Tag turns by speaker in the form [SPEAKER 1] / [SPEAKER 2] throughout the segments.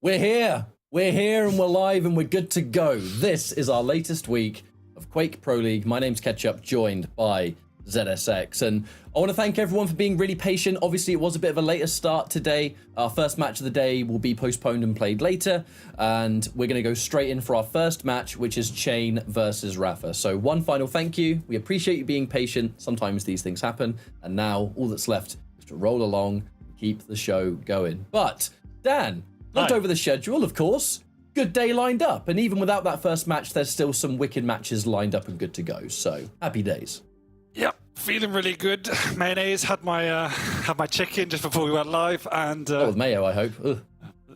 [SPEAKER 1] We're here and we're live and we're good to go. This is our latest week of Quake Pro League. My name's Ketchup, joined by ZSX. And I want to thank everyone for being really patient. Obviously, it was a bit of a later start today. Our first match of the day will be postponed and played later. And we're going to go straight in for our first match, which is Chain versus Rafa. So one final thank you. We appreciate you being patient. Sometimes these things happen. And now all that's left is to roll along, keep the show going. But Dan, looked over the schedule, of course. Good day lined up. And even without that first match, there's still some wicked matches lined up and good to go. So happy days.
[SPEAKER 2] Yep, feeling really good. Mayonnaise had my chicken just before we went live, and
[SPEAKER 1] Not with mayo, I hope. Ugh.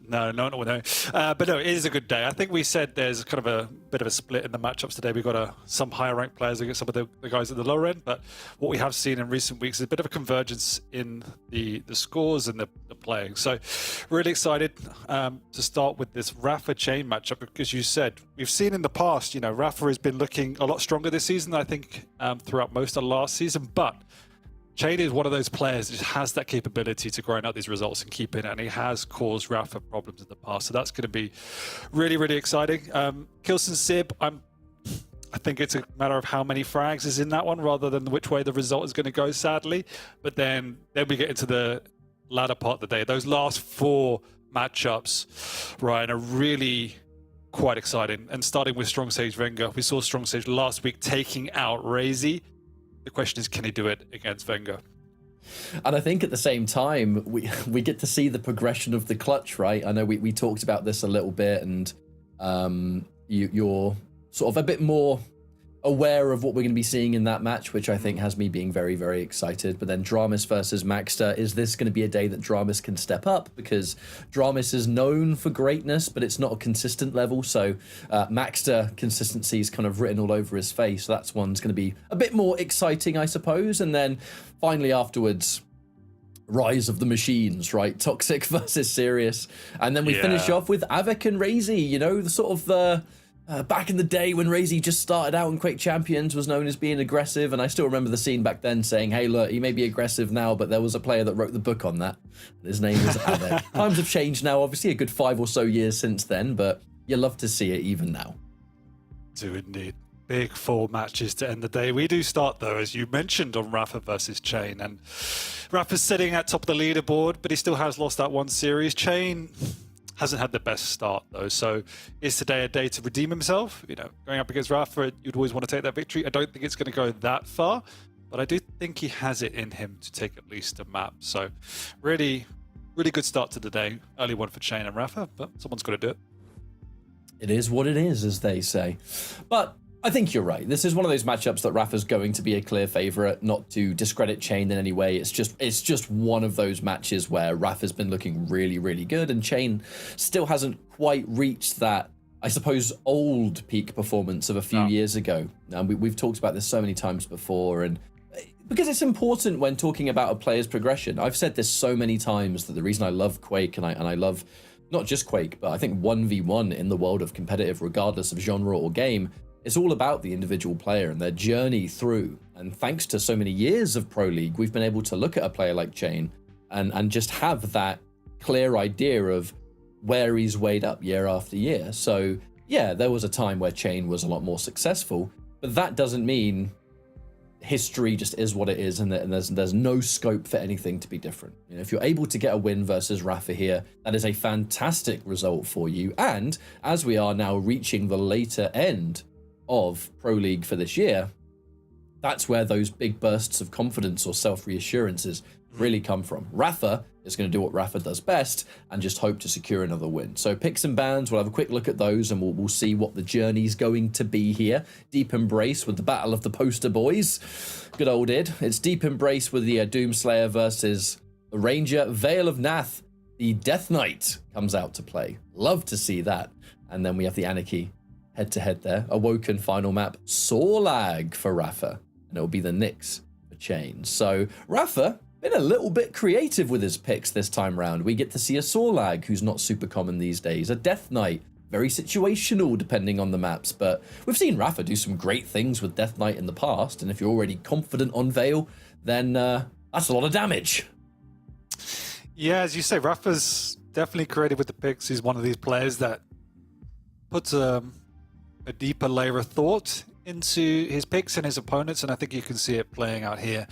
[SPEAKER 2] No, not with no. But no, it is a good day. I think we said there's kind of a bit of a split in the matchups today. We've got some higher ranked players against some of the guys at the lower end, but what we have seen in recent weeks is a bit of a convergence in the scores and the playing. So really excited to start with this Rafa Chain matchup, because you said we've seen in the past, you know, Rafa has been looking a lot stronger this season, I think, throughout most of last season, but Chain is one of those players that has that capability to grind out these results and keep in it, and he has caused Rafa problems in the past. So that's going to be really, really exciting. Kilson Sib, I think it's a matter of how many frags is in that one rather than which way the result is going to go, sadly. But then we get into the latter part of the day. Those last four matchups, Ryan, are really quite exciting. And starting with Strong Sage Wenger, we saw Strong Sage last week taking out Razy. The question is, can he do it against Wenger?
[SPEAKER 1] And I think at the same time, we get to see the progression of the clutch, right? I know we talked about this a little bit, and you're sort of a bit more aware of what we're going to be seeing in that match, which I think has me being very, very excited. But then Dramis versus Maxter, is this going to be a day that Dramis can step up? Because Dramis is known for greatness, but it's not a consistent level. So Maxter consistency is kind of written all over his face. So that's one's going to be a bit more exciting, I suppose. And then finally afterwards, Rise of the Machines, right? Toxic versus Serious. And then we finish off with Avik and Razy, you know, the sort of back in the day when Razy just started out in Quake Champions, was known as being aggressive, and I still remember the scene back then saying, hey, look, he may be aggressive now, but there was a player that wrote the book on that, and his name was Avik. Times have changed now, obviously, a good 5 or so years since then, but you love to see it even now.
[SPEAKER 2] Do indeed. Big 4 matches to end the day. We do start, though, as you mentioned, on Rafa versus Chain, and Rafa's sitting at top of the leaderboard, but he still has lost that one series. Chain hasn't had the best start, though, so is today a day to redeem himself? You know, going up against Rafa, you'd always want to take that victory. I don't think it's going to go that far, but I do think he has it in him to take at least a map. So really, really good start to the day. Early one for Chain and Rafa, but someone's got to do it.
[SPEAKER 1] It is what it is, as they say. But I think you're right. This is one of those matchups that Rafa's going to be a clear favourite, not to discredit Chain in any way. It's just one of those matches where Rafa's been looking really, really good, and Chain still hasn't quite reached that, I suppose, old peak performance of a few years ago. We've talked about this so many times before, and because it's important when talking about a player's progression. I've said this so many times that the reason I love Quake, and I love not just Quake, but I think 1v1 in the world of competitive, regardless of genre or game, it's all about the individual player and their journey through. And thanks to so many years of Pro League, we've been able to look at a player like Chain and just have that clear idea of where he's weighed up year after year. So yeah, there was a time where Chain was a lot more successful, but that doesn't mean history just is what it is, and there's no scope for anything to be different. You know, if you're able to get a win versus Rafa here, that is a fantastic result for you. And as we are now reaching the later end of Pro League for this year, that's where those big bursts of confidence or self-reassurances really come from. Rafa is going to do what Rafa does best and just hope to secure another win. So picks and bans, we'll have a quick look at those, and we'll see what the journey's going to be here. Deep Embrace with the Battle of the Poster Boys. Good old id. It's Deep Embrace with the Doomslayer versus the Ranger. Veil of Nath, the Death Knight, comes out to play. Love to see that. And then we have the Anarchy head-to-head there. Awoken final map, Sorlag for Rafa, and it'll be the Nyx for Chain. So Rafa been a little bit creative with his picks this time round. We get to see a Sorlag, who's not super common these days, a Death Knight, very situational depending on the maps, but we've seen Rafa do some great things with Death Knight in the past, and if you're already confident on Veil, then that's a lot of damage.
[SPEAKER 2] Yeah, as you say, Rafa's definitely creative with the picks. He's one of these players that puts a deeper layer of thought into his picks and his opponents, and I think you can see it playing out here.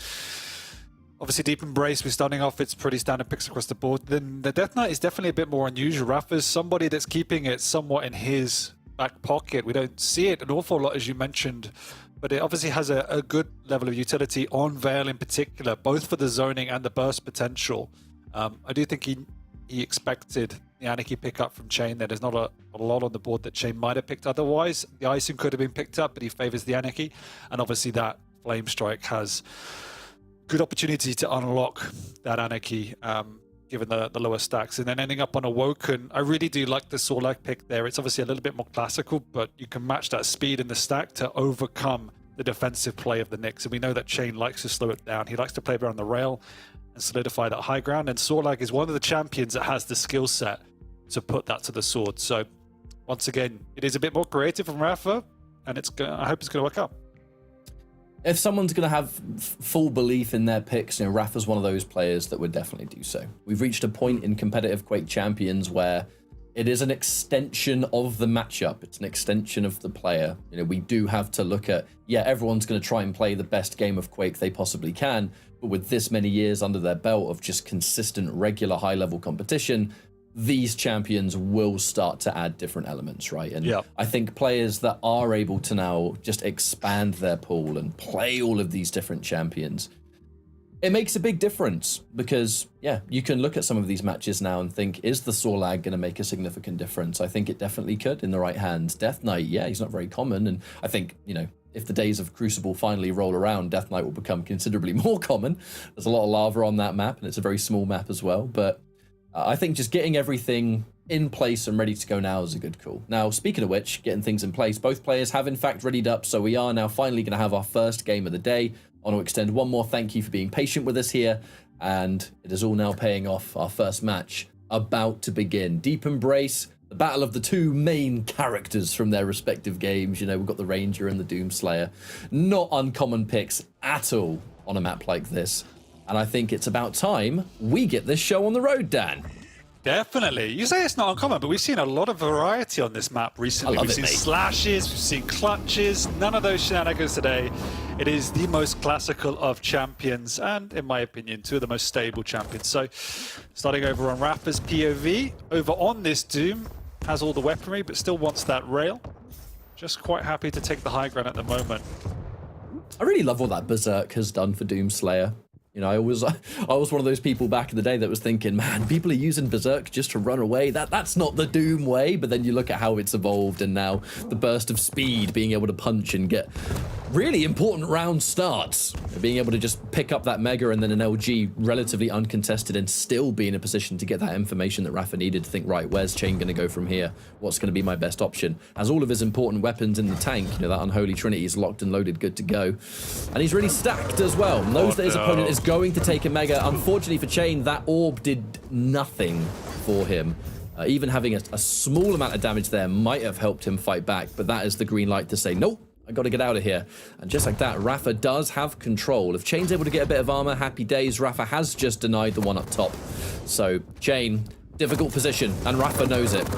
[SPEAKER 2] Obviously, Deep Embrace, we're starting off, it's pretty standard picks across the board. Then the Death Knight is definitely a bit more unusual. Rafa's somebody that's keeping it somewhat in his back pocket. We don't see it an awful lot, as you mentioned, but it obviously has a good level of utility on Veil in particular, both for the zoning and the burst potential. I do think he expected the Anarchy pickup from Chain. There's not a lot on the board that Chain might have picked otherwise. The Icing could have been picked up, but he favors the Anarchy, and obviously that Flame Strike has good opportunity to unlock that Anarchy, given the lower stacks. And then ending up on Awoken, I really do like the Sorlag pick there. It's obviously a little bit more classical, but you can match that speed in the stack to overcome the defensive play of the Nyx. And we know that Chain likes to slow it down. He likes to play around the rail and solidify that high ground. And Sorlag is one of the champions that has the skill set to put that to the sword. So once again, it is a bit more creative from Rafa, and I hope it's going to work out.
[SPEAKER 1] If someone's going to have full belief in their picks, Rafa's one of those players that would definitely do so. We've reached a point in competitive Quake Champions where it is an extension of the matchup. It's an extension of the player. We do have to look at, everyone's going to try and play the best game of Quake they possibly can, but with this many years under their belt of just consistent, regular, high-level competition, these champions will start to add different elements, right? And I think players that are able to now just expand their pool and play all of these different champions, it makes a big difference because, you can look at some of these matches now and think, is the Sorlag going to make a significant difference? I think it definitely could in the right hands. Death Knight, he's not very common. And I think, if the days of Crucible finally roll around, Death Knight will become considerably more common. There's a lot of lava on that map, and it's a very small map as well. But I think just getting everything in place and ready to go now is a good call. Now, speaking of which, getting things in place, both players have in fact readied up, so we are now finally going to have our first game of the day. I want to extend one more thank you for being patient with us here, and it is all now paying off. Our first match about to begin. Deep Embrace, the battle of the two main characters from their respective games. We've got the Ranger and the Doomslayer. Not uncommon picks at all on a map like this. And I think it's about time we get this show on the road, Dan.
[SPEAKER 2] Definitely. You say it's not uncommon, but we've seen a lot of variety on this map recently. We've seen slashes, we've seen clutches, none of those shenanigans today. It is the most classical of champions, and in my opinion, two of the most stable champions. So, starting over on Rafa's POV, over on this Doom, has all the weaponry, but still wants that rail. Just quite happy to take the high ground at the moment.
[SPEAKER 1] I really love what that Berserk has done for Doomslayer. I was one of those people back in the day that was thinking, man, people are using Berserk just to run away. That's not the Doom way. But then you look at how it's evolved, and now the burst of speed, being able to punch and get really important round starts, being able to just pick up that Mega and then an LG relatively uncontested and still be in a position to get that information that Rafa needed to think, right, where's Chain going to go from here? What's going to be my best option? Has all of his important weapons in the tank. That Unholy Trinity is locked and loaded, good to go. And he's really stacked as well. Knows that his opponent is going to take a Mega. Unfortunately for Chain, that orb did nothing for him. Even having a small amount of damage there might have helped him fight back, but that is the green light to say, nope, I got to get out of here. And just like that, Rafa does have control. If Chain's able to get a bit of armor, happy days. Rafa has just denied the one up top. So Chain, difficult position, and Rafa knows it.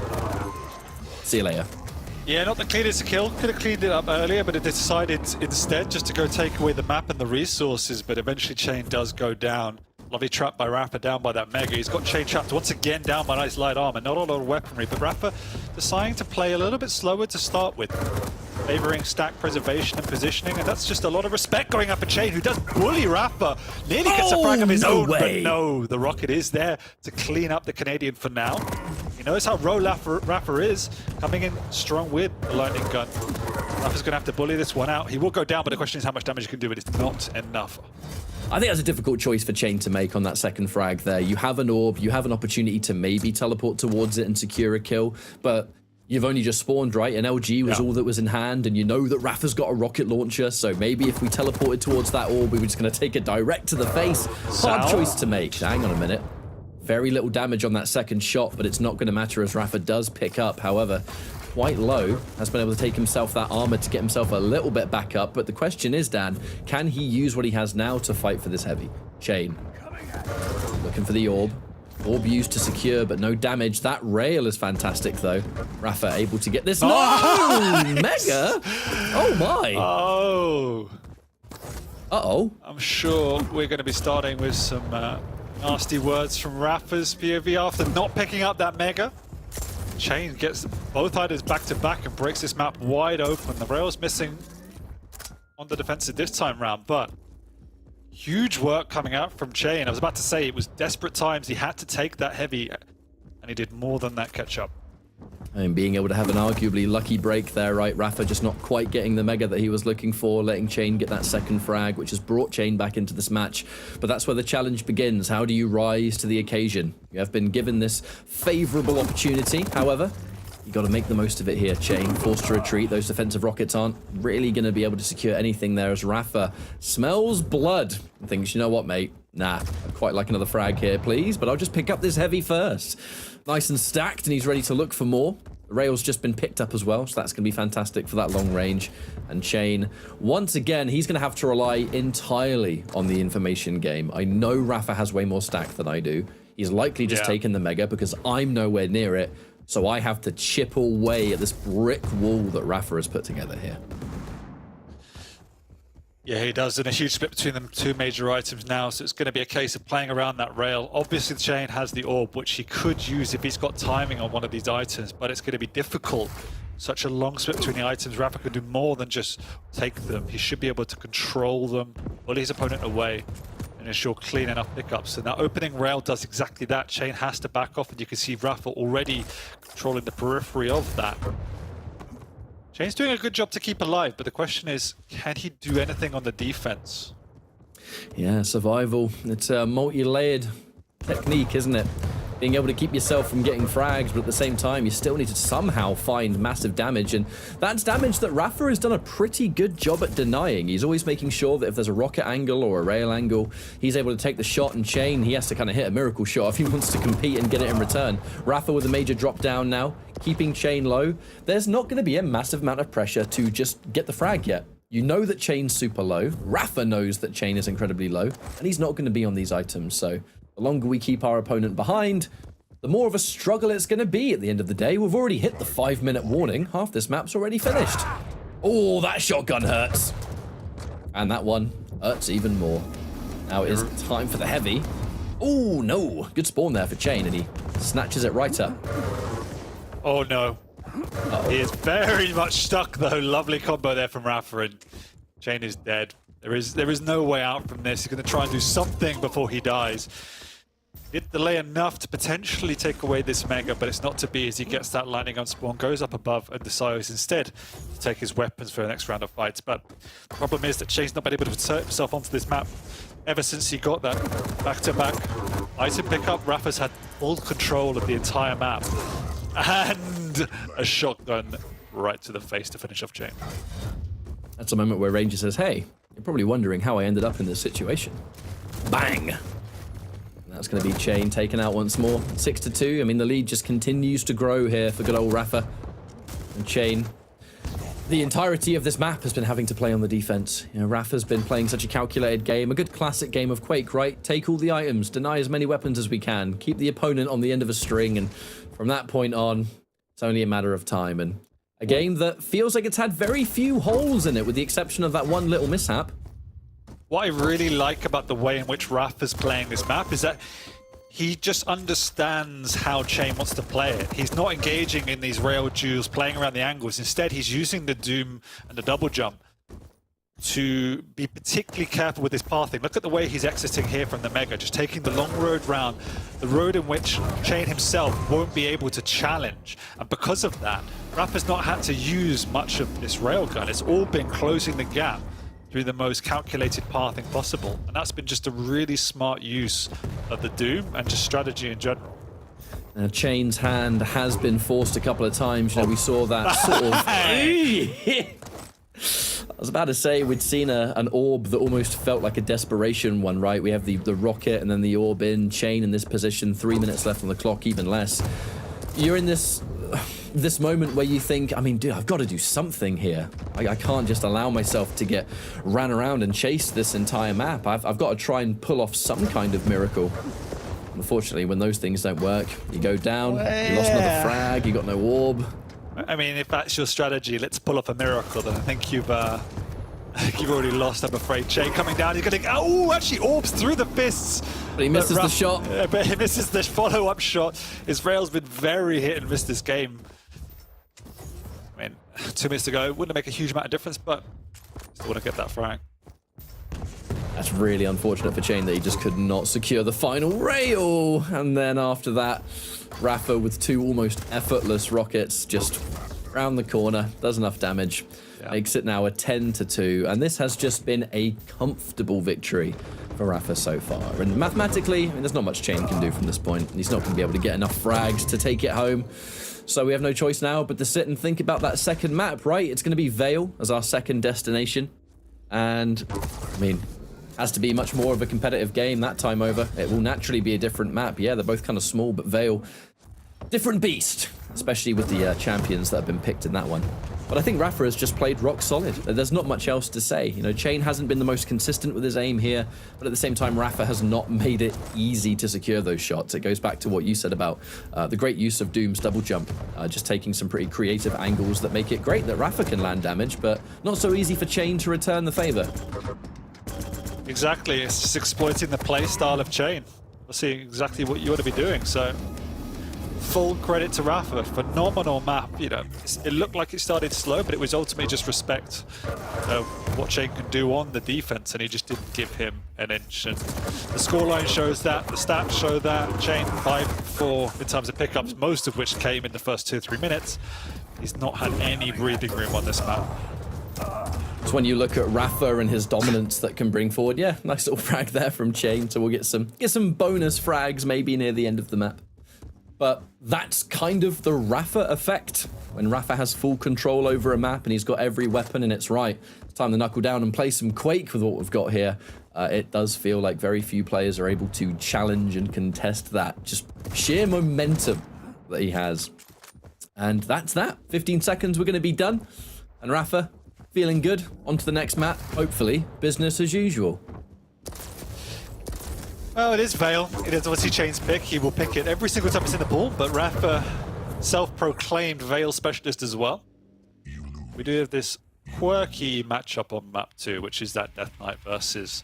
[SPEAKER 1] See you later.
[SPEAKER 2] Yeah, not the cleanest kill. Could have cleaned it up earlier, but it decided instead just to go take away the map and the resources, but eventually Chain does go down. Lovely trap by Rafa down by that Mega. He's got Chain trapped once again down by nice light armor. Not a lot of weaponry, but Rafa deciding to play a little bit slower to start with. Favoring stack preservation and positioning, and that's just a lot of respect going up a Chain, who does bully Rafa. Nearly gets a frag of his own, but no, the rocket is there to clean up the Canadian for now. He knows how raw Rafa is, coming in strong with the lightning gun. Rafa's going to have to bully this one out. He will go down, but the question is how much damage he can do, but it's not enough.
[SPEAKER 1] I think that's a difficult choice for Chain to make on that second frag there. You have an orb, you have an opportunity to maybe teleport towards it and secure a kill, but you've only just spawned, right? An LG was all that was in hand, and you know that Rafa's got a rocket launcher, so maybe if we teleported towards that orb, we were just going to take it direct to the face. Hard choice to make. Hang on a minute. Very little damage on that second shot, but it's not going to matter as Rafa does pick up. However, quite low, has been able to take himself that armor to get himself a little bit back up. But the question is, Dan, can he use what he has now to fight for this heavy? Chain. Looking for the orb. Orb used to secure, but no damage. That rail is fantastic, though. Rafa able to get this.
[SPEAKER 2] Oh!
[SPEAKER 1] No! Mega? Oh, my.
[SPEAKER 2] Oh.
[SPEAKER 1] Uh-oh.
[SPEAKER 2] I'm sure we're going to be starting with some nasty words from Rafa's POV after not picking up that Mega. Chain gets both items back to back and breaks this map wide open. The rail's missing on the defensive this time round, but huge work coming out from Chain. I was about to say it was desperate times. He had to take that heavy, and he did more than that catch up.
[SPEAKER 1] And being able to have an arguably lucky break there, right? Rafa just not quite getting the Mega that he was looking for, letting Chain get that second frag, which has brought Chain back into this match. But that's where the challenge begins. How do you rise to the occasion? You have been given this favorable opportunity. However, you got to make the most of it here, Chain. Forced to retreat. Those defensive rockets aren't really going to be able to secure anything there as Rafa smells blood and thinks, you know what, mate? Nah, I'd quite like another frag here, please, but I'll just pick up this heavy first. Nice and stacked, and he's ready to look for more. The rail's just been picked up as well, so that's going to be fantastic for that long range. And Chain, once again, he's going to have to rely entirely on the information game. I know Rafa has way more stack than I do. He's likely just taken the Mega because I'm nowhere near it, so I have to chip away at this brick wall that Rafa has put together here.
[SPEAKER 2] Yeah, he does, and a huge split between them two major items now, so it's going to be a case of playing around that rail. Obviously, the Chain has the orb, which he could use if he's got timing on one of these items, but it's going to be difficult. Such a long split between the items, Rafa can do more than just take them. He should be able to control them, pull his opponent away, and ensure clean enough pickups. And that opening rail does exactly that. Chain has to back off, and you can see Rafa already controlling the periphery of that. Chain's doing a good job to keep alive, but the question is, can he do anything on the defense?
[SPEAKER 1] Yeah, survival. It's a multi-layered technique, isn't it? Being able to keep yourself from getting frags, but at the same time, you still need to somehow find massive damage, and that's damage that Rafa has done a pretty good job at denying. He's always making sure that if there's a rocket angle or a rail angle, he's able to take the shot, and Chain, he has to kind of hit a miracle shot if he wants to compete and get it in return. Rafa with a major drop down now, keeping Chain low. There's not going to be a massive amount of pressure to just get the frag yet. You know that Chain's super low. Rafa knows that Chain is incredibly low, and he's not going to be on these items, so the longer we keep our opponent behind, the more of a struggle it's going to be at the end of the day. We've already hit the 5-minute warning. Half this map's already finished. Oh, that shotgun hurts. And that one hurts even more. Now it is time for the heavy. Oh, no. Good spawn there for Chain, and he snatches it right up.
[SPEAKER 2] Oh, no. He is very much stuck, though. Lovely combo there from Rafa, and Chain is dead. There is no way out from this. He's going to try and do something before he dies. Did delay enough to potentially take away this Mega, but it's not to be as he gets that landing on spawn, goes up above, and decides instead to take his weapons for the next round of fights. But the problem is that Chain's not been able to insert himself onto this map ever since he got that back-to-back item pickup. Rafa's had full control of the entire map. And a shotgun right to the face to finish off Chain.
[SPEAKER 1] That's a moment where Ranger says, hey, you're probably wondering how I ended up in this situation. Bang! That's going to be Chain taken out once more. 6-2. I mean, the lead just continues to grow here for good old Rafa. And Chain, the entirety of this map has been having to play on the defense. You know, Rafa's been playing such a calculated game, a good classic game of Quake, right? Take all the items, deny as many weapons as we can, keep the opponent on the end of a string, and from that point on, it's only a matter of time. And a game that feels like it's had very few holes in it, with the exception of that one little mishap.
[SPEAKER 2] What I really like about the way in which Rafa's playing this map is that he just understands how Chain wants to play it. He's not engaging in these rail duels, playing around the angles. Instead, he's using the Doom and the double jump to be particularly careful with his pathing. Look at the way he's exiting here from the Mega, just taking the long road round, the road in which Chain himself won't be able to challenge. And because of that, Rafa's not had to use much of this railgun. It's all been closing the gap through the most calculated pathing possible. And that's been just a really smart use of the Doom and just strategy in general.
[SPEAKER 1] Chain's hand has been forced a couple of times. You know, we saw that sort of... I was about to say we'd seen an orb that almost felt like a desperation one, right? We have the rocket and then the orb in, Chain in this position, 3 minutes left on the clock, even less. You're in this moment where you think, I mean, dude, I've got to do something here. I can't just allow myself to get ran around and chased this entire map. I've got to try and pull off some kind of miracle. unfortunately, when those things don't work, you go down, you lost another frag, you got no orb.
[SPEAKER 2] I mean, if that's your strategy, let's pull off a miracle, then I think you've already lost, I'm afraid. Chain coming down, he's going to... Oh, actually orbs through the fists.
[SPEAKER 1] But he misses the shot.
[SPEAKER 2] But he misses the follow-up shot. Israel's been very hit and miss this game. I mean, 2 minutes to go, wouldn't make a huge amount of difference, but still want to get that frag.
[SPEAKER 1] That's really unfortunate for Chain that he just could not secure the final rail. And then after that, Rafa with 2 almost effortless rockets just round the corner, does enough damage. Yeah. Makes it now a 10-2. And this has just been a comfortable victory for Rafa so far. And mathematically, I mean, there's not much Chain can do from this point. He's not going to be able to get enough frags to take it home. So we have no choice now but to sit and think about that second map, right? It's going to be Vale as our second destination. And, I mean, has to be much more of a competitive game that time over. It will naturally be a different map. Yeah, they're both kind of small, but Vale, different beast, especially with the champions that have been picked in that one. But I think Rafa has just played rock solid. There's not much else to say. You know, Chain hasn't been the most consistent with his aim here, but at the same time, Rafa has not made it easy to secure those shots. It goes back to what you said about the great use of Doom's double jump, just taking some pretty creative angles that make it great that Rafa can land damage, but not so easy for Chain to return the favor.
[SPEAKER 2] Exactly, it's just exploiting the play style of Chain. We're seeing exactly what you want to be doing, so full credit to Rafa. Phenomenal map. You know, it looked like it started slow, but it was ultimately just respect what Chain can do on the defense, and he just didn't give him an inch. And the scoreline shows that, the stats show that. Chain 5-4 in terms of pickups, most of which came in the first 2-3 minutes. He's not had any breathing room on this map.
[SPEAKER 1] It's when you look at Rafa and his dominance that can bring forward, yeah, nice little frag there from Chain, so we'll get some bonus frags maybe near the end of the map. But that's kind of the Rafa effect. When Rafa has full control over a map and he's got every weapon and it's right, it's time to knuckle down and play some Quake with what we've got here. It does feel like very few players are able to challenge and contest that. Just sheer momentum that he has. And that's that. 15 seconds, we're going to be done. And Rafa, feeling good. On to the next map. Hopefully, business as usual.
[SPEAKER 2] Well, it is Vale. It is obviously Chain's pick. He will pick it every single time it's in the pool, but Rafa, self-proclaimed Vale specialist as well. We do have this quirky matchup on map 2, which is that Death Knight versus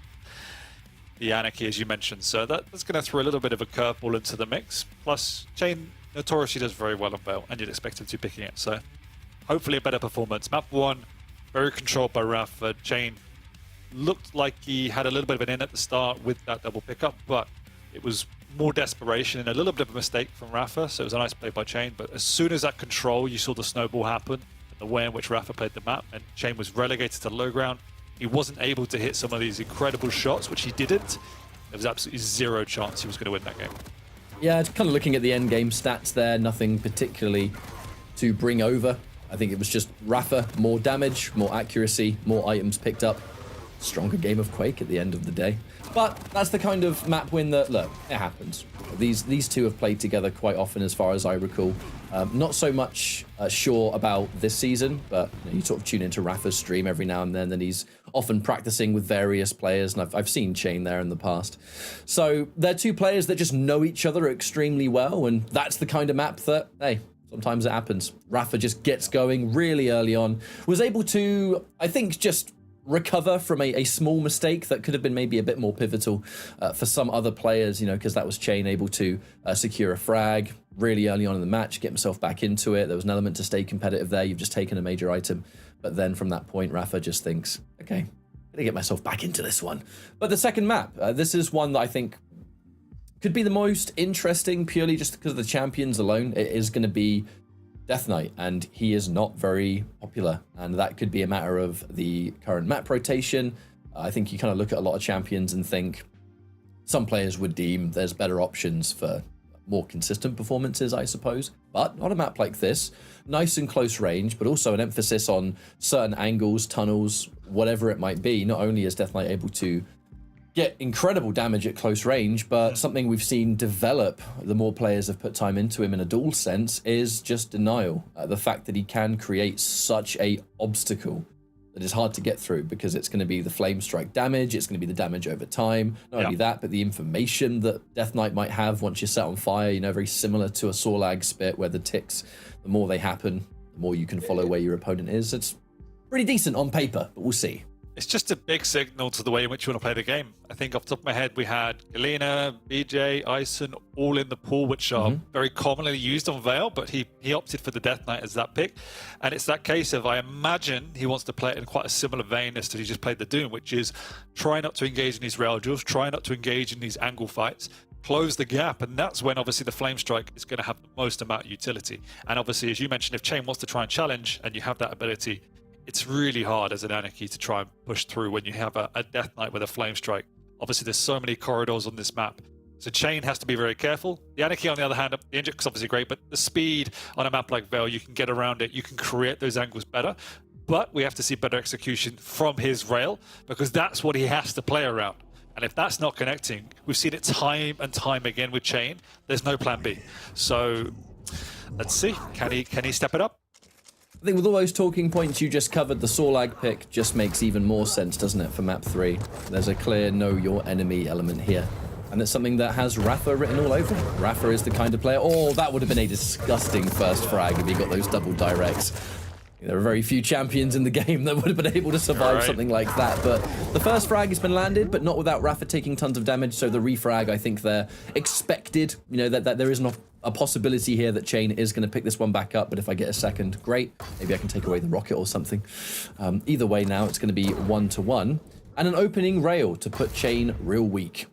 [SPEAKER 2] the Anarchy, as you mentioned. So that's going to throw a little bit of a curveball into the mix. Plus, Chain notoriously does very well on Vale, and you'd expect him to be picking it. So hopefully a better performance. Map 1, very controlled by Rafa. Chain looked like he had a little bit of an in at the start with that double pickup, but it was more desperation and a little bit of a mistake from Rafa, so it was a nice play by Chain. But as soon as that control, you saw the snowball happen, and the way in which Rafa played the map, and Chain was relegated to low ground. He wasn't able to hit some of these incredible shots, which he didn't. There was absolutely zero chance he was going to win that game.
[SPEAKER 1] Yeah, kind of looking at the end game stats there, nothing particularly to bring over. I think it was just Rafa, more damage, more accuracy, more items picked up. Stronger game of Quake at the end of the day. But that's the kind of map win that, look, it happens. These two have played together quite often as far as I recall. Not so much sure about this season, but you sort of tune into Rafa's stream every now and then he's often practicing with various players, and I've seen Chain there in the past. So they're two players that just know each other extremely well, and that's the kind of map that, hey, sometimes it happens. Rafa just gets going really early on, was able to, I think, just recover from a small mistake that could have been maybe a bit more pivotal for some other players, you know, because that was Chain able to secure a frag really early on in the match, get himself back into it. There was an element to stay competitive there. You've just taken a major item. But then from that point, Rafa just thinks, okay, I'm going to get myself back into this one. But the second map, this is one that I think could be the most interesting purely just because of the champions alone. It is going to be Death Knight, and he is not very popular, and that could be a matter of the current map rotation. I think you kind of look at a lot of champions and think some players would deem there's better options for more consistent performances, I suppose, but on a map like this, nice and close range, but also an emphasis on certain angles, tunnels, whatever it might be. Not only is Death Knight able to get incredible damage at close range, but something we've seen develop the more players have put time into him in a dual sense is just denial. The fact that he can create such a obstacle that is hard to get through because it's going to be the flame strike damage, it's going to be the damage over time. Not only that, but the information that Death Knight might have once you're set on fire, you know, very similar to a Sorlag spit where the ticks, the more they happen, the more you can follow where your opponent is. It's pretty decent on paper, but we'll see.
[SPEAKER 2] It's just a big signal to the way in which you want to play the game. I think off the top of my head, we had Galena, BJ, Ison, all in the pool, which are very commonly used on Vale, but he opted for the Death Knight as that pick. And it's that case of, I imagine he wants to play it in quite a similar vein as to he just played the Doom, which is try not to engage in these rail duels, try not to engage in these angle fights, close the gap, and that's when obviously the Flame Strike is going to have the most amount of utility. And obviously, as you mentioned, if Chain wants to try and challenge and you have that ability, it's really hard as an Anarchy to try and push through when you have a Death Knight with a Flame Strike. Obviously, there's so many corridors on this map, so Chain has to be very careful. The Anarchy, on the other hand, the inject is obviously great, but the speed on a map like Vale, you can get around it, you can create those angles better, but we have to see better execution from his rail, because that's what he has to play around. And if that's not connecting, we've seen it time and time again with Chain, there's no plan B. So let's see, can he step it up?
[SPEAKER 1] I think with all those talking points you just covered, the Sorlag pick just makes even more sense, doesn't it, for map 3? There's a clear know your enemy element here. And it's something that has Rafa written all over it. Rafa is the kind of player... Oh, that would have been a disgusting first frag if he got those double directs. There are very few champions in the game that would have been able to survive something like that. But the first frag has been landed, but not without Rafa taking tons of damage. So the refrag, I think they're expected. You know, that there is a possibility here that Chain is going to pick this one back up. But if I get a second, great. Maybe I can take away the rocket or something. Either way now, it's going to be 1-1. And an opening rail to put Chain real weak.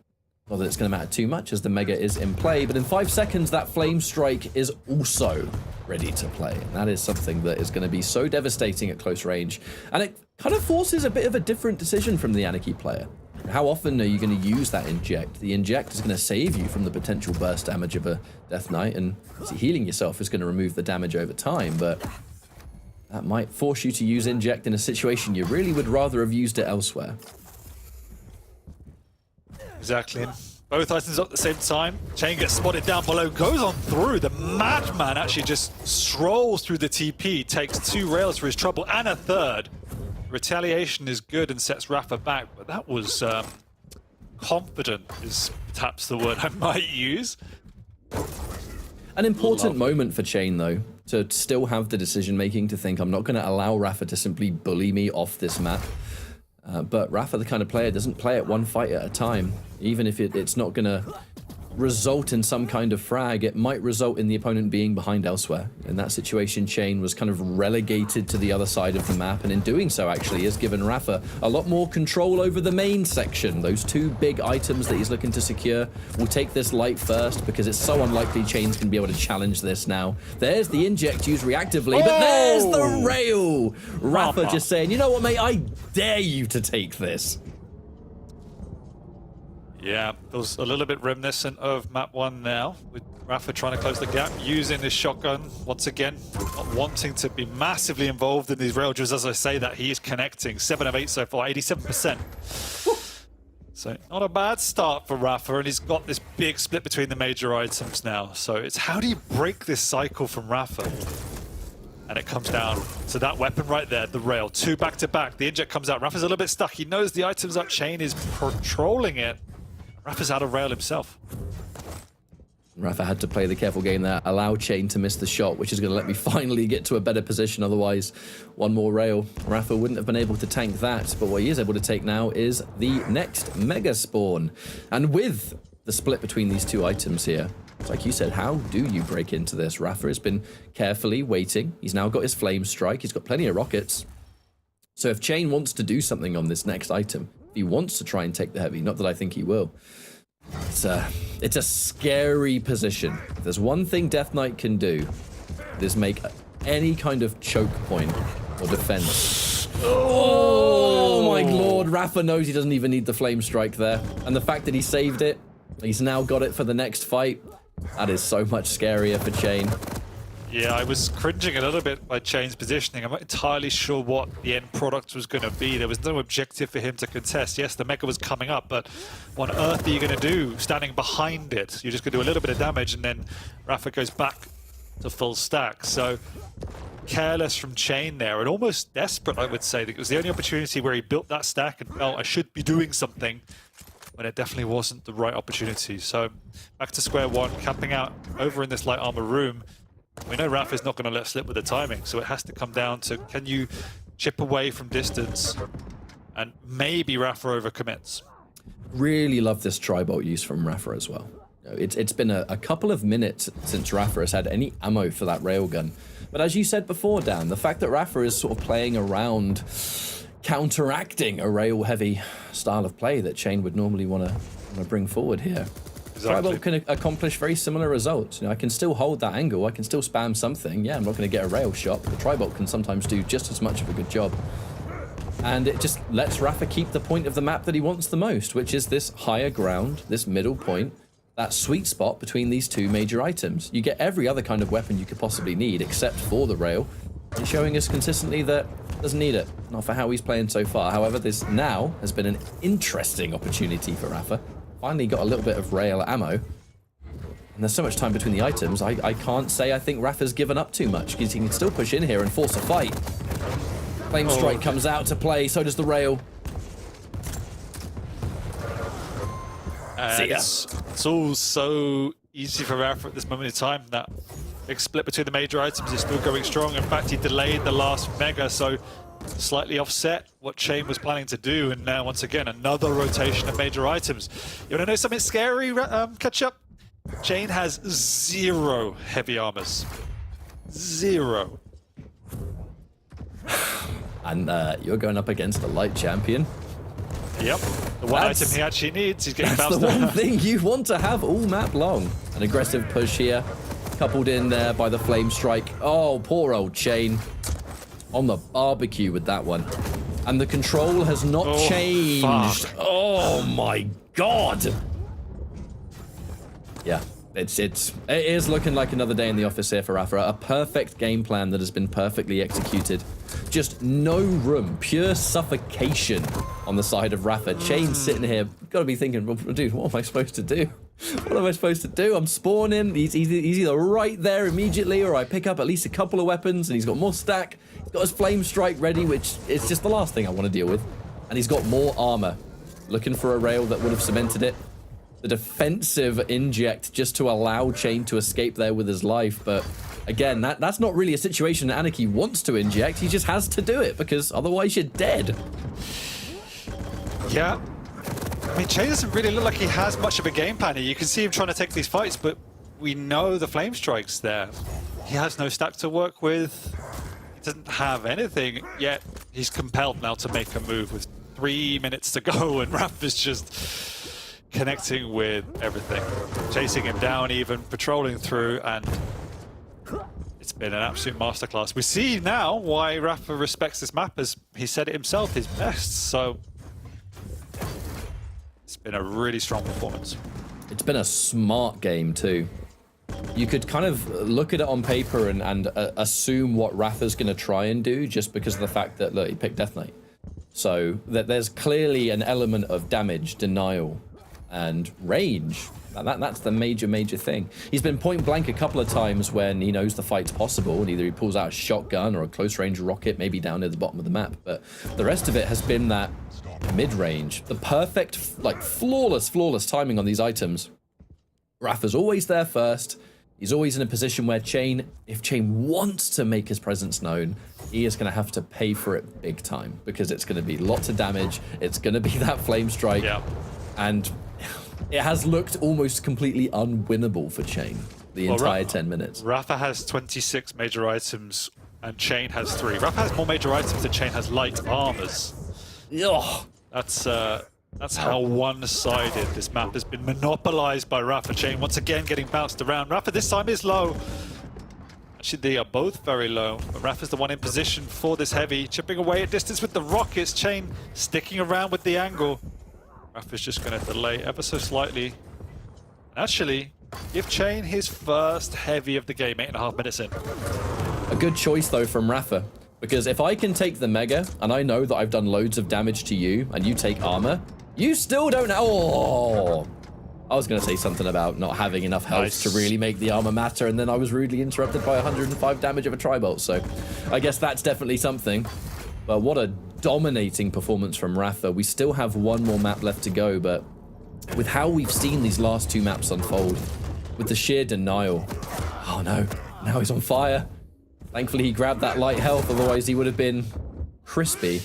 [SPEAKER 1] Not that it's going to matter too much as the Mega is in play, but in 5 seconds, that Flame Strike is also ready to play. And that is something that is going to be so devastating at close range. And it kind of forces a bit of a different decision from the Anarchy player. How often are you going to use that inject? The inject is going to save you from the potential burst damage of a Death Knight, and healing yourself is going to remove the damage over time, but that might force you to use inject in a situation you really would rather have used it elsewhere.
[SPEAKER 2] Exactly. Both items at the same time. Chain gets spotted down below, goes on through. The Madman actually just strolls through the TP, takes 2 rails for his trouble and a third. Retaliation is good and sets Rafa back, but that was confident is perhaps the word I might use.
[SPEAKER 1] An important moment for Chain, though, to still have the decision making to think, I'm not going to allow Rafa to simply bully me off this map. But Rafa, the kind of player, doesn't play it one fight at a time. Even if it's not going to result in some kind of frag, it might result in the opponent being behind elsewhere. In that situation, Chain was kind of relegated to the other side of the map, and in doing so, actually, has given Rafa a lot more control over the main section. Those 2 big items that he's looking to secure. We'll take this light first, because it's so unlikely Chain's going to be able to challenge this now. There's the inject used reactively, but there's the rail! Rafa just saying, you know what, mate, I dare you to take this.
[SPEAKER 2] Yeah, it was a little bit reminiscent of map 1 now, with Rafa trying to close the gap, using this shotgun once again, not wanting to be massively involved in these rail duels. As I say that, he is connecting. 7 of 8 so far, 87%. So not a bad start for Rafa, and he's got this big split between the major items now. So it's how do you break this cycle from Rafa? And it comes down to that weapon right there, the rail. 2 back-to-back. The inject comes out. Rafa's a little bit stuck. He knows the items up. Chain is patrolling it. Rafa's out of rail himself.
[SPEAKER 1] Rafa had to play the careful game there, allow Chain to miss the shot, which is going to let me finally get to a better position. Otherwise, one more rail. Rafa wouldn't have been able to tank that, but what he is able to take now is the next Mega Spawn. And with the split between these 2 items here, like you said, how do you break into this? Rafa has been carefully waiting. He's now got his Flame Strike. He's got plenty of rockets. So if Chain wants to do something on this next item, if he wants to try and take the heavy, not that I think he will, it's a scary position. If there's one thing Death Knight can do, it is make any kind of choke point or defense. Oh my lord, Rafa knows he doesn't even need the Flame Strike there. And the fact that he saved it, he's now got it for the next fight, that is so much scarier for Chain.
[SPEAKER 2] Yeah, I was cringing a little bit by Chain's positioning. I'm not entirely sure what the end product was going to be. There was no objective for him to contest. Yes, the Mega was coming up, but what on earth are you going to do standing behind it? You're just going to do a little bit of damage, and then Rafa goes back to full stack. So careless from Chain there, and almost desperate, I would say. It was the only opportunity where he built that stack and felt, I should be doing something, when it definitely wasn't the right opportunity. So back to square one, camping out over in this light armor room. We know Raph is not going to let slip with the timing, so it has to come down to, can you chip away from distance, and maybe Rafa overcommits.
[SPEAKER 1] Really love this tri-bolt use from Rafa as well. It's been a couple of minutes since Rafa has had any ammo for that railgun. But as you said before, Dan, the fact that Rafa is sort of playing around counteracting a rail-heavy style of play that Chain would normally want to bring forward here.
[SPEAKER 2] Exactly.
[SPEAKER 1] Tri-bolt can accomplish very similar results. I can still hold that angle, I can still spam something. Yeah, I'm not going to get a rail shot, but the tri-bolt can sometimes do just as much of a good job. And it just lets Rafa keep the point of the map that he wants the most, which is this higher ground, this middle point, that sweet spot between these two major items. You get every other kind of weapon you could possibly need except for the rail. He's showing us consistently that doesn't need it, not for how he's playing so far. However, this now has been an interesting opportunity for Rafa. Finally got a little bit of rail ammo. And there's so much time between the items, I can't say I think Rafa's given up too much, because he can still push in here and force a fight. Flame Strike comes out to play, so does the rail.
[SPEAKER 2] It's all so easy for Rafa at this moment in time. That big split between the major items is still going strong. In fact, he delayed the last mega, so slightly offset what Chain was planning to do. And now, once again, another rotation of major items. You want to know something scary, Ketchup? Chain has 0 heavy armors. 0.
[SPEAKER 1] And you're going up against a light champion.
[SPEAKER 2] Yep, the one item he actually needs. He's getting bounced
[SPEAKER 1] That's the one
[SPEAKER 2] down.
[SPEAKER 1] thing you want to have all map long. An aggressive push here, coupled in there by the Flame Strike. Oh, poor old Chain. On the barbecue with that one. And the control has not changed.
[SPEAKER 2] Fuck.
[SPEAKER 1] Oh my god. Yeah, it is looking like another day in the office here for Rafa. A perfect game plan that has been perfectly executed. Just no room, pure suffocation on the side of Rafa. Chain sitting here, gotta be thinking, well, dude, what am I supposed to do? What am I supposed to do? I'm spawning. He's either right there immediately, or I pick up at least a couple of weapons, and he's got more stack. He's got his Flame Strike ready, which is just the last thing I want to deal with. And he's got more armor. Looking for a rail that would have cemented it. The defensive inject just to allow Chain to escape there with his life, but again, that's not really a situation that Anarchy wants to inject. He just has to do it, because otherwise you're dead.
[SPEAKER 2] Yeah. I mean, Chain doesn't really look like he has much of a game plan here. You can see him trying to take these fights, but we know the Flame Strike's there. He has no stack to work with. He doesn't have anything, yet he's compelled now to make a move with 3 minutes to go, and Raph is just connecting with everything. Chasing him down even, patrolling through, and it's been an absolute masterclass. We see now why Rafa respects this map, as he said it himself, his best, so it's been a really strong performance.
[SPEAKER 1] It's been a smart game too. You could kind of look at it on paper and assume what Rafa's going to try and do, just because of the fact that, look, he picked Death Knight. So that there's clearly an element of damage, denial, and range. That's the major thing. He's been point blank a couple of times when he knows the fight's possible, and either he pulls out a shotgun or a close range rocket, maybe down near the bottom of the map. But the rest of it has been that mid-range. The perfect, like, flawless timing on these items. Rafa's always there first. He's always in a position where if Chain wants to make his presence known, he is going to have to pay for it big time, because it's going to be lots of damage. It's going to be that Flame Strike.
[SPEAKER 2] Yeah.
[SPEAKER 1] And it has looked almost completely unwinnable for Chain the entire 10 minutes.
[SPEAKER 2] Rafa has 26 major items and Chain has 3. Rafa has more major items than Chain has light armors.
[SPEAKER 1] Ugh.
[SPEAKER 2] That's how one-sided this map has been monopolized by Rafa. Chain once again getting bounced around. Rafa this time is low. Actually, they are both very low, but Rafa's the one in position for this heavy, chipping away at distance with the rockets. Chain sticking around with the angle. Rafa's just going to delay ever so slightly. Actually, give Chain his first heavy of the game, 8.5 minutes in.
[SPEAKER 1] A good choice, though, from Rafa. Because if I can take the Mega, and I know that I've done loads of damage to you, and you take armor, you still don't... Oh! I was going to say something about not having enough health to really make the armor matter, and then I was rudely interrupted by 105 damage of a tri-bolt, so I guess that's definitely something. But what a dominating performance from Rafa. We still have one more map left to go, but with how we've seen these last 2 maps unfold, with the sheer denial. Oh no, now he's on fire. Thankfully he grabbed that light health, otherwise he would have been crispy.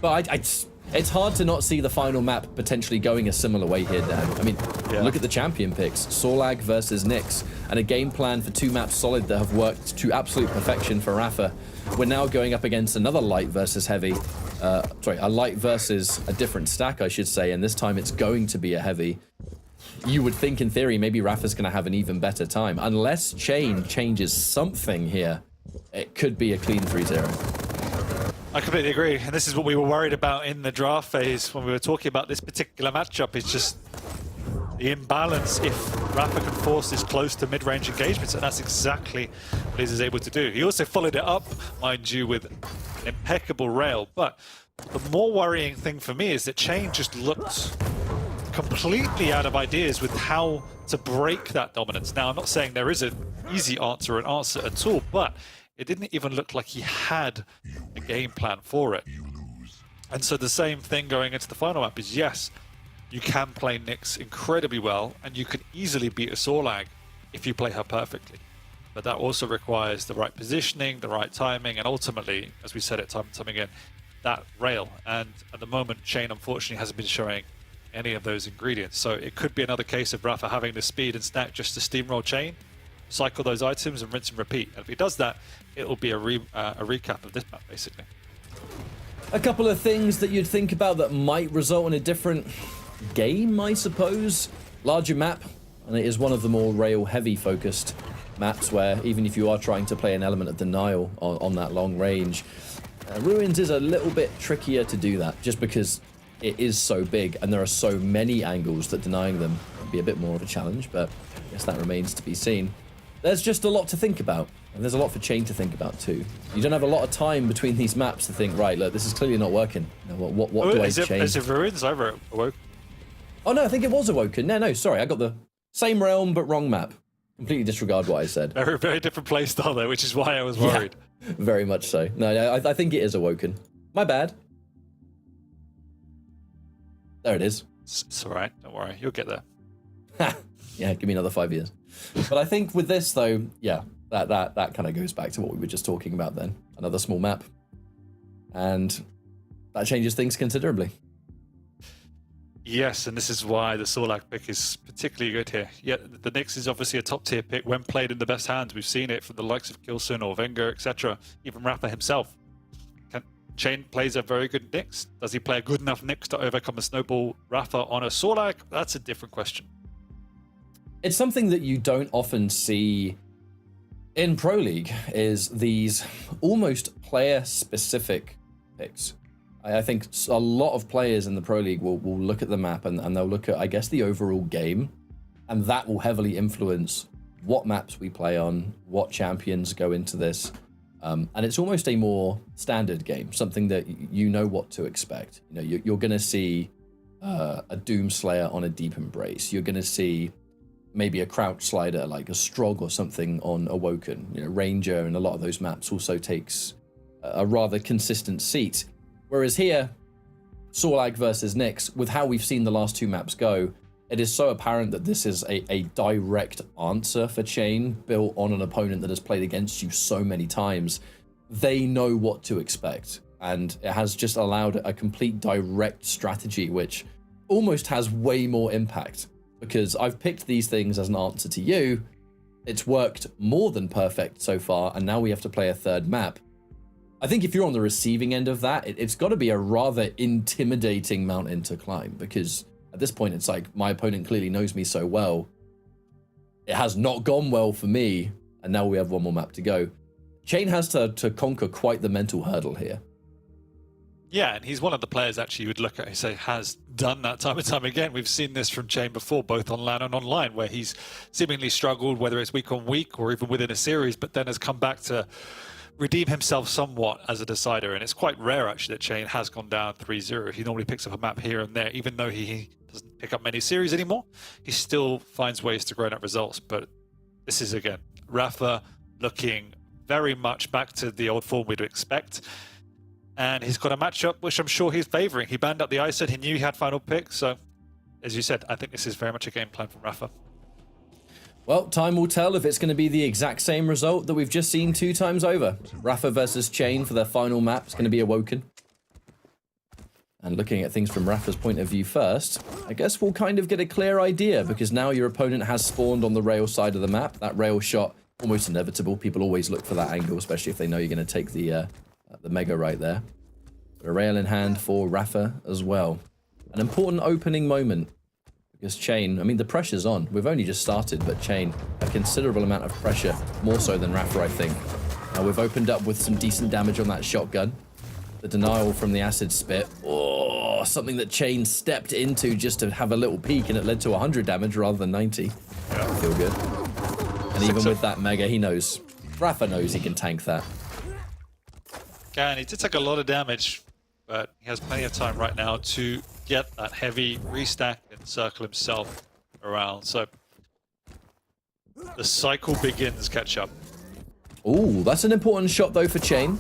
[SPEAKER 1] But it's hard to not see the final map potentially going a similar way here, Dan. I mean, look at the champion picks. Sorlag versus Nyx, and a game plan for 2 maps solid that have worked to absolute perfection for Rafa. We're now going up against another light versus heavy. A light versus a different stack, I should say, and this time it's going to be a heavy. You would think, in theory, maybe Rafa's going to have an even better time. Unless Chain changes something here, it could be a clean 3-0.
[SPEAKER 2] I completely agree, and this is what we were worried about in the draft phase when we were talking about this particular matchup. It's just the imbalance if Rafa can force this close to mid-range engagements, and that's exactly what he's able to do. He also followed it up, mind you, with an impeccable rail, but the more worrying thing for me is that Chain just looked completely out of ideas with how to break that dominance. Now, I'm not saying there is an easy answer at all, but it didn't even look like he had a game plan for it. And so the same thing going into the final map is, yes, you can play Nyx incredibly well, and you can easily beat a Sorlag if you play her perfectly. But that also requires the right positioning, the right timing, and ultimately, as we said it time and time again, that rail. And at the moment, Chain unfortunately hasn't been showing any of those ingredients. So it could be another case of Rafa having the speed and stack just to steamroll Chain, cycle those items and rinse and repeat. And if he does that, it'll be a recap of this map, basically.
[SPEAKER 1] A couple of things that you'd think about that might result in a different game, I suppose. Larger map, and it is one of the more rail-heavy focused maps where even if you are trying to play an element of denial on that long range, Ruins is a little bit trickier to do that, just because it is so big and there are so many angles that denying them can be a bit more of a challenge, but I guess that remains to be seen. There's just a lot to think about, and there's a lot for Chain to think about too. You don't have a lot of time between these maps to think, right, look, this is clearly not working. You know, what do I change?
[SPEAKER 2] Is it Ruins? I wrote Awoken.
[SPEAKER 1] Oh no, I think it was Awoken. No, sorry, I got the same realm but wrong map. Completely disregard what I said.
[SPEAKER 2] Very, very different play style there, which is why I was worried.
[SPEAKER 1] Yeah, very much so. No, I think it is Awoken. My bad. There it is.
[SPEAKER 2] It's all right. Don't worry. You'll get there.
[SPEAKER 1] Yeah, give me another 5 years. But I think with this, though, yeah, that kind of goes back to what we were just talking about then. Another small map. And that changes things considerably.
[SPEAKER 2] Yes, and this is why the Sorlag pick is particularly good here. Yeah, the Nyx is obviously a top-tier pick when played in the best hands. We've seen it from the likes of Kilson or Wenger, etc. Even Rafa himself. Chain plays a very good Nyx. Does he play a good enough Nyx to overcome a snowball Rafa on a Sorlag? That's a different question.
[SPEAKER 1] It's something that you don't often see in Pro League, is these almost player-specific picks. I think a lot of players in the Pro League will look at the map and they'll look at, I guess, the overall game, and that will heavily influence what maps we play on, what champions go into this, and it's almost a more standard game, something that you know what to expect. You know, you're going to see a Doomslayer on a Deep Embrace. You're going to see maybe a crouch slider like a Strog or something on Awoken. You know, Ranger and a lot of those maps also takes a rather consistent seat. Whereas here, Sorlag versus Nyx, with how we've seen the last 2 maps go, it is so apparent that this is a direct answer for Chain, built on an opponent that has played against you so many times. They know what to expect, and it has just allowed a complete direct strategy, which almost has way more impact, because I've picked these things as an answer to you. It's worked more than perfect so far, and now we have to play a third map. I think if you're on the receiving end of that, it's got to be a rather intimidating mountain to climb, because at this point, it's like, my opponent clearly knows me so well. It has not gone well for me, and now we have one more map to go. Chain has to conquer quite the mental hurdle here.
[SPEAKER 2] Yeah, and he's one of the players actually you would look at and say has done that time and time again. We've seen this from Chain before, both on LAN and online, where he's seemingly struggled, whether it's week on week or even within a series, but then has come back to redeem himself somewhat as a decider. And it's quite rare, actually, that Chain has gone down 3-0. He normally picks up a map here and there, even though he doesn't pick up many series anymore, he still finds ways to grind out results. But this is, again, Rafa looking very much back to the old form we'd expect. And he's got a matchup which I'm sure he's favouring. He banned up the ISO, he knew he had final pick. So, as you said, I think this is very much a game plan from Rafa.
[SPEAKER 1] Well, time will tell if it's going to be the exact same result that we've just seen 2 times over. Rafa versus Chain for their final map is going to be Awoken. And looking at things from Rafa's point of view first, I guess we'll kind of get a clear idea, because now your opponent has spawned on the rail side of the map. That rail shot, almost inevitable. People always look for that angle, especially if they know you're going to take the Mega right there. But a rail in hand for Rafa as well. An important opening moment, because Chain, I mean, the pressure's on. We've only just started, but Chain, a considerable amount of pressure, more so than Rafa, I think. Now we've opened up with some decent damage on that shotgun. The denial from the acid spit. Oh, something that Chain stepped into just to have a little peek, and it led to 100 damage rather than 90. Yeah. Feel good. And even with that Mega, he knows. Rafa knows he can tank that.
[SPEAKER 2] And he did take a lot of damage, but he has plenty of time right now to get that heavy, restack, and circle himself around. So the cycle begins, catch up.
[SPEAKER 1] Ooh, that's an important shot though for Chain.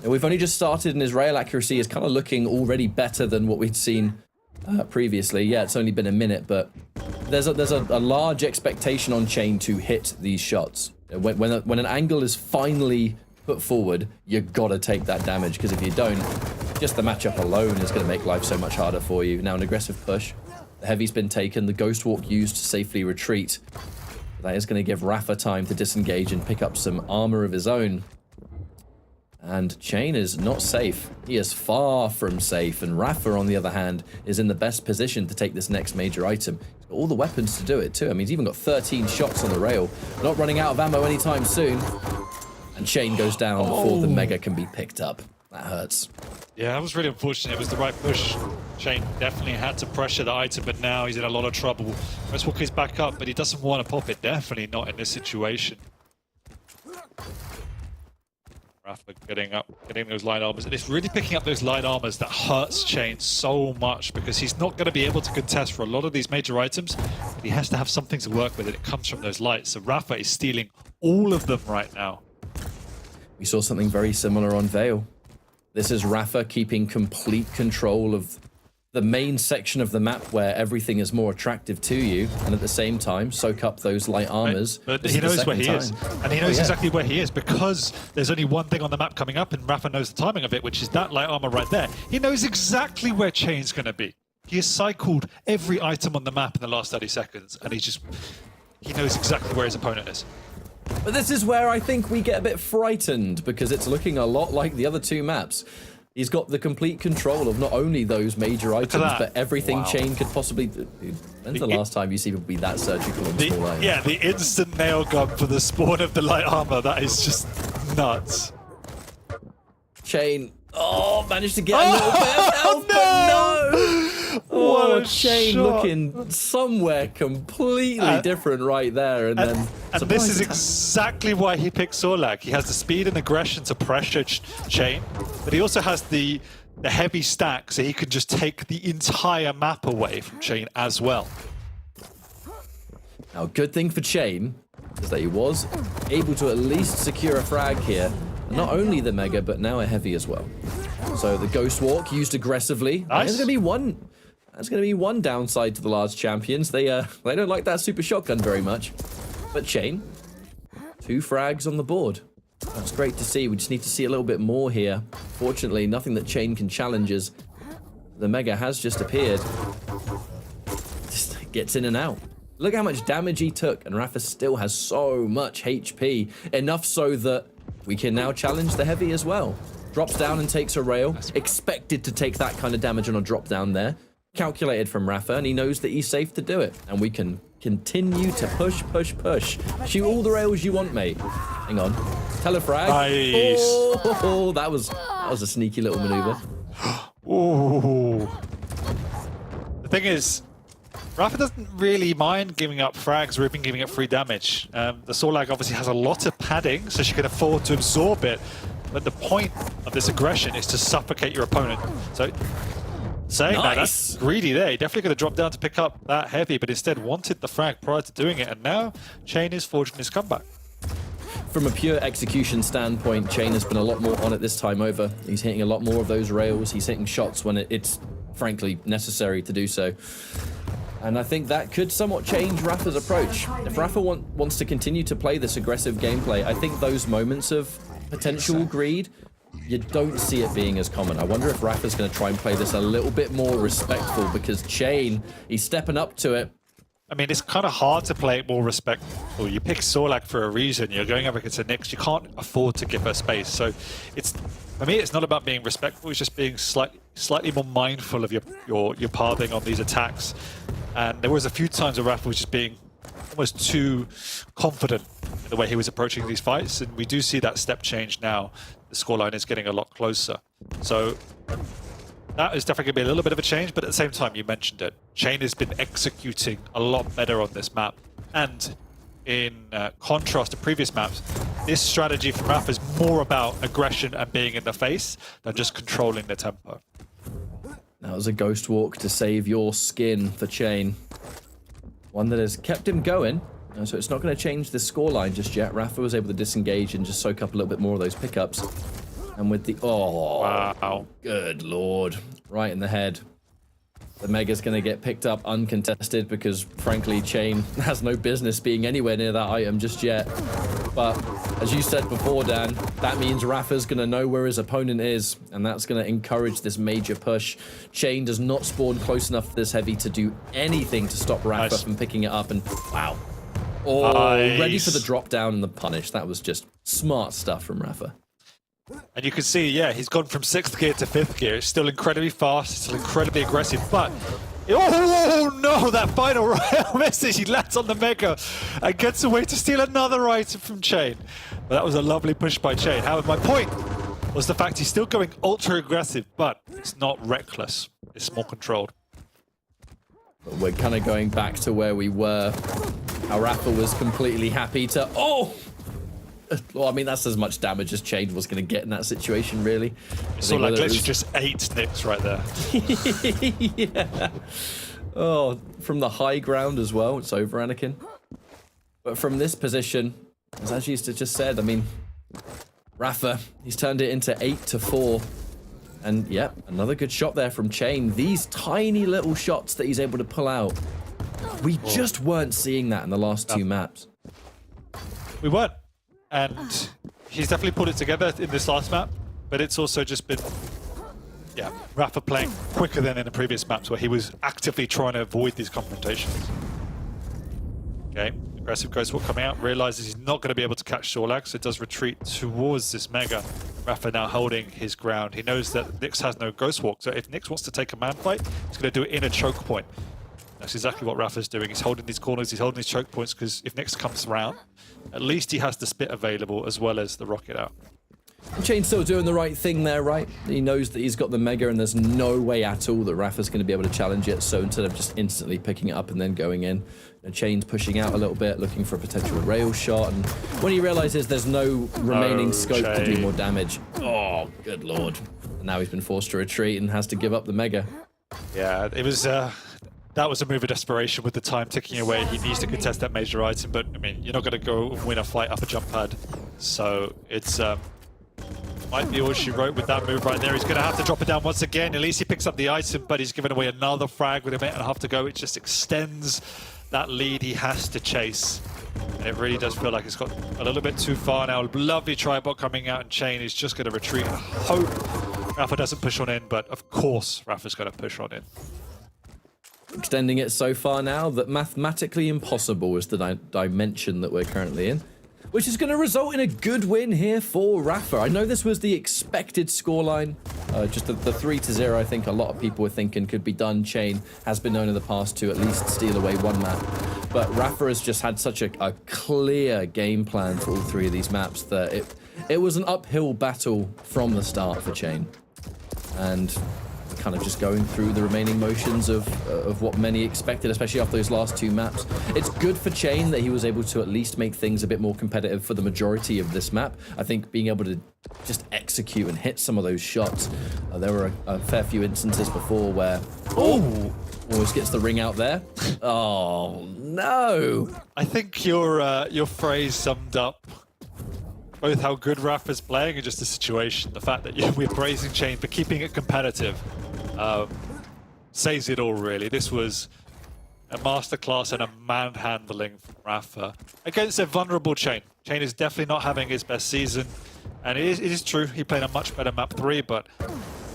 [SPEAKER 1] And we've only just started, and his rail accuracy is kind of looking already better than what we'd seen previously. Yeah, it's only been a minute, but there's a large expectation on Chain to hit these shots. When an angle is finally put forward, you gotta take that damage, because if you don't, just the matchup alone is going to make life so much harder for you. Now an aggressive push. The heavy's been taken, the Ghost Walk used to safely retreat. That is going to give Rafa time to disengage and pick up some armor of his own. And Chain is not safe. He is far from safe, and Rafa, on the other hand, is in the best position to take this next major item. He's got all the weapons to do it too. I mean, he's even got 13 shots on the rail. Not running out of ammo anytime soon. And Chain goes down before the Mega can be picked up. That hurts.
[SPEAKER 2] Yeah, that was really unfortunate. It was the right push. Chain definitely had to pressure the item, but now he's in a lot of trouble. Ghost Walk is back up, but he doesn't want to pop it. Definitely not in this situation. Rafa getting those light armors, and it's really picking up those light armors that hurts Chain so much, because he's not going to be able to contest for a lot of these major items, but he has to have something to work with, and it comes from those lights. So Rafa is stealing all of them right now.
[SPEAKER 1] We saw something very similar on Veil. This is Rafa keeping complete control of the main section of the map where everything is more attractive to you, and at the same time soak up those light armors.
[SPEAKER 2] But he knows where he is, and he knows exactly where he is, because there's only one thing on the map coming up, and Rafa knows the timing of it, which is that light armor right there. He knows exactly where Chain's going to be. He has cycled every item on the map in the last 30 seconds, and he knows exactly where his opponent is.
[SPEAKER 1] But this is where I think we get a bit frightened, because it's looking a lot like the other 2 maps. He's got the complete control of not only those major items, but everything Chain could possibly do. When's the last time you see people be that surgical on small items?
[SPEAKER 2] Yeah, the instant nail gun for the spawn of the light armor, that is just nuts.
[SPEAKER 1] Chain, managed to get a little bit of help, but no!
[SPEAKER 2] What a
[SPEAKER 1] Chain
[SPEAKER 2] shot.
[SPEAKER 1] looking somewhere completely different right there, and then...
[SPEAKER 2] And this is exactly why he picked Sorlag. He has the speed and aggression to pressure Chain, but he also has the heavy stack, so he can just take the entire map away from Chain as well.
[SPEAKER 1] Now, good thing for Chain is that he was able to at least secure a frag here. Not only the Mega, but now a heavy as well. So the Ghost Walk used aggressively.
[SPEAKER 2] Nice.
[SPEAKER 1] There's going to be one downside to the large champions. They don't like that super shotgun very much. But Chain, 2 frags on the board. That's great to see. We just need to see a little bit more here. Fortunately, nothing that Chain can challenge as the Mega has just appeared. Just gets in and out. Look how much damage he took, and Rafa still has so much HP. Enough so that we can now challenge the heavy as well. Drops down and takes a rail. Expected to take that kind of damage on a drop down there. Calculated from Rafa, and he knows that he's safe to do it. And we can continue to push. Shoot all the rails you want, mate. Hang on. Telefrag.
[SPEAKER 2] Nice.
[SPEAKER 1] Oh, that was a sneaky little maneuver.
[SPEAKER 2] Ooh. The thing is, Rafa doesn't really mind giving up frags or even giving up free damage. The Sorlag obviously has a lot of padding, so she can afford to absorb it. But the point of this aggression is to suffocate your opponent. So saying that.
[SPEAKER 1] Nice.
[SPEAKER 2] That's greedy there. He definitely could have dropped down to pick up that heavy, but instead wanted the frag prior to doing it. And now Chain is forging his comeback.
[SPEAKER 1] From a pure execution standpoint, Chain has been a lot more on it this time over. He's hitting a lot more of those rails. He's hitting shots when it's frankly necessary to do so. And I think that could somewhat change Rafa's approach. If Rafa wants to continue to play this aggressive gameplay, I think those moments of potential greed, you don't see it being as common. I wonder if Rafa's going to try and play this a little bit more respectful, because Chain, he's stepping up to it.
[SPEAKER 2] I mean, it's kind of hard to play it more respectful. You pick Sorlag for a reason. You're going up against a Nyx. You can't afford to give her space. So for me, it's not about being respectful. It's just being slightly more mindful of your pathing on these attacks. And there was a few times where Rafa was just being almost too confident in the way he was approaching these fights. And we do see that step change now. The scoreline is getting a lot closer. So that is definitely going to be a little bit of a change, but at the same time, you mentioned it. Chain has been executing a lot better on this map. And in contrast to previous maps, this strategy from Rafa is more about aggression and being in the face than just controlling the tempo.
[SPEAKER 1] That was a ghost walk to save your skin for Chain. One that has kept him going, so it's not going to change the scoreline just yet. Rafa was able to disengage and just soak up a little bit more of those pickups. And with the... Oh,
[SPEAKER 2] wow.
[SPEAKER 1] Good lord. Right in the head. The Mega's going to get picked up uncontested because, frankly, Chain has no business being anywhere near that item just yet. But, as you said before, Dan, that means Rafa's going to know where his opponent is, and that's going to encourage this major push. Chain does not spawn close enough for this heavy to do anything to stop Rafa from picking it up, and wow. Oh,
[SPEAKER 2] nice.
[SPEAKER 1] Ready for the drop down and the punish. That was just smart stuff from Rafa.
[SPEAKER 2] And you can see, yeah, he's gone from 6th gear to 5th gear. It's still incredibly fast, it's still incredibly aggressive, but... Oh no, that final rail misses. He lands on the Mega and gets away to steal another item from Chain. But that was a lovely push by Chain. However, my point was the fact he's still going ultra aggressive, but it's not reckless. It's more controlled.
[SPEAKER 1] But we're kind of going back to where we were. How Rafa was completely happy to... Oh! Well, I mean, that's as much damage as Chain was going to get in that situation, really.
[SPEAKER 2] So like literally just 8 Nyx right there.
[SPEAKER 1] Yeah. Oh, from the high ground as well. It's over, Anakin. But from this position, as you just said, I mean, Rafa, he's turned it into 8-4. And yeah, another good shot there from Chain. These tiny little shots that he's able to pull out. We just weren't seeing that in the last 2 maps.
[SPEAKER 2] We weren't. And he's definitely put it together in this last map, but it's also just been, yeah, Rafa playing quicker than in the previous maps where he was actively trying to avoid these confrontations. Okay, aggressive Ghost Walk coming out, realizes he's not going to be able to catch Sorlag, so does retreat towards this Mega. Rafa now holding his ground. He knows that Nyx has no Ghost Walk, so if Nyx wants to take a man fight, he's going to do it in a choke point. That's exactly what Rafa's doing. He's holding these corners, he's holding these choke points, because if Nyx comes around, at least he has the spit available as well as the rocket out.
[SPEAKER 1] Chain's still doing the right thing there, right? He knows that he's got the Mega and there's no way at all that Rafa's going to be able to challenge it, so instead of just instantly picking it up and then going in, Chain's pushing out a little bit, looking for a potential rail shot, and when he realizes there's no remaining scope to do more damage, oh, good lord. And now he's been forced to retreat and has to give up the Mega.
[SPEAKER 2] Yeah, it was... that was a move of desperation with the time ticking away. He needs to contest that major item, but I mean, you're not going to go and win a fight up a jump pad. So it's might be all she wrote with that move right there. He's going to have to drop it down once again. At least he picks up the item, but he's given away another frag with a minute and a half to go. It just extends that lead he has to chase. And it really does feel like it's got a little bit too far now. Lovely tribot coming out, and Chain is just going to retreat and hope Rafa doesn't push on in, but of course Rafa's going to push on in.
[SPEAKER 1] Extending it so far now that mathematically impossible is the dimension that we're currently in, which is going to result in a good win here for Rafa. I know this was the expected scoreline, just the 3-0 I think a lot of people were thinking could be done. Chain has been known in the past to at least steal away 1 map, but Rafa has just had such a clear game plan for all 3 of these maps that it was an uphill battle from the start for Chain. And kind of just going through the remaining motions of what many expected, especially after those last 2 maps. It's good for Chain that he was able to at least make things a bit more competitive for the majority of this map. I think being able to just execute and hit some of those shots. There were a fair few instances before where almost gets the ring out there. Oh no!
[SPEAKER 2] I think your phrase summed up both how good Rafa's playing and just the situation. The fact that we're praising Chain for keeping it competitive says it all, really. This was a masterclass and a manhandling from Rafa against a vulnerable Chain. Chain is definitely not having his best season, and it is true he played a much better map 3, but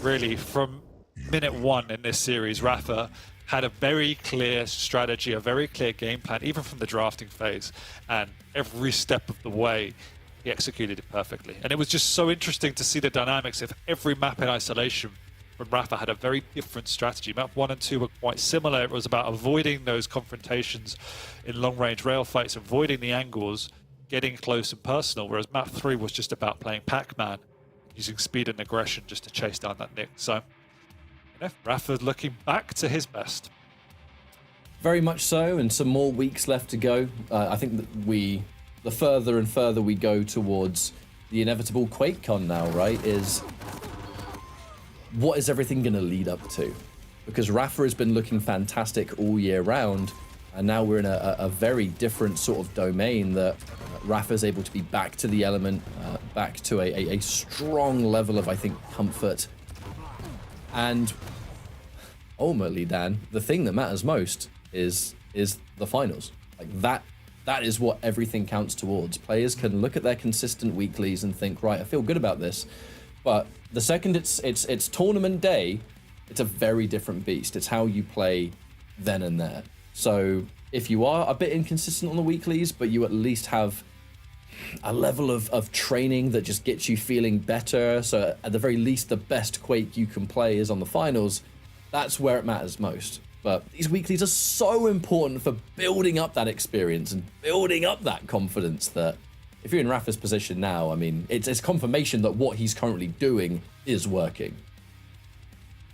[SPEAKER 2] really from minute 1 in this series, Rafa had a very clear strategy, a very clear game plan, even from the drafting phase, and every step of the way he executed it perfectly. And it was just so interesting to see the dynamics of every map in isolation when Rafa had a very different strategy. Map 1 and 2 were quite similar. It was about avoiding those confrontations in long-range rail fights, avoiding the angles, getting close and personal, whereas map 3 was just about playing Pac-Man, using speed and aggression just to chase down that nick. So, you know, Rafa's looking back to his best.
[SPEAKER 1] Very much so, and some more weeks left to go. I think that the further and further we go towards the inevitable QuakeCon now, right, is what is everything going to lead up to? Because Rafa has been looking fantastic all year round, and now we're in a very different sort of domain that Rafa is able to be back to the element, back to a strong level of, I think, comfort. And ultimately, Dan, the thing that matters most is the finals. Like that is what everything counts towards. Players can look at their consistent weeklies and think, right, I feel good about this. But the second it's tournament day, it's a very different beast. It's how you play then and there. So if you are a bit inconsistent on the weeklies, but you at least have a level of training that just gets you feeling better, so at the very least the best Quake you can play is on the finals, that's where it matters most. But these weeklies are so important for building up that experience and building up that confidence that if you're in Rafa's position now, I mean, it's confirmation that what he's currently doing is working.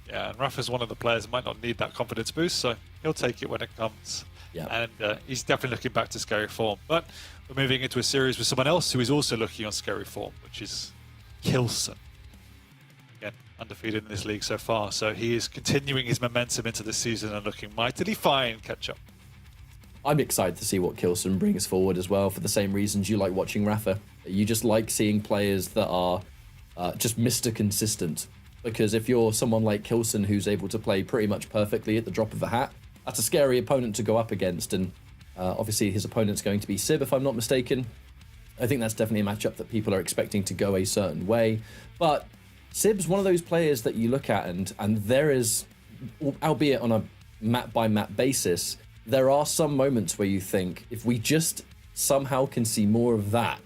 [SPEAKER 2] Yeah, and Rafa's one of the players that might not need that confidence boost, so he'll take it when it comes.
[SPEAKER 1] Yeah.
[SPEAKER 2] And he's definitely looking back to scary form. But we're moving into a series with someone else who is also looking on scary form, which is Kilson. Again, undefeated in this league so far, so he is continuing his momentum into the season and looking mightily fine catch-up.
[SPEAKER 1] I'm excited to see what Kilson brings forward as well, for the same reasons you like watching Rafa. You just like seeing players that are just Mr. Consistent. Because if you're someone like Kilson who's able to play pretty much perfectly at the drop of a hat, that's a scary opponent to go up against. And obviously his opponent's going to be Sib, if I'm not mistaken. I think that's definitely a matchup that people are expecting to go a certain way. But Sib's one of those players that you look at and there is, albeit on a map-by-map basis, there are some moments where you think, if we just somehow can see more of that,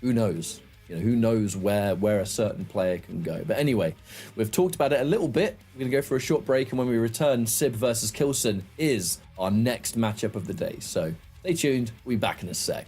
[SPEAKER 1] who knows? You know, who knows where a certain player can go. But anyway, we've talked about it a little bit. We're going to go for a short break, and when we return, Sib versus Kilson is our next matchup of the day. So stay tuned. We'll be back in a sec.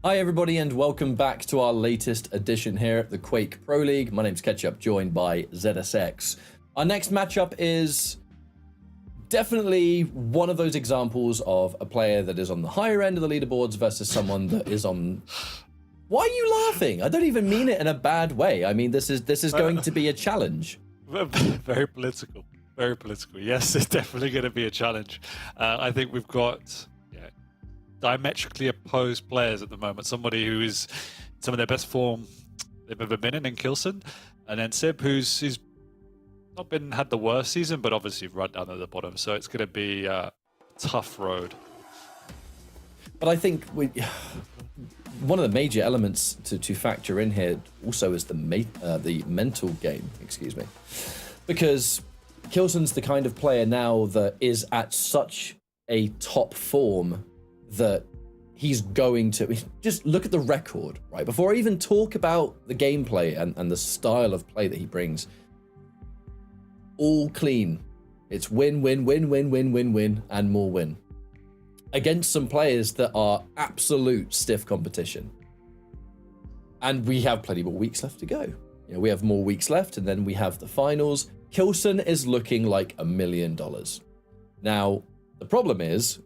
[SPEAKER 1] Hi everybody and welcome back to our latest edition here at the Quake Pro League. My name's Ketchup, joined by ZSX. Our next matchup is definitely one of those examples of a player that is on the higher end of the leaderboards versus someone that is on... Why are you laughing? I don't even mean it in a bad way. I mean, this is going to be a challenge.
[SPEAKER 2] Very political. Very political. Yes, it's definitely going to be a challenge. I think we've got diametrically opposed players at the moment. Somebody who is some of their best form they've ever been in Kilson, and then Sib, who's not had the worst season, but obviously right down at the bottom. So it's going to be a tough road.
[SPEAKER 1] But I think one of the major elements to factor in here also is the mental game. Excuse me, because Kilson's the kind of player now that is at such a top form that he's going to just look at the record, right? Before I even talk about the gameplay and the style of play that he brings, all clean. It's win, win, win, win, win, win, win, and more win. Against some players that are absolute stiff competition. And we have plenty more weeks left to go. You know, we have more weeks left, and then we have the finals. Kilson is looking like $1 million. Now, the problem is,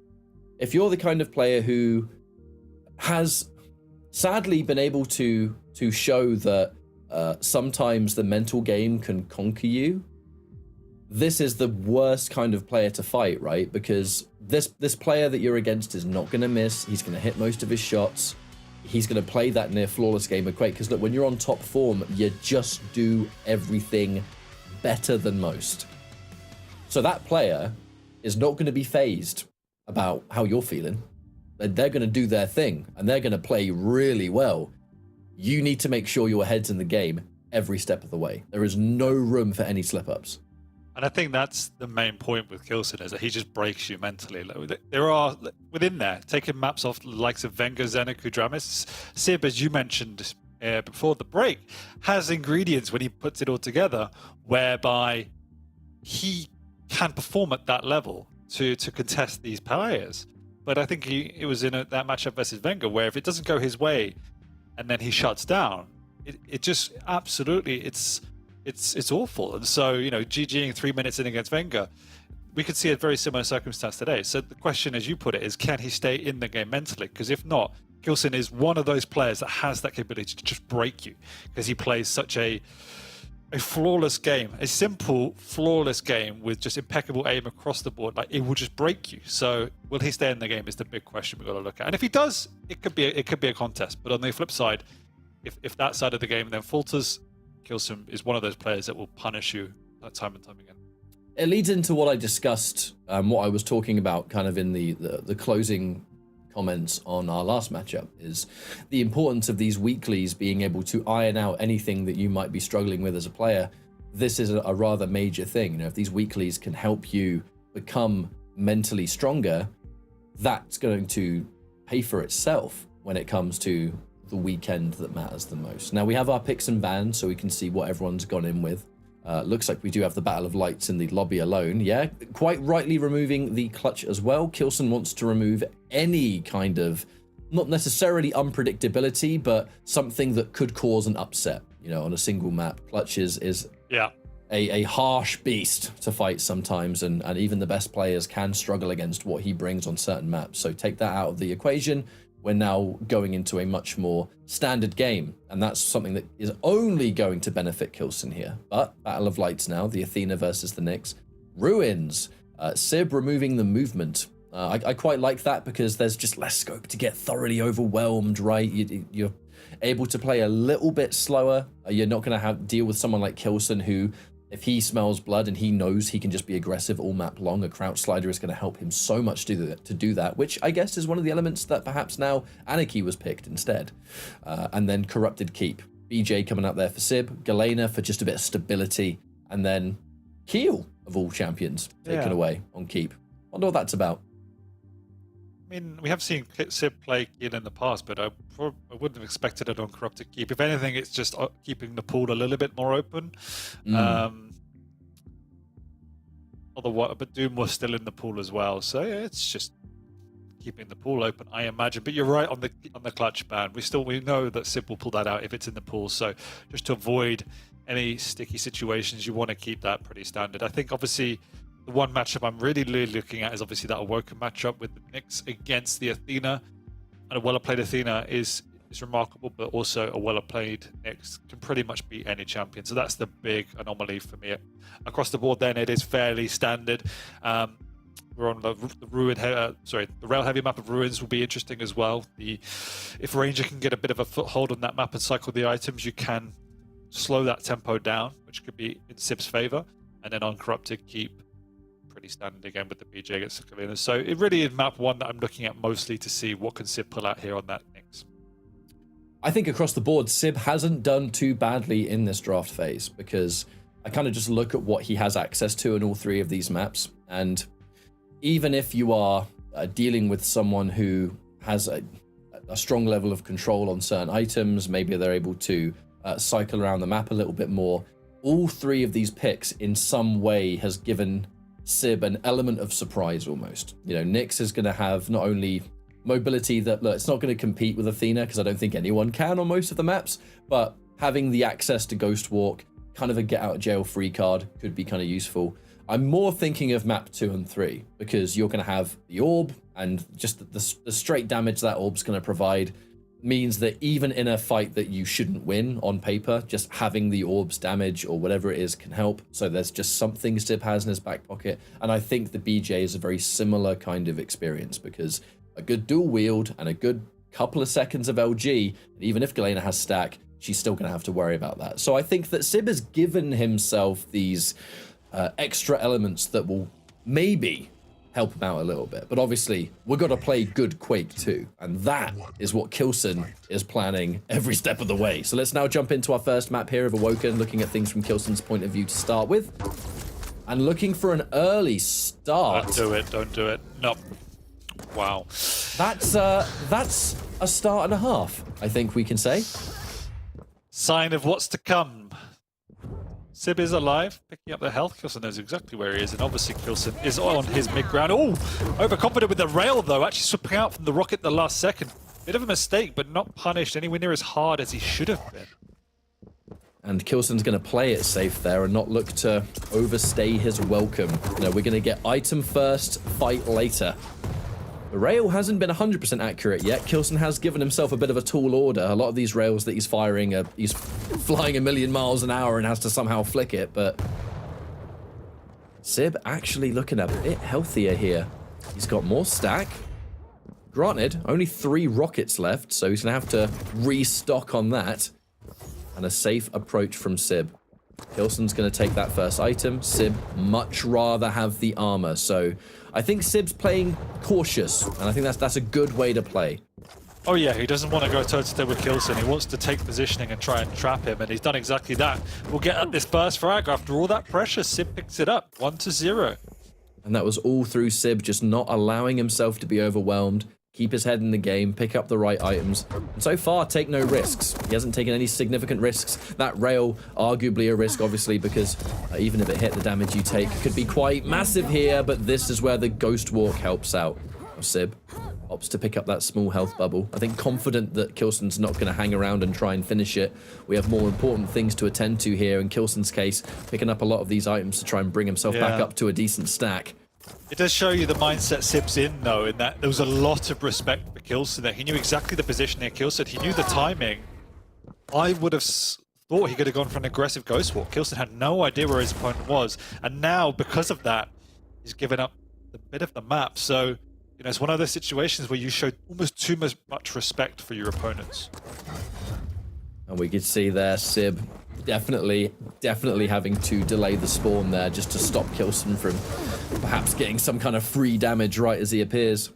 [SPEAKER 1] if you're the kind of player who has sadly been able to show that sometimes the mental game can conquer you, this is the worst kind of player to fight, right? Because this player that you're against is not going to miss. He's going to hit most of his shots. He's going to play that near flawless game of Quake. Because look, when you're on top form, you just do everything better than most. So that player is not going to be phased about how you're feeling. They're going to do their thing, and they're going to play really well. You need to make sure your head's in the game every step of the way. There is no room for any slip-ups.
[SPEAKER 2] And I think that's the main point with Kilson, is that he just breaks you mentally. There are, within there, taking maps off the likes of Wenger, Zenek, Kudramis, Sib, as you mentioned before the break, has ingredients when he puts it all together, whereby he can perform at that level to contest these players. But I think it was in that matchup versus Wenger, where if it doesn't go his way and then he shuts down, it just absolutely, it's awful. And so, GGing 3 minutes in against Wenger, we could see a very similar circumstance today. So the question, as you put it, is can he stay in the game mentally? Because if not, Kilson is one of those players that has that capability to just break you, because he plays such a flawless game, a simple, flawless game with just impeccable aim across the board. Like, it will just break you. So will he stay in the game is the big question we've got to look at. And if he does, it could be a contest. But on the flip side, if that side of the game then falters, Kilson is one of those players that will punish you time and time again.
[SPEAKER 1] It leads into what I discussed, what I was talking about kind of in the closing comments on our last matchup, is the importance of these weeklies being able to iron out anything that you might be struggling with as a player. This is a rather major thing. If these weeklies can help you become mentally stronger, that's going to pay for itself when it comes to the weekend that matters the most. Now we have our picks and bans, so we can see what everyone's gone in with. Looks like we do have the Battle of Lights in the lobby alone. Yeah, quite rightly removing the clutch as well. Kilson wants to remove any kind of, not necessarily unpredictability, but something that could cause an upset, on a single map. Clutch is a harsh beast to fight sometimes, and even the best players can struggle against what he brings on certain maps. So take that out of the equation. We're now going into a much more standard game, and that's something that is only going to benefit Kilson here. But Battle of Lights now, the Athena versus the Nyx. Ruins, Sib removing the movement. I quite like that because there's just less scope to get thoroughly overwhelmed, right? You're able to play a little bit slower. You're not going to deal with someone like Kilson who, if he smells blood and he knows he can just be aggressive all map long, a crouch slider is going to help him so much to do that, which I guess is one of the elements that perhaps now Anarchy was picked instead. And then Corrupted Keep. BJ coming out there for Sib, Galena for just a bit of stability, and then Keel, of all champions, taken away on Keep. Wonder what that's about.
[SPEAKER 2] I mean, we have seen Sib play Keel in the past, but I wouldn't have expected it on Corrupted Keep. If anything, it's just keeping the pool a little bit more open. But Doom was still in the pool as well, so yeah, it's just keeping the pool open, I imagine. But you're right on the clutch ban. We know that Sib will pull that out if it's in the pool. So just to avoid any sticky situations, you want to keep that pretty standard. I think obviously the one matchup I'm really looking at is obviously that Awoken matchup with the Nyx against the Athena. And a well-played Athena is remarkable, but also a well-played Nyx can pretty much beat any champion. So that's the big anomaly for me. Across the board then, it is fairly standard. We're on the rail heavy map of Ruins will be interesting as well. If Ranger can get a bit of a foothold on that map and cycle the items, you can slow that tempo down, which could be in Sib's favor. And then Uncorrupted keep pretty standard again with the BJ against the Kalina. So it really is map 1 that I'm looking at mostly to see what can Sib pull out here on that Nyx.
[SPEAKER 1] I think across the board, Sib hasn't done too badly in this draft phase, because I kind of just look at what he has access to in all 3 of these maps. And even if you are dealing with someone who has a strong level of control on certain items, maybe they're able to cycle around the map a little bit more, all 3 of these picks in some way has given Sib an element of surprise almost. You know, Nyx is going to have not only mobility that, look, it's not going to compete with Athena, because I don't think anyone can on most of the maps, but having the access to Ghost Walk, kind of a get out of jail free card, could be kind of useful. I'm more thinking of map 2 and 3, because you're going to have the orb, and just the straight damage that orb's going to provide means that even in a fight that you shouldn't win on paper, just having the orb's damage or whatever it is can help. So there's just something Sib has in his back pocket. And I think the BJ is a very similar kind of experience, because a good dual wield and a good couple of seconds of LG, and even if Galena has stack, she's still going to have to worry about that. So I think that Sib has given himself these extra elements that will maybe help him out a little bit. But obviously, we've got to play good Quake too. And that is what Kilson is planning every step of the way. So let's now jump into our first map here of Awoken, looking at things from Kilson's point of view to start with. And looking for an early start.
[SPEAKER 2] Don't do it. No. Wow.
[SPEAKER 1] That's a start and a half, I think we can say.
[SPEAKER 2] Sign of what's to come. Sib is alive, picking up the health. Kilson knows exactly where he is, and obviously Kilson is on his mid-ground. Oh, overconfident with the rail, though, actually swapping out from the rocket the last second. Bit of a mistake, but not punished anywhere near as hard as he should have been.
[SPEAKER 1] And Kilson's going to play it safe there and not look to overstay his welcome. You know, we're going to get item first, fight later. The rail hasn't been 100% accurate yet. Kilson has given himself a bit of a tall order. A lot of these rails that he's firing, he's flying 1,000,000 miles an hour and has to somehow flick it, but Sib actually looking a bit healthier here. He's got more stack. Granted, only 3 rockets left, so he's going to have to restock on that. And a safe approach from Sib. Kilson's going to take that first item. Sib much rather have the armor, so I think Sib's playing cautious, and I think that's a good way to play.
[SPEAKER 2] Oh yeah, he doesn't want to go toe-to-toe with Kilson. He wants to take positioning and try and trap him, and he's done exactly that. We'll get at this burst frag. After all that pressure, Sib picks it up, 1-0.
[SPEAKER 1] And that was all through Sib just not allowing himself to be overwhelmed, keep his head in the game, pick up the right items, and so far take no risks. He hasn't taken any significant risks. That rail, arguably a risk, obviously, because even if it hit, the damage you take could be quite massive here, but this is where the Ghost Walk helps out. Sib opts to pick up that small health bubble. I think confident that Kilson's not going to hang around and try and finish it. We have more important things to attend to here. In Kilson's case, picking up a lot of these items to try and bring himself back up to a decent stack.
[SPEAKER 2] It does show you the mindset Sib's in, though, in that there was a lot of respect for Kilson there. He knew exactly the positioning of Kilson. He knew the timing. I would have thought he could have gone for an aggressive Ghost Walk. Kilson had no idea where his opponent was. And now, because of that, he's given up a bit of the map. So, you know, it's one of those situations where you show almost too much respect for your opponents.
[SPEAKER 1] And we could see there, Sib definitely having to delay the spawn there just to stop Kilson from perhaps getting some kind of free damage right as he appears.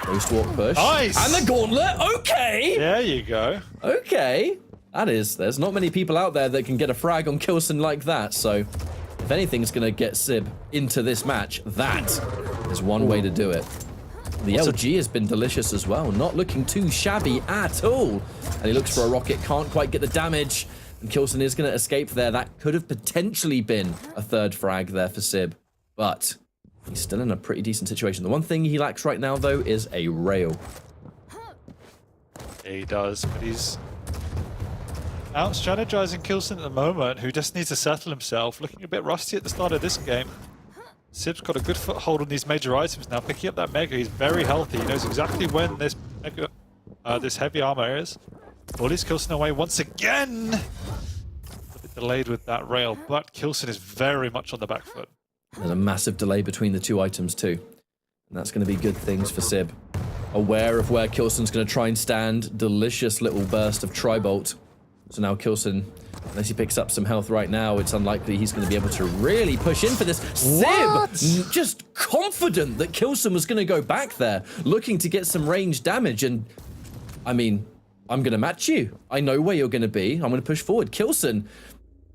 [SPEAKER 1] Ghost Walk push.
[SPEAKER 2] Nice!
[SPEAKER 1] And the gauntlet, okay!
[SPEAKER 2] There you go.
[SPEAKER 1] Okay. There's not many people out there that can get a frag on Kilson like that, so if anything's going to get Sib into this match, that is one way to do it. The LG has been delicious as well, not looking too shabby at all. And he looks for a rocket, can't quite get the damage. And Kilson is going to escape there. That could have potentially been a third frag there for Sib. But He's still in a pretty decent situation. The one thing he lacks right now, though, is a rail.
[SPEAKER 2] Yeah, he does, but he's out strategizing Kilson at the moment, who just needs to settle himself. Looking a bit rusty at the start of this game. Sib's got a good foothold on these major items now. Picking up that Mega, he's very healthy. He knows exactly when this Mega, this heavy armor is. Bullies Kilson away once again. A bit delayed with that rail, but Kilson is very much on the back foot.
[SPEAKER 1] There's a massive delay between the two items too. And that's going to be good things for Sib. Aware of where Kilson's going to try and stand. Delicious little burst of Tri-Bolt. So now Kilson, unless he picks up some health right now, it's unlikely he's going to be able to really push in for this. Sib, just confident that Kilson was going to go back there, looking to get some range damage. And, I mean, I'm going to match you. I know where you're going to be. I'm going to push forward. Kilson,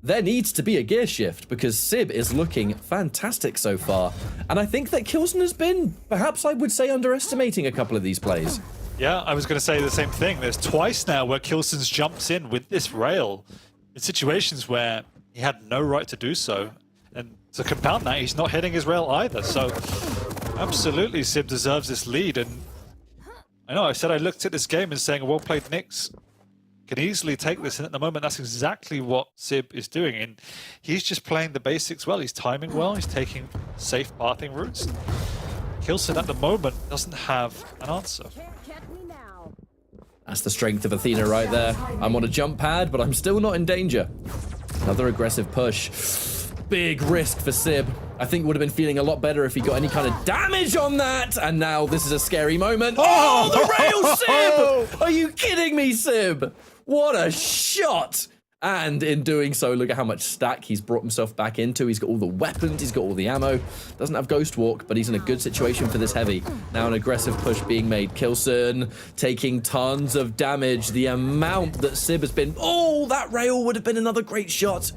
[SPEAKER 1] there needs to be a gear shift because Sib is looking fantastic so far. And I think that Kilson has been, perhaps I would say, underestimating a couple of these plays.
[SPEAKER 2] Yeah, I was going to say the same thing. There's twice now where Kilson's jumps in with this rail in situations where he had no right to do so. And to compound that, he's not hitting his rail either. So absolutely, Sib deserves this lead. And I know I said I looked at this game and saying a well-played Nyx can easily take this, and at the moment that's exactly what Sib is doing. And he's just playing the basics well. He's timing well. He's taking safe pathing routes. Kilson at the moment doesn't have an answer.
[SPEAKER 1] That's the strength of Athena right there. I'm on a jump pad, but I'm still not in danger. Another aggressive push. Big risk for Sib. I think would have been feeling a lot better if he got any kind of damage on that. And now this is a scary moment. Oh, the rail, Sib! Are you kidding me, Sib? What a shot! And in doing so, look at how much stack he's brought himself back into. He's got all the weapons, he's got all the ammo. Doesn't have Ghost Walk, but he's in a good situation for this heavy. Now an aggressive push being made. Kilson taking tons of damage. The amount that Sib has been... Oh, that rail would have been another great shot.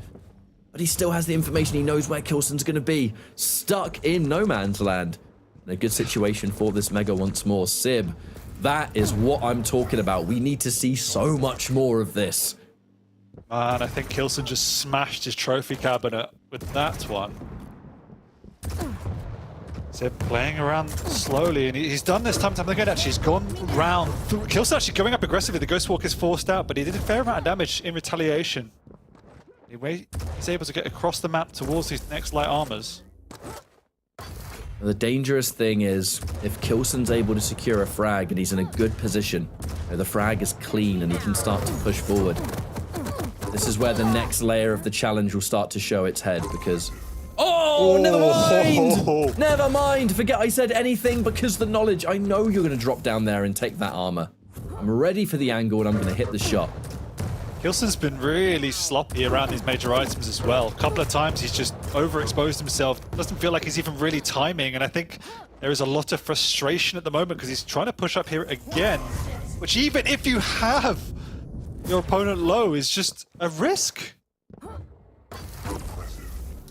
[SPEAKER 1] But he still has the information. He knows where Kilson's going to be. Stuck in no man's land. In a good situation for this Mega once more. Sib, that is what I'm talking about. We need to see so much more of this.
[SPEAKER 2] Man, I think Kilson just smashed his trophy cabinet with that one. Sib playing around slowly, and he's done this time and time again. Actually, he's gone round. Kilson actually going up aggressively. The Ghost Walk is forced out, but he did a fair amount of damage in retaliation. Anyway, he's able to get across the map towards his next light armors.
[SPEAKER 1] The dangerous thing is, if Kilson's able to secure a frag and he's in a good position, the frag is clean and he can start to push forward. This is where the next layer of the challenge will start to show its head because... Oh, never mind! Never mind! Forget I said anything because the knowledge. I know you're going to drop down there and take that armor. I'm ready for the angle and I'm going to hit the shot.
[SPEAKER 2] Kilson's been really sloppy around these major items as well. A couple of times he's just overexposed himself. Doesn't feel like he's even really timing, and I think there is a lot of frustration at the moment because he's trying to push up here again, which even if you have your opponent low is just a risk.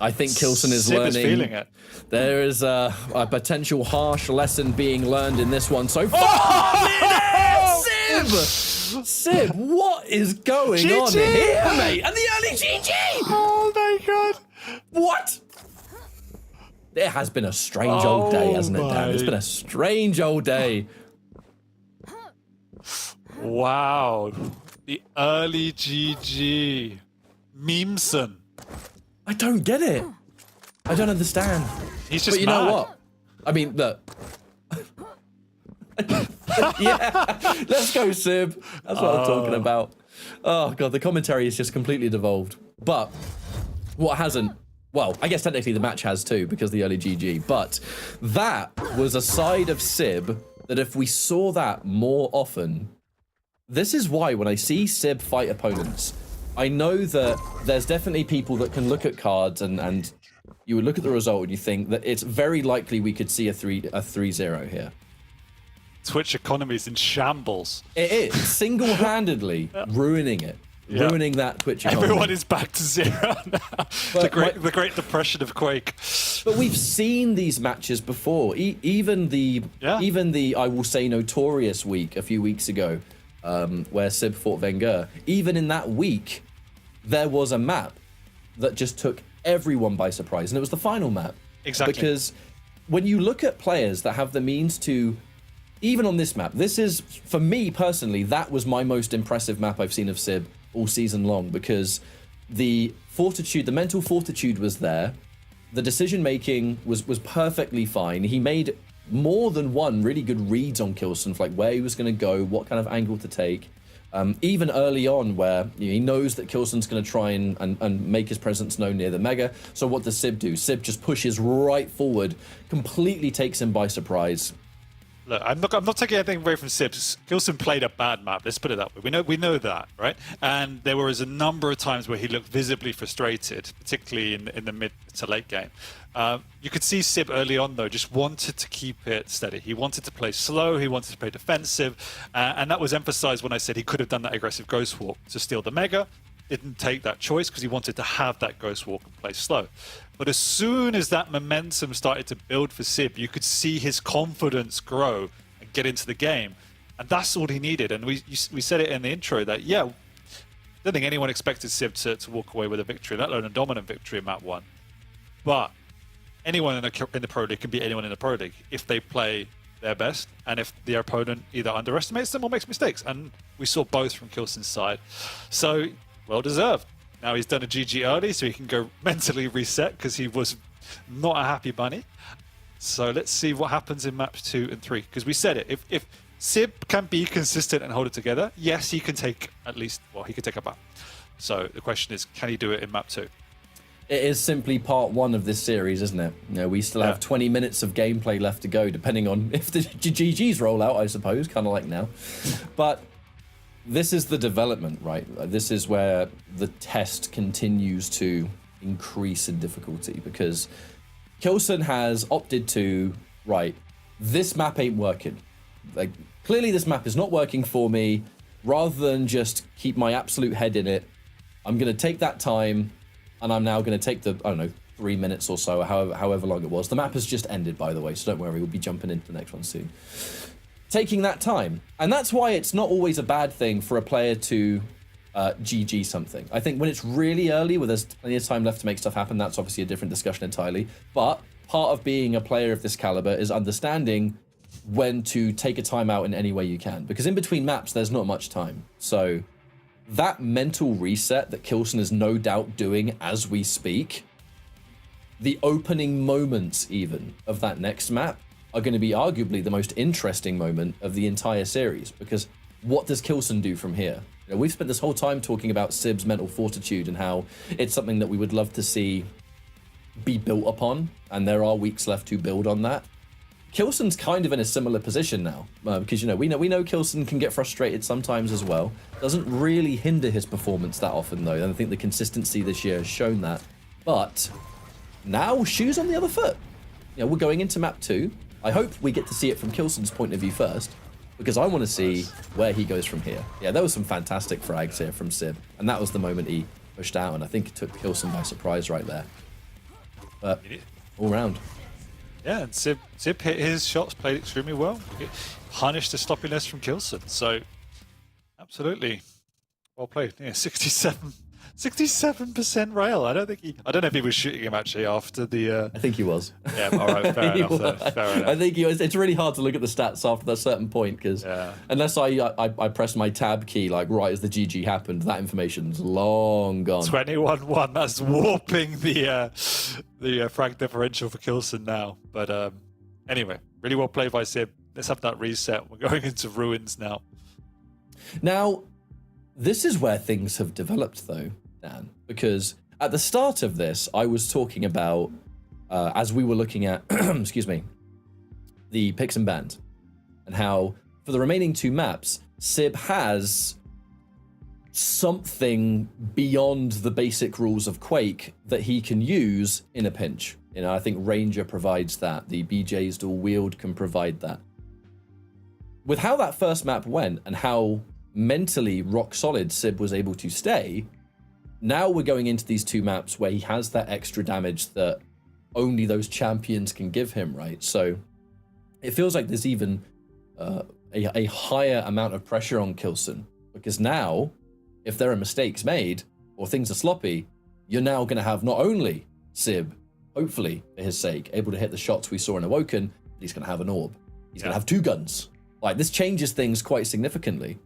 [SPEAKER 1] I think Kilson is learning.
[SPEAKER 2] Sib is feeling it.
[SPEAKER 1] There is a potential harsh lesson being learned in this one so far. Oh, Sib! Sib, what is going on here, mate? And the early GG!
[SPEAKER 2] Oh my god.
[SPEAKER 1] What? It has been a strange old day, hasn't it, Dan? It's been a strange old day.
[SPEAKER 2] Wow. The early GG. Memeson.
[SPEAKER 1] I don't get it. I don't understand.
[SPEAKER 2] He's just
[SPEAKER 1] But you
[SPEAKER 2] mad.
[SPEAKER 1] know what? I mean, look. Yeah, let's go, Sib. That's what I'm talking about. Oh, God, the commentary is just completely devolved. But what hasn't... Well, I guess technically the match has too, because the early GG. But that was a side of Sib that if we saw that more often... This is why when I see Sib fight opponents, I know that there's definitely people that can look at cards and you would look at the result and you think that it's very likely we could see a 3-0 here.
[SPEAKER 2] Twitch economy is in shambles.
[SPEAKER 1] It is single-handedly ruining it, ruining that Twitch economy.
[SPEAKER 2] Everyone is back to zero now. The Great Depression of Quake.
[SPEAKER 1] But we've seen these matches before. Even the I will say notorious week a few weeks ago, where Sib fought Wenger. Even in that week, there was a map that just took everyone by surprise, and it was the final map.
[SPEAKER 2] Exactly.
[SPEAKER 1] Because when you look at players that have the means to, even on this map, this is, for me personally, that was my most impressive map I've seen of Sib all season long, because the fortitude, the mental fortitude was there. The decision making was perfectly fine. He made more than one really good reads on Kilson for like where he was going to go, what kind of angle to take. Even early on, where he knows that Kilson's going to try and make his presence known near the Mega. So what does Sib do? Sib just pushes right forward, completely takes him by surprise.
[SPEAKER 2] Look, I'm not taking anything away from Sibs. Kilson played a bad map. Let's put it that way. We know that, right? And there was a number of times where he looked visibly frustrated, particularly in the mid to late game. You could see Sib early on, though, just wanted to keep it steady. He wanted to play slow. He wanted to play defensive. And that was emphasized when I said he could have done that aggressive Ghost Walk to steal the Mega. Didn't take that choice because he wanted to have that Ghost Walk and play slow. But as soon as that momentum started to build for Sib, you could see his confidence grow and get into the game. And that's all he needed. And we said it in the intro that, yeah, I don't think anyone expected Sib to walk away with a victory, let alone a dominant victory in map 1. But anyone in the Pro League can beat anyone in the Pro League if they play their best and if their opponent either underestimates them or makes mistakes. And we saw both from Kilson's side. So, well deserved. Now he's done a GG early, so he can go mentally reset because he was not a happy bunny. So let's see what happens in maps 2 and 3. Because we said it, if Sib can be consistent and hold it together, yes, he can take at least, well, he can take a map. So the question is, can he do it in map 2?
[SPEAKER 1] It is simply part 1 of this series, isn't it? You know, we still have 20 minutes of gameplay left to go, depending on if the GGs roll out, I suppose, kind of like now. But this is the development, right? This is where the test continues to increase in difficulty, because Kilson has opted to, right, this map ain't working. Like, clearly this map is not working for me. Rather than just keep my absolute head in it, I'm going to take that time, and I'm now going to take the, I don't know, 3 minutes or so, however long it was. The map has just ended, by the way, so don't worry, we'll be jumping into the next one soon. Taking that time. And that's why it's not always a bad thing for a player to GG something. I think when it's really early, where there's plenty of time left to make stuff happen, that's obviously a different discussion entirely. But part of being a player of this caliber is understanding when to take a time out in any way you can. Because in between maps, there's not much time. So that mental reset that Kilson is no doubt doing as we speak, the opening moments even of that next map are going to be arguably the most interesting moment of the entire series, because what does Kilson do from here? You know, we've spent this whole time talking about Sib's mental fortitude and how it's something that we would love to see be built upon, and there are weeks left to build on that. Kilson's kind of in a similar position now, because, you know, we know Kilson can get frustrated sometimes as well. Doesn't really hinder his performance that often, though, and I think the consistency this year has shown that. But now, shoes on the other foot. You know, we're going into map 2. I hope we get to see it from Kilson's point of view first, because I want to see where he goes from here. Yeah, there was some fantastic frags here from Sib, and that was the moment he pushed out, and I think it took Kilson by surprise right there. But all round.
[SPEAKER 2] Yeah, and Sib hit his shots, played extremely well. Punished the sloppiness from Kilson. So, absolutely well played. Yeah, 67% rail. I don't know if he was shooting him actually after the.
[SPEAKER 1] I think he was.
[SPEAKER 2] Yeah, all right, fair enough. Fair enough.
[SPEAKER 1] I think he was. It's really hard to look at the stats after that certain point, because unless I press my tab key like right as the GG happened, that information's long gone.
[SPEAKER 2] 21-1. That's warping the frag differential for Kilson now. But anyway, really well played by Sib. Let's have that reset. We're going into ruins now.
[SPEAKER 1] Now, this is where things have developed, though, Dan, because at the start of this, I was talking about, as we were looking at, excuse me, the picks and bans, and how for the remaining 2 maps, Sib has something beyond the basic rules of Quake that he can use in a pinch. You know, I think Ranger provides that. The BJ's dual wield can provide that. With how that first map went and how mentally rock solid Sib was able to stay, now we're going into these 2 maps where he has that extra damage that only those champions can give him, right? So it feels like there's even a higher amount of pressure on Kilson, because now if there are mistakes made or things are sloppy, you're now going to have not only Sib hopefully, for his sake, able to hit the shots we saw in Awoken, he's going to have an orb. He's going to have 2 guns. Like, this changes things quite significantly.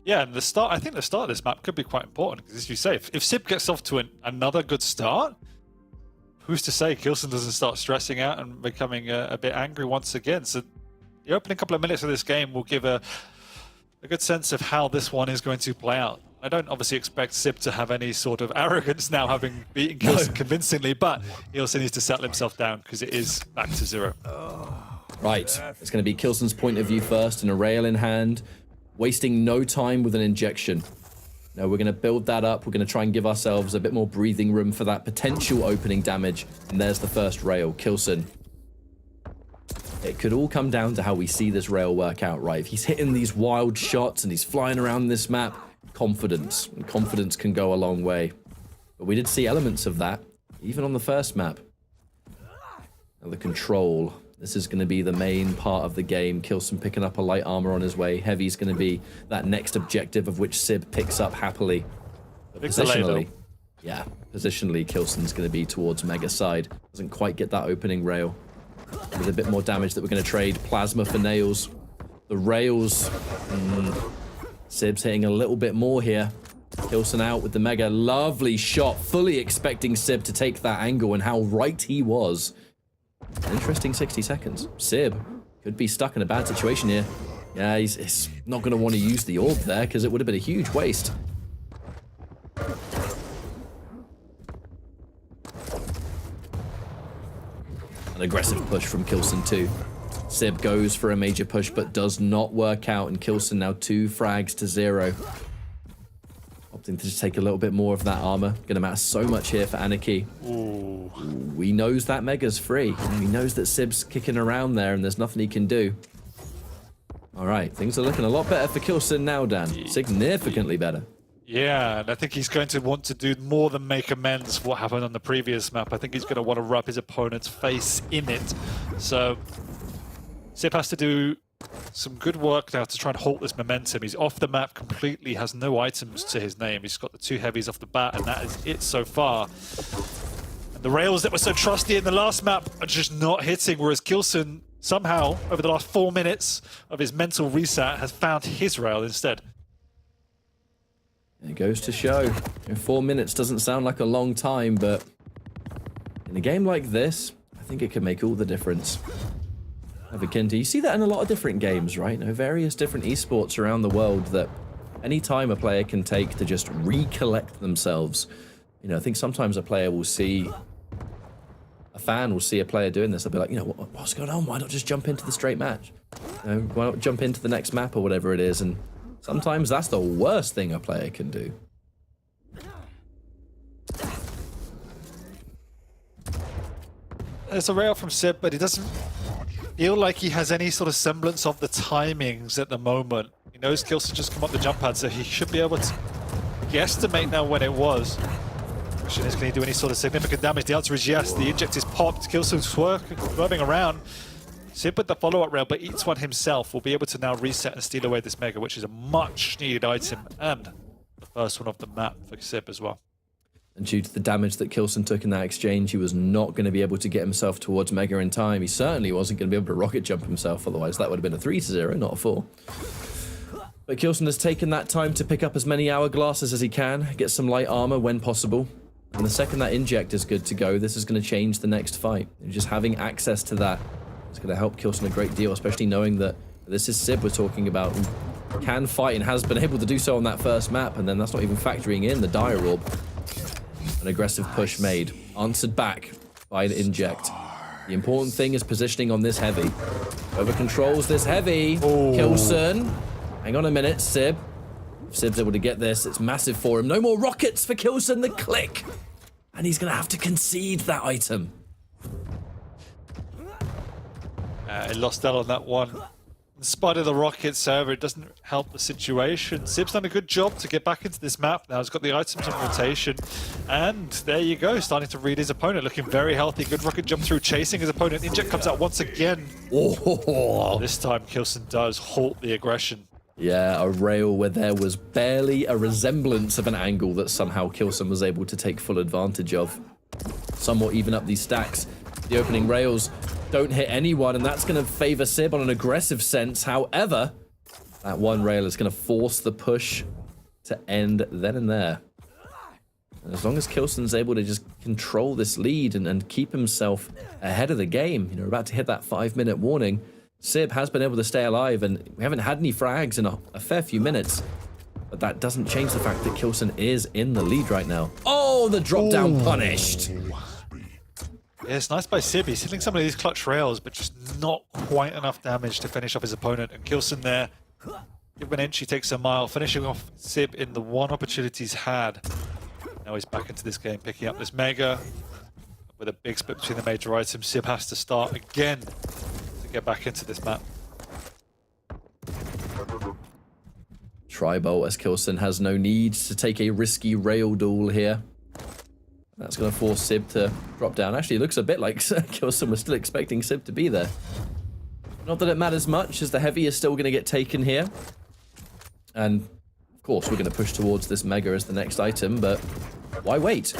[SPEAKER 2] Yeah, and I think the start of this map could be quite important, because as you say, if Sib gets off to another good start, who's to say Kilson doesn't start stressing out and becoming a bit angry once again? So the opening couple of minutes of this game will give a good sense of how this one is going to play out. I don't obviously expect Sib to have any sort of arrogance now, having beaten Kilson convincingly, but he also needs to settle himself down, because it is back to 0.
[SPEAKER 1] Right, it's going to be Kilson's point of view first, and a rail in hand, wasting no time with an injection. No, we're going to build that up. We're going to try and give ourselves a bit more breathing room for that potential opening damage. And there's the first rail, Kilson. It could all come down to how we see this rail work out, right? If he's hitting these wild shots and he's flying around this map, confidence. And confidence can go a long way. But we did see elements of that, even on the first map. Now the control. This is going to be the main part of the game. Kilson picking up a light armor on his way. Heavy's going to be that next objective of which Sib picks up happily. But positionally, yeah, positionally, Kilson's going to be towards Mega side. Doesn't quite get that opening rail. With a bit more damage that we're going to trade. Plasma for nails. The rails. Sib's hitting a little bit more here. Kilson out with the Mega. Lovely shot. Fully expecting Sib to take that angle, and how right he was. Interesting 60 seconds. Sib could be stuck in a bad situation here. Yeah, he's not going to want to use the orb there, because it would have been a huge waste. An aggressive push from Kilson too. Sib goes for a major push, but does not work out, and Kilson now 2 frags to 0. Opting to just take a little bit more of that armor. Gonna matter so much here for Anarchy.
[SPEAKER 2] Ooh.
[SPEAKER 1] He knows that Mega's free. He knows that Sib's kicking around there and there's nothing he can do. Alright, things are looking a lot better for Kilson now, Dan. Significantly better.
[SPEAKER 2] Yeah, and I think he's going to want to do more than make amends for what happened on the previous map. I think he's going to want to rub his opponent's face in it. So Sib has to do some good work now to try and halt this momentum. He's off the map completely, has no items to his name. He's got the 2 heavies off the bat, and that is it so far. And the rails that were so trusty in the last map are just not hitting, whereas Kilson somehow, over the last 4 minutes of his mental reset, has found his rail instead.
[SPEAKER 1] It goes to show. 4 minutes doesn't sound like a long time, but in a game like this, I think it can make all the difference. Akinti, you see that in a lot of different games, right? Various different esports around the world, that any time a player can take to just recollect themselves. I think sometimes a fan will see a player doing this. They'll be like, what's going on? Why not just jump into the straight match? Why not jump into the next map or whatever it is? And sometimes that's the worst thing a player can do.
[SPEAKER 2] There's a rail from Sib, but he doesn't feel like he has any sort of semblance of the timings at the moment. He knows Kilson just come up the jump pad, so he should be able to guesstimate now when it was. The question is, can he do any sort of significant damage? The answer is yes. The inject is popped. Kilson's swerving around. Sib with the follow-up rail, but eats one himself, will be able to now reset and steal away this Mega, which is a much-needed item, and the first one off the map for Sib as well.
[SPEAKER 1] And due to the damage that Kilson took in that exchange, he was not going to be able to get himself towards Mega in time. He certainly wasn't going to be able to rocket jump himself, otherwise that would have been a 3-0, not a 4. But Kilson has taken that time to pick up as many hourglasses as he can, get some light armor when possible. And the second that inject is good to go, this is going to change the next fight. Just having access to that is going to help Kilson a great deal, especially knowing that this is Sib we're talking about, who can fight and has been able to do so on that first map, and then that's not even factoring in the Dire Orb. An aggressive push made, answered back by an inject. The important thing is positioning on this heavy. Over controls this heavy. Kilson. Hang on a minute, Sib. If Sib's able to get this, it's massive for him. No more rockets for Kilson, the click. And he's going to have to concede that item.
[SPEAKER 2] He lost out on that one. In spite of the rockets, however, it doesn't help the situation. Sib's done a good job to get back into this map now. He's got the items on rotation. And there you go, starting to read his opponent. Looking very healthy. Good rocket jump through, chasing his opponent. Inject comes out once again.
[SPEAKER 1] Oh.
[SPEAKER 2] This time, Kilson does halt the aggression.
[SPEAKER 1] Yeah, a rail where there was barely a resemblance of an angle that somehow Kilson was able to take full advantage of. somewhat even up these stacks. The opening rails don't hit anyone, and that's going to favor Sib on an aggressive sense. However, that one rail is going to force the push to end then and there. And as long as Kilson's able to just control this lead and keep himself ahead of the game, you know, we're about to hit that 5-minute warning. Sib has been able to stay alive, and we haven't had any frags in a fair few minutes. But that doesn't change the fact that Kilson is in the lead right now. Oh, the drop down punished.
[SPEAKER 2] Yeah, it's nice by Sib. He's hitting some of these clutch rails, but just not quite enough damage to finish off his opponent. And Kilson there, give an inch, he takes a mile, finishing off Sib in the one opportunity he's had. Now he's back into this game, picking up this Mega. With a big split between the major items, Sib has to start again to get back into this map.
[SPEAKER 1] Tribolt as Kilson has no need to take a risky rail duel here. That's going to force Sib to drop down. Actually, it looks a bit like Kilson was still expecting Sib to be there. Not that it matters much, as the heavy is still going to get taken here. And, of course, we're going to push towards this Mega as the next item, but why wait?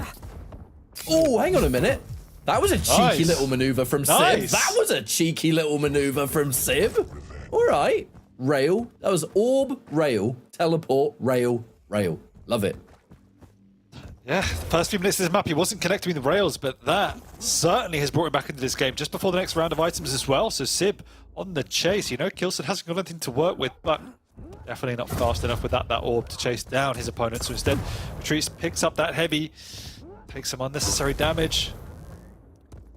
[SPEAKER 1] Oh, hang on a minute. That was a cheeky little maneuver from Sib. That was a cheeky little maneuver from Sib. All right. Rail. That was orb, rail, teleport, rail, rail. Love it.
[SPEAKER 2] Yeah, the first few minutes of this map, he wasn't connecting with the rails, but that certainly has brought him back into this game just before the next round of items as well. So Sib on the chase. You know, Kilson hasn't got anything to work with, but definitely not fast enough with that orb to chase down his opponent. So instead, retreats, picks up that heavy, takes some unnecessary damage.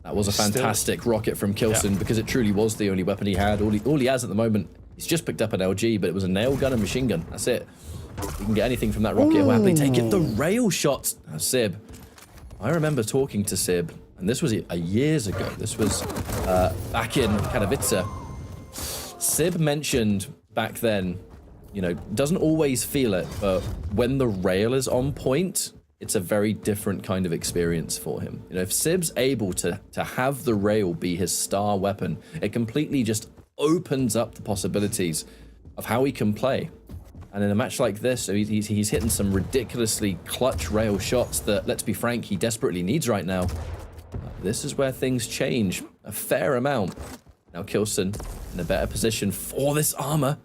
[SPEAKER 1] That was a fantastic rocket from Kilson because it truly was the only weapon he had. All he has at the moment, he's just picked up an LG, but it was a nail gun and machine gun. That's it. You can get anything from that rocket, he'll happily take it. The rail shots. Sib. I remember talking to Sib, and this was years ago. This was back in Katowice. Sib mentioned back then, you know, doesn't always feel it, but when the rail is on point, it's a very different kind of experience for him. You know, if Sib's able to have the rail be his star weapon, it completely just opens up the possibilities of how he can play. And in a match like this, so he's hitting some ridiculously clutch rail shots that, let's be frank, he desperately needs right now. This is where things change a fair amount. Now Kilson in a better position for this armor.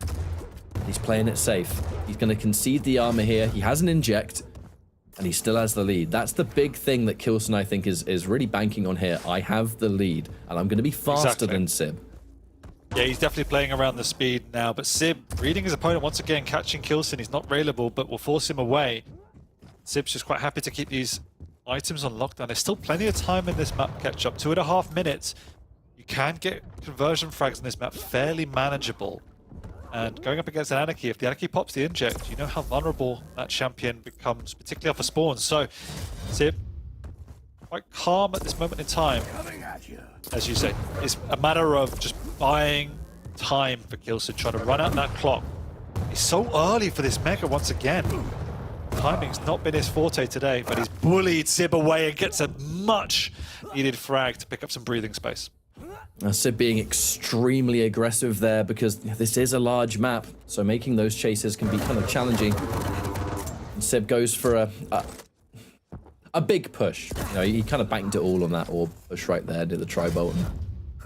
[SPEAKER 1] He's playing it safe. He's going to concede the armor here. He has an inject, and he still has the lead. That's the big thing that Kilson, I think, is really banking on here. I have the lead, and I'm going to be faster than Sib.
[SPEAKER 2] Yeah, he's definitely playing around the speed now, but Sib reading his opponent once again, catching Kilson. He's not railable, but will force him away. Sib's just quite happy to keep these items on lockdown. There's still plenty of time in this map catch up. 2.5 minutes. You can get conversion frags in this map fairly manageable. And going up against an Anarchy, if the Anarchy pops the inject, you know how vulnerable that champion becomes, particularly off a spawn. So, Sib, quite calm at this moment in time. As you say, it's a matter of just buying time for Kilson, trying to run out that clock. He's so early for this Mega once again. Timing's not been his forte today, but he's bullied Sib away and gets a much needed frag to pick up some breathing space.
[SPEAKER 1] Sib being extremely aggressive there because this is a large map, so making those chases can be kind of challenging. And Sib goes for a big push. You know, he kind of banked it all on that orb push right there, did the Tribolt.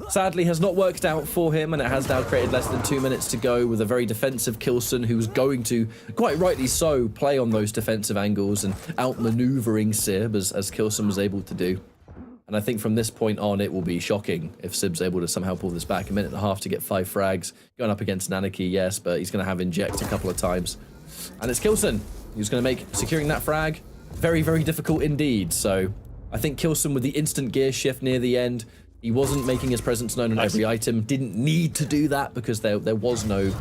[SPEAKER 1] Sadly, has not worked out for him, and it has now created less than 2 minutes to go with a very defensive Kilson who's going to, quite rightly so, play on those defensive angles and outmaneuvering Sib as Kilson was able to do. And I think from this point on, it will be shocking if Sib's able to somehow pull this back. 1.5 minutes to get 5 frags. Going up against an Anarchy, yes, but he's going to have inject a couple of times. And it's Kilson who's going to make securing that frag very, very difficult indeed. So I think Kilson with the instant gear shift near the end, he wasn't making his presence known on every item. Didn't need to do that because there was no, you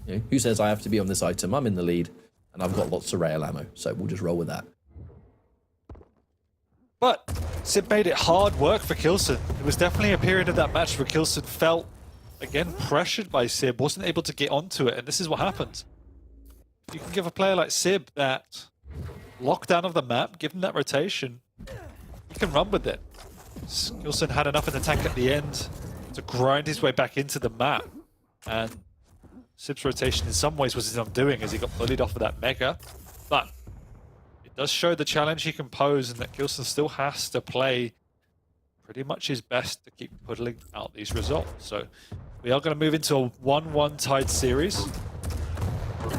[SPEAKER 1] know, who says I have to be on this item? I'm in the lead and I've got lots of rail ammo. So we'll just roll with that.
[SPEAKER 2] But Sib made it hard work for Kilson. It was definitely a period of that match where Kilson felt, again, pressured by Sib, wasn't able to get onto it, and this is what happens. You can give a player like Sib that lockdown of the map, give him that rotation, he can run with it. Kilson had enough in the tank at the end to grind his way back into the map, and Sib's rotation in some ways was his undoing as he got bullied off of that Mega, but it does show the challenge he can pose and that Kilson still has to play pretty much his best to keep pulling out these results. So we are going to move into a 1-1 tied series.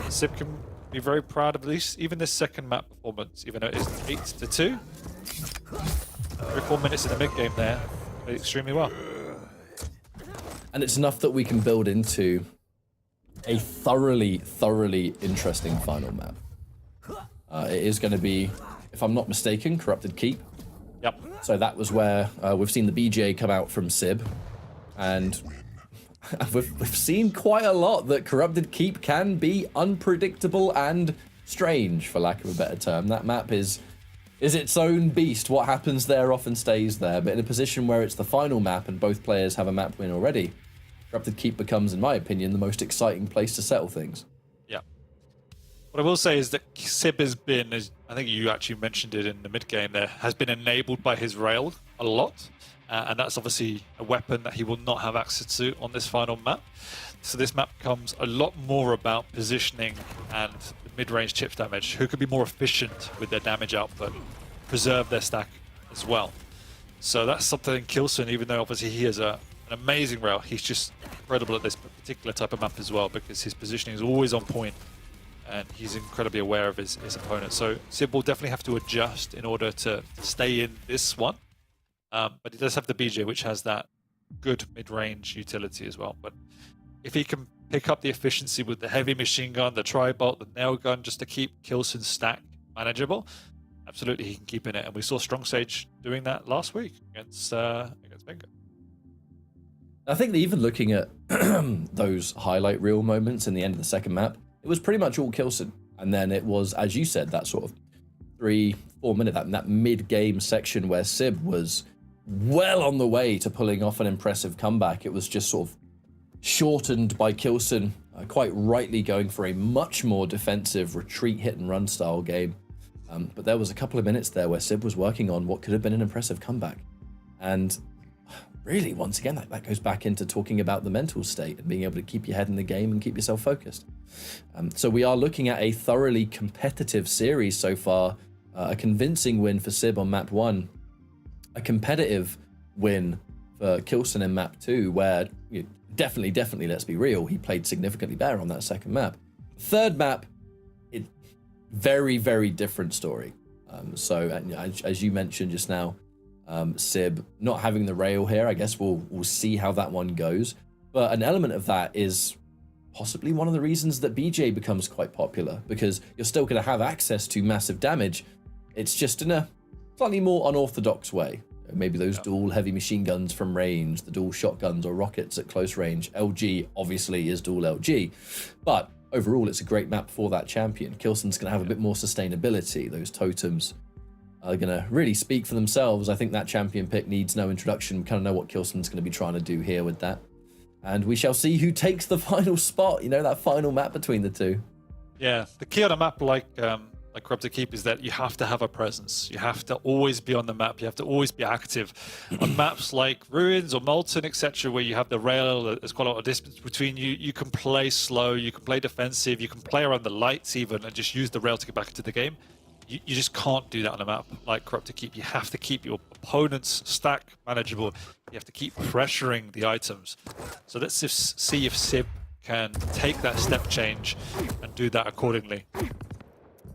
[SPEAKER 2] Sib can be very proud of this, even this second map performance, even though it is 8-2. 3-4 minutes in the mid game there, played extremely well.
[SPEAKER 1] And it's enough that we can build into a thoroughly interesting final map. It is going to be, if I'm not mistaken, Corrupted Keep.
[SPEAKER 2] Yep.
[SPEAKER 1] So that was where we've seen the BJ come out from Sib, and we've seen quite a lot that Corrupted Keep can be unpredictable and strange, for lack of a better term. That map is its own beast. What happens there often stays there, but in a position where it's the final map and both players have a map win already, Corrupted Keep becomes, in my opinion, the most exciting place to settle things.
[SPEAKER 2] Yeah. What I will say is that Sib has been, as I think you actually mentioned it in the mid game there, has been enabled by his rail a lot. And that's obviously a weapon that he will not have access to on this final map. So this map becomes a lot more about positioning and mid-range chips damage, who can be more efficient with their damage output, preserve their stack as well. So that's something Kilson, even though obviously he has an amazing rail, he's just incredible at this particular type of map as well, because his positioning is always on point and he's incredibly aware of his opponent. So Sib will definitely have to adjust in order to stay in this one. But he does have the BJ, which has that good mid-range utility as well. But if he can pick up the efficiency with the heavy machine gun, the tri-bolt, the nail gun, just to keep Kilson's stack manageable, absolutely he can keep in it. And we saw Strong Sage doing that last week against Benga.
[SPEAKER 1] I think that even looking at those highlight reel moments in the end of the second map, it was pretty much all Kilson. And then it was, as you said, that sort of 3-4 minute, that mid-game section where Sib was well on the way to pulling off an impressive comeback. It was just sort of shortened by Kilson, quite rightly going for a much more defensive retreat hit and run style game. But there was a couple of minutes there where Sib was working on what could have been an impressive comeback. And really, once again, that goes back into talking about the mental state and being able to keep your head in the game and keep yourself focused. So we are looking at a thoroughly competitive series so far, a convincing win for Sib on map 1, a competitive win for Kilson in map 2, where definitely, let's be real, he played significantly better on that second map. Third map, very different story. So as you mentioned just now, Sib not having the rail here, I guess we'll see how that one goes. But an element of that is possibly one of the reasons that BJ becomes quite popular, because you're still going to have access to massive damage. It's just in a slightly more unorthodox way. Maybe those dual heavy machine guns from range, the dual shotguns or rockets at close range. LG obviously is dual LG, but overall it's a great map for that champion. Kilson's going to have a bit more sustainability. Those totems are going to really speak for themselves. I think that champion pick needs no introduction. We kind of know what Kilson's going to be trying to do here with that. And we shall see who takes the final spot, that final map between the two. Yeah,
[SPEAKER 2] the key on a map like Corrupted Keep is that you have to have a presence. You have to always be on the map. You have to always be active. On maps like Ruins or Molten, etc., where you have the rail, there's quite a lot of distance between you. You can play slow, you can play defensive, you can play around the lights even and just use the rail to get back into the game. You just can't do that on a map like Corrupted Keep. You have to keep your opponent's stack manageable. You have to keep pressuring the items. So let's see if Sib can take that step change and do that accordingly.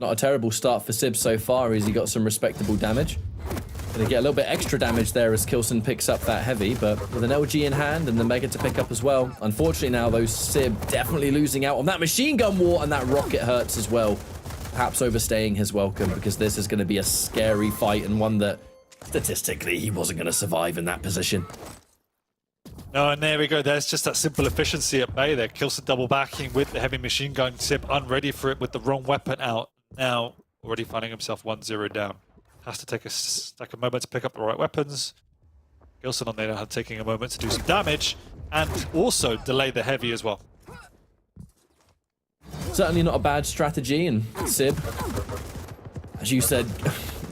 [SPEAKER 1] Not a terrible start for Sib so far, as he got some respectable damage. Gonna get a little bit extra damage there as Kilson picks up that heavy, but with an LG in hand and the Mega to pick up as well. Unfortunately now, though, Sib definitely losing out on that machine gun war, and that rocket hurts as well. Perhaps overstaying his welcome, because this is going to be a scary fight and one that statistically he wasn't going to survive in that position.
[SPEAKER 2] No, and there we go. There's just that simple efficiency at bay there. Kilson double backing with the heavy machine gun. Sib unready for it with the wrong weapon out. Now already finding himself 1-0 down. Has to take a moment to pick up the right weapons. Kilson on the other hand taking a moment to do some damage and also delay the heavy as well.
[SPEAKER 1] Certainly not a bad strategy, and Sib, as you said,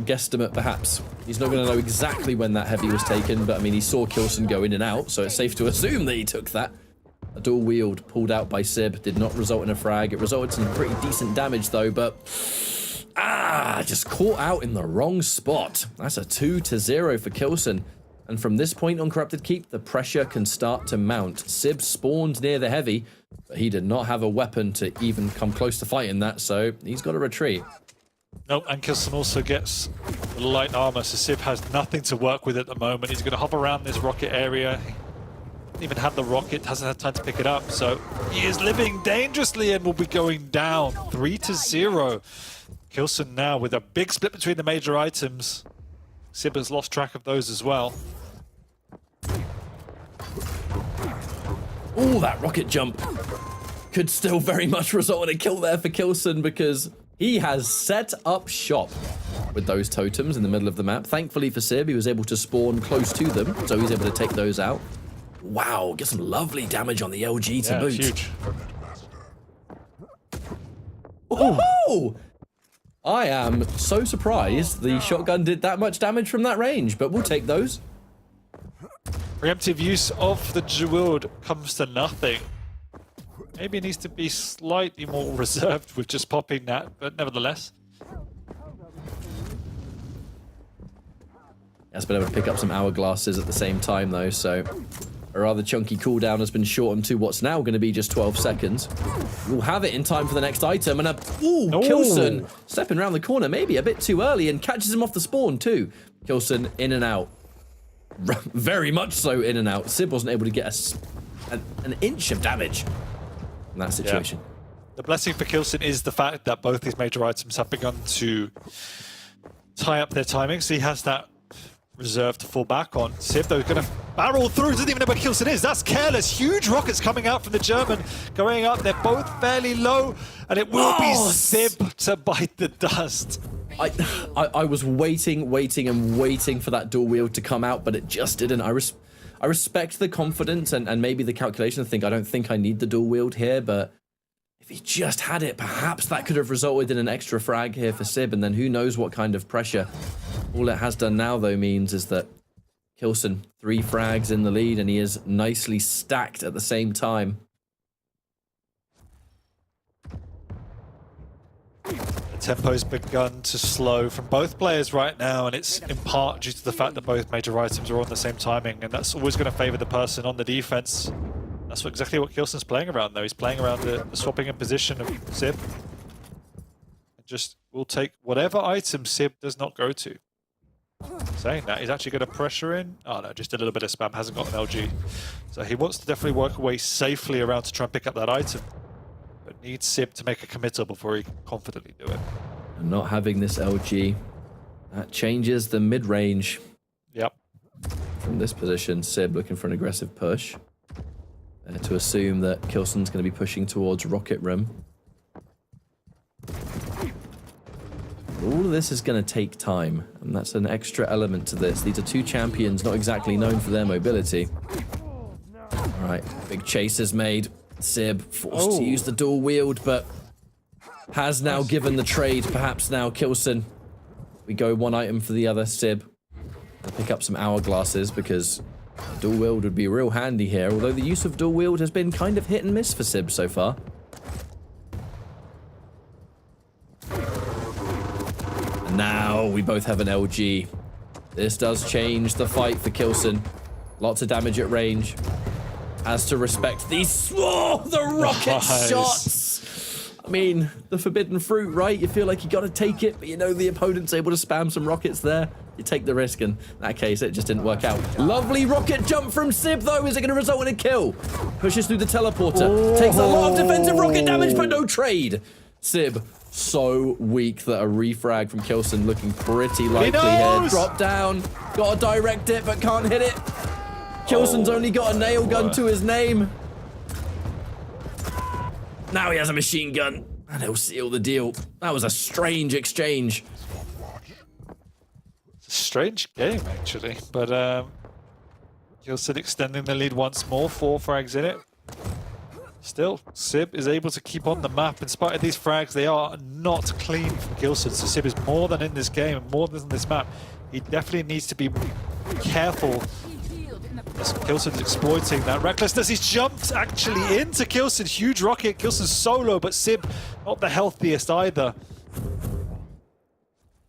[SPEAKER 1] guesstimate perhaps. He's not going to know exactly when that heavy was taken, but I mean, he saw Kilson go in and out, so it's safe to assume that he took that. A dual wield pulled out by Sib did not result in a frag. It resulted in some pretty decent damage though, but just caught out in the wrong spot. That's a 2-0 for Kilson. And from this point on Corrupted Keep, the pressure can start to mount. Sib spawned near the heavy, but he did not have a weapon to even come close to fighting that, so he's got to retreat.
[SPEAKER 2] Nope, and Kilson also gets the light armor, so Sib has nothing to work with at the moment. He's going to hop around this rocket area. He doesn't even have the rocket, hasn't had time to pick it up, so he is living dangerously and will be going down 3-0. Kilson now with a big split between the major items. Sib has lost track of those as well.
[SPEAKER 1] Oh, that rocket jump could still very much result in a kill there for Kilson because he has set up shop with those totems in the middle of the map. Thankfully for Sib, he was able to spawn close to them, so he's able to take those out. Wow, get some lovely damage on the LG to boot.
[SPEAKER 2] Huge.
[SPEAKER 1] Oh! I am so surprised the shotgun did that much damage from that range, but we'll take those.
[SPEAKER 2] Preemptive use of the jeweled comes to nothing. Maybe it needs to be slightly more reserved with just popping that, but nevertheless.
[SPEAKER 1] Has been able to pick up some hourglasses at the same time though, so a rather chunky cooldown has been shortened to what's now going to be just 12 seconds. We'll have it in time for the next item, and Kilson stepping around the corner, maybe a bit too early, and catches him off the spawn too. Kilson in and out. Very much so in and out. Sib wasn't able to get an inch of damage in that situation.
[SPEAKER 2] Yeah. The blessing for Kilson is the fact that both these major items have begun to tie up their timing, so he has that reserve to fall back on. Sib, though, going to barrel through. Doesn't even know where Kilson is. That's careless. Huge rockets coming out from the German. Going up. They're both fairly low. And it will be Sib to bite the dust.
[SPEAKER 1] I was waiting for that dual wield to come out, but it just didn't. I respect the confidence and maybe the calculation. I don't think I need the dual wield here, but if he just had it, perhaps that could have resulted in an extra frag here for Sib, and then who knows what kind of pressure. All it has done now, though, means is that Kilson, 3 frags in the lead, and he is nicely stacked at the same time.
[SPEAKER 2] The tempo's begun to slow from both players right now, and it's in part due to the fact that both major items are on the same timing, and that's always going to favor the person on the defense. That's exactly what Kilson's playing around, though. He's playing around the swapping in position of Sib. And just will take whatever item Sib does not go to. Saying that, he's actually going to pressure in. Oh no, just a little bit of spam, hasn't got an LG. So he wants to definitely work away safely around to try and pick up that item. But needs Sib to make a committal before he can confidently do it.
[SPEAKER 1] And not having this LG, that changes the mid-range.
[SPEAKER 2] Yep.
[SPEAKER 1] From this position, Sib looking for an aggressive push. To assume that Kilson's going to be pushing towards Rocket Room. All of this is going to take time, and that's an extra element to this. These are 2 champions not exactly known for their mobility. Alright, big chase is made. Sib forced to use the dual wield, but has now given the trade. Perhaps now Kilson. We go 1 item for the other. Sib. I'll pick up some hourglasses because dual wield would be real handy here, although the use of dual wield has been kind of hit and miss for Sib so far. And now we both have an LG. This does change the fight for Kilson. Lots of damage at range. Has to respect these. Oh, the rocket shots! I mean, the forbidden fruit, right? You feel like you gotta take it, but you know the opponent's able to spam some rockets there. You take the risk, and in that case, it just didn't work out. Lovely rocket jump from Sib, though. Is it going to result in a kill? Pushes through the teleporter. Takes a lot of defensive rocket damage, but no trade. Sib, so weak that a refrag from Kilson looking pretty likely here. Drop down. Got to direct it, but can't hit it. Kilson's only got a nail gun to his name. Now he has a machine gun, and he'll seal the deal. That was a strange exchange.
[SPEAKER 2] Strange game, actually, but Kilson extending the lead once more, 4 frags in it. Still, Sib is able to keep on the map. In spite of these frags, they are not clean from Kilson, so Sib is more than in this game, more than in this map. He definitely needs to be careful as Kilson's exploiting that recklessness. He's jumped actually into Kilson. Huge rocket. Kilson's solo, but Sib not the healthiest either.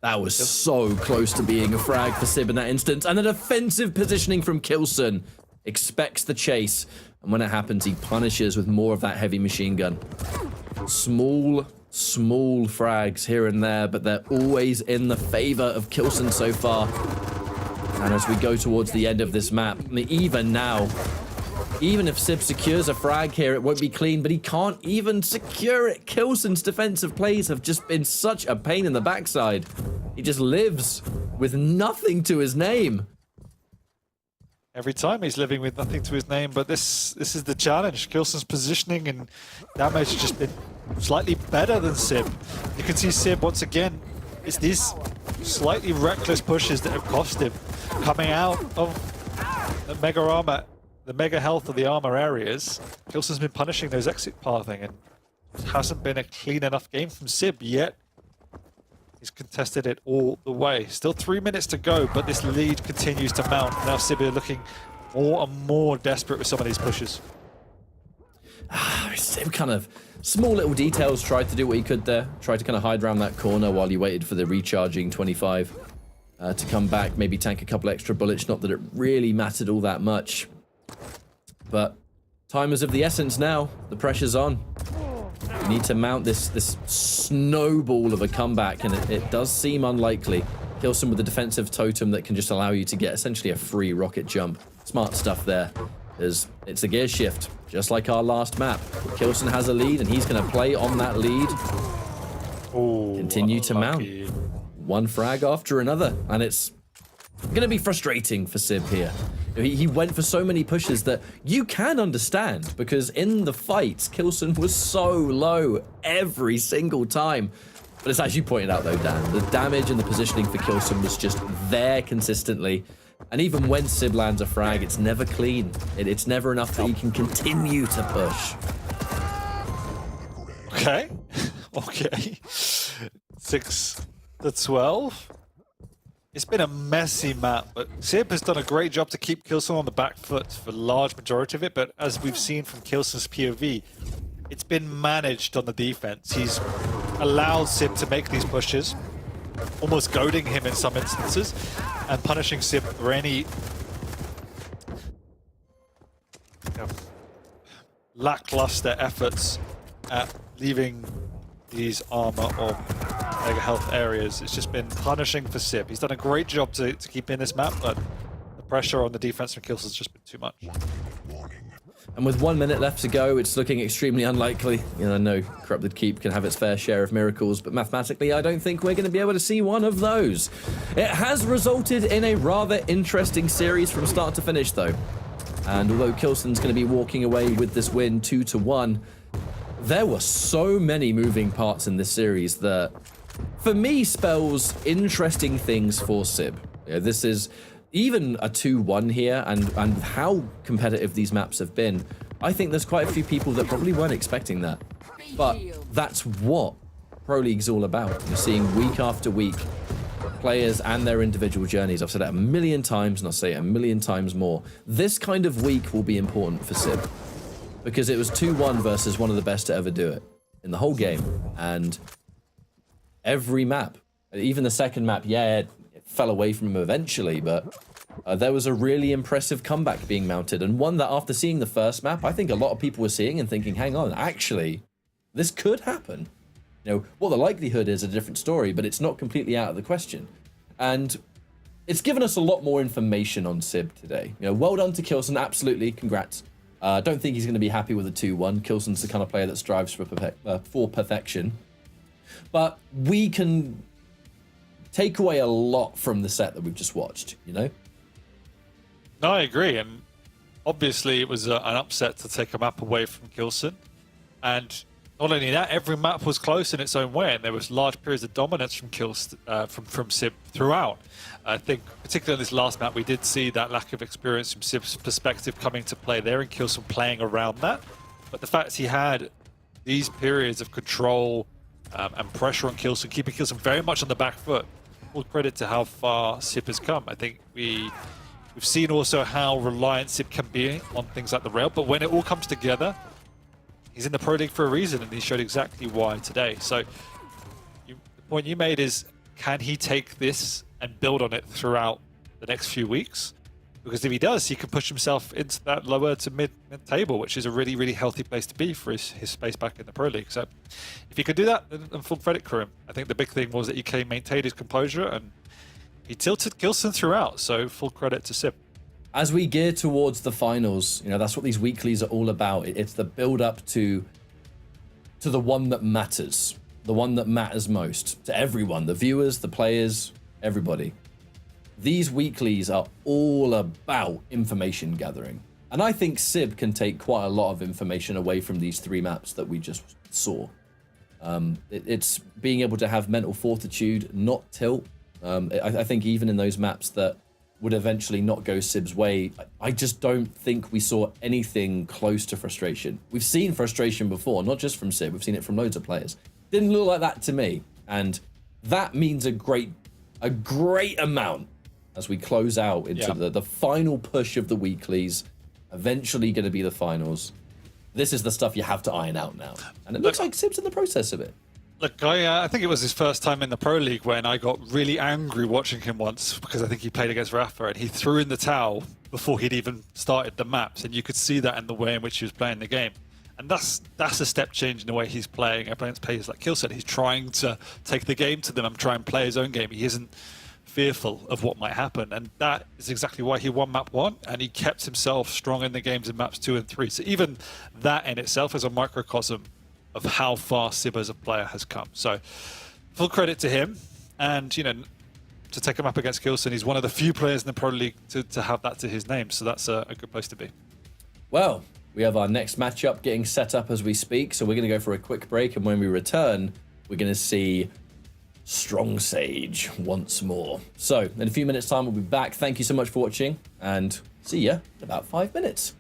[SPEAKER 1] That was so close to being a frag for Sib in that instance. And the defensive positioning from Kilson expects the chase. And when it happens, he punishes with more of that heavy machine gun. Small frags here and there, but they're always in the favor of Kilson so far. And as we go towards the end of this map, I mean, even now, even if Sib secures a frag here, it won't be clean, but he can't even secure it. Kilson's defensive plays have just been such a pain in the backside. He just lives with nothing to his name.
[SPEAKER 2] Every time he's living with nothing to his name, but this is the challenge. Kilson's positioning and damage has just been slightly better than Sib. You can see Sib, once again, it's these slightly reckless pushes that have cost him. Coming out of the mega armor, the mega health of the armor areas, Kilson's been punishing those exit pathing, and it hasn't been a clean enough game from Sib yet. He's contested it all the way. Still 3 minutes to go, but this lead continues to mount. Now Sib are looking more and more desperate with some of these pushes.
[SPEAKER 1] Sib kind of small little details, tried to do what he could there. Tried to kind of hide around that corner while he waited for the recharging 25 to come back. Maybe tank a couple extra bullets. Not that it really mattered all that much. But time is of the essence now. The pressure's on. We need to mount this snowball of a comeback, and it does seem unlikely. Kilson with the defensive totem that can just allow you to get essentially a free rocket jump. Smart stuff there. It's a gear shift, just like our last map. Kilson has a lead, and he's going to play on that lead.
[SPEAKER 2] Ooh,
[SPEAKER 1] continue to mount. One frag after another, and it's going to be frustrating for Sib here. He went for so many pushes that you can understand, because in the fights, Kilson was so low every single time. But it's as you pointed out though, Dan, the damage and the positioning for Kilson was just there consistently. And even when Sib lands a frag, it's never clean. It's never enough that he can continue to push.
[SPEAKER 2] Okay. Okay. 6 to 12. It's been a messy map, but Sib has done a great job to keep Kilson on the back foot for the large majority of it, but as we've seen from Kilson's POV, it's been managed on the defense. He's allowed Sib to make these pushes, almost goading him in some instances, and punishing Sib for any lackluster efforts at leaving these armor or mega health areas. It's just been punishing for Sib. He's done a great job to keep in this map, but the pressure on the defense from Kilson has just been too much.
[SPEAKER 1] And with 1 minute left to go, it's looking extremely unlikely. You know, I know Corrupted Keep can have its fair share of miracles, but mathematically, I don't think we're going to be able to see one of those. It has resulted in a rather interesting series from start to finish, though. And although Kilson's going to be walking away with this win 2-1, there were so many moving parts in this series that, for me, spells interesting things for Sib. You know, this is even a 2-1 here, and how competitive these maps have been. I think there's quite a few people that probably weren't expecting that. But that's what Pro League's all about. You're seeing week after week players and their individual journeys. I've said it a million times, and I'll say it a million times more. This kind of week will be important for Sib, because it was 2-1 versus one of the best to ever do it in the whole game. And every map, even the second map, yeah, it fell away from him eventually, but there was a really impressive comeback being mounted, and one that after seeing the first map, I think a lot of people were seeing and thinking, hang on, actually, this could happen. You know, what the likelihood is a different story, but it's not completely out of the question. And it's given us a lot more information on Sib today. You know, well done to Kilson, absolutely, congrats. I don't think he's going to be happy with a 2-1. Kilson's the kind of player that strives for perfection. But we can take away a lot from the set that we've just watched, you know?
[SPEAKER 2] No, I agree. And obviously it was an upset to take a map away from Kilson. And not only that, every map was close in its own way, and there was large periods of dominance from from Sib throughout. I think, particularly in this last map, we did see that lack of experience from Sib's perspective coming to play there, and Kilson playing around that. But the fact he had these periods of control and pressure on Kilson, keeping Kilson very much on the back foot, all credit to how far Sib has come. I think we've seen also how reliant Sib can be on things like the rail, but when it all comes together, he's in the Pro League for a reason, and he showed exactly why today. So the point you made is can he take this and build on it throughout the next few weeks? Because if he does, he can push himself into that lower to mid table, which is a really, really healthy place to be for his space back in the Pro League. So if he could do that, then full credit for him. I think the big thing was that EK maintained his composure and he tilted Gilson throughout. So full credit to Sib.
[SPEAKER 1] As we gear towards the finals, you know, that's what these weeklies are all about. It's the build up to the one that matters, the one that matters most to everyone, the viewers, the players, everybody. These weeklies are all about information gathering. And I think Sib can take quite a lot of information away from these 3 maps that we just saw. It's being able to have mental fortitude, not tilt. I think even in those maps that would eventually not go Sib's way, I just don't think we saw anything close to frustration. We've seen frustration before, not just from Sib, we've seen it from loads of players. Didn't look like that to me. And that means a great amount as we close out into the final push of the weeklies, eventually going to be the finals. This is the stuff you have to iron out now. And it looks like Sib's in the process of it.
[SPEAKER 2] Look, I think it was his first time in the Pro League when I got really angry watching him once because I think he played against Rafa and he threw in the towel before he'd even started the maps. And you could see that in the way in which he was playing the game. And that's a step change in the way he's playing against players like Kill said. He's trying to take the game to them and try and play his own game. He isn't fearful of what might happen, and that is exactly why he won map 1 and he kept himself strong in the games in maps 2 and 3. So even that in itself is a microcosm of how far Sib as a player has come. So full credit to him, and you know, to take him up against Gilson, he's one of the few players in the Pro League to have that to his name, so that's a good place to be.
[SPEAKER 1] Well, we have our next matchup getting set up as we speak, so we're going to go for a quick break, and when we return, we're going to see Strong Sage once more. So, in a few minutes' time, we'll be back. Thank you so much for watching, and see ya in about 5 minutes.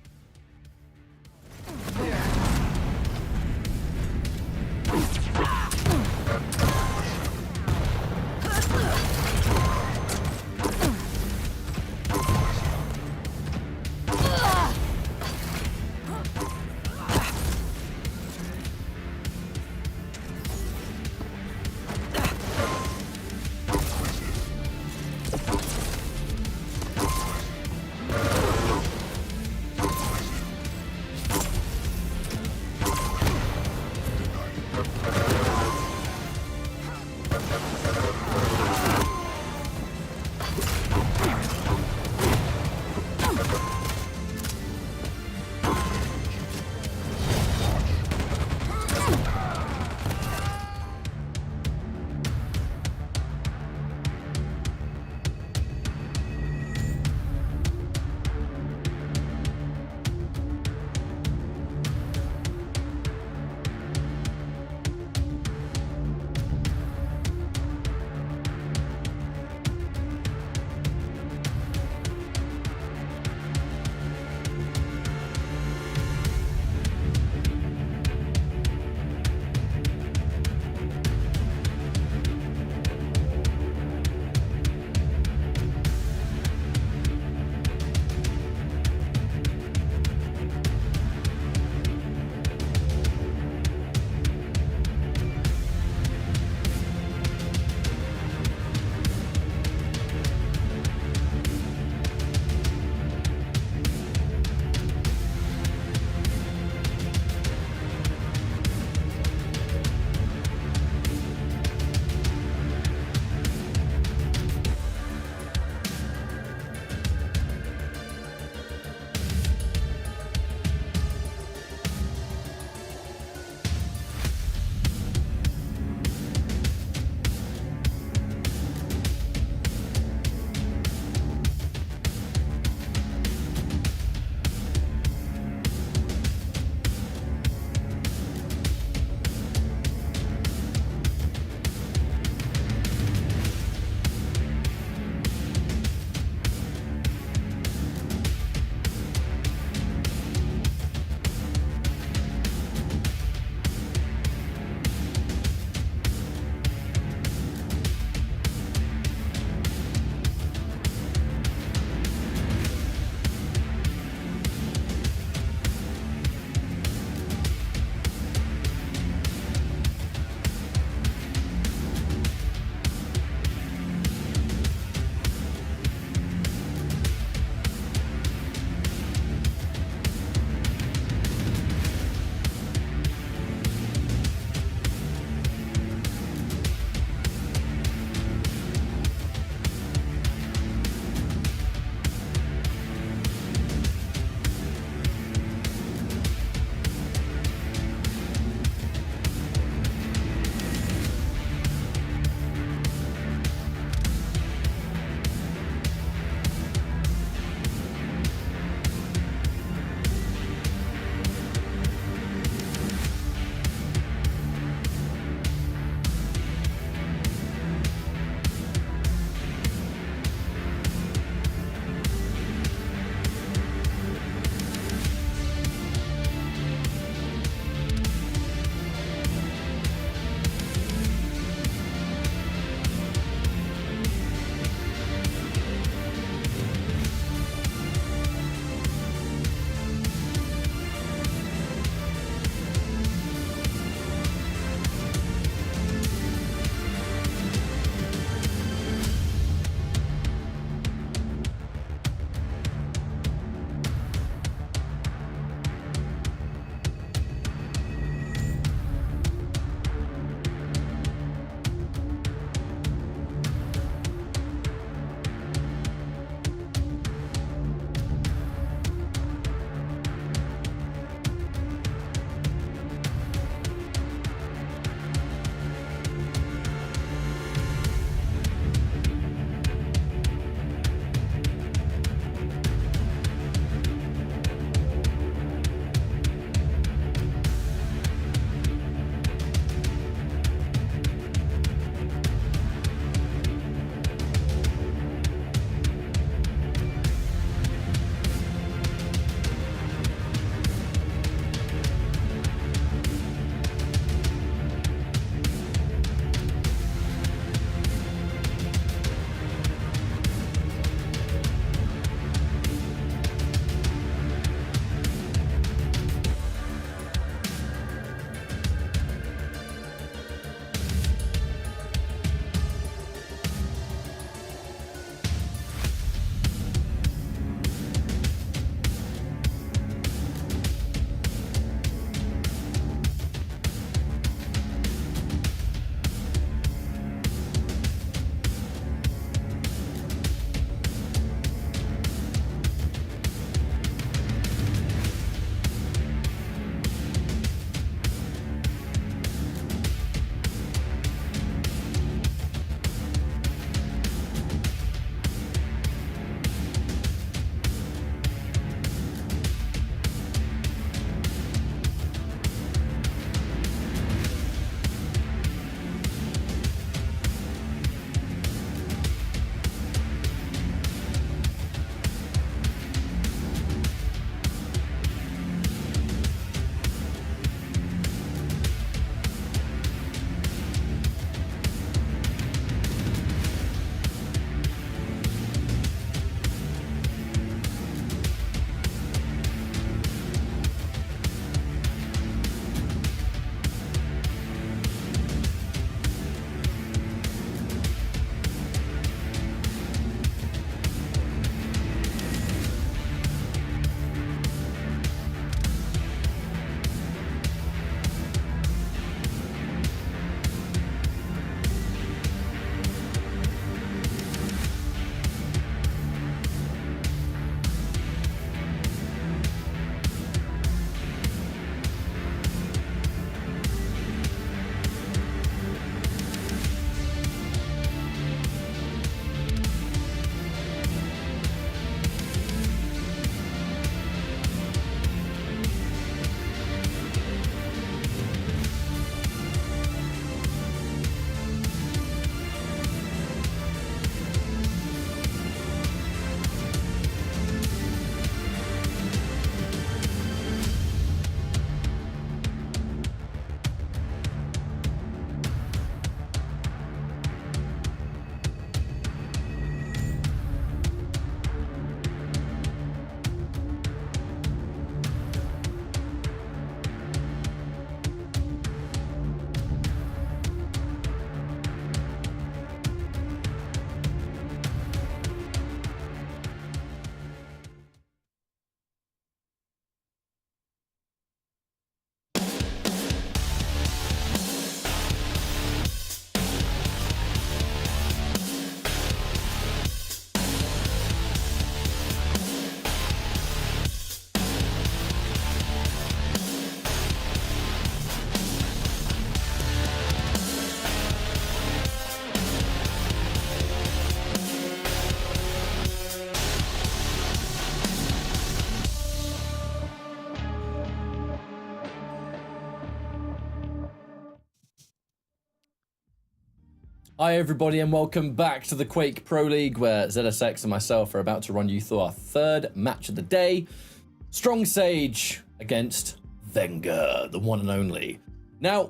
[SPEAKER 1] Hi everybody and welcome back to the Quake Pro League, where ZSX and myself are about to run you through our third match of the day. Strong Sage against Wenger, the one and only. Now,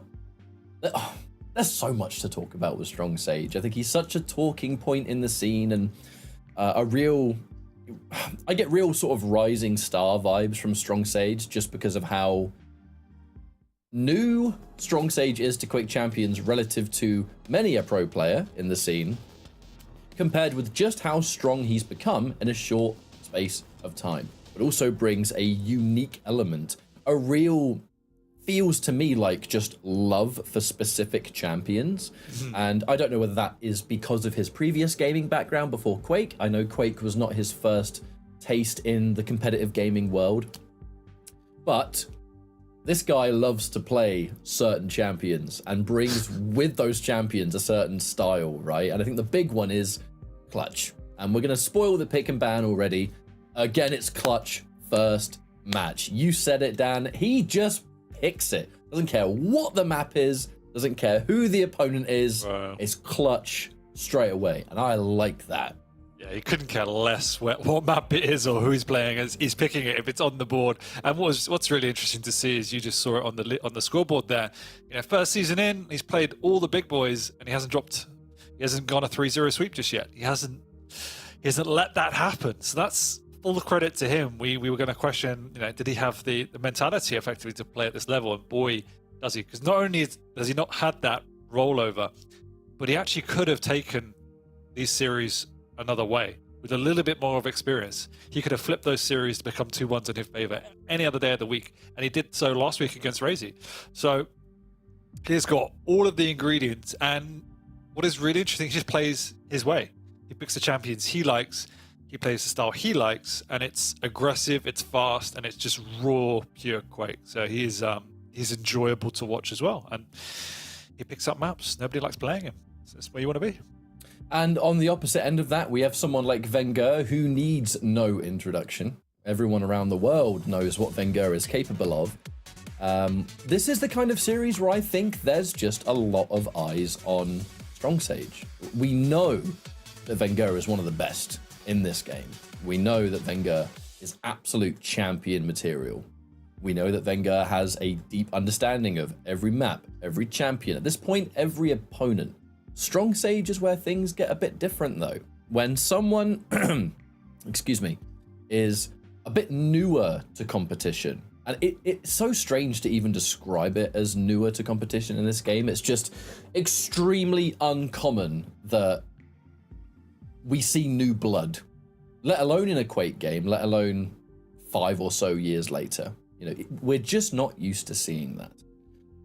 [SPEAKER 1] there's so much to talk about with Strong Sage. I think he's such a talking point in the scene and I get real sort of rising star vibes from Strong Sage just because of how new Strong Sage is to Quake Champions relative to many a pro player in the scene, compared with just how strong he's become in a short space of time. It also brings a unique element, a real, feels to me like just love for specific champions. And I don't know whether that is because of his previous gaming background before Quake. I know Quake was not his first taste in the competitive gaming world, but this guy loves to play certain champions and brings with those champions a certain style, right? And I think the big one is Clutch. And we're going to spoil the pick and ban already. Again, it's Clutch first match. You said it, Dan. He just picks it. Doesn't care what the map is. Doesn't care who the opponent is.
[SPEAKER 2] Wow.
[SPEAKER 1] It's Clutch straight away. And I like that.
[SPEAKER 2] Yeah, he couldn't care less what map it is or who he's playing. He's picking it if it's on the board. And what's really interesting to see is you just saw it on the scoreboard there. You know, first season in, he's played all the big boys and he hasn't gone a 3-0 sweep just yet. He hasn't let that happen. So that's full credit to him. We were going to question, you know, did he have the mentality effectively to play at this level? And boy, does he. Because not only has he not had that rollover, but he actually could have taken these series another way with a little bit more of experience. He could have flipped those series to become 2-1s in his favor any other day of the week, and he did so last week against Razy. So he's got all of the ingredients, and what is really interesting, he just plays his way. He picks the champions he likes, he plays the style he likes, and it's aggressive, it's fast, and it's just raw, pure Quake. So he's enjoyable to watch as well, and he picks up maps. Nobody likes playing him. So that's where you want to be.
[SPEAKER 1] And on the opposite end of that, we have someone like Wenger, who needs no introduction. Everyone around the world knows what Wenger is capable of. This is the kind of series where I think there's just a lot of eyes on Strong Sage. We know that Wenger is one of the best in this game. We know that Wenger is absolute champion material. We know that Wenger has a deep understanding of every map, every champion, at this point, every opponent. Strong Sage is where things get a bit different, though. When someone, excuse me, is a bit newer to competition, and it's so strange to even describe it as newer to competition in this game. It's just extremely uncommon that we see new blood, let alone in a Quake game, let alone 5 or so years later. You know, we're just not used to seeing that.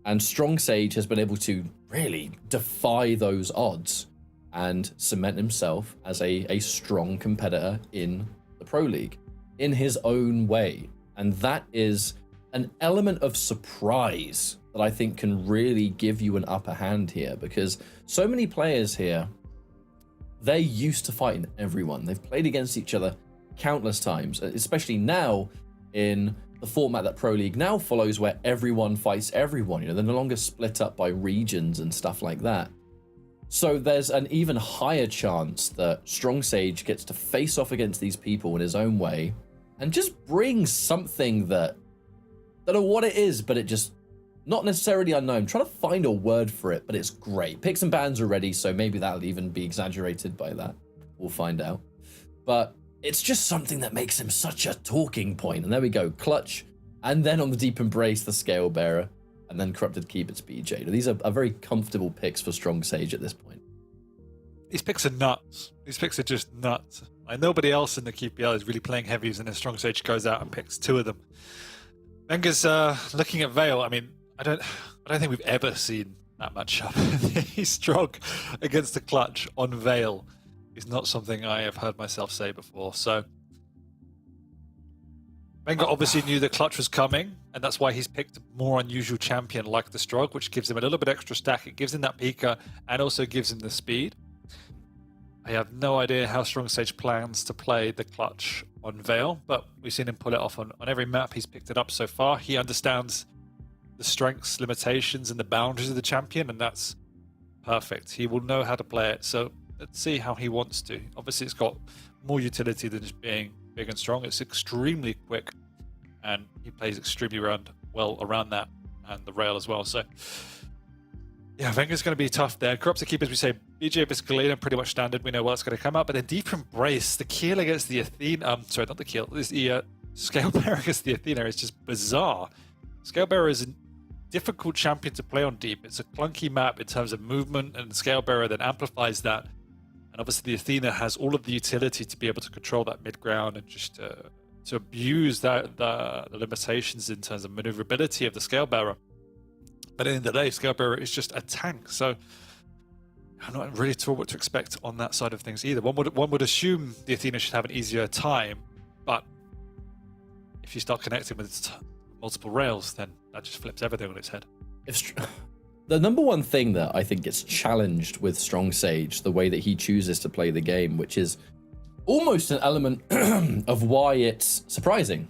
[SPEAKER 1] And Strong Sage has been able to really defy those odds and cement himself as a strong competitor in the Pro League in his own way. And that is an element of surprise that I think can really give you an upper hand here, because so many players here, they're used to fighting everyone. They've played against each other countless times, especially now in the format that Pro League now follows, where everyone fights everyone. You know, they're no longer split up by regions and stuff like that. So there's an even higher chance that Strong Sage gets to face off against these people in his own way and just brings something that, I don't know what it is, but it just, not necessarily unknown. I'm trying to find a word for it, but it's great. Picks and bans are ready, so maybe that'll even be exaggerated by that. We'll find out. But it's just something that makes him such a talking point. And there we go, Clutch. And then on the Deep Embrace, the Scale Bearer. And then Corrupted Keepers BJ. These are very comfortable picks for Strong Sage at this point.
[SPEAKER 2] These picks are nuts. These picks are just nuts. Like, nobody else in the QPL is really playing heavies, and then Strong Sage goes out and picks 2 of them. Wenger's looking at Vale. I mean, I don't think we've ever seen that matchup. He's strong against the Clutch on Vale. Is not something I have heard myself say before. So Wenger obviously knew the Clutch was coming, and that's why he's picked a more unusual champion like the Strog, which gives him a little bit extra stack. It gives him that Pika and also gives him the speed. I have no idea how Strong Sage plans to play the Clutch on Vale, but we've seen him pull it off on every map he's picked it up so far. He understands the strengths, limitations, and the boundaries of the champion, and that's perfect. He will know how to play it. So let's see how he wants to. Obviously, it's got more utility than just being big and strong. It's extremely quick, and he plays extremely well around that and the rail as well. So yeah, Wenger's going to be tough there. Corrupted Keep, as we say, BJ Viscalina, pretty much standard. We know what's going to come out. But then Deep Embrace, the keel against the Athena. Sorry, not the keel. This the Scale Bearer against the Athena is just bizarre. Scale Bearer is a difficult champion to play on Deep. It's a clunky map in terms of movement, and Scale Bearer then amplifies that. And obviously, the Athena has all of the utility to be able to control that mid ground and just to abuse that the limitations in terms of maneuverability of the Scale Bearer. But at the end of the day, Scale Bearer is just a tank. So I'm not really sure what to expect on that side of things either. One would assume the Athena should have an easier time, but if you start connecting with multiple rails, then that just flips everything on its head.
[SPEAKER 1] The number one thing that I think gets challenged with Strong Sage, the way that he chooses to play the game, which is almost an element of why it's surprising,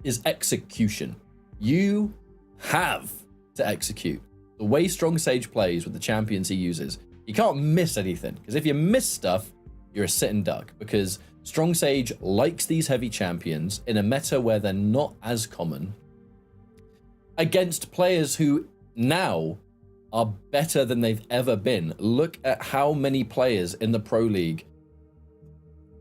[SPEAKER 1] is execution. You have to execute. The way Strong Sage plays with the champions he uses, you can't miss anything, because if you miss stuff, you're a sitting duck, because Strong Sage likes these heavy champions in a meta where they're not as common against players who now are better than they've ever been. Look at how many players in the Pro League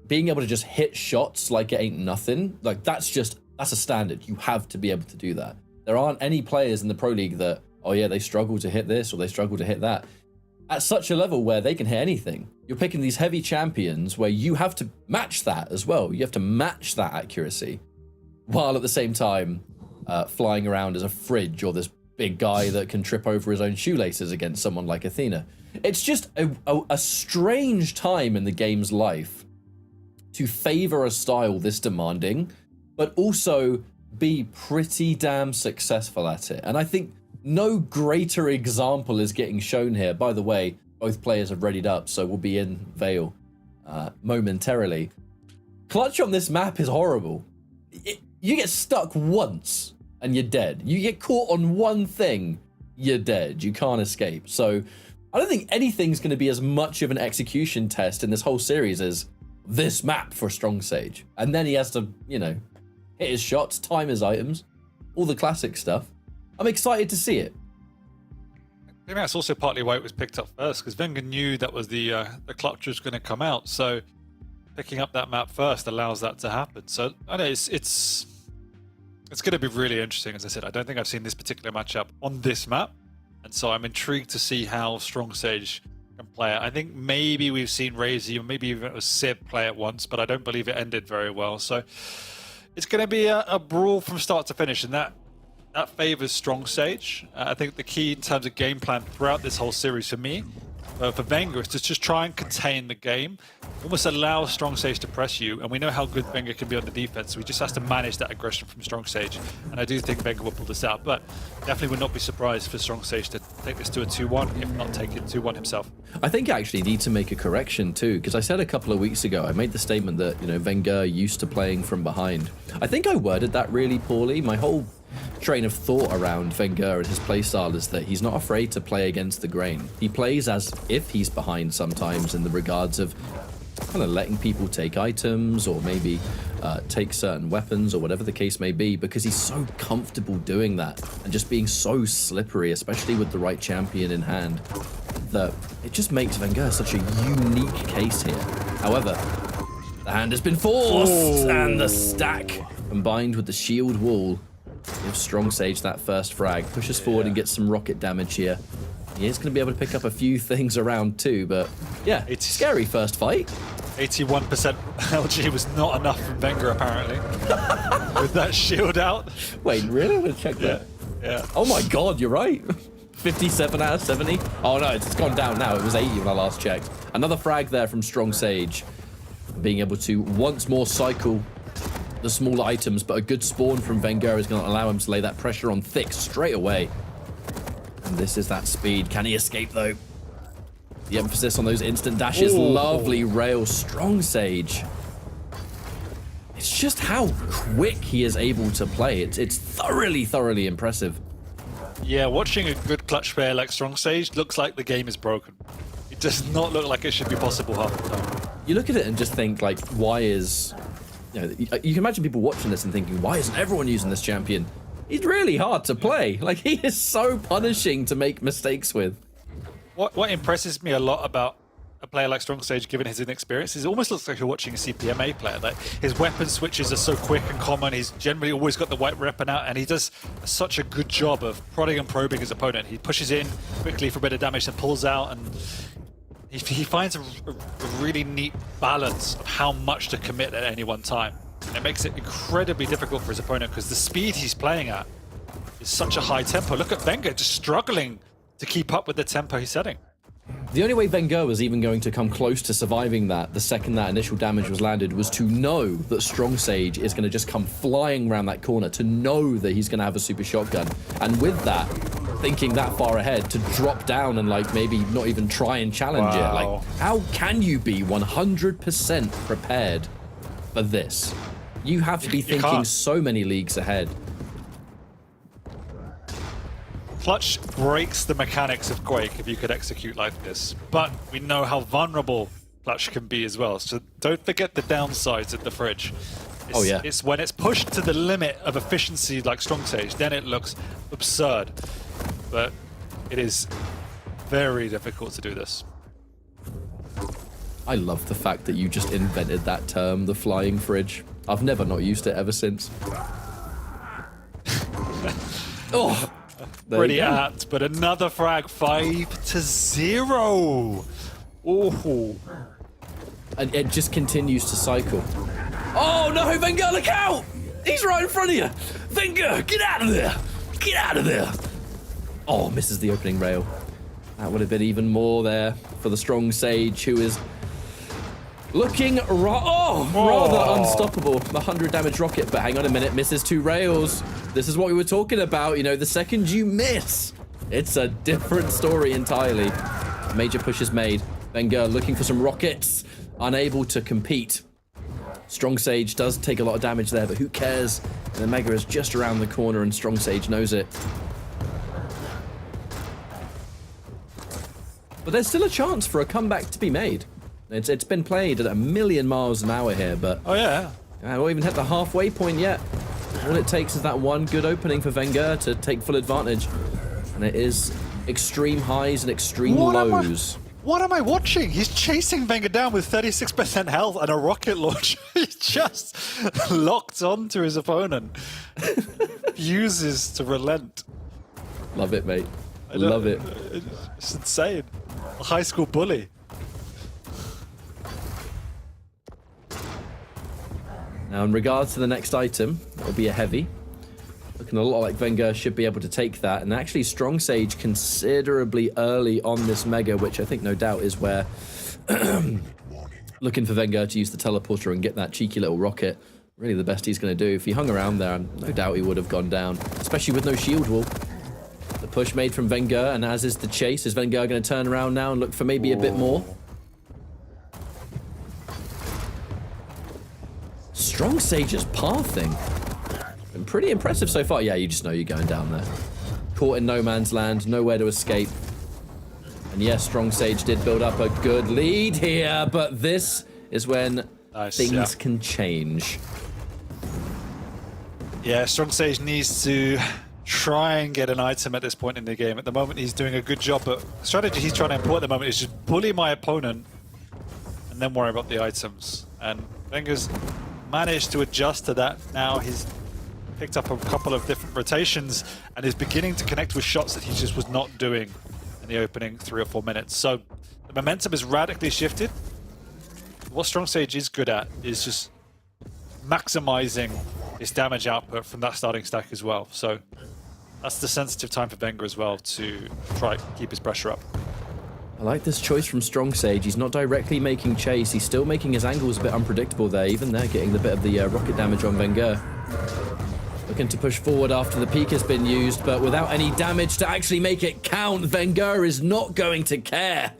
[SPEAKER 1] being able to just hit shots like it ain't nothing. Like that's a standard. You have to be able to do that. There aren't any players in the Pro League that, oh yeah, they struggle to hit this or they struggle to hit that. At such a level where they can hit anything. You're picking these heavy champions where you have to match that as well. You have to match that accuracy while at the same time flying around as a fridge or this big guy that can trip over his own shoelaces against someone like Athena. It's just a strange time in the game's life to favor a style this demanding, but also be pretty damn successful at it. And I think no greater example is getting shown here. By the way, both players have readied up, so we'll be in Vale momentarily. Clutch on this map is horrible. You get stuck once and you're dead. You get caught on one thing, you're dead. You can't escape. So I don't think anything's going to be as much of an execution test in this whole series as this map for Strong Sage. And then he has to, hit his shots, time his items, all the classic stuff. I'm excited to see it.
[SPEAKER 2] I think that's also partly why it was picked up first, because Wenger knew that was the clutch was going to come out. So picking up that map first allows that to happen. So I know it's going to be really interesting. As I said, I don't think I've seen this particular matchup on this map, and so I'm intrigued to see how Strong Sage can play it. I think maybe we've seen Razy or maybe even it was Sib play it once, but I don't believe it ended very well. So it's going to be a brawl from start to finish, and that favors Strong Sage. I think the key in terms of game plan throughout this whole series for me, for Wenger, is to just try and contain the game, almost allow Strong Sage to press you, and we know how good Wenger can be on the defense, so he just has to manage that aggression from Strong Sage, and I do think Wenger will pull this out, but definitely would not be surprised for Strong Sage to take this to a 2-1, if not take it 2-1 himself.
[SPEAKER 1] I think I actually need to make a correction too, because I said a couple of weeks ago, I made the statement that, Wenger used to playing from behind. I think I worded that really poorly. My whole train of thought around Wenger and his playstyle is that he's not afraid to play against the grain. He plays as if he's behind sometimes in the regards of kind of letting people take items or maybe take certain weapons or whatever the case may be, because he's so comfortable doing that and just being so slippery, especially with the right champion in hand, that it just makes Wenger such a unique case here. However, the hand has been forced, and the stack combined with the shield wall gives Strong Sage that first frag, pushes forward and gets some rocket damage here. He is going to be able to pick up a few things around too, but yeah, it's scary first fight.
[SPEAKER 2] 81% LG was not enough from Wenger, apparently, with that shield out.
[SPEAKER 1] Wait, really? I'm going to check that.
[SPEAKER 2] Yeah.
[SPEAKER 1] Oh my god, you're right. 57 out of 70. Oh no, it's gone down now. It was 80 when I last checked. Another frag there from Strong Sage, being able to once more cycle the smaller items, but a good spawn from Wenger is going to allow him to lay that pressure on thick straight away. And this is that speed. Can he escape though? The emphasis on those instant dashes. Lovely rail. Strong Sage. It's just how quick he is able to play. It's thoroughly impressive.
[SPEAKER 2] Yeah, watching a good clutch player like Strong Sage looks like the game is broken. It does not look like it should be possible half the time.
[SPEAKER 1] You look at it and just think, like, why is... you can imagine people watching this and thinking, why isn't everyone using this champion? He's really hard to play. Like, he is so punishing to make mistakes with.
[SPEAKER 2] What impresses me a lot about a player like Strong Sage, given his inexperience, is it almost looks like you're watching a CPMA player. Like, his weapon switches are so quick and common. He's generally always got the white weapon out, and he does such a good job of prodding and probing his opponent. He pushes in quickly for a bit of damage and pulls out, and he finds a really neat balance of how much to commit at any one time. It makes it incredibly difficult for his opponent because the speed he's playing at is such a high tempo. Look at Wenger just struggling to keep up with the tempo he's setting.
[SPEAKER 1] The only way Wenger was even going to come close to surviving that, the second that initial damage was landed, was to know that Strong Sage is going to just come flying around that corner, to know that he's going to have a super shotgun. And with that, thinking that far ahead, to drop down and, like, maybe not even try and challenge it. Like, how can you be 100% prepared for this? You have to be thinking so many leagues ahead.
[SPEAKER 2] Clutch breaks the mechanics of Quake if you could execute like this, but we know how vulnerable Clutch can be as well, so don't forget the downsides of the fridge. It's when it's pushed to the limit of efficiency like Strong Sage, then it looks absurd. But it is very difficult to do this.
[SPEAKER 1] I love the fact that you just invented that term, the flying fridge. I've never not used it ever since. Oh!
[SPEAKER 2] Pretty apt, but another frag, 5-0. Oh,
[SPEAKER 1] and it just continues to cycle. Oh no, Wenger, look out! He's right in front of you. Wenger, get out of there! Get out of there! Oh, misses the opening rail. That would have been even more there for the Strong Sage, who is looking rather unstoppable. The 100 damage rocket, but hang on a minute, misses 2 rails. This is what we were talking about, you know, the second you miss, it's a different story entirely. Major push is made. Wenger looking for some rockets, unable to compete. Strong Sage does take a lot of damage there, but who cares? And the Mega is just around the corner and Strong Sage knows it. But there's still a chance for a comeback to be made. It's been played at 1,000,000 miles an hour here, but...
[SPEAKER 2] Oh, yeah.
[SPEAKER 1] I haven't even hit the halfway point yet. All it takes is that one good opening for Wenger to take full advantage. And it is extreme highs and extreme lows.
[SPEAKER 2] What am I watching? He's chasing Wenger down with 36% health and a rocket launch. He's just locked onto his opponent. Uses to relent.
[SPEAKER 1] Love it, mate. Love it.
[SPEAKER 2] It's insane. A high school bully.
[SPEAKER 1] Now, in regards to the next item, it'll be a heavy. Looking a lot like Wenger should be able to take that. And actually, Strong Sage considerably early on this Mega, which I think no doubt is where looking for Wenger to use the teleporter and get that cheeky little rocket. Really the best he's going to do. If he hung around there, no doubt he would have gone down, especially with no shield wall. The push made from Wenger, and as is the chase. Is Wenger going to turn around now and look for maybe a bit more? Strong Sage's pathing. Been pretty impressive so far. Yeah, you just know you're going down there. Caught in no man's land, nowhere to escape. And yes, Strong Sage did build up a good lead here, but this is when things can change.
[SPEAKER 2] Yeah, Strong Sage needs to try and get an item at this point in the game. At the moment, he's doing a good job, but the strategy he's trying to employ at the moment is just bully my opponent and then worry about the items. And Wenger's managed to adjust to that. Now he's picked up a couple of different rotations and is beginning to connect with shots that he just was not doing in the opening 3 or 4 minutes. So the momentum has radically shifted. What Strong Sage is good at is just maximizing his damage output from that starting stack as well. So that's the sensitive time for Wenger as well to try to keep his pressure up.
[SPEAKER 1] I like this choice from Strong Sage. He's not directly making chase. He's still making his angles a bit unpredictable there. Even there, getting the bit of the rocket damage on Wenger. Looking to push forward after the peak has been used, but without any damage to actually make it count, Wenger is not going to care.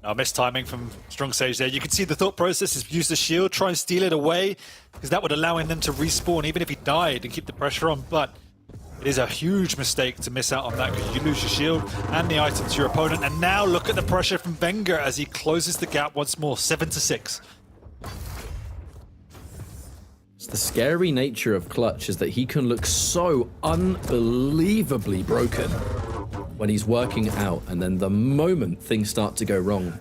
[SPEAKER 2] Now, missed timing from Strong Sage there. You can see the thought process is use the shield, try and steal it away, because that would allow him then to respawn, even if he died, and keep the pressure on. But It is a huge mistake to miss out on that because you lose your shield and the item to your opponent. And now look at the pressure from Wenger as he closes the gap once more, 7-6.
[SPEAKER 1] The scary nature of Clutch is that he can look so unbelievably broken when he's working out, and then the moment things start to go wrong,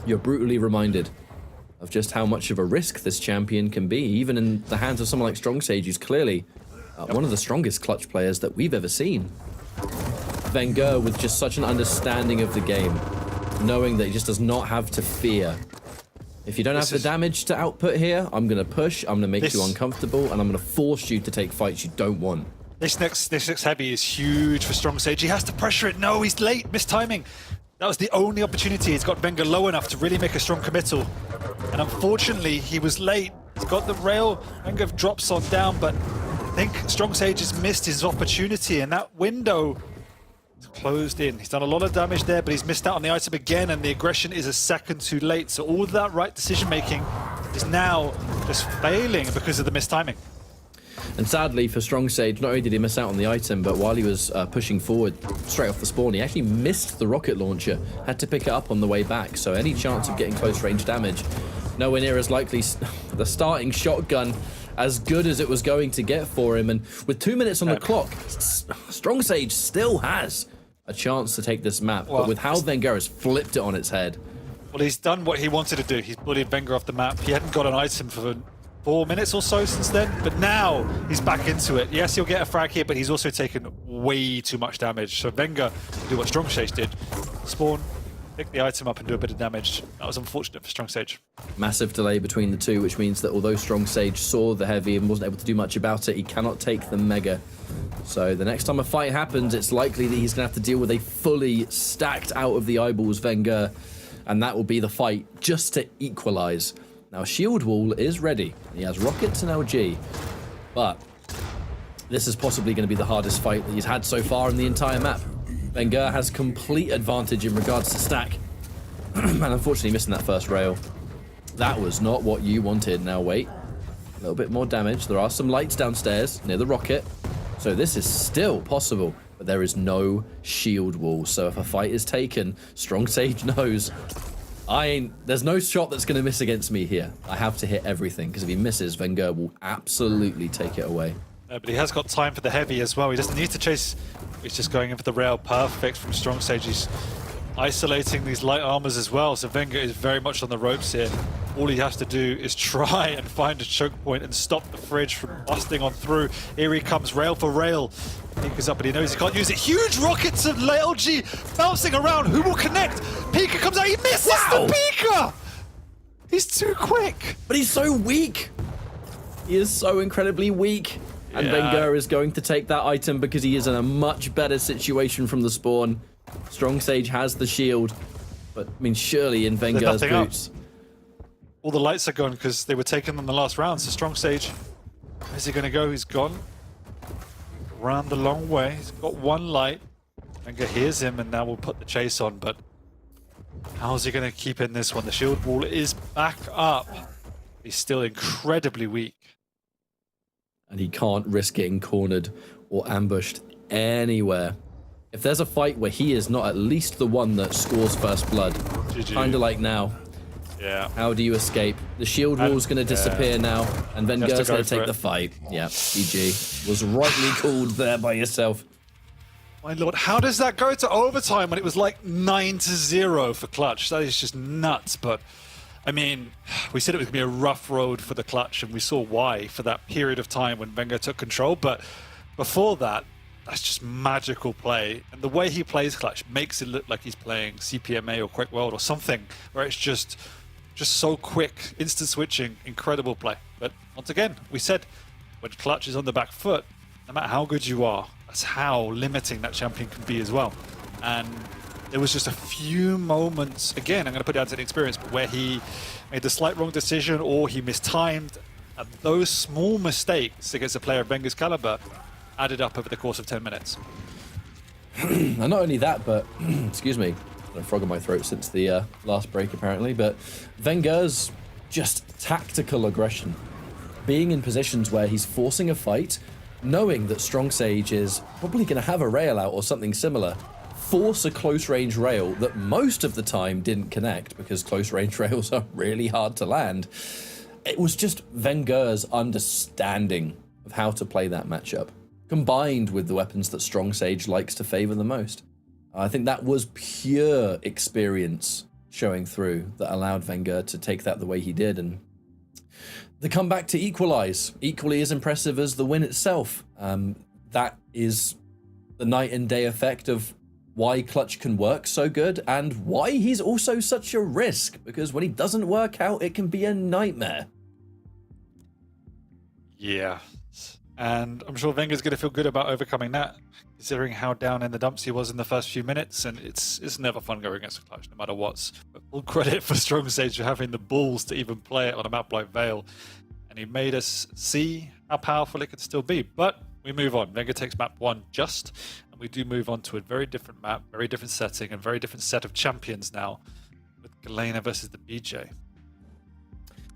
[SPEAKER 1] you're brutally reminded of just how much of a risk this champion can be, even in the hands of someone like Strong Sage, who's clearly one of the strongest Clutch players that we've ever seen. Wenger with just such an understanding of the game, knowing that he just does not have to fear. If you don't have the damage to output here, I'm going to push, I'm going to make you uncomfortable, and I'm going to force you to take fights you don't want. This
[SPEAKER 2] next heavy is huge for Strong Sage. He has to pressure it. No, he's late. Mistiming. That was the only opportunity. He's got Wenger low enough to really make a strong committal. And unfortunately, he was late. He's got the rail. Wenger drops on down, but I think Strong Sage has missed his opportunity, and that window is closed in. He's done a lot of damage there, but he's missed out on the item again, and the aggression is a second too late. So all of that right decision-making is now just failing because of the mistiming.
[SPEAKER 1] And sadly for Strong Sage, not only did he miss out on the item, but while he was pushing forward straight off the spawn, he actually missed the rocket launcher, had to pick it up on the way back. So any chance of getting close range damage, nowhere near as likely. The starting shotgun, as good as it was going to get for him. And with 2 minutes on the clock, Strong Sage still has a chance to take this map. But with how Wenger has flipped it on its head.
[SPEAKER 2] Well, he's done what he wanted to do. He's bullied Wenger off the map. He hadn't got an item for 4 minutes or so since then, but now he's back into it. Yes, he'll get a frag here, but he's also taken way too much damage. So Wenger will do what Strong Sage did. Spawn, pick the item up and do a bit of damage. That was unfortunate for Strong Sage.
[SPEAKER 1] Massive delay between the two, which means that although Strong Sage saw the heavy and wasn't able to do much about it, he cannot take the mega. So the next time a fight happens, it's likely that he's going to have to deal with a fully stacked out of the eyeballs Wenger, and that will be the fight just to equalize. Now, Shield Wall is ready. He has rockets and LG, but this is possibly going to be the hardest fight that he's had so far in the entire map. Wenger has complete advantage in regards to stack, and unfortunately missing that first rail. That was not what you wanted. Now wait, a little bit more damage. There are some lights downstairs near the rocket, so this is still possible, but there is no Shield Wall. So if a fight is taken, Strong Sage knows there's no shot that's going to miss against me here. I have to hit everything, because if he misses, Wenger will absolutely take it away.
[SPEAKER 2] But he has got time for the heavy as well. He doesn't need to chase. He's just going in for the rail. Perfect from Strong Sage. He's isolating these light armors as well. So Wenger is very much on the ropes here. All he has to do is try and find a choke point and stop the fridge from busting on through. Here he comes, rail for rail. Pika's up, but he knows he can't use it. Huge rockets of LG bouncing around. Who will connect? Pika comes out. He misses the Pika! He's too quick.
[SPEAKER 1] But he's so weak. He is so incredibly weak. And Wenger is going to take that item because he is in a much better situation from the spawn. Strong Sage has the shield. But, I mean, surely in Wenger's boots.
[SPEAKER 2] All the lights are gone because they were taken on the last round. So Strong Sage, where's he going to go? He's gone. Around the long way. He's got one light. Wenger hears him and now we'll put the chase on. But how's he going to keep in this one? The shield wall is back up. He's still incredibly weak.
[SPEAKER 1] And he can't risk getting cornered or ambushed anywhere. If there's a fight where he is not at least the one that scores first blood, kind of like now.
[SPEAKER 2] Yeah.
[SPEAKER 1] How do you escape? The shield wall's going to disappear now, and Wenger's going to take the fight. Yeah, GG. Was rightly called there by yourself.
[SPEAKER 2] My lord, how does that go to overtime when it was like 9-0 for Clutch? That is just nuts, but I mean, we said it was going to be a rough road for the Clutch, and we saw why for that period of time when Wenger took control, but before that, that's just magical play. And the way he plays Clutch makes it look like he's playing CPMA or Quake World or something, where it's just so quick, instant switching, incredible play. But once again, we said when Clutch is on the back foot, no matter how good you are, that's how limiting that champion can be as well. And there was just a few moments, again, I'm going to put it down to the experience, but where he made the slight wrong decision or he mistimed. And those small mistakes against a player of Wenger's caliber added up over the course of 10 minutes.
[SPEAKER 1] And not only that, but, excuse me, a frog in my throat since the last break apparently, but Wenger's just tactical aggression. Being in positions where he's forcing a fight knowing that Strong Sage is probably going to have a rail out or something similar, force a close range rail that most of the time didn't connect because close range rails are really hard to land. It was just Wenger's understanding of how to play that matchup, combined with the weapons that Strong Sage likes to favor the most. I think that was pure experience showing through that allowed Wenger to take that the way he did, and the comeback to equalize, equally as impressive as the win itself. That is the night and day effect of why Clutch can work so good and why he's also such a risk, because when he doesn't work out, it can be a nightmare.
[SPEAKER 2] Yeah, and I'm sure Wenger's going to feel good about overcoming that, considering how down in the dumps he was in the first few minutes, and it's never fun going against a Clutch, no matter what. But full credit for Strong Sage for having the balls to even play it on a map like Vale, and he made us see how powerful it could still be. But we move on. Wenger takes map 1 just, and we do move on to a very different map, very different setting, and very different set of champions now, with Galena versus the BJ.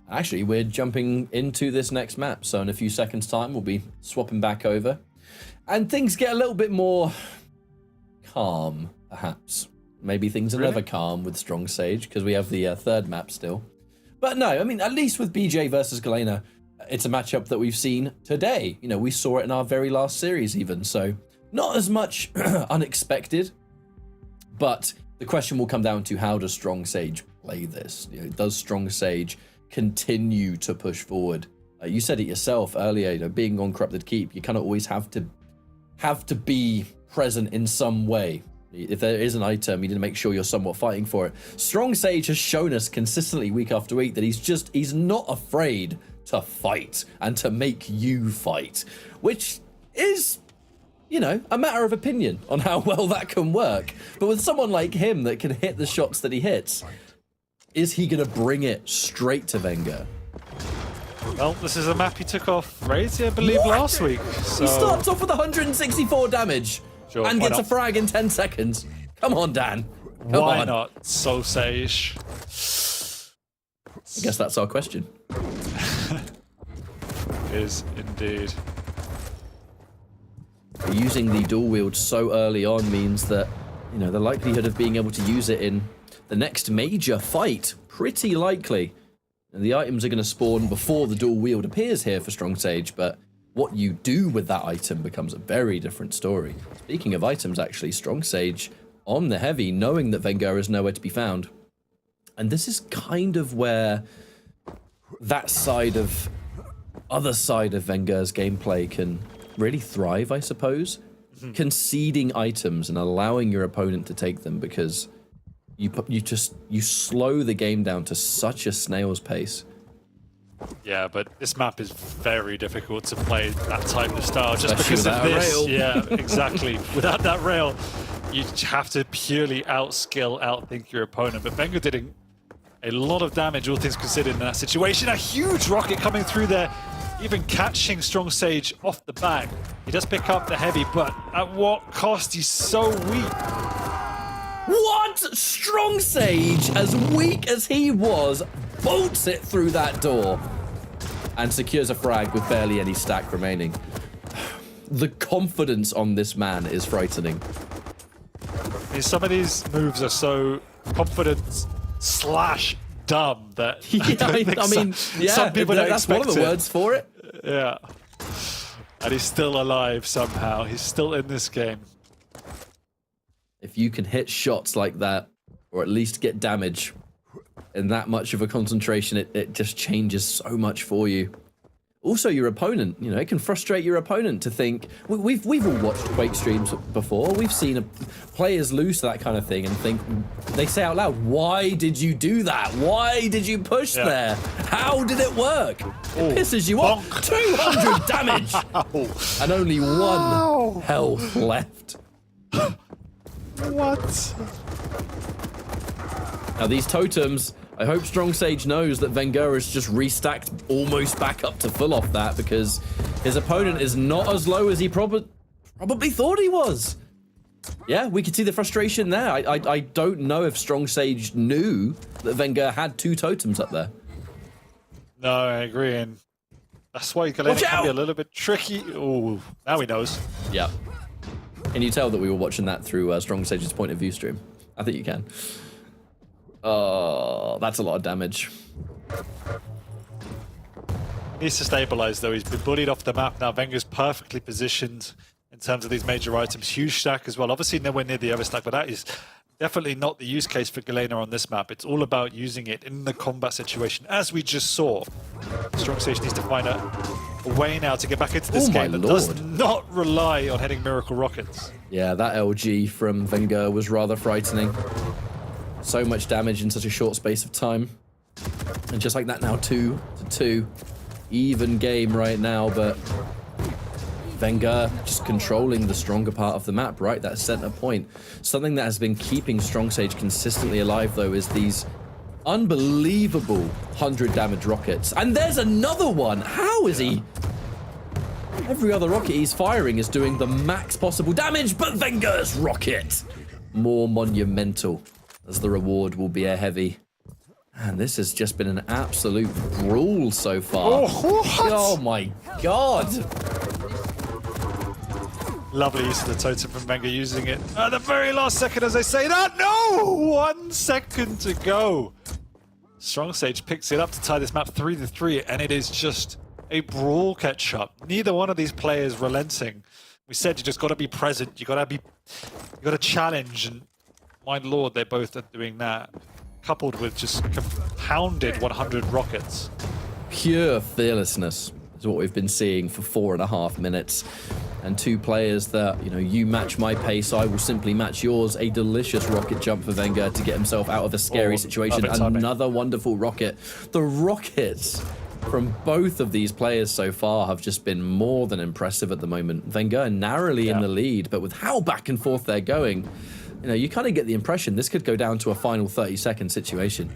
[SPEAKER 1] Actually, we're jumping into this next map, so in a few seconds' time, we'll be swapping back over. And things get a little bit more calm, perhaps. Maybe things are never calm with Strong Sage, because we have the third map still. But no, I mean, at least with BJ versus Galena, it's a matchup that we've seen today. You know, we saw it in our very last series even, so not as much unexpected. But the question will come down to, how does Strong Sage play this? You know, does Strong Sage continue to push forward? You said it yourself earlier, you know, being on Corrupted Keep, you kind of always have to be present in some way. If there is an item, you need to make sure you're somewhat fighting for it. Strong Sage has shown us consistently week after week that he's not afraid to fight and to make you fight, which is, you know, a matter of opinion on how well that can work. But with someone like him that can hit the shots that he hits, is he going to bring it straight to Wenger?
[SPEAKER 2] Well, this is a map he took off Razy, I believe, last week. So...
[SPEAKER 1] He starts off with 164 damage and gets a frag in 10 seconds. Come on, Dan. Come
[SPEAKER 2] Why
[SPEAKER 1] on.
[SPEAKER 2] not? So Sage.
[SPEAKER 1] I guess that's our question.
[SPEAKER 2] Is indeed.
[SPEAKER 1] Using the dual wield so early on means that, you know, the likelihood of being able to use it in the next major fight, pretty likely. And the items are going to spawn before the dual wield appears here for Strong Sage, but what you do with that item becomes a very different story. Speaking of items, actually, Strong Sage on the heavy, knowing that Wenger is nowhere to be found. And this is kind of where that other side of Wenger's gameplay can really thrive, I suppose. Conceding items and allowing your opponent to take them, because you slow the game down to such a snail's pace.
[SPEAKER 2] Yeah, but this map is very difficult to play that type of style, just
[SPEAKER 1] Especially
[SPEAKER 2] because of this.
[SPEAKER 1] rail.
[SPEAKER 2] Yeah, exactly. Without that rail, you have to purely outthink your opponent. But Wenger did a lot of damage, all things considered, in that situation. A huge rocket coming through there, even catching Strong Sage off the back. He does pick up the heavy, but at what cost? He's so weak.
[SPEAKER 1] What? Strong Sage, as weak as he was, bolts it through that door and secures a frag with barely any stack remaining. The confidence on this man is frightening.
[SPEAKER 2] Some of these moves are so confident / dumb that some people don't
[SPEAKER 1] that's
[SPEAKER 2] expect
[SPEAKER 1] one of the words for it.
[SPEAKER 2] Yeah. And he's still alive somehow. He's still in this game.
[SPEAKER 1] If you can hit shots like that, or at least get damage in that much of a concentration, it just changes so much for you. Also, your opponent, you know, it can frustrate your opponent to think, we've all watched Quake streams before, we've seen players lose to that kind of thing and think, they say out loud, why did you do that? Why did you push there? How did it work? It pisses you off. 200 damage! And only one health left.
[SPEAKER 2] What?
[SPEAKER 1] Now these totems, I hope Strong Sage knows that Wenger has just restacked almost back up to full off that, because his opponent is not as low as he probably thought he was. Yeah, we could see the frustration there. I don't know if Strong Sage knew that Wenger had 2 totems up there.
[SPEAKER 2] No, I agree. And That's why Galena
[SPEAKER 1] Watch
[SPEAKER 2] can be a
[SPEAKER 1] out!
[SPEAKER 2] little bit tricky. Oh, now he knows.
[SPEAKER 1] Yeah. Can you tell that we were watching that through Strong Sage's point of view stream? I think you can. Oh, that's a lot of damage.
[SPEAKER 2] Needs to stabilize though. He's been bullied off the map now. Wenger's perfectly positioned in terms of these major items. Huge stack as well. Obviously nowhere near the other stack, but that is definitely not the use case for Galena on this map. It's all about using it in the combat situation, as we just saw. Strong Sage needs to find a way now to get back into this game that does not rely on hitting miracle rockets.
[SPEAKER 1] Yeah, that LG from Wenger was rather frightening. So much damage in such a short space of time. And just like that now, 2-2. Even game right now, but Wenger just controlling the stronger part of the map, right? That center point. Something that has been keeping Strong Sage consistently alive, though, is these unbelievable 100 damage rockets. And there's another one! How is he? Every other rocket he's firing is doing the max possible damage, but Wenger's rocket! More monumental, as the reward will be a heavy. And this has just been an absolute brawl so far. Oh my god!
[SPEAKER 2] Lovely use of the totem from Wenger, using it at the very last second as I say that. No! 1 second to go. Strong Sage picks it up to tie this map 3-3, and it is just a brawl catch-up. Neither one of these players relenting. We said you just got to be present. You got to challenge, and my lord, they both are doing that. Coupled with just compounded 100 rockets.
[SPEAKER 1] Pure fearlessness is what we've been seeing for 4.5 minutes. And two players that, you know, you match my pace, I will simply match yours. A delicious rocket jump for Wenger to get himself out of a scary situation. Another wonderful rocket. The rockets from both of these players so far have just been more than impressive at the moment. Wenger narrowly in the lead, but with how back and forth they're going, you know, you kind of get the impression this could go down to a final 30-second situation.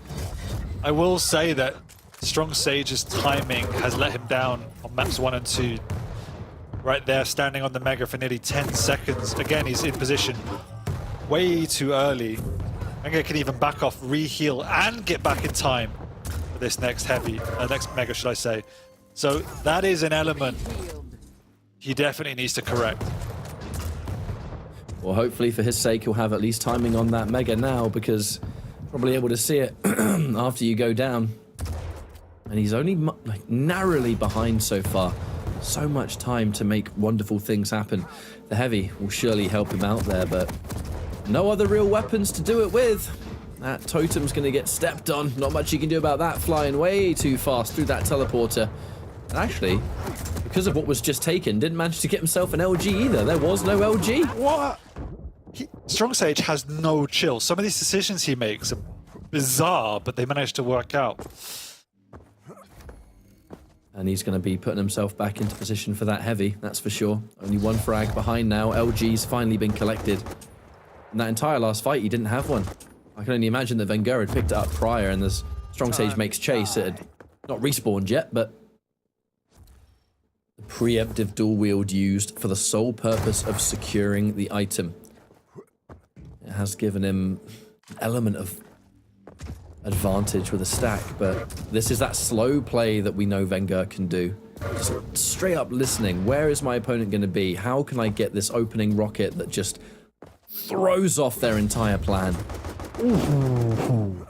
[SPEAKER 2] I will say that Strong Sage's timing has let him down on maps 1 and 2. Right there, standing on the Mega for nearly 10 seconds. Again, he's in position way too early. Wenger can even back off, re-heal, and get back in time for this next next Mega, should I say. So that is an element he definitely needs to correct.
[SPEAKER 1] Well, hopefully for his sake, he'll have at least timing on that Mega now, because probably able to see it after you go down. And he's only narrowly behind so far. So much time to make wonderful things happen. The heavy will surely help him out there, but no other real weapons to do it with. That totem's going to get stepped on. Not much you can do about that, flying way too fast through that teleporter. And actually, because of what was just taken, didn't manage to get himself an LG either. There was no LG.
[SPEAKER 2] What? Strong Sage has no chill. Some of these decisions he makes are bizarre, but they manage to work out.
[SPEAKER 1] And he's going to be putting himself back into position for that heavy, that's for sure. Only one frag behind now. LG's finally been collected. In that entire last fight, he didn't have one. I can only imagine that Wenger had picked it up prior, and as Strong Sage makes chase, it had not respawned yet, but the preemptive dual wield used for the sole purpose of securing the item. It has given him an element of advantage with a stack, but this is that slow play that we know Wenger can do. Just straight up listening. Where is my opponent going to be? How can I get this opening rocket that just throws off their entire plan? Ooh.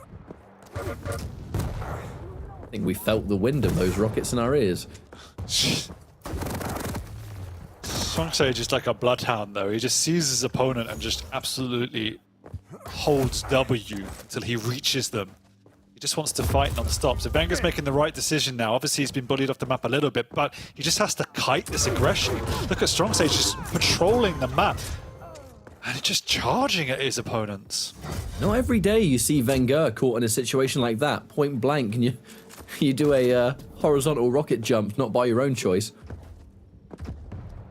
[SPEAKER 1] I think we felt the wind of those rockets in our ears.
[SPEAKER 2] Strong Sage is like a bloodhound, though. He just sees his opponent and just absolutely holds W until he reaches them. He just wants to fight non-stop. So Wenger's making the right decision now. Obviously, he's been bullied off the map a little bit, but he just has to kite this aggression. Look at Strong Sage just patrolling the map and just charging at his opponents.
[SPEAKER 1] Not every day you see Wenger caught in a situation like that, point blank, and you do a horizontal rocket jump, not by your own choice.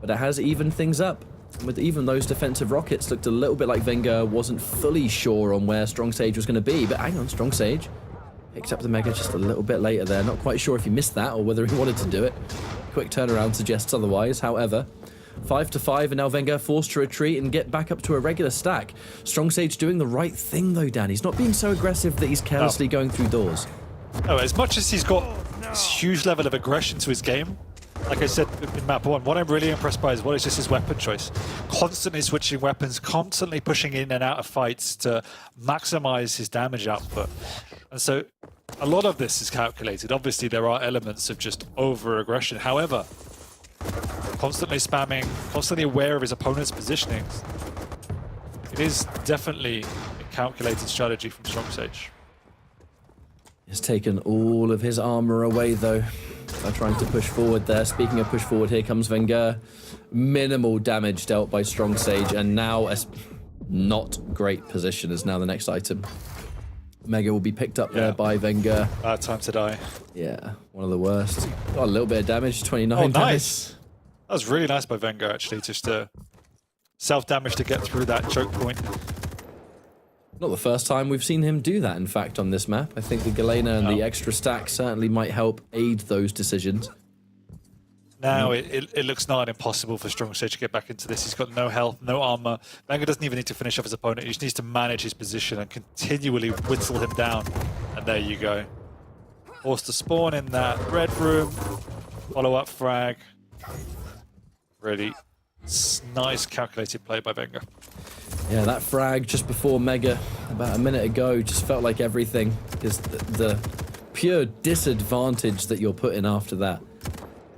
[SPEAKER 1] But it has evened things up. With even those defensive rockets, looked a little bit like Wenger wasn't fully sure on where Strong Sage was going to be, but hang on, Strong Sage picked up the Mega just a little bit later there. Not quite sure if he missed that or whether he wanted to do it. Quick turnaround suggests otherwise, however. 5-5, and now Wenger forced to retreat and get back up to a regular stack. Strong Sage doing the right thing though, Dan. He's not being so aggressive that he's carelessly going through doors.
[SPEAKER 2] Oh, as much as he's got this huge level of aggression to his game. Like I said in map 1, what I'm really impressed by is what is just his weapon choice. Constantly switching weapons, constantly pushing in and out of fights to maximize his damage output. And so a lot of this is calculated. Obviously, there are elements of just over-aggression. However, constantly spamming, constantly aware of his opponent's positionings. It is definitely a calculated strategy from StrongSage.
[SPEAKER 1] He's taken all of his armor away, though, by trying to push forward there. Speaking of push forward, here comes Wenger. Minimal damage dealt by StrongSage, and now a not great position is now the next item. Mega will be picked up there by Wenger.
[SPEAKER 2] Bad time to die.
[SPEAKER 1] Yeah, one of the worst. Got a little bit of damage, 29
[SPEAKER 2] Oh,
[SPEAKER 1] damage.
[SPEAKER 2] nice. That was really nice by Wenger, actually, just to self-damage to get through that choke point.
[SPEAKER 1] Not the first time we've seen him do that, in fact, on this map. I think the Galena and the extra stack certainly might help aid those decisions.
[SPEAKER 2] Now it looks nigh impossible for StrongSage to get back into this. He's got no health, no armor. Wenger doesn't even need to finish off his opponent. He just needs to manage his position and continually whittle him down. And there you go. Forced to spawn in that red room. Follow-up frag. Really nice calculated play by Wenger.
[SPEAKER 1] Yeah, that frag just before Mega, about a minute ago, just felt like everything. Because the pure disadvantage that you're put in after that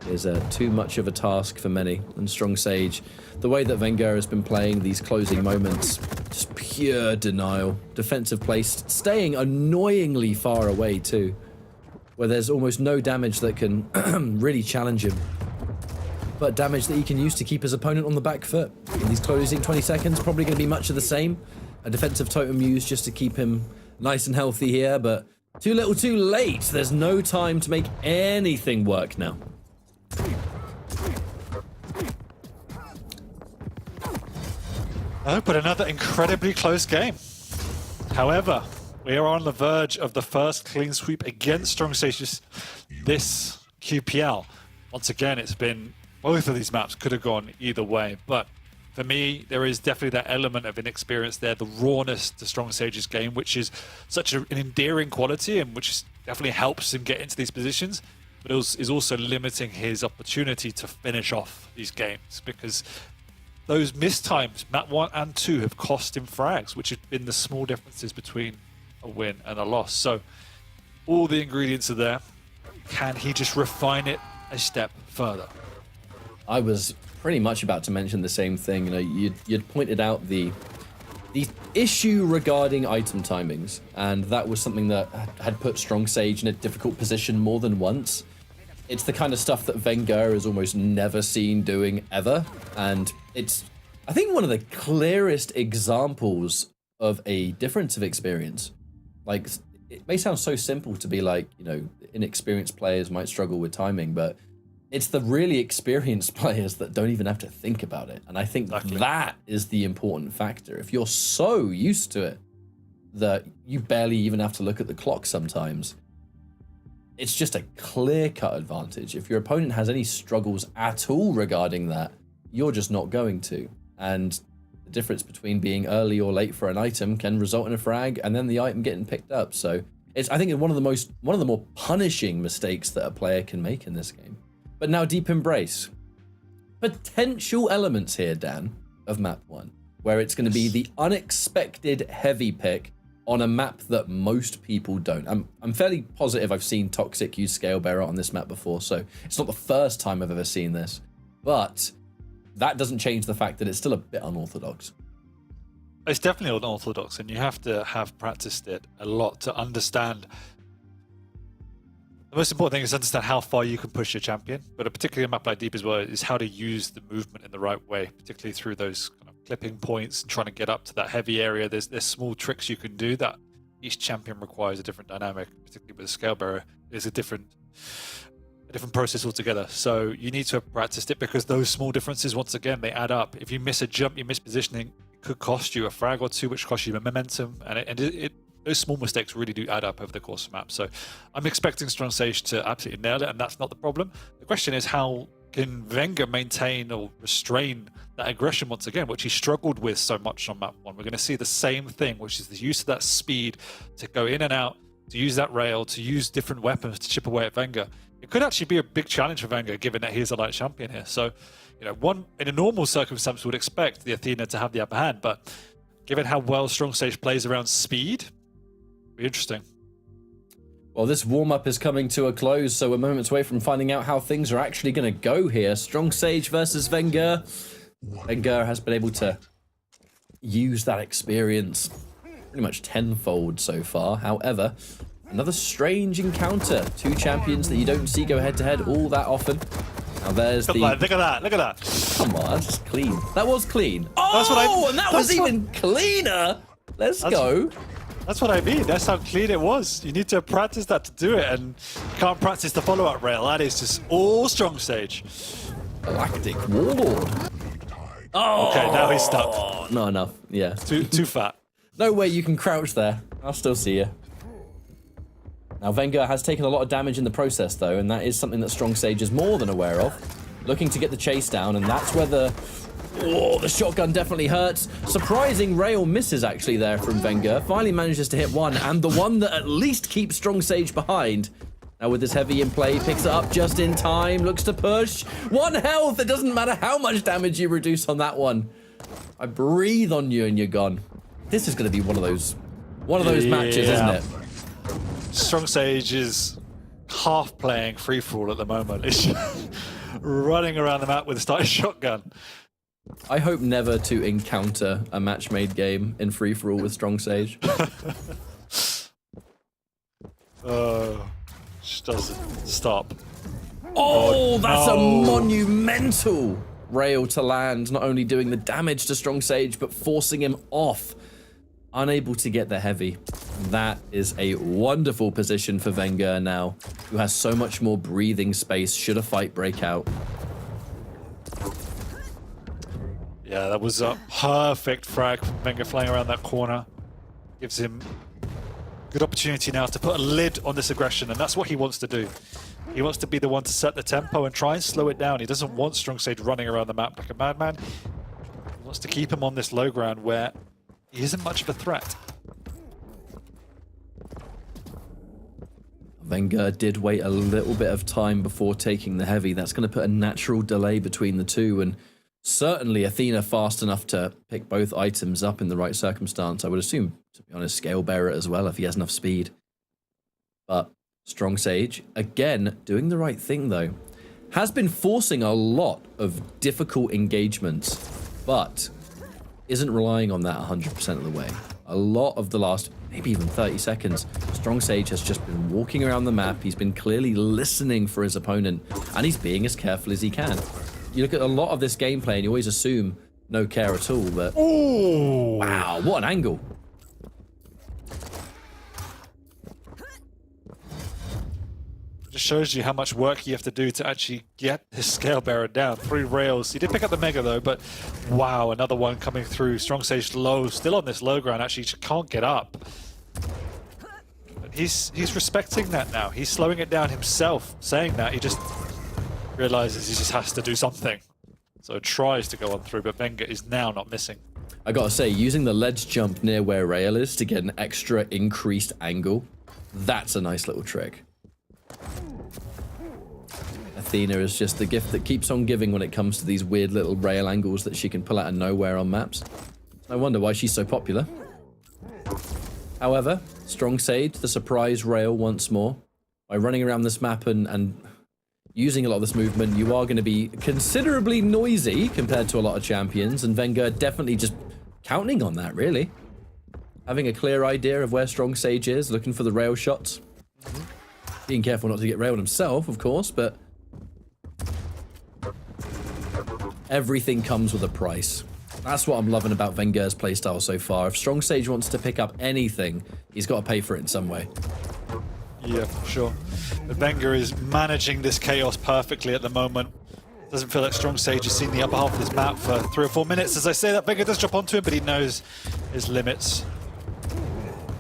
[SPEAKER 1] is too much of a task for many. And StrongSage, the way that Wenger has been playing these closing moments, just pure denial. Defensive place, staying annoyingly far away too, where there's almost no damage that can really challenge him. But damage that he can use to keep his opponent on the back foot. In these closing 20 seconds, probably going to be much of the same. A defensive totem used just to keep him nice and healthy here, but too little too late. There's no time to make anything work now.
[SPEAKER 2] Oh, but another incredibly close game. However, we are on the verge of the first clean sweep against StrongSage this QPL. Once again, it's been both of these maps could have gone either way, but for me, there is definitely that element of inexperience there, the rawness to StrongSage's game, which is such an endearing quality and which definitely helps him get into these positions, but is also limiting his opportunity to finish off these games because those missed times, map 1 and 2, have cost him frags, which have been the small differences between a win and a loss. So all the ingredients are there. Can he just refine it a step further?
[SPEAKER 1] I was pretty much about to mention the same thing. You know, you'd pointed out the issue regarding item timings, and that was something that had put StrongSage in a difficult position more than once. It's the kind of stuff that Wenger is almost never seen doing ever, and it's, I think, one of the clearest examples of a difference of experience. Like, it may sound so simple to be like, you know, inexperienced players might struggle with timing, but it's the really experienced players that don't even have to think about it. And I think that is the important factor. If you're so used to it that you barely even have to look at the clock sometimes, it's just a clear-cut advantage. If your opponent has any struggles at all regarding that, you're just not going to. And the difference between being early or late for an item can result in a frag and then the item getting picked up. So it's, I think, one of the more punishing mistakes that a player can make in this game. But now Deep Embrace. Potential elements here, Dan, of map 1, where it's going to be the unexpected heavy pick on a map that most people don't. I'm fairly positive I've seen Toxic use Scale Bearer on this map before, so it's not the first time I've ever seen this. But that doesn't change the fact that it's still a bit unorthodox.
[SPEAKER 2] It's definitely unorthodox, and you have to have practiced it a lot to understand. The most important thing is to understand how far you can push your champion, but particularly a map like Deep as well, is how to use the movement in the right way, particularly through those kind of clipping points and trying to get up to that heavy area. There's small tricks you can do that each champion requires a different dynamic, particularly with a Scale Bearer. It's a different process altogether. So you need to have practiced it because those small differences, once again, they add up. If you miss a jump, you miss positioning, it could cost you a frag or two, which costs you momentum, and those small mistakes really do add up over the course of the map. So I'm expecting StrongSage to absolutely nail it, and that's not the problem. The question is, how can Wenger maintain or restrain that aggression once again, which he struggled with so much on map 1? We're going to see the same thing, which is the use of that speed to go in and out, to use that rail, to use different weapons to chip away at Wenger. It could actually be a big challenge for Wenger, given that he's a light champion here. So, one in a normal circumstance would expect the Athena to have the upper hand, but given how well Strong Sage plays around speed, it'll be interesting.
[SPEAKER 1] Well, this warm-up is coming to a close, so we're moments away from finding out how things are actually going to go here. Strong Sage versus Wenger. Wenger has been able to use that experience pretty much tenfold so far. However, another strange encounter. Two champions that you don't see go head-to-head all that often. Now there's
[SPEAKER 2] Look at that.
[SPEAKER 1] Come on, that's just clean. That was clean. Oh,
[SPEAKER 2] That's what
[SPEAKER 1] and that was even cleaner. Let's go.
[SPEAKER 2] That's what I mean. That's how clean it was. You need to practice that to do it, and you can't practice the follow-up rail. That is just all Strong Sage.
[SPEAKER 1] Galactic Warlord. Oh,
[SPEAKER 2] okay, now he's stuck.
[SPEAKER 1] Not enough. Yeah.
[SPEAKER 2] Too fat.
[SPEAKER 1] No way you can crouch there. I'll still see you. Now, Wenger has taken a lot of damage in the process, though, and that is something that Strong Sage is more than aware of. Looking to get the chase down, and that's where the shotgun definitely hurts. Surprising rail misses, actually, there from Wenger. Finally manages to hit one, and the one that at least keeps Strong Sage behind. Now, with this heavy in play, picks it up just in time, looks to push. 1 health! It doesn't matter how much damage you reduce on that one. I breathe on you and you're gone. This is going to be one of those matches, isn't it?
[SPEAKER 2] Strong Sage is half playing free-for-all at the moment. It's just running around the map with a starting shotgun.
[SPEAKER 1] I hope never to encounter a match-made game in free-for-all with Strong Sage.
[SPEAKER 2] Just doesn't stop.
[SPEAKER 1] Oh, that's a monumental rail to land. Not only doing the damage to Strong Sage, but forcing him off. Unable to get the heavy. That is a wonderful position for Wenger now, who has so much more breathing space should a fight break out.
[SPEAKER 2] Yeah, that was a perfect frag from Wenger flying around that corner. Gives him good opportunity now to put a lid on this aggression, and that's what he wants to do. He wants to be the one to set the tempo and try and slow it down. He doesn't want Strong Sage running around the map like a madman. He wants to keep him on this low ground where he isn't much of a threat.
[SPEAKER 1] Wenger did wait a little bit of time before taking the heavy. That's going to put a natural delay between the two, and certainly Athena fast enough to pick both items up in the right circumstance. I would assume, to be honest, Scale Bearer as well if he has enough speed. But Strong Sage, again, doing the right thing though. Has been forcing a lot of difficult engagements, but isn't relying on that 100% of the way. A lot of the last, maybe even 30 seconds, Strong Sage has just been walking around the map. He's been clearly listening for his opponent, and he's being as careful as he can. You look at a lot of this gameplay, and you always assume no care at all, but...
[SPEAKER 2] Ooh.
[SPEAKER 1] Wow, what an angle.
[SPEAKER 2] Just shows you how much work you have to do to actually get this Scale Bearer down. 3 rails. He did pick up the Mega though, but wow, another one coming through. Strong Sage low, still on this low ground, actually can't get up. But he's respecting that now. He's slowing it down himself, saying that. He just realizes he just has to do something. So tries to go on through, but Wenger is now not missing.
[SPEAKER 1] I gotta say, using the ledge jump near where rail is to get an extra increased angle, that's a nice little trick. Athena is just the gift that keeps on giving when it comes to these weird little rail angles that she can pull out of nowhere on maps. I wonder why she's so popular. However, Strong Sage, the surprise rail once more. By running around this map and using a lot of this movement, you are going to be considerably noisy compared to a lot of champions, and Wenger definitely just counting on that, really. Having a clear idea of where Strong Sage is, looking for the rail shots. Being careful not to get railed himself, of course, but everything comes with a price. That's what I'm loving about Wenger's playstyle so far. If Strong Sage wants to pick up anything, he's got to pay for it in some way.
[SPEAKER 2] Yeah, for sure. But Wenger is managing this chaos perfectly at the moment. Doesn't feel like Strong Sage has seen the upper half of this map for 3 or 4 minutes. As I say that, Wenger does drop onto him, but he knows his limits.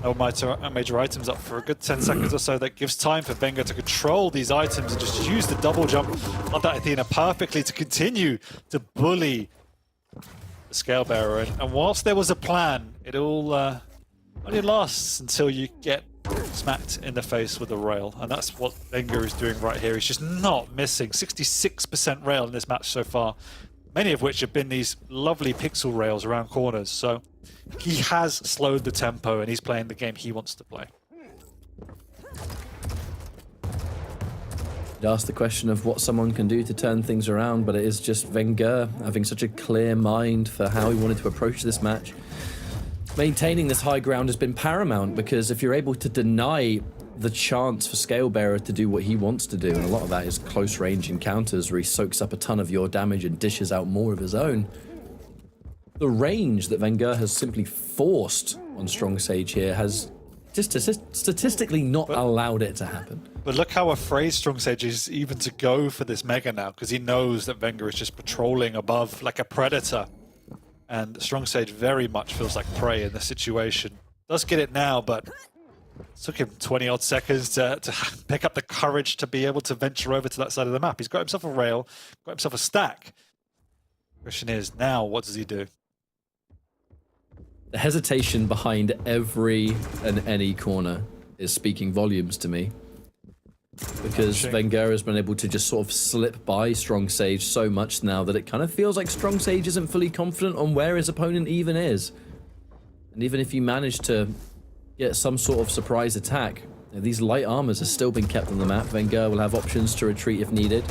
[SPEAKER 2] No major items up for a good 10 seconds or so. That gives time for Wenger to control these items and just use the double jump on that Athena perfectly to continue to bully the Scale Bearer. And whilst there was a plan, it all only lasts until you get smacked in the face with a rail, and that's what Wenger is doing right here. He's just not missing. 66% rail in this match so far, many of which have been these lovely pixel rails around corners. So he has slowed the tempo, and he's playing the game he wants to play.
[SPEAKER 1] You'd ask the question of what someone can do to turn things around, but it is just Wenger having such a clear mind for how he wanted to approach this match. Maintaining this high ground has been paramount, because if you're able to deny the chance for Scalebearer to do what he wants to do, and a lot of that is close range encounters where he soaks up a ton of your damage and dishes out more of his own, the range that Wenger has simply forced on Strong Sage here has just statistically not allowed it to happen.
[SPEAKER 2] But look how afraid Strong Sage is even to go for this Mega now, because he knows that Wenger is just patrolling above like a predator. And Strong Sage very much feels like prey in this situation. Does get it now, but it took him 20 odd seconds to pick up the courage to be able to venture over to that side of the map. He's got himself a rail, got himself a stack. Question is, now what does he do?
[SPEAKER 1] The hesitation behind every and any corner is speaking volumes to me. Because Wenger has been able to just sort of slip by Strong Sage so much now that it kind of feels like Strong Sage isn't fully confident on where his opponent even is. And even if you manage to get some sort of surprise attack, these light armors have still been kept on the map. Wenger will have options to retreat if needed.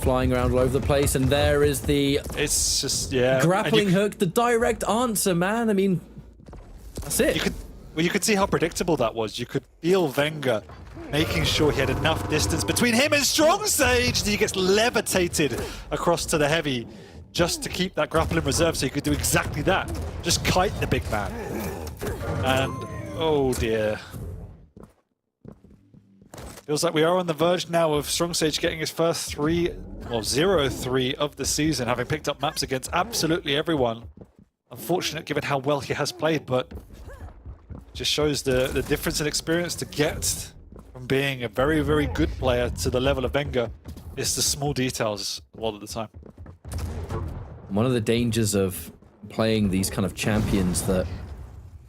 [SPEAKER 1] Flying around all over the place, and there is the
[SPEAKER 2] it's just
[SPEAKER 1] grappling hook, the direct answer, man. I mean, that's it.
[SPEAKER 2] You could see how predictable that was. You could feel Wenger making sure he had enough distance between him and Strong Sage that he gets levitated across to the heavy just to keep that grapple in reserve, so he could do exactly that. Just kite the big man. And oh dear. Feels like we are on the verge now of Strong Sage getting his first 0-3 of the season, having picked up maps against absolutely everyone. Unfortunate given how well he has played, but just shows the difference in experience to get from being a very, very good player to the level of Wenger. It's the small details a lot of the time.
[SPEAKER 1] One of the dangers of playing these kind of champions that,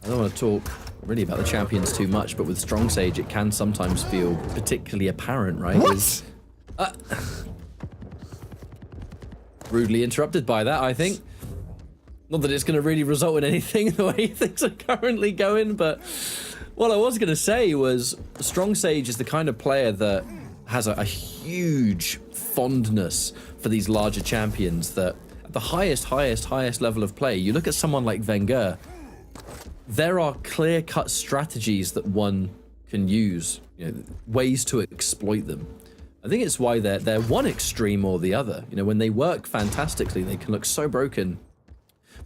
[SPEAKER 1] I don't want to talk really about the champions too much, but with Strong Sage it can sometimes feel particularly apparent, right?
[SPEAKER 2] What?
[SPEAKER 1] Rudely interrupted by that, I think. Not that it's going to really result in anything the way things are currently going, but what I was going to say was Strong Sage is the kind of player that has a huge fondness for these larger champions that at the highest level of play, you look at someone like Wenger, there are clear-cut strategies that one can use, ways to exploit them. I think it's why they're one extreme or the other. When they work fantastically, they can look so broken.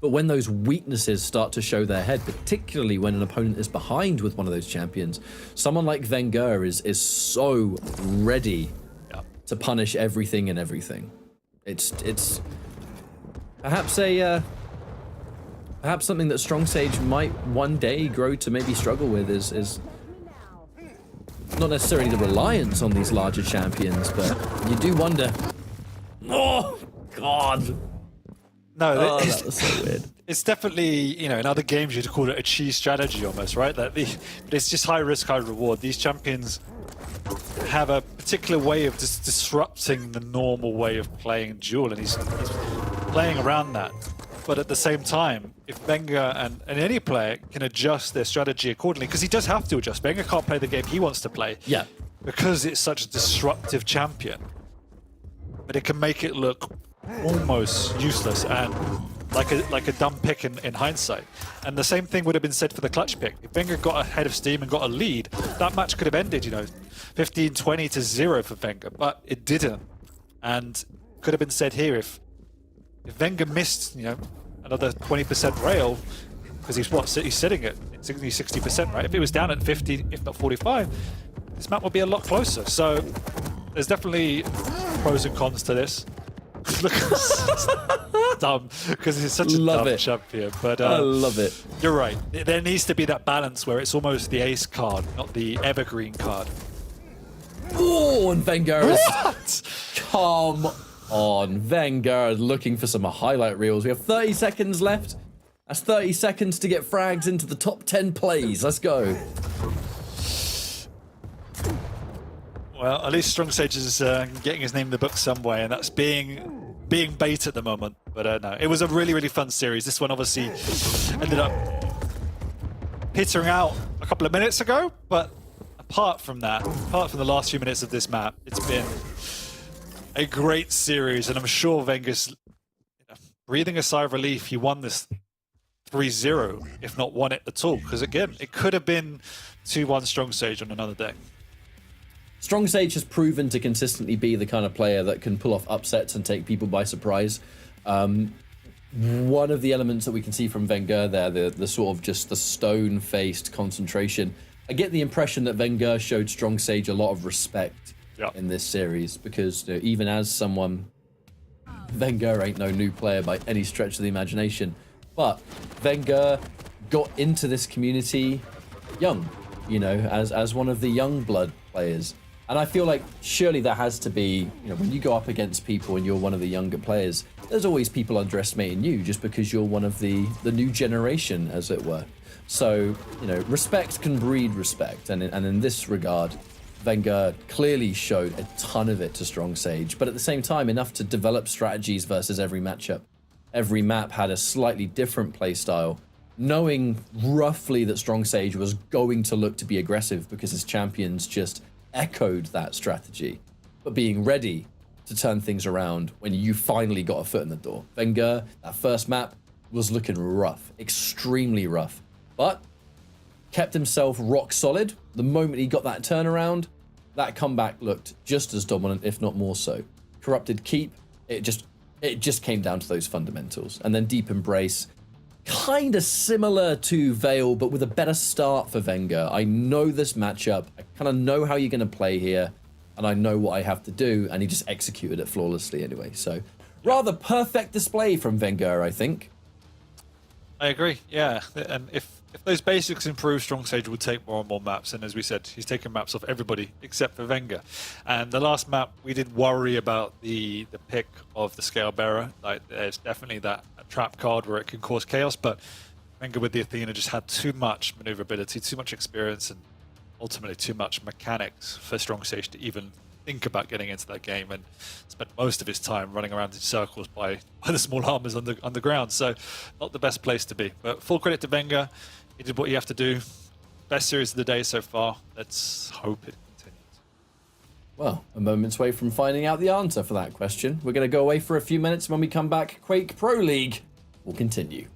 [SPEAKER 1] But when those weaknesses start to show their head, particularly when an opponent is behind with one of those champions, someone like Wenger is so ready to punish everything and everything. It's perhaps perhaps something that Strong Sage might one day grow to maybe struggle with is not necessarily the reliance on these larger champions, but you do wonder. Oh God!
[SPEAKER 2] No,
[SPEAKER 1] that was so weird.
[SPEAKER 2] It's definitely, in other games you'd call it a cheese strategy almost, right? But it's just high risk, high reward. These champions have a particular way of just disrupting the normal way of playing Duel, and he's playing around that. But at the same time, if Wenger and any player can adjust their strategy accordingly, because he does have to adjust. Wenger can't play the game he wants to play. Yeah. Because it's such a disruptive champion. But it can make it look almost useless and like a dumb pick in hindsight. And the same thing would have been said for the clutch pick. If Wenger got ahead of steam and got a lead, that match could have ended, 15-20 to 0 for Wenger, but it didn't. And could have been said here if Wenger missed, another 20% rail, because he's sitting at 60%, right? If it was down at 50, if not 45, this map would be a lot closer. So there's definitely pros and cons to this. Look, it's dumb, because it's such a dumb champion. But
[SPEAKER 1] I love it.
[SPEAKER 2] You're right. There needs to be that balance where it's almost the ace card, not the evergreen card.
[SPEAKER 1] Oh, and Wenger is... Come on, Wenger looking for some highlight reels. We have 30 seconds left. That's 30 seconds to get frags into the top 10 plays. Let's go.
[SPEAKER 2] Well, at least Strong Sage is getting his name in the book some way, and that's being bait at the moment. But no, it was a really, really fun series. This one obviously ended up petering out a couple of minutes ago, but apart from that, apart from the last few minutes of this map, it's been a great series, and I'm sure Wenger's breathing a sigh of relief. He won this 3-0, if not won it at all, because again, it could have been 2-1 Strong Sage on another day.
[SPEAKER 1] Strong Sage has proven to consistently be the kind of player that can pull off upsets and take people by surprise. One of the elements that we can see from Wenger there, the sort of just the stone-faced concentration. I get the impression that Wenger showed Strong Sage a lot of respect in this series, because even as someone, Wenger ain't no new player by any stretch of the imagination, but Wenger got into this community young, as one of the young blood players. And I feel like surely there has to be, when you go up against people and you're one of the younger players, there's always people underestimating you just because you're one of the new generation, as it were. So, respect can breed respect. And in this regard, Wenger clearly showed a ton of it to Strong Sage, but at the same time, enough to develop strategies versus every matchup. Every map had a slightly different playstyle, knowing roughly that Strong Sage was going to look to be aggressive because his champions just echoed that strategy, but being ready to turn things around when you finally got a foot in the door. Wenger, that first map, was looking rough, extremely rough, but kept himself rock solid. The moment he got that turnaround, that comeback looked just as dominant, if not more so. Corrupted Keep, it just came down to those fundamentals. And then Deep Embrace, kind of similar to Veil, but with a better start for Wenger. I know this matchup. I kind of know how you're going to play here, and I know what I have to do, and he just executed it flawlessly anyway. So, rather perfect display from Wenger, I think.
[SPEAKER 2] I agree, yeah. And if those basics improve, Strong Sage will take more and more maps. And as we said, he's taken maps off everybody except for Wenger. And the last map, we did worry about the pick of the Scale Bearer. Like, there's definitely that trap card where it can cause chaos, but Wenger with the Athena just had too much maneuverability, too much experience, and ultimately too much mechanics for Strong Sage to even think about getting into that game, and spent most of his time running around in circles by the small armors on the ground. So not the best place to be. But full credit to Wenger. He did what you have to do. Best series of the day so far. Let's hope it continues.
[SPEAKER 1] Well, a moment's away from finding out the answer for that question. We're going to go away for a few minutes. When we come back, Quake Pro League will continue.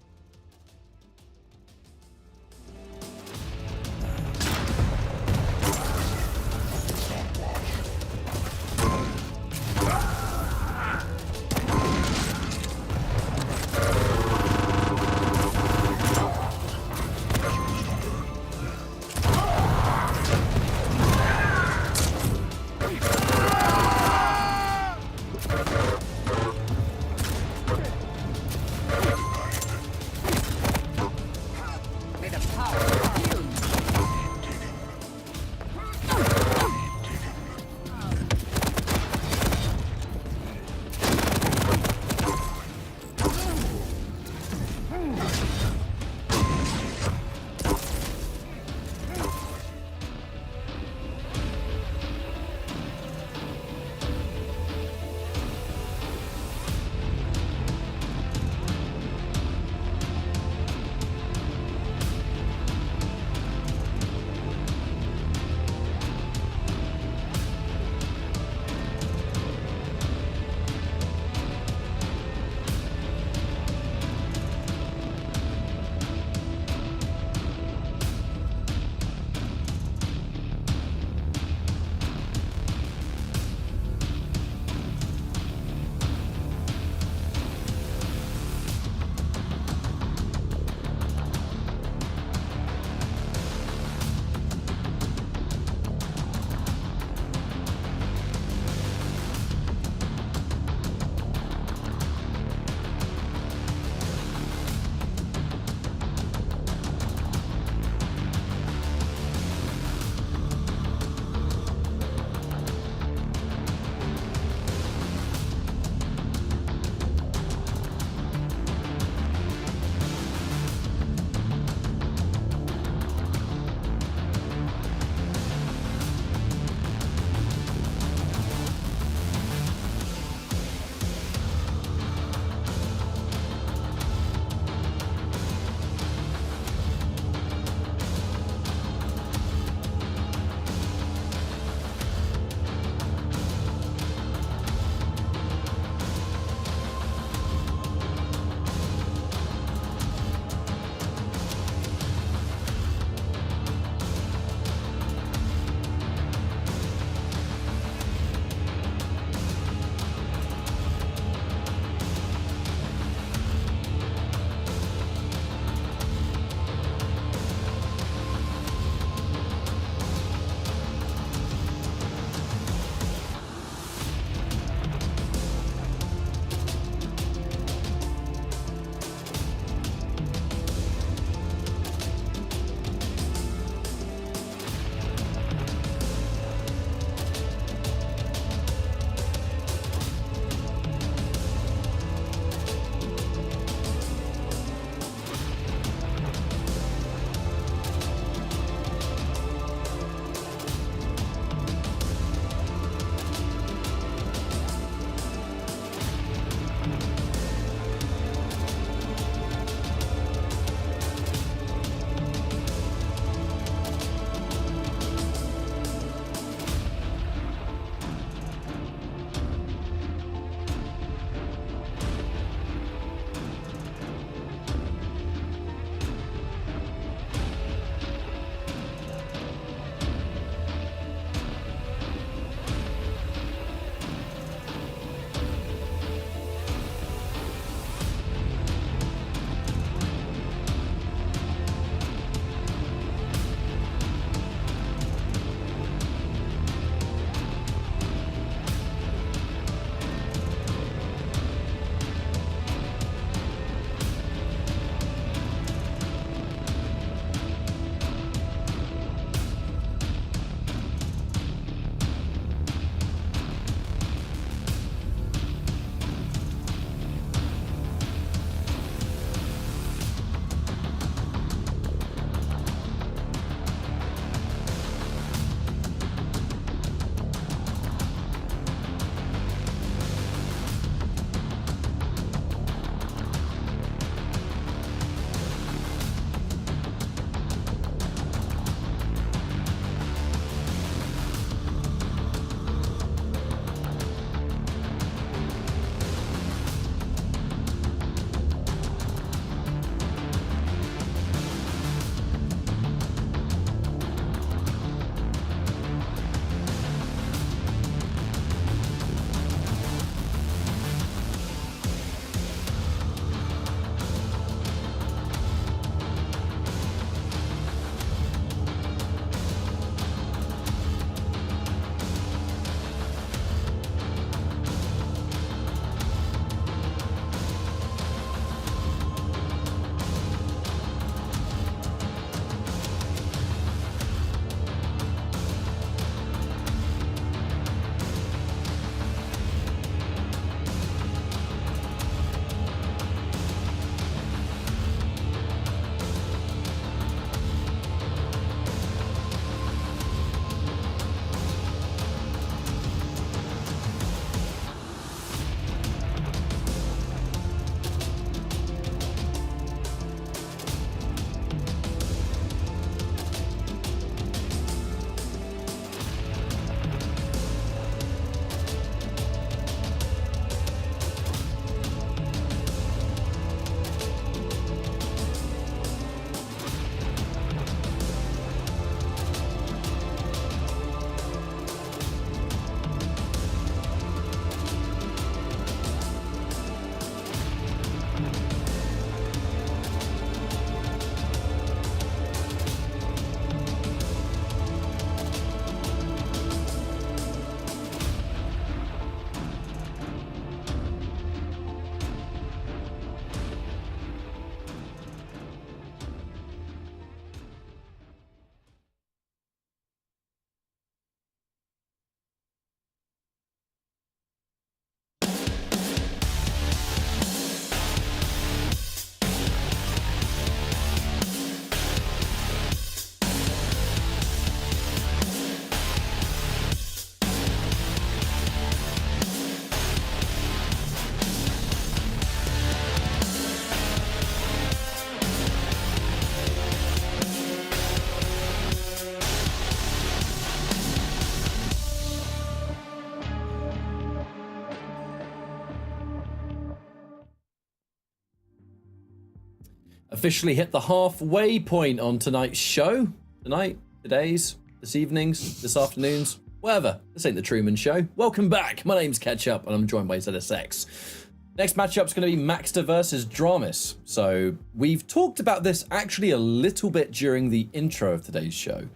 [SPEAKER 1] officially hit the halfway point on tonight's show. Tonight, today's, this evening's, this afternoon's, whatever. This ain't the Truman Show. Welcome back. My name's Ketchup, and I'm joined by ZSX. Next matchup's going to be Maxter versus Dramis. So we've talked about this actually a little bit during the intro of today's show,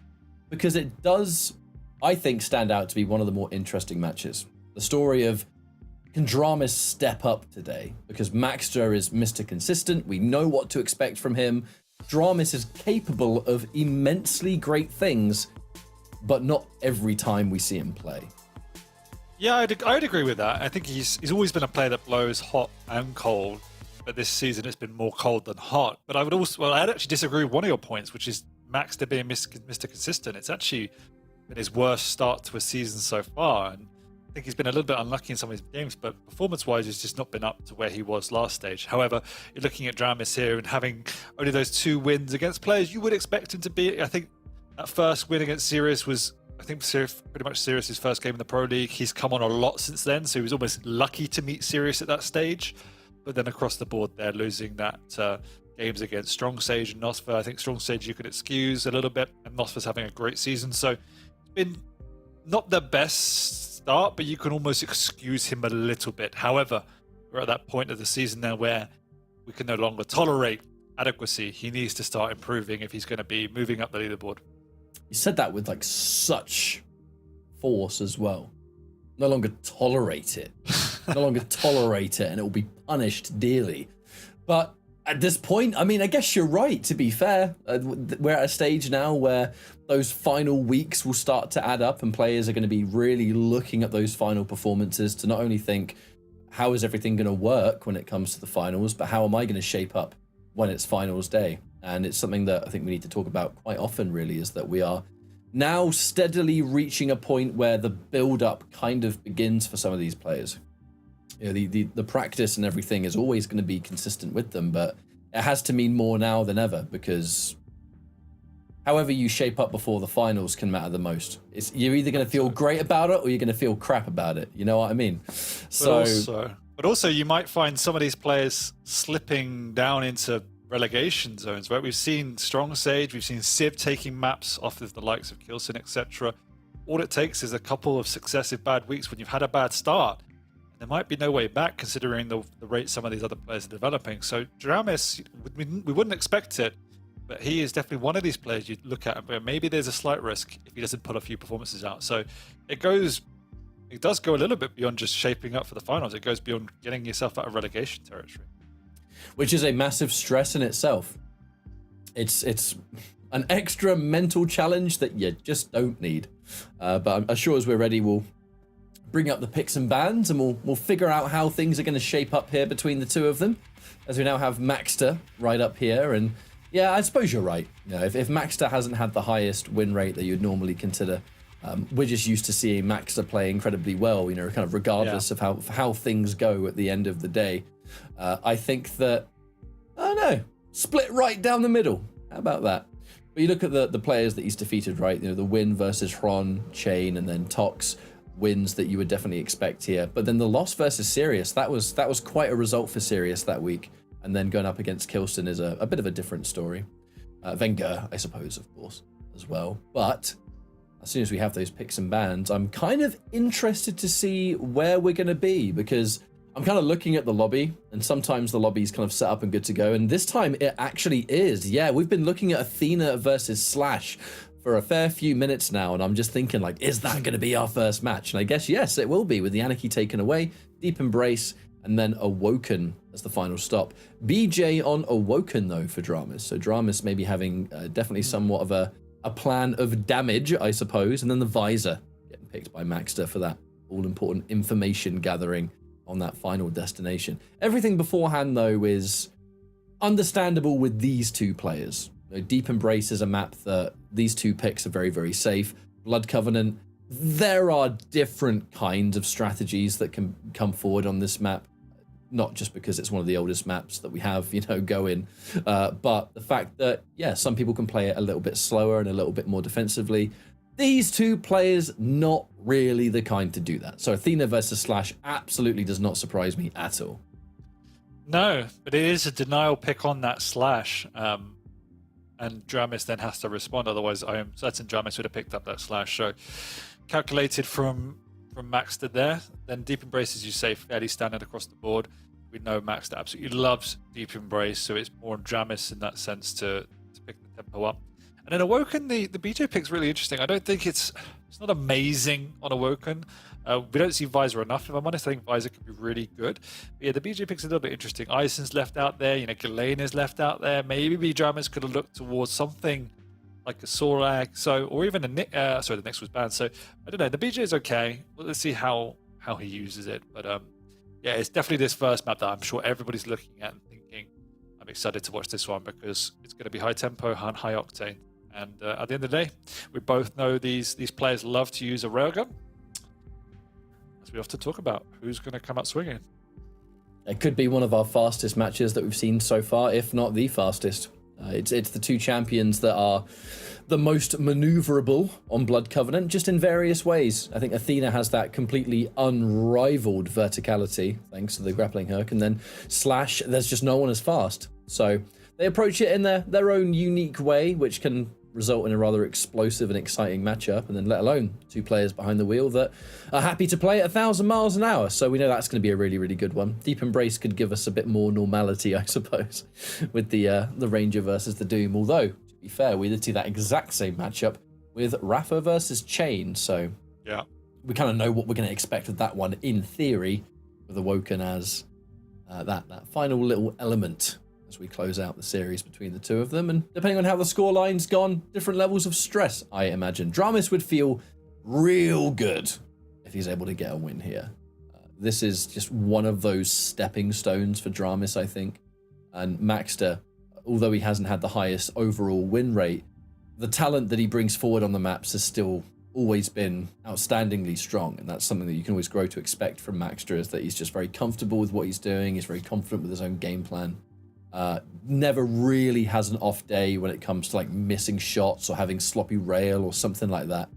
[SPEAKER 1] because it does, I think, stand out to be one of the more interesting matches. The story of, can Dramis step up today? Because Maxter is Mr. Consistent. We know what to expect from him. Dramis is capable of immensely great things, but not every time we see him play.
[SPEAKER 2] Yeah, I'd agree with that. I think he's always been a player that blows hot and cold, but this season it's been more cold than hot. But I'd actually disagree with one of your points, which is Maxter being Mr. Consistent. It's actually been his worst start to a season so far, and I think he's been a little bit unlucky in some of his games, but performance-wise, he's just not been up to where he was last stage. However, you're looking at Dramis here and having only those 2 wins against players you would expect him to be. I think that first win against Sirius was, pretty much Sirius's first game in the Pro League. He's come on a lot since then, so he was almost lucky to meet Sirius at that stage. But then across the board, they're losing that games against Strong Sage and Nosfer. I think Strong Sage you could excuse a little bit, and Nosfer's having a great season. So it's been not the best start, but you can almost excuse him a little bit. However, we're at that point of the season now where we can no longer tolerate adequacy. He needs to start improving if he's going to be moving up the leaderboard.
[SPEAKER 1] You said that with like such force as well. No longer tolerate it. No longer tolerate it, and it will be punished dearly. But at this point, I mean, I guess you're right, to be fair. We're at a stage now where those final weeks will start to add up, and players are going to be really looking at those final performances to not only think, how is everything going to work when it comes to the finals, but how am I going to shape up when it's finals day? And it's something that I think we need to talk about quite often, really, is that we are now steadily reaching a point where the build-up kind of begins for some of these players. You know, the practice and everything is always going to be consistent with them, but it has to mean more now than ever, because however you shape up before the finals can matter the most. You're either going to feel great about it or you're going to feel crap about it. You know what I mean?
[SPEAKER 2] But also you might find some of these players slipping down into relegation zones, right? We've seen Strong Sage, we've seen Civ taking maps off of the likes of Kilson, etc. All it takes is a couple of successive bad weeks when you've had a bad start. There might be no way back considering the rate some of these other players are developing. So Dramis, we wouldn't expect it, but he is definitely one of these players you'd look at where maybe there's a slight risk if he doesn't put a few performances out. So it does go a little bit beyond just shaping up for the finals. It goes beyond getting yourself out of relegation territory,
[SPEAKER 1] which is a massive stress in itself. It's an extra mental challenge that you just don't need. But I'm sure as we're ready, we'll bring up the picks and bans, and we'll figure out how things are going to shape up here between the two of them, as we now have Maxter right up here. And yeah, I suppose you're right. You know, if Maxter hasn't had the highest win rate that you'd normally consider, we're just used to seeing Maxter play incredibly well, you know, kind of regardless of how things go at the end of the day. I think that, I don't know, split right down the middle. How about that? But you look at the players that he's defeated, right? You know, the win versus Hron, Chain, and then Tox, wins that you would definitely expect here. But then the loss versus Sirius, that was quite a result for Sirius that week. And then going up against Kilston is a bit of a different story. Wenger, I suppose, of course, as well. But as soon as we have those picks and bans, I'm kind of interested to see where we're going to be, because I'm kind of looking at the lobby, and sometimes the lobby's kind of set up and good to go. And this time it actually is. Yeah, we've been looking at Athena versus Slash for a fair few minutes now, and I'm just thinking, like, is that going to be our first match? And I guess, yes, it will be, with the Anarchy taken away, Deep Embrace, and then Awoken as the final stop. BJ on Awoken, though, for Dramis. So Dramis maybe having definitely somewhat of a plan of damage, I suppose, and then the Visor getting picked by Maxter for that all-important information gathering on that final destination. Everything beforehand, though, is understandable with these two players. Deep Embrace is a map that these two picks are very, very safe. Blood Covenant, there are different kinds of strategies that can come forward on this map, not just because it's one of the oldest maps that we have, you know, going, but the fact that, yeah, some people can play it a little bit slower and a little bit more defensively. These two players, not really the kind to do that. So Athena versus Slash absolutely does not surprise me at all.
[SPEAKER 2] No, but it is a denial pick on that slash. And Dramis then has to respond. Otherwise, I am certain Dramis would have picked up that slash. So calculated from Maxter there. Then Deep Embrace, as you say, fairly standard across the board. We know Maxter absolutely loves Deep Embrace, so it's more on Dramis in that sense to pick the tempo up. And then Awoken, the BJ pick's really interesting. I don't think it's not amazing on Awoken. We don't see Visor enough. If I'm honest, I think Visor could be really good. But yeah, the BJ pick's a little bit interesting. Ison's left out there. Ghislaine is left out there. Maybe Dramis could have looked towards something like a Sorak, or even a Nyx. Sorry, the Nyx was banned. So I don't know. The BJ is okay. Well, let's see how he uses it. But yeah, it's definitely this first map that I'm sure everybody's looking at and thinking, I'm excited to watch this one because it's going to be high tempo and high octane. And at the end of the day, we both know these players love to use a railgun. As we often talk about, who's going to come out swinging?
[SPEAKER 1] It could be one of our fastest matches that we've seen so far, if not the fastest. It's the two champions that are the most maneuverable on Blood Covenant, just in various ways. I think Athena has that completely unrivaled verticality, thanks to the grappling hook, and then Slash, there's just no one as fast. So they approach it in their own unique way, which can result in a rather explosive and exciting matchup, and then let alone two players behind the wheel that are happy to play at 1,000 miles an hour. So we know that's going to be a really, really good one. Deep Embrace could give us a bit more normality, I suppose, with the Ranger versus the Doom. Although, to be fair, we did see that exact same matchup with Rafa versus Chain. So
[SPEAKER 2] yeah,
[SPEAKER 1] we kind of know what we're going to expect of that one in theory, with Awoken as that final little element as we close out the series between the two of them. And depending on how the scoreline's gone, different levels of stress, I imagine. Dramis would feel real good if he's able to get a win here. This is just one of those stepping stones for Dramis, I think. And Maxter, although he hasn't had the highest overall win rate, the talent that he brings forward on the maps has still always been outstandingly strong. And that's something that you can always grow to expect from Maxter, is that he's just very comfortable with what he's doing. He's very confident with his own game plan. Never really has an off day when it comes to like missing shots or having sloppy rail or something like that.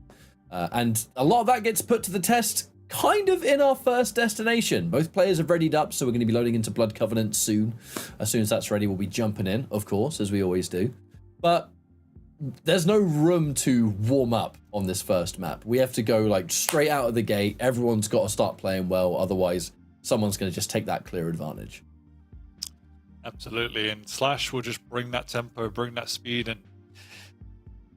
[SPEAKER 1] And a lot of that gets put to the test kind of in our first destination. Both players have readied up, so we're going to be loading into Blood Covenant soon. As soon as that's ready, we'll be jumping in, of course, as we always do. But there's no room to warm up on this first map. We have to go like straight out of the gate. Everyone's got to start playing well, otherwise someone's going to just take that clear advantage.
[SPEAKER 2] Absolutely, and Slash will just bring that tempo, bring that speed, and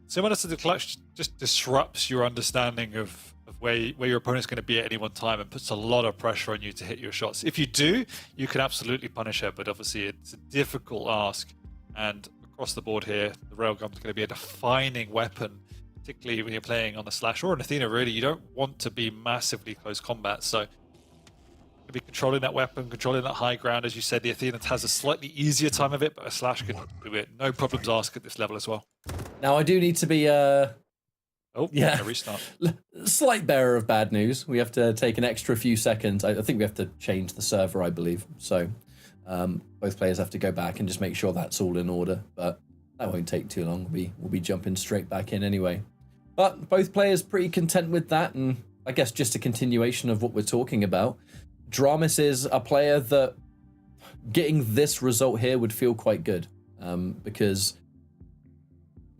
[SPEAKER 2] similar to the clutch, just disrupts your understanding of where your opponent's going to be at any one time and puts a lot of pressure on you to hit your shots. If you do, you can absolutely punish her, but obviously it's a difficult ask. And across the board here, the railgun's going to be a defining weapon, particularly when you're playing on the Slash or an Athena. Really, you don't want to be massively close combat, so to be controlling that weapon, controlling that high ground. As you said, the Athena has a slightly easier time of it, but a Slash can do it. No problems asked at this level as well.
[SPEAKER 1] Now, I do need to be
[SPEAKER 2] restart.
[SPEAKER 1] Slight bearer of bad news. We have to take an extra few seconds. I think we have to change the server, I believe. So both players have to go back and just make sure that's all in order. But that won't take too long. We'll be jumping straight back in anyway. But both players pretty content with that, and I guess just a continuation of what we're talking about. Dramis is a player that getting this result here would feel quite good, because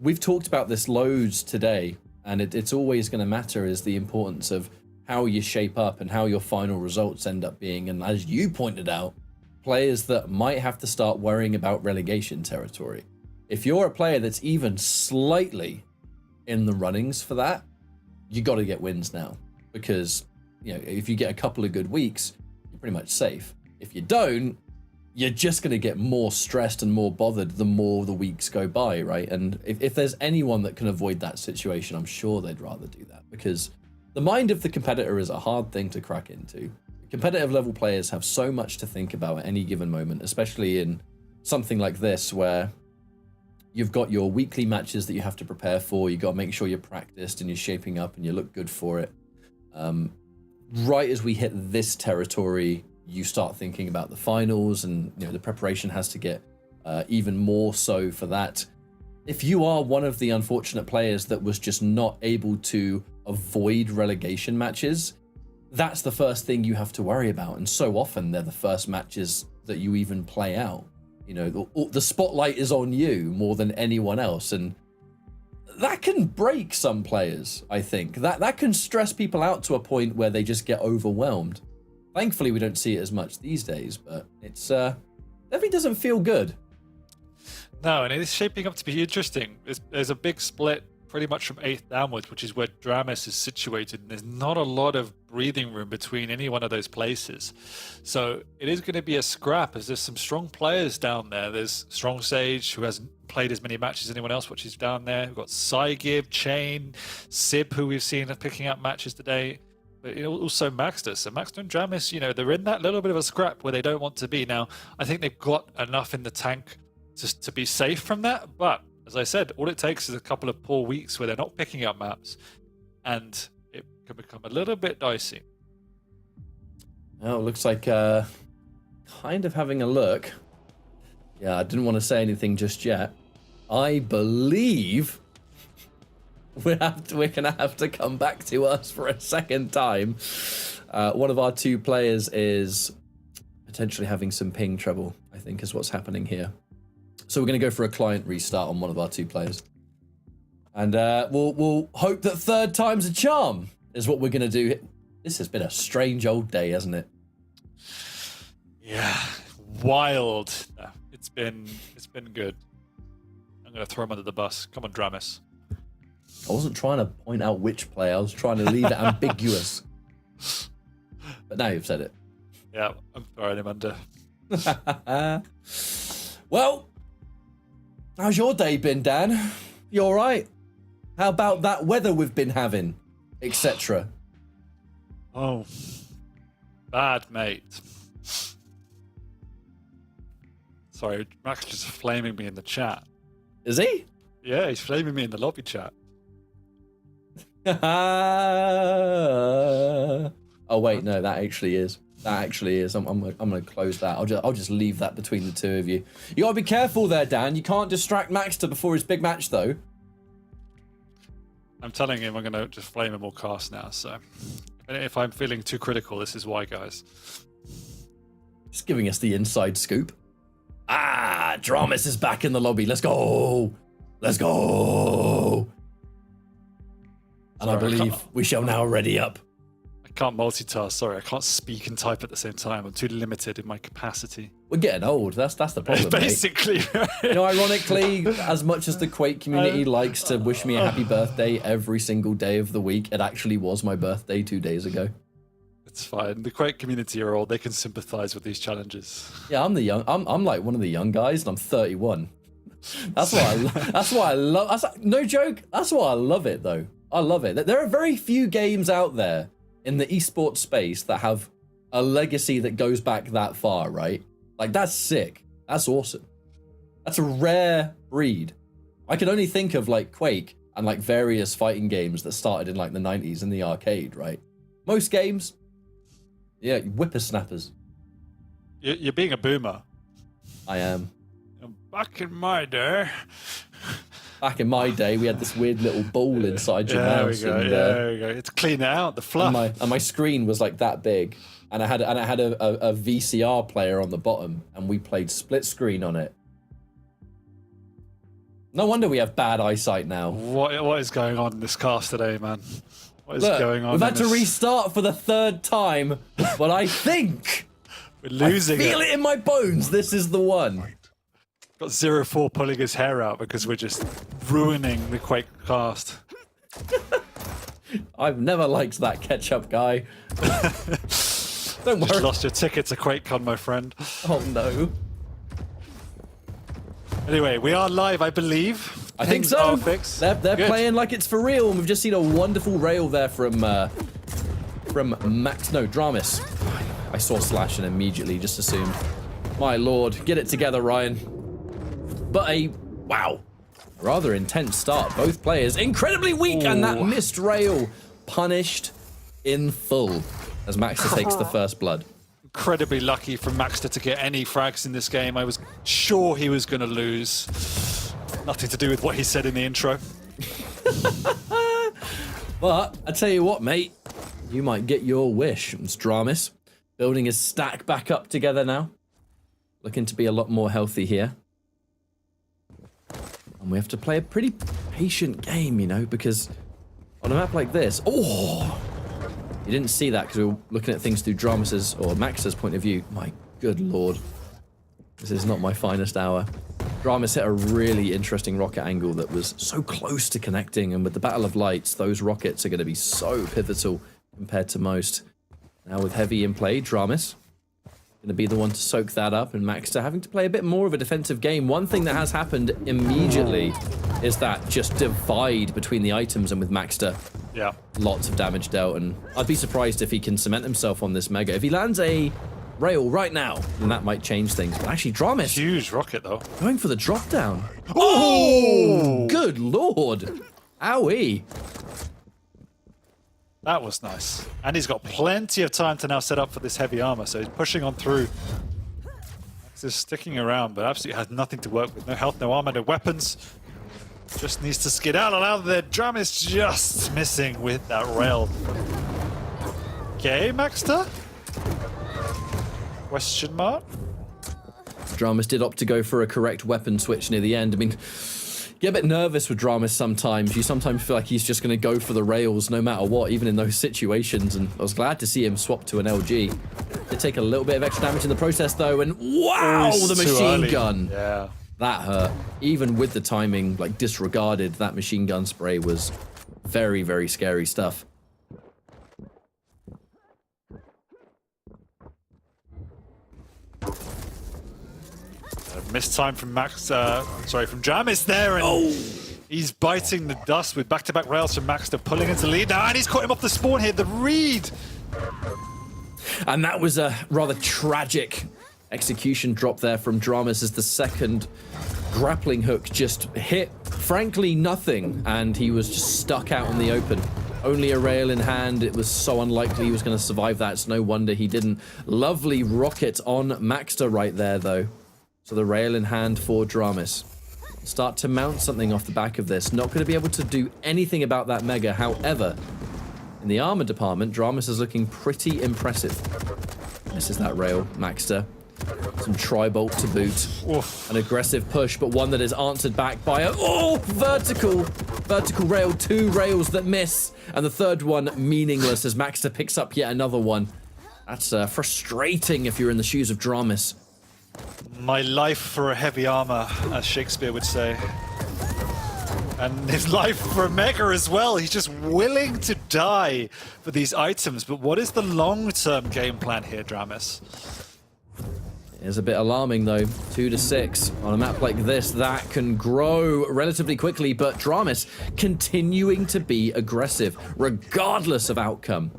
[SPEAKER 1] we've talked about this loads today, and it's always going to matter is the importance of how you shape up and how your final results end up being. And as you pointed out, players that might have to start worrying about relegation territory. If you're a player that's even slightly in the runnings for that, you got to get wins now, because if you get a couple of good weeks, you're pretty much safe. If you don't, you're just going to get more stressed and more bothered the more the weeks go by, right? And if there's anyone that can avoid that situation, I'm sure they'd rather do that, because the mind of the competitor is a hard thing to crack into. Competitive level players have so much to think about at any given moment, especially in something like this where you've got your weekly matches that you have to prepare for. You got to make sure you're practiced and you're shaping up and you look good for it. Right as we hit this territory, you start thinking about the finals, and the preparation has to get even more so for that. If you are one of the unfortunate players that was just not able to avoid relegation matches, that's the first thing you have to worry about. And so often they're the first matches that you even play out. You know, the spotlight is on you more than anyone else, and that can break some players. I think that can stress people out to a point where they just get overwhelmed. Thankfully, we don't see it as much these days, but it's definitely doesn't feel good.
[SPEAKER 2] No, and it is shaping up to be interesting. There's a big split pretty much from 8th downwards, which is where Dramis is situated, and there's not a lot of breathing room between any one of those places. So it is going to be a scrap, as there's some strong players down there. There's Strong Sage, who hasn't played as many matches as anyone else, which is down there. We've got Saigib, Chain, Sib, who we've seen picking up matches today. But also Maxter. So Maxter and Dramis, you know, they're in that little bit of a scrap where they don't want to be. Now, I think they've got enough in the tank to be safe from that, but as I said, all it takes is a couple of poor weeks where they're not picking up maps, and it can become a little bit dicey.
[SPEAKER 1] Oh, it looks like kind of having a look. Yeah, I didn't want to say anything just yet. I believe we're gonna have to come back to us for a second time. One of our two players is potentially having some ping trouble, I think is what's happening here. So we're going to go for a client restart on one of our two players. And we'll hope that third time's a charm is what we're going to do. This has been a strange old day, hasn't it?
[SPEAKER 2] Yeah, wild. No, it's been good. I'm going to throw him under the bus. Come on, Dramis.
[SPEAKER 1] I wasn't trying to point out which player. I was trying to leave it ambiguous. But now you've said it.
[SPEAKER 2] Yeah, I'm throwing him under.
[SPEAKER 1] Well, how's your day been, Dan? You all right? How about that weather we've been having, etc.?
[SPEAKER 2] Oh, bad, mate. Sorry, Max just flaming me in the chat.
[SPEAKER 1] Is he?
[SPEAKER 2] Yeah, he's flaming me in the lobby chat.
[SPEAKER 1] Oh wait, no, that actually is. That actually is. I'm gonna close that. I'll just leave that between the two of you. You gotta be careful there, Dan. You can't distract Maxter before his big match, though.
[SPEAKER 2] I'm telling him I'm gonna just flame him all cast now. So if I'm feeling too critical, this is why, guys.
[SPEAKER 1] Just giving us the inside scoop. Ah, Dramis is back in the lobby. Let's go. Let's go. And
[SPEAKER 2] Sorry,
[SPEAKER 1] I believe we shall now ready up.
[SPEAKER 2] I can't multitask. Sorry, I can't speak and type at the same time. I'm too limited in my capacity.
[SPEAKER 1] We're getting old. That's the problem.
[SPEAKER 2] Basically,
[SPEAKER 1] mate. You know, ironically, as much as the Quake community likes to wish me a happy birthday every single day of the week, it actually was my birthday 2 days ago.
[SPEAKER 2] It's fine. The Quake community are old. They can sympathize with these challenges.
[SPEAKER 1] Yeah, I'm the young. I'm like one of the young guys, and I'm 31. That's why. That's why I love. No joke. That's why I love it, though. I love it. There are very few games out there in the esports space that have a legacy that goes back that far, right? Like, that's sick. That's awesome. That's a rare breed. I can only think of like Quake and like various fighting games that started in like the 90s in the arcade, right? Most games, yeah, whippersnappers.
[SPEAKER 2] You're being a boomer.
[SPEAKER 1] I am.
[SPEAKER 2] Back in my day.
[SPEAKER 1] Back in my day, we had this weird little ball inside your mouse.
[SPEAKER 2] There we go. It's clean it out, the fluff.
[SPEAKER 1] And my screen was like that big, and I had a VCR player on the bottom, and we played split screen on it. No wonder we have bad eyesight now.
[SPEAKER 2] What is going on in this cast today, man? What is
[SPEAKER 1] Look,
[SPEAKER 2] going on?
[SPEAKER 1] We've had to restart for the third time, but I think
[SPEAKER 2] we're losing.
[SPEAKER 1] I feel it in my bones. This is the one.
[SPEAKER 2] Got 0-4 pulling his hair out because we're just ruining the Quake cast.
[SPEAKER 1] I've never liked that ketchup guy. Don't worry.
[SPEAKER 2] Just lost your ticket to QuakeCon, my friend.
[SPEAKER 1] Oh no.
[SPEAKER 2] Anyway, we are live, I believe.
[SPEAKER 1] I think
[SPEAKER 2] Things
[SPEAKER 1] so.
[SPEAKER 2] are fixed.
[SPEAKER 1] They're playing like it's for real, and we've just seen a wonderful rail there from Dramis. I saw Slash and immediately just assumed. My lord, get it together, Ryan. But a rather intense start. Both players incredibly weak, and that missed rail punished in full as Maxter takes the first blood.
[SPEAKER 2] Incredibly lucky from Maxter to get any frags in this game. I was sure he was going to lose. Nothing to do with what he said in the intro.
[SPEAKER 1] But I tell you what, mate, you might get your wish. It's Dramis building his stack back up together now. looking to be a lot more healthy here. And we have to play a pretty patient game, you know, because on a map like this... Oh! You didn't see that because we were looking at things through Dramus's or Max's point of view. My good lord. This is not my finest hour. Dramus hit a really interesting rocket angle that was so close to connecting, and with the Battle of Lights, those rockets are going to be so pivotal compared to most. Now with Heavy in play, Dramus going to be the one to soak that up, and Maxter having to play a bit more of a defensive game. One thing that has happened immediately is that just divide between the items, and with Maxter,
[SPEAKER 2] yeah,
[SPEAKER 1] lots of damage dealt, and I'd be surprised if he can cement himself on this Mega. If he lands a rail right now, then that might change things. But actually, Dramus...
[SPEAKER 2] Huge rocket, though.
[SPEAKER 1] Going for the drop down. Oh! Good lord. Owie.
[SPEAKER 2] That was nice. And he's got plenty of time to now set up for this heavy armor, so he's pushing on through. Max is sticking around, but absolutely has nothing to work with. No health, no armor, no weapons. Just needs to skedaddle out of there. Dramus just missing with that rail. Okay, Maxter? Question mark?
[SPEAKER 1] Dramus did opt to go for a correct weapon switch near the end. I mean, get a bit nervous with Dramus sometimes. You sometimes feel like he's just going to go for the rails no matter what, even in those situations. And I was glad to see him swap to an LG. Did take a little bit of extra damage in the process, though. And wow, the machine gun.
[SPEAKER 2] Yeah.
[SPEAKER 1] That hurt. Even with the timing, like, disregarded, that machine gun spray was very, very scary stuff.
[SPEAKER 2] Missed time from from Dramus there, and he's biting the dust with back-to-back rails from Maxter, pulling into lead now, and he's caught him off the spawn here, the read!
[SPEAKER 1] And that was a rather tragic execution drop there from Dramus as the second grappling hook just hit, frankly, nothing, and he was just stuck out in the open. Only a rail in hand. It was so unlikely he was going to survive that. It's no wonder he didn't. Lovely rocket on Maxter right there, though. So the rail in hand for Dramus. Start to mount something off the back of this. Not going to be able to do anything about that Mega. However, in the armor department, Dramus is looking pretty impressive. This is that rail, Maxter. Some tri-bolt to boot.
[SPEAKER 2] Oof.
[SPEAKER 1] An aggressive push, but one that is answered back by a vertical rail. Two rails that miss, and the third one meaningless as Maxter picks up yet another one. That's frustrating if you're in the shoes of Dramus.
[SPEAKER 2] My life for a heavy armor, as Shakespeare would say. And his life for a Mega as well. He's just willing to die for these items. But what is the long-term game plan here, Dramus?
[SPEAKER 1] It's a bit alarming, though. 2-6 on a map like this. That can grow relatively quickly, but Dramus continuing to be aggressive, regardless of outcome.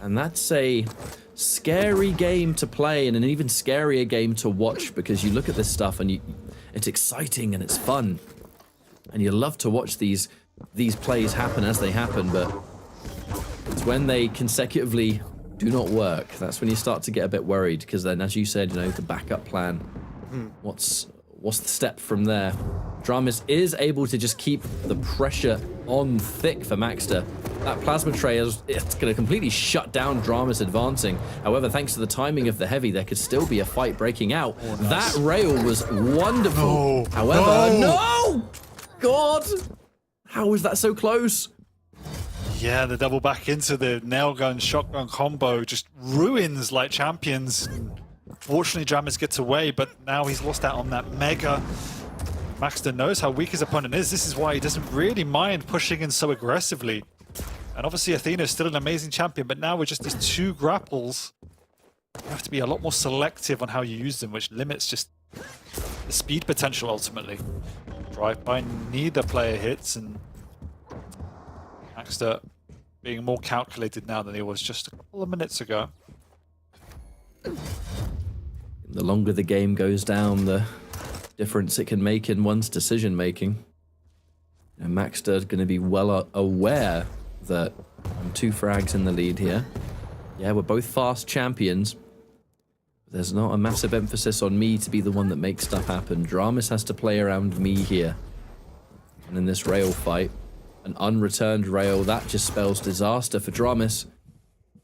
[SPEAKER 1] And that's a scary game to play, and an even scarier game to watch, because you look at this stuff and it's exciting and it's fun. And you love to watch these plays happen as they happen, but it's when they consecutively do not work. That's when you start to get a bit worried, because then, as you said, you know, the backup plan. What's the step from there? Dramus is able to just keep the pressure on thick for Maxter. That plasma tray it's going to completely shut down Dramus advancing. However, thanks to the timing of the heavy, there could still be a fight breaking out. Oh, nice. That rail was wonderful.
[SPEAKER 2] No.
[SPEAKER 1] However, no! God! How was that so close?
[SPEAKER 2] Yeah, the double back into the nail gun, shotgun combo just ruins Light Champions. Fortunately, Dramus gets away, but now he's lost out on that Mega. Maxter knows how weak his opponent is. This is why he doesn't really mind pushing in so aggressively. And obviously Athena is still an amazing champion, but now with just these two grapples, you have to be a lot more selective on how you use them, which limits just the speed potential ultimately. Drive by, neither player hits, and Maxter being more calculated now than he was just a couple of minutes ago.
[SPEAKER 1] The longer the game goes down, the difference it can make in one's decision making. And Maxter's going to be well aware that I'm 2 frags in the lead here. Yeah, we're both fast champions. There's not a massive emphasis on me to be the one that makes stuff happen. Dramus has to play around me here. And in this rail fight, an unreturned rail, that just spells disaster for Dramus.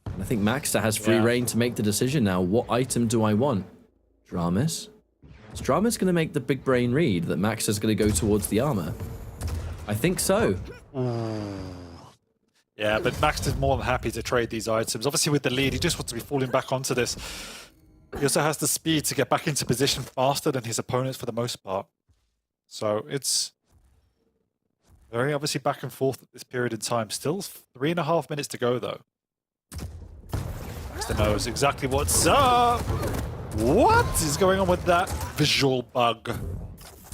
[SPEAKER 1] And I think Maxter has free reign to make the decision now. What item do I want? Dramis? Is Dramis going to make the big brain read that Max is going to go towards the armor? I think so.
[SPEAKER 2] Yeah, but Max is more than happy to trade these items. Obviously, with the lead, he just wants to be falling back onto this. He also has the speed to get back into position faster than his opponents for the most part. So it's very obviously back and forth at this period in time. Still 3.5 minutes to go, though. Max knows exactly what's up. What is going on with that visual bug? I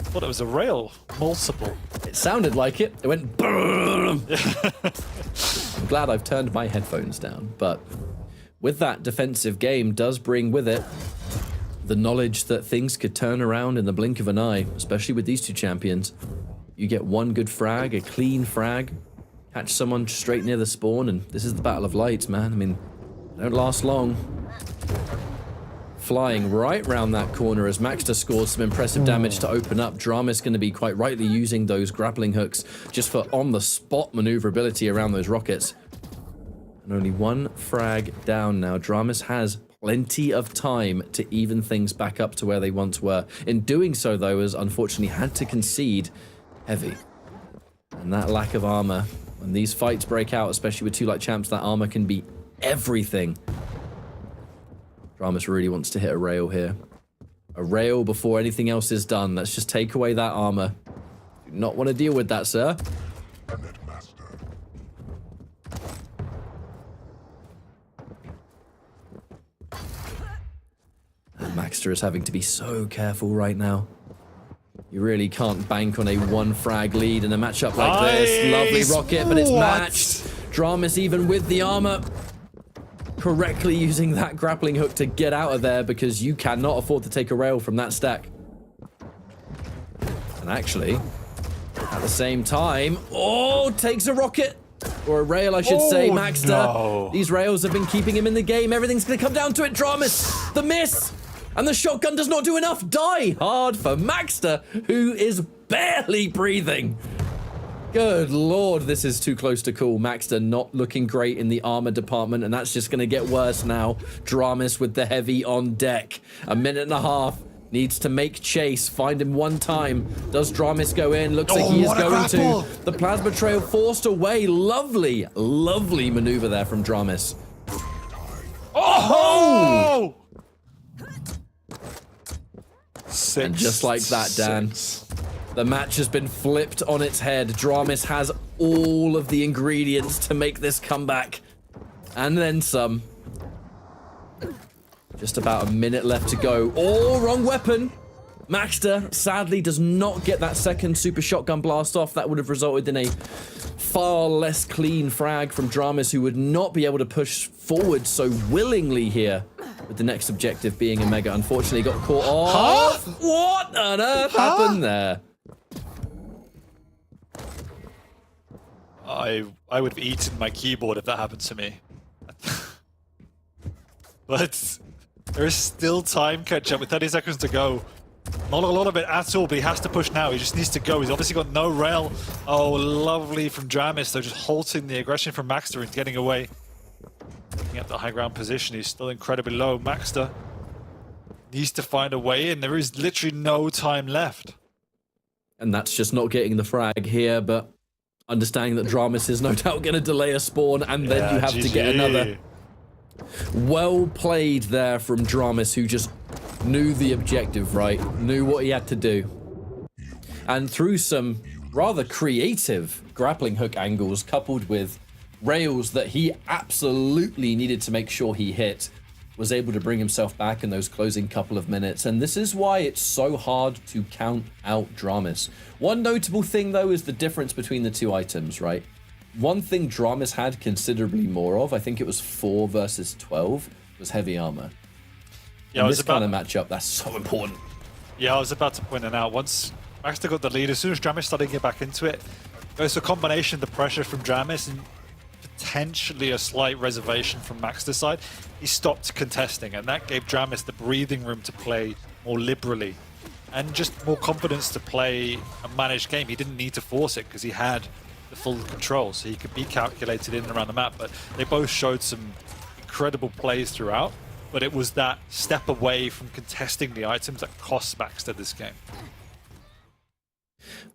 [SPEAKER 2] thought it was a rail. Multiple.
[SPEAKER 1] It sounded like it. It went boom. I'm glad I've turned my headphones down, but with that, defensive game does bring with it the knowledge that things could turn around in the blink of an eye, especially with these two champions. You get one good frag, a clean frag, catch someone straight near the spawn, and this is the Battle of Lights, man. I mean, they don't last long. Flying right round that corner as Maxter scores some impressive damage to open up. Dramis going to be quite rightly using those grappling hooks just for on-the-spot maneuverability around those rockets. And only one frag down now. Dramis has plenty of time to even things back up to where they once were. In doing so, though, has unfortunately had to concede heavy. And that lack of armor, when these fights break out, especially with two light champs, that armor can be everything. Dramis really wants to hit a rail here. A rail before anything else is done. Let's just take away that armor. Do not want to deal with that, sir. And Maxter is having to be so careful right now. You really can't bank on a one frag lead in a matchup like this. Lovely rocket, but it's matched. Dramis, even with the armor, correctly using that grappling hook to get out of there because you cannot afford to take a rail from that stack. And actually, at the same time, takes a rocket. Or a rail, I should say, Maxter.
[SPEAKER 2] No.
[SPEAKER 1] These rails have been keeping him in the game. Everything's going to come down to it. Dramis, the miss. And the shotgun does not do enough. Die hard for Maxter, who is barely breathing. Good lord, this is too close to call. Maxter not looking great in the armor department, and that's just going to get worse now. Dramis with the heavy on deck. 1.5 minutes. Needs to make chase. Find him one time. Does Dramis go in? Looks like he is going to. The plasma trail forced away. Lovely, lovely maneuver there from Dramis. Oh! And just like that, Dan, the match has been flipped on its head. Dramis has all of the ingredients to make this comeback. And then some. Just about 1 minute left to go. Oh, wrong weapon. Maxter, sadly, does not get that second super shotgun blast off. That would have resulted in a far less clean frag from Dramis, who would not be able to push forward so willingly here, with the next objective being a mega. Unfortunately, got caught off. Huh? What on earth happened there?
[SPEAKER 2] I would have eaten my keyboard if that happened to me. But there is still time catch up with 30 seconds to go. Not a lot of it at all, but he has to push now. He just needs to go. He's obviously got no rail. Oh, lovely from Dramis, though, just halting the aggression from Maxter and getting away. Looking at the high ground position, he's still incredibly low. Maxter needs to find a way in. There is literally no time left.
[SPEAKER 1] And that's just not getting the frag here, but understanding that Dramis is no doubt going to delay a spawn, and then you have to get another. Well played there from Dramis, who just knew the objective, right? Knew what he had to do. And through some rather creative grappling hook angles, coupled with rails that he absolutely needed to make sure he hit, was able to bring himself back in those closing couple of minutes. And this is why it's so hard to count out Dramis. One notable thing, though, is the difference between the two items, right? One thing Dramis had considerably more of, I think it was 4 versus 12, was heavy armor. Yeah, in this kind of matchup, that's so important.
[SPEAKER 2] Yeah, I was about to point it out. Once Maxter got the lead, as soon as Dramis started to get back into it, there's a combination of the pressure from Dramis and potentially a slight reservation from Maxter's side. He stopped contesting, and that gave Dramis the breathing room to play more liberally and just more confidence to play a managed game. He didn't need to force it because he had the full control, so he could be calculated in and around the map. But they both showed some incredible plays throughout. but it was that step away from contesting the items that cost Baxter this game.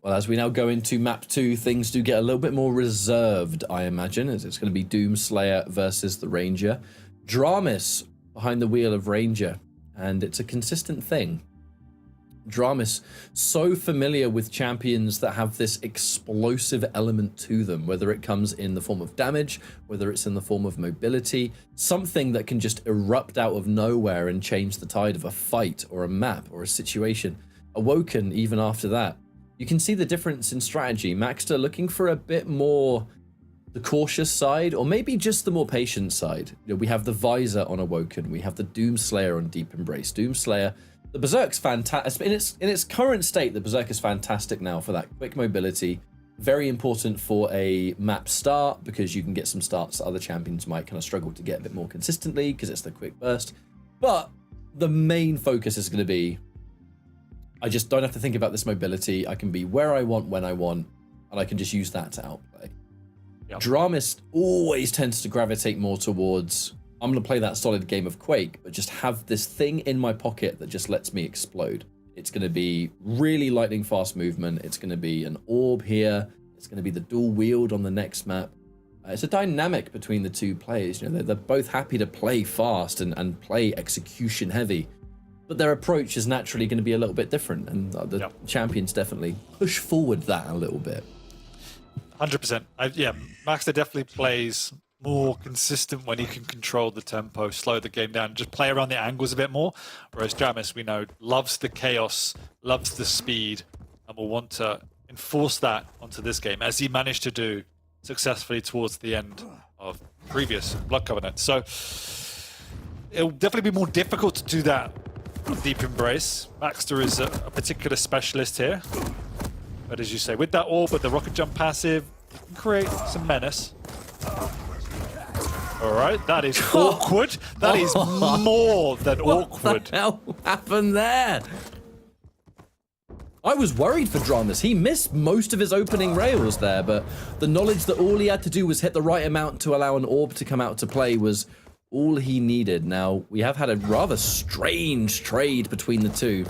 [SPEAKER 1] Well, as we now go into map 2, things do get a little bit more reserved, I imagine, as it's going to be Doomslayer versus the Ranger. Dramis behind the wheel of Ranger, and it's a consistent thing. Dramis, so familiar with champions that have this explosive element to them, whether it comes in the form of damage, whether it's in the form of mobility, something that can just erupt out of nowhere and change the tide of a fight or a map or a situation. Awoken, even after that. You can see the difference in strategy. Maxter looking for a bit more the cautious side, or maybe just the more patient side. You know, we have the Visor on Awoken, we have the Doomslayer on Deep Embrace. Doomslayer, the Berserk's fantastic. In its current state, the Berserk is fantastic now for that quick mobility. Very important for a map start, because you can get some starts that other champions might kind of struggle to get a bit more consistently, because it's the quick burst. But the main focus is going to be, I just don't have to think about this mobility. I can be where I want, when I want, and I can just use that to outplay. Yep. Dramis always tends to gravitate more towards, I'm going to play that solid game of Quake, but just have this thing in my pocket that just lets me explode. It's going to be really lightning fast movement. It's going to be an orb here. It's going to be the dual wield on the next map. It's a dynamic between the two players. You know, they're both happy to play fast and play execution heavy. But their approach is naturally going to be a little bit different, and the champions definitely push forward that a little bit.
[SPEAKER 2] 100%. Yeah, Maxter definitely plays more consistent when he can control the tempo, slow the game down, just play around the angles a bit more. Whereas Dramis, we know, loves the chaos, loves the speed, and will want to enforce that onto this game, as he managed to do successfully towards the end of previous Blood Covenant. So it'll definitely be more difficult to do that. Deep Embrace. Maxter is a particular specialist here. But as you say, with that orb, with the rocket jump passive, you can create some menace. Alright, that is awkward. That is more than awkward.
[SPEAKER 1] What the hell happened there? I was worried for Dramis. He missed most of his opening rails there, but the knowledge that all he had to do was hit the right amount to allow an orb to come out to play was all he needed. Now, we have had a rather strange trade between the two,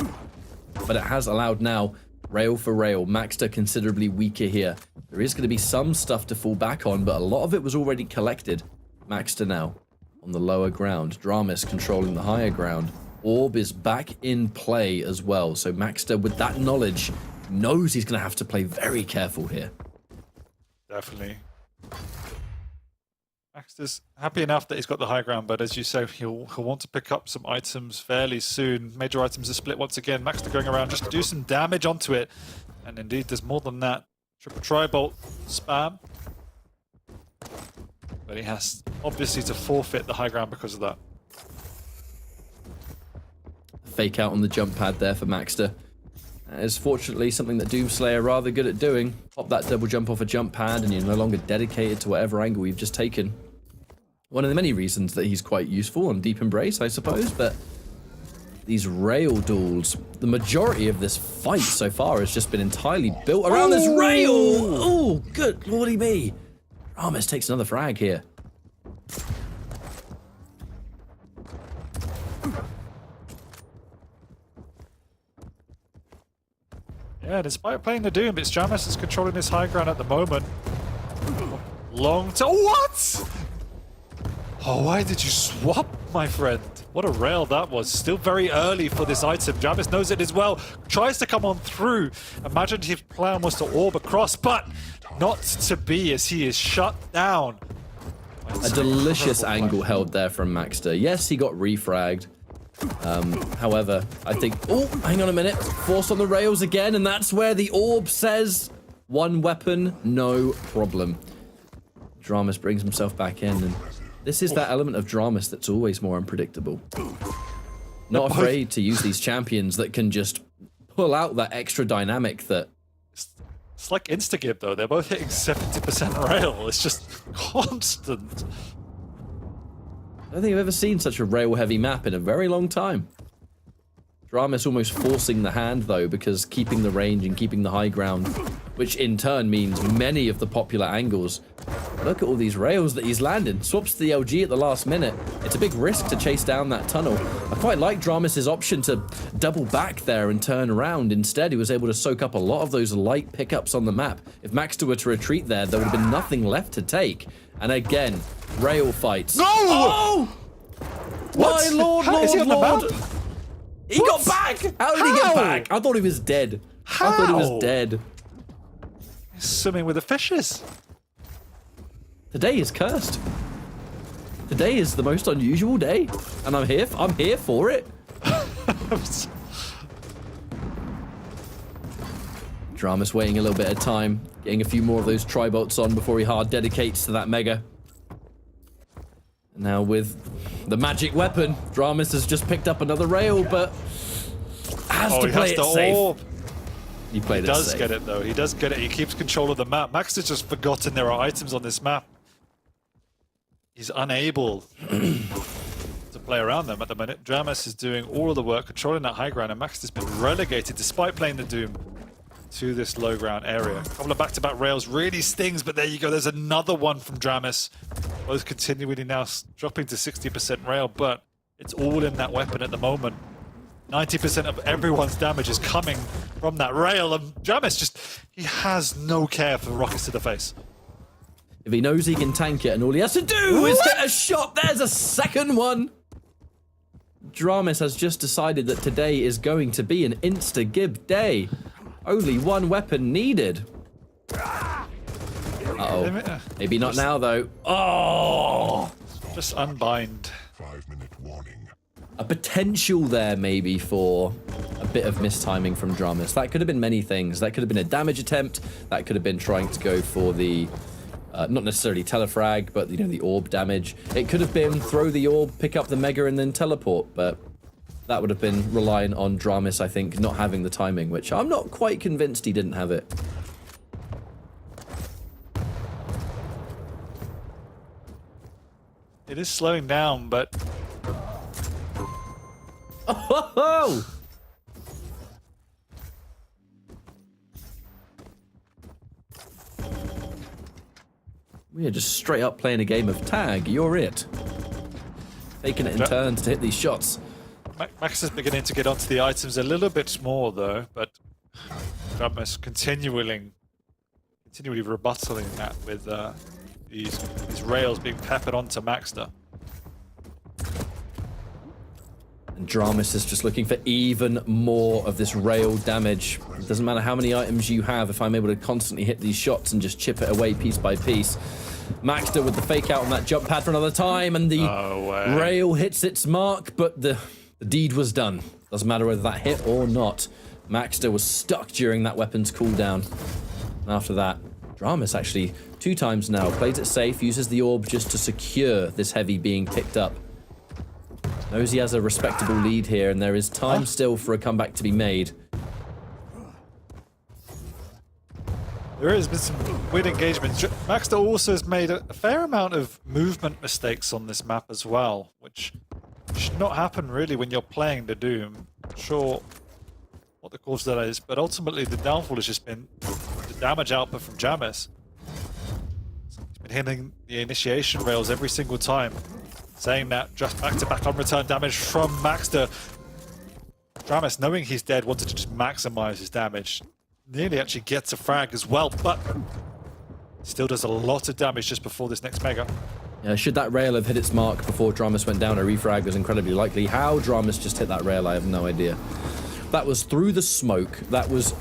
[SPEAKER 1] but it has allowed now rail for rail. Maxter considerably weaker here. There is going to be some stuff to fall back on, but a lot of it was already collected. Maxter now on the lower ground. Dramis controlling the higher ground. Orb is back in play as well, so Maxter, with that knowledge, knows he's going to have to play very careful here.
[SPEAKER 2] Definitely. Maxter's happy enough that he's got the high ground, but as you say, he'll want to pick up some items fairly soon. Major items are split once again. Maxter going around just to do some damage onto it. And indeed, there's more than that. Triple tri-bolt spam. But he has obviously to forfeit the high ground because of that.
[SPEAKER 1] Fake out on the jump pad there for Maxter. That is fortunately something that Doomslayer are rather good at doing. Pop that double jump off a jump pad and you're no longer dedicated to whatever angle you've just taken. One of the many reasons that he's quite useful on Deep Embrace, I suppose, but these rail duels, the majority of this fight so far has just been entirely built around this rail! Oh, good lordy me! Dramis takes another frag here.
[SPEAKER 2] Yeah, despite playing the Doom, it's Dramis is controlling this high ground at the moment. Long to what? Oh, why did you swap, my friend? What a rail that was. Still very early for this item. Dramis knows it as well. Tries to come on through. Imagine his plan was to orb across, but not to be, as he is shut down.
[SPEAKER 1] A delicious angle held there from Maxter. Yes, he got refragged. However, I think... Oh, hang on a minute. Forced on the rails again, and that's where the orb says, one weapon, no problem. Dramis brings himself back in, and this is that element of Dramis that's always more unpredictable. Not afraid to use these champions that can just pull out that extra dynamic that...
[SPEAKER 2] It's like Instagib, though. They're both hitting 70% rail. It's just constant.
[SPEAKER 1] I don't think I've ever seen such a rail-heavy map in a very long time. Dramis almost forcing the hand, though, because keeping the range and keeping the high ground, which in turn means many of the popular angles Look at all these rails that he's landing. Swaps to the LG at the last minute. It's a big risk to chase down that tunnel. I quite like Dramis' option to double back there and turn around. Instead, he was able to soak up a lot of those light pickups on the map. If Maxter were to retreat there, there would have been nothing left to take. And again, rail fights.
[SPEAKER 2] No!
[SPEAKER 1] Oh!
[SPEAKER 2] What?
[SPEAKER 1] My lord,
[SPEAKER 2] How is he on the
[SPEAKER 1] lord.
[SPEAKER 2] map?
[SPEAKER 1] He got back! How did he get back? I thought he was dead. I thought he was
[SPEAKER 2] How?
[SPEAKER 1] dead.
[SPEAKER 2] He's swimming with the fishes.
[SPEAKER 1] Today is cursed. Today is the most unusual day, and I'm here for it. Dramis waiting a little bit of time, getting a few more of those tri-bolts on before he hard dedicates to that mega. And now with the magic weapon, Dramis has just picked up another rail, but has to play it safe.
[SPEAKER 2] Orb.
[SPEAKER 1] He played
[SPEAKER 2] He
[SPEAKER 1] it
[SPEAKER 2] does
[SPEAKER 1] safe.
[SPEAKER 2] get it though. He does get it. He keeps control of the map. Max has just forgotten there are items on this map. He's unable to play around them at the minute. Dramis is doing all of the work, controlling that high ground, and Max has been relegated, despite playing the Doom, to this low ground area. A couple of back-to-back rails really stings, but there you go. There's another one from Dramis. Both continually now dropping to 60% rail, but it's all in that weapon at the moment. 90% of everyone's damage is coming from that rail, and Dramis just, he has no care for rockets to the face.
[SPEAKER 1] If he knows he can tank it and all he has to do is get a shot, there's a second one. Dramis has just decided that today is going to be an insta-gib day. Only one weapon needed. Uh-oh. Maybe not now, though. Oh!
[SPEAKER 2] Just unbind.
[SPEAKER 3] 5-minute warning.
[SPEAKER 1] A potential there, maybe, for a bit of mistiming from Dramis. That could have been many things. That could have been a damage attempt. That could have been trying to go for the... not necessarily telefrag, but, you know, the orb damage. It could have been throw the orb, pick up the mega, and then teleport, but that would have been relying on Dramis, I think, not having the timing, which I'm not quite convinced he didn't have it.
[SPEAKER 2] It is slowing down, but...
[SPEAKER 1] Oh! We are just straight up playing a game of tag. You're it. Taking it in turns to hit these shots.
[SPEAKER 2] Max is beginning to get onto the items a little bit more, though, but Dramis continually rebuttaling that with these rails being peppered onto Maxter.
[SPEAKER 1] And Dramis is just looking for even more of this rail damage. It doesn't matter how many items you have, if I'm able to constantly hit these shots and just chip it away piece by piece. Maxter with the fake out on that jump pad for another time, and the rail hits its mark, but the deed was done. Doesn't matter whether that hit or not. Maxter was stuck during that weapon's cooldown. And after that, Dramis actually 2 times now plays it safe, uses the orb just to secure this heavy being picked up. Knows he has a respectable lead here, and there is time still for a comeback to be made.
[SPEAKER 2] There has been some weird engagement. Maxter also has made a fair amount of movement mistakes on this map as well, which should not happen really when you're playing the Doom. Not sure what the cause of that is, but ultimately the downfall has just been the damage output from Dramis. He's been hitting the initiation rails every single time. Saying that just back-to-back on-return damage from Maxter. Dramis, knowing he's dead, wanted to just maximize his damage. Nearly actually gets a frag as well, but still does a lot of damage just before this next mega.
[SPEAKER 1] Yeah, should that rail have hit its mark before Dramis went down, a refrag was incredibly likely. How Dramis just hit that rail, I have no idea. That was through the smoke. That was...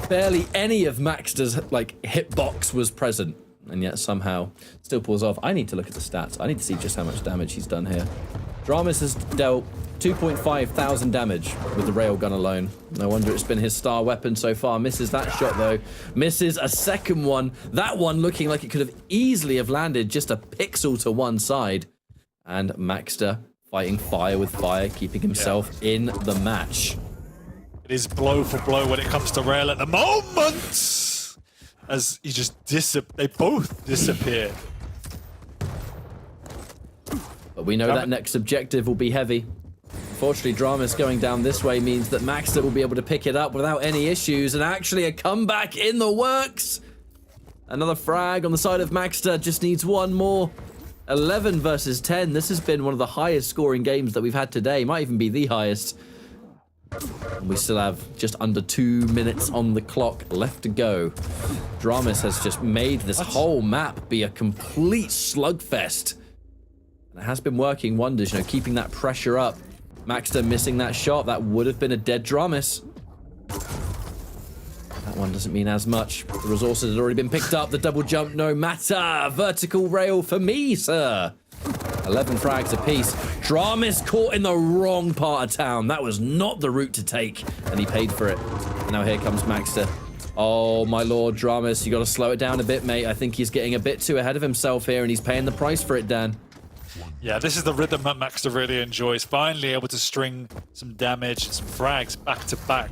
[SPEAKER 1] barely any of Maxter's, like, hitbox was present. And yet somehow still pulls off. I need to look at the stats. I need to see just how much damage he's done here. Dramis has dealt 2,500 damage with the railgun alone. No wonder it's been his star weapon so far. Misses that shot though. Misses a second one. That one looking like it could have easily have landed just a pixel to one side. And Maxter fighting fire with fire, keeping himself in the match.
[SPEAKER 2] It is blow for blow when it comes to rail at the moment. As he just they both disappear.
[SPEAKER 1] But we know that next objective will be heavy. Unfortunately, Dramis going down this way means that Maxter will be able to pick it up without any issues, and actually a comeback in the works. Another frag on the side of Maxter. Just needs one more. 11 versus 10. This has been one of the highest scoring games that we've had today. Might even be the highest. And we still have just under 2 minutes on the clock left to go. Dramis has just made this whole map be a complete slugfest. And it has been working wonders, you know, keeping that pressure up. Maxter missing that shot. That would have been a dead Dramis. That one doesn't mean as much. The resources had already been picked up. The double jump, no matter. Vertical rail for me, sir. 11 frags apiece. Dramis caught in the wrong part of town. That was not the route to take, and he paid for it. And now here comes Maxter. Oh, my lord, Dramis, you got to slow it down a bit, mate. I think he's getting a bit too ahead of himself here, and he's paying the price for it, Dan.
[SPEAKER 2] Yeah, this is the rhythm that Maxter really enjoys. Finally able to string some damage and some frags back to back.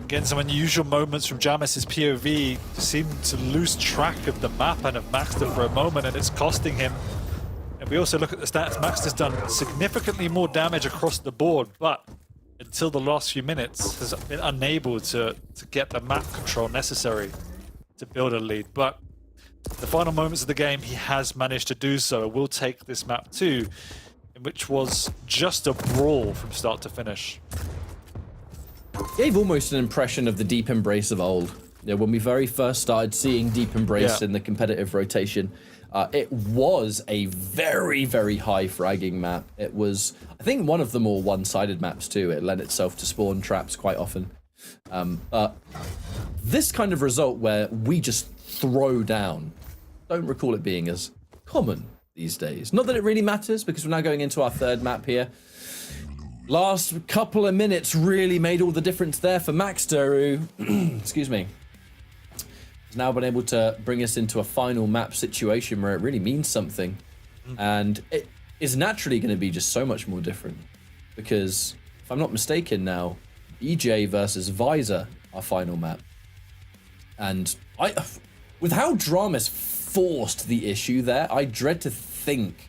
[SPEAKER 2] Getting some unusual moments from Dramis' POV. Seemed to lose track of the map and of Maxter for a moment, and it's costing him. And we also look at the stats. Maxter's done significantly more damage across the board, but until the last few minutes has been unable to get the map control necessary to build a lead. But the final moments of the game, he has managed to do so. We'll take this map too, which was just a brawl from start to finish.
[SPEAKER 1] Gave almost an impression of the Deep Embrace of old. You know, when we very first started seeing Deep Embrace in the competitive rotation, it was a very, very high fragging map. It was, I think, one of the more one-sided maps too. It lent itself to spawn traps quite often. But this kind of result where we just throw down, don't recall it being as common these days. Not that it really matters, because we're now going into our third map here. Last couple of minutes really made all the difference there for Maxter, who, excuse me, has now been able to bring us into a final map situation where it really means something. And it is naturally going to be just so much more different. Because, if I'm not mistaken now, EJ versus Visor, our final map. And with how Dramis forced the issue there, I dread to think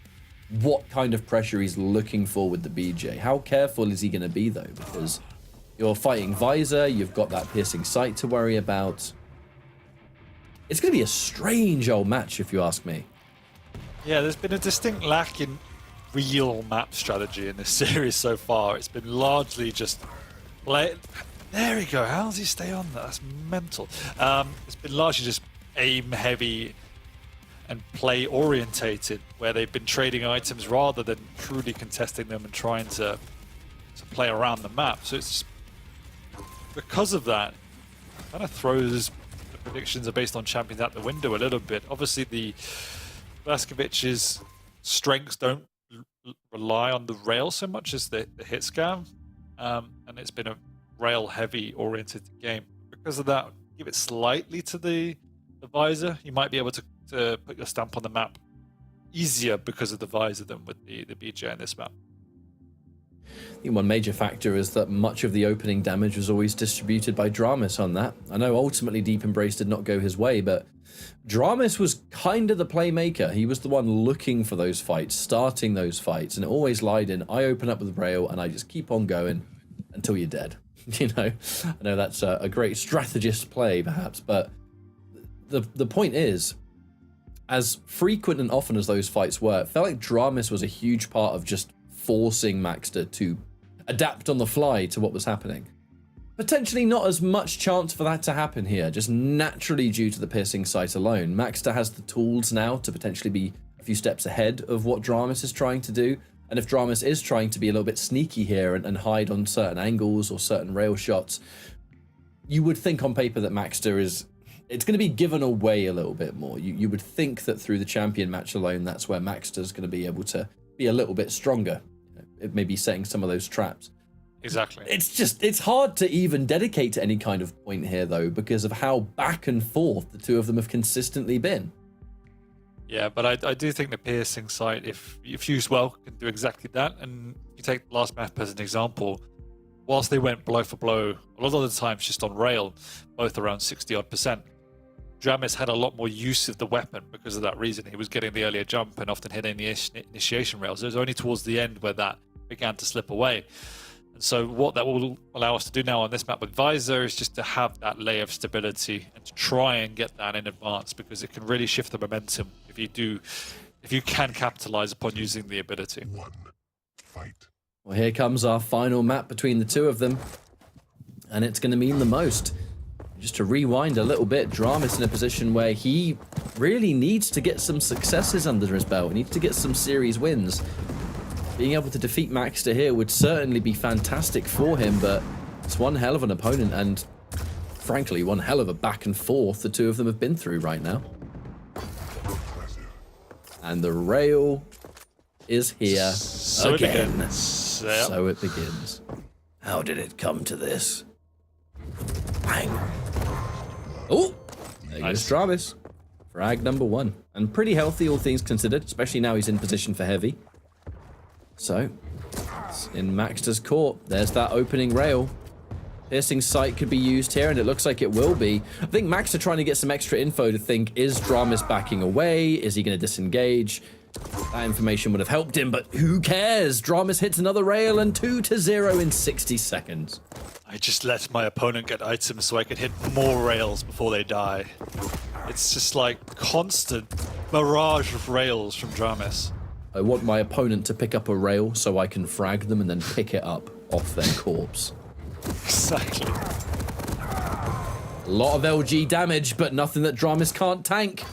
[SPEAKER 1] what kind of pressure he's looking for with the BJ. How careful is he going to be, though? Because you're fighting Visor, you've got that piercing sight to worry about. It's going to be a strange old match, if you ask me.
[SPEAKER 2] Yeah, there's been a distinct lack in real map strategy in this series so far. It's been largely just play. There we go. How does he stay on that? That's mental. It's been largely just aim heavy and play orientated, where they've been trading items rather than truly contesting them and trying to play around the map. So it's because of that, kind of throws the predictions are based on champions out the window a little bit. Obviously, the Blaskovic's strengths don't rely on the rail so much as the hit scam, and it's been a rail heavy oriented game. Because of that, give it slightly to the Visor. You might be able to put your stamp on the map easier because of the Visor than with the BJ in this map.
[SPEAKER 1] I think one major factor is that much of the opening damage was always distributed by Dramis on that. I know ultimately Deep Embrace did not go his way, but Dramis was kind of the playmaker. He was the one looking for those fights, starting those fights, and it always lied in, I open up with rail and I just keep on going until you're dead. You know, I know that's a great strategist play perhaps, but the point is, as frequent and often as those fights were, it felt like Dramis was a huge part of just forcing Maxter to adapt on the fly to what was happening. Potentially not as much chance for that to happen here, just naturally due to the piercing sight alone. Maxter has the tools now to potentially be a few steps ahead of what Dramis is trying to do. And if Dramis is trying to be a little bit sneaky here and hide on certain angles or certain rail shots, you would think on paper that Maxter is... it's going to be given away a little bit more. You would think that through the champion match alone, that's where Maxter's going to be able to be a little bit stronger. It may be setting some of those traps.
[SPEAKER 2] Exactly.
[SPEAKER 1] It's hard to even dedicate to any kind of point here, though, because of how back and forth the two of them have consistently been.
[SPEAKER 2] Yeah, but I do think the piercing sight, if used well, can do exactly that. And if you take the last map as an example, whilst they went blow for blow, a lot of the times just on rail, both around 60-odd%, Dramis had a lot more use of the weapon because of that reason. He was getting the earlier jump and often hitting the initiation rails. It was only towards the end where that began to slip away. So what that will allow us to do now on this map with Visor is just to have that layer of stability and to try and get that in advance, because it can really shift the momentum if you can capitalize upon using the ability.
[SPEAKER 3] One fight.
[SPEAKER 1] Well, here comes our final map between the two of them, and it's going to mean the most. Just to rewind a little bit, Dramis in a position where he really needs to get some successes under his belt. He needs to get some series wins. Being able to defeat Maxter here would certainly be fantastic for him, but it's one hell of an opponent, and frankly, one hell of a back and forth the two of them have been through right now. And the rail is here again. So it begins. How did it come to this? Bang. Oh, there goes Dramis. Frag number 1. And pretty healthy, all things considered, especially now he's in position for heavy. So, it's in Maxter's court. There's that opening rail. Piercing sight could be used here, and it looks like it will be. I think Maxter trying to get some extra info to think, is Dramis backing away? Is he going to disengage? That information would have helped him, but who cares? Dramis hits another rail, and 2-0 in 60 seconds.
[SPEAKER 2] I just let my opponent get items so I can hit more rails before they die. It's just like constant barrage of rails from Dramis.
[SPEAKER 1] I want my opponent to pick up a rail so I can frag them and then pick it up off their corpse.
[SPEAKER 2] Exactly.
[SPEAKER 1] A lot of LG damage, but nothing that Dramis can't tank.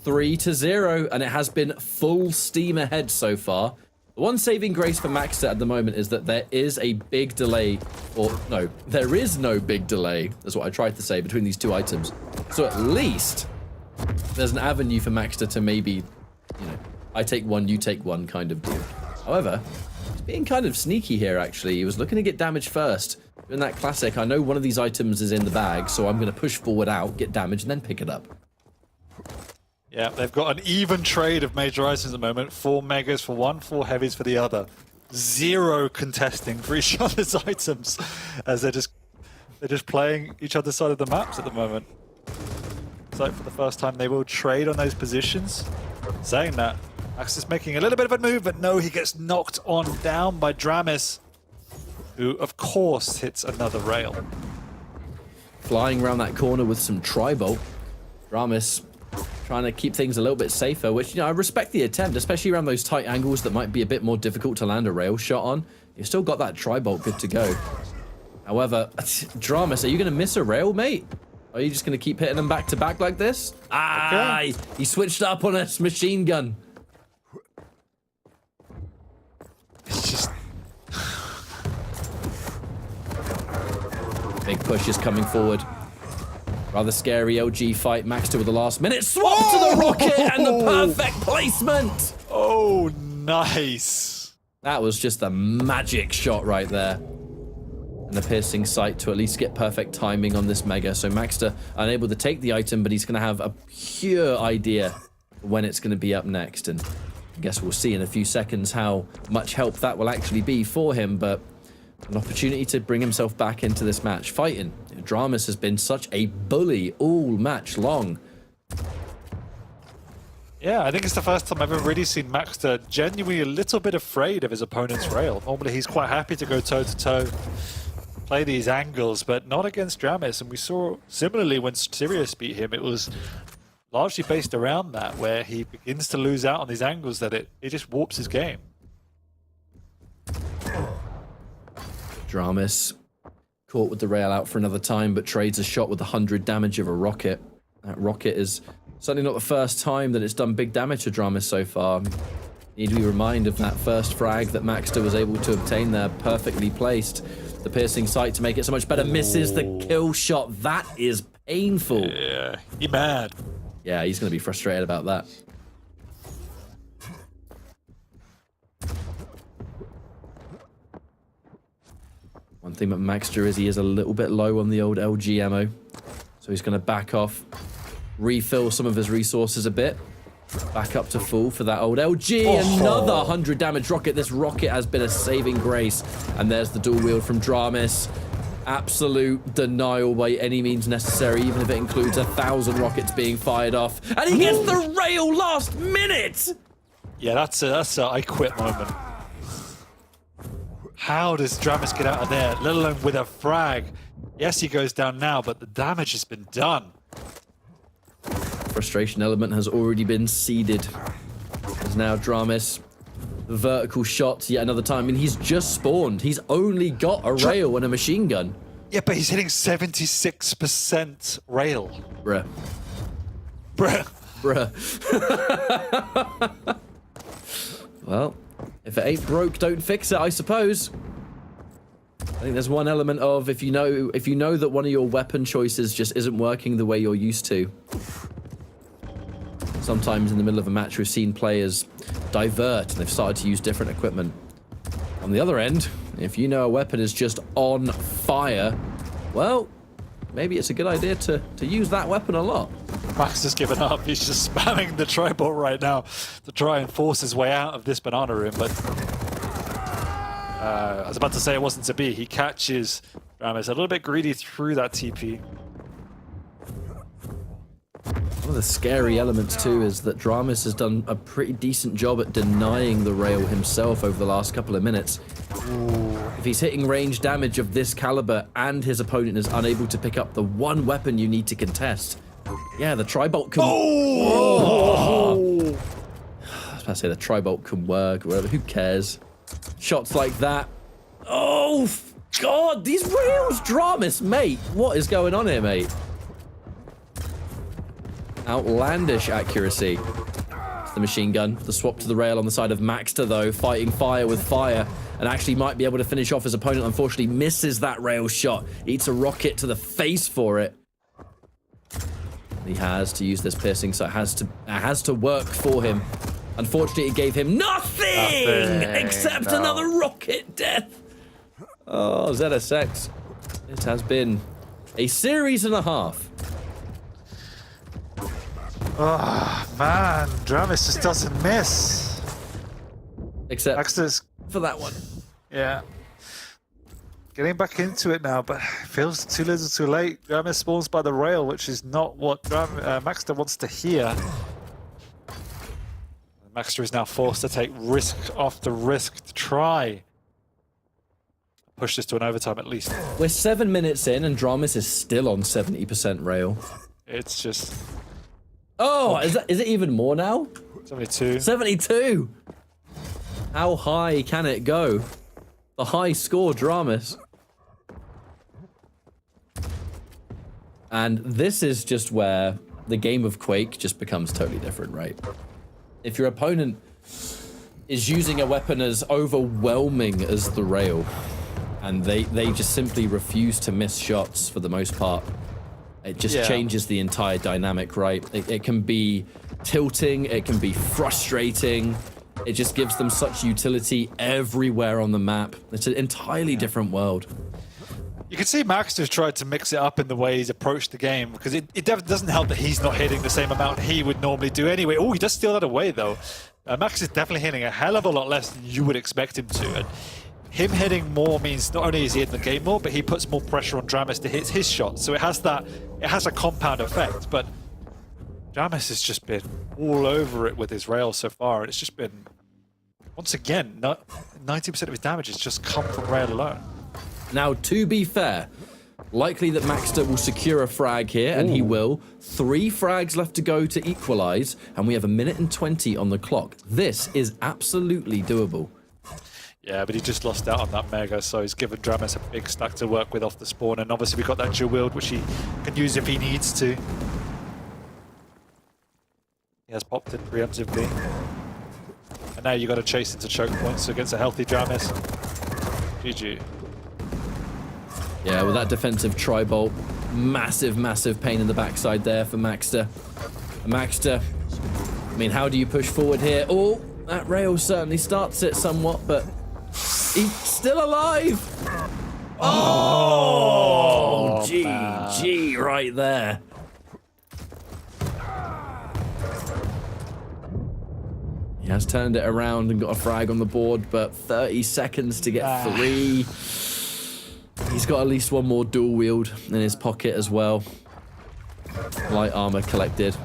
[SPEAKER 1] 3-0, and it has been full steam ahead so far. The one saving grace for Maxter at the moment is that there is a big delay, or no, there is no big delay. That's what I tried to say, between these two items. So at least there's an avenue for Maxter to maybe, you know, I take one, you take one kind of deal. However, he's being kind of sneaky here, actually. He was looking to get damage first. Doing that classic, I know one of these items is in the bag, so I'm going to push forward out, get damage, and then pick it up.
[SPEAKER 2] Yeah, they've got an even trade of major items at the moment. 4 megas for one, 4 heavies for the other. 0 contesting for each other's items, as they're just playing each other's side of the maps at the moment. So for the first time, they will trade on those positions. Saying that, Max is making a little bit of a move, but no, he gets knocked on down by Dramis, who of course hits another rail.
[SPEAKER 1] Flying around that corner with some tri-bolt. Dramis trying to keep things a little bit safer, which, you know, I respect the attempt, especially around those tight angles that might be a bit more difficult to land a rail shot on. You've still got that tri-bolt good to go. However, Dramis, are you going to miss a rail, mate? Are you just going to keep hitting them back to back like this? Ah, okay. He switched up on a machine gun.
[SPEAKER 2] It's just...
[SPEAKER 1] Big push is coming forward. Rather scary LG fight. Maxter with the last minute swap to the rocket and the perfect placement.
[SPEAKER 2] Oh, nice.
[SPEAKER 1] That was just a magic shot right there. And the piercing sight to at least get perfect timing on this mega. So Maxter unable to take the item, but he's going to have a pure idea when it's going to be up next. And I guess we'll see in a few seconds how much help that will actually be for him. But an opportunity to bring himself back into this match. Fighting. Dramis has been such a bully all match long.
[SPEAKER 2] Yeah, I think it's the first time I've ever really seen Maxter genuinely a little bit afraid of his opponent's rail. Normally he's quite happy to go toe-to-toe, play these angles, but not against Dramis. And we saw similarly when Sirius beat him, it was largely based around that, where he begins to lose out on these angles that it just warps his game.
[SPEAKER 1] Dramis caught with the rail out for another time, but trades a shot with 100 damage of a rocket. That rocket is certainly not the first time that it's done big damage to Dramis so far. Need to be reminded of that first frag that Maxter was able to obtain there, perfectly placed. The piercing sight to make it so much better. Misses the kill shot. That is painful.
[SPEAKER 2] Yeah, he mad.
[SPEAKER 1] Yeah, he's going to be frustrated about that. One thing about Maxter is he is a little bit low on the old LG ammo. So he's going to back off, refill some of his resources a bit. Back up to full for that old LG. Another 100 damage rocket. This rocket has been a saving grace. And there's the dual wield from Dramis. Absolute denial by any means necessary, even if it includes 1,000 rockets being fired off. And he gets the rail last minute!
[SPEAKER 2] Yeah, that's a I quit moment. How does Dramis get out of there, let alone with a frag? Yes, he goes down now, but the damage has been done.
[SPEAKER 1] Frustration element has already been seeded. There's now Dramis. Vertical shots yet another time. I mean, he's just spawned. He's only got a rail and a machine gun.
[SPEAKER 2] Yeah, but he's hitting 76% rail.
[SPEAKER 1] Bruh.
[SPEAKER 2] Bruh.
[SPEAKER 1] Bruh. Well, if it ain't broke, don't fix it, I suppose. I think there's one element of if you know that one of your weapon choices just isn't working the way you're used to. Sometimes in the middle of a match we've seen players divert and they've started to use different equipment. On the other end, if you know a weapon is just on fire, well, maybe it's a good idea to use that weapon a lot.
[SPEAKER 2] Max has given up. He's just spamming the tri-bolt right now to try and force his way out of this banana room, but I was about to say it wasn't to be. He catches Dramis a little bit greedy through that TP.
[SPEAKER 1] One of the scary elements too is that Dramis has done a pretty decent job at denying the rail himself over the last couple of minutes.
[SPEAKER 2] Ooh.
[SPEAKER 1] If he's hitting range damage of this caliber and his opponent is unable to pick up the one weapon you need to contest, yeah, the tri-bolt can... Oh! I was about to say the tri-bolt can work, whatever, who cares? Shots like that. Oh, God, these rails, Dramis, mate. What is going on here, mate? Outlandish accuracy. It's the machine gun. The swap to the rail on the side of Maxter, though, fighting fire with fire, and actually might be able to finish off his opponent. Unfortunately, misses that rail shot. Eats a rocket to the face for it. He has to use this piercing, so it has to work for him. Unfortunately, it gave him nothing except another rocket death. Oh, ZSX. It has been a series and a half.
[SPEAKER 2] Oh, man. Dramis just doesn't miss.
[SPEAKER 1] Except
[SPEAKER 2] Maxter's
[SPEAKER 1] for that one.
[SPEAKER 2] Yeah. Getting back into it now, but feels too little too late. Dramis spawns by the rail, which is not what Maxter wants to hear. Maxter is now forced to take risk after risk to try push this to an overtime at least.
[SPEAKER 1] We're 7 minutes in and Dramis is still on 70% rail.
[SPEAKER 2] It's just...
[SPEAKER 1] Oh, is it even more now?
[SPEAKER 2] 72.
[SPEAKER 1] 72! How high can it go? The high score, Dramis. And this is just where the game of Quake just becomes totally different, right? If your opponent is using a weapon as overwhelming as the rail, and they just simply refuse to miss shots for the most part, it just changes the entire dynamic, right? It can be tilting, it can be frustrating, it just gives them such utility everywhere on the map. It's an entirely different world.
[SPEAKER 2] You can see Maxter's tried to mix it up in the way he's approached the game, because it doesn't help that he's not hitting the same amount he would normally do anyway. Oh, he does steal that away, though. Max is definitely hitting a hell of a lot less than you would expect him to. And him hitting more means not only is he in the game more, but he puts more pressure on Dramis to hit his shots. So it has a compound effect. But Dramis has just been all over it with his rail so far. And it's just been, once again, 90% of his damage has just come from rail alone.
[SPEAKER 1] Now, to be fair, likely that Maxter will secure a frag here, and he will. 3 frags left to go to equalize, and we have 1 minute and 20 on the clock. This is absolutely doable.
[SPEAKER 2] Yeah, but he just lost out on that Mega, so he's given Dramis a big stack to work with off the spawn, and obviously we've got that dual wield, which he can use if he needs to. He has popped in preemptively. And now you've got to chase into choke points against a healthy Dramis. GG.
[SPEAKER 1] Yeah, with that defensive tri-bolt, massive, massive pain in the backside there for Maxter. Maxter, I mean, how do you push forward here? Oh, that rail certainly starts it somewhat, but he's still alive. Oh, GG right there. He has turned it around and got a frag on the board, but 30 seconds to get 3. He's got at least 1 more dual wield in his pocket as well. Light armor collected.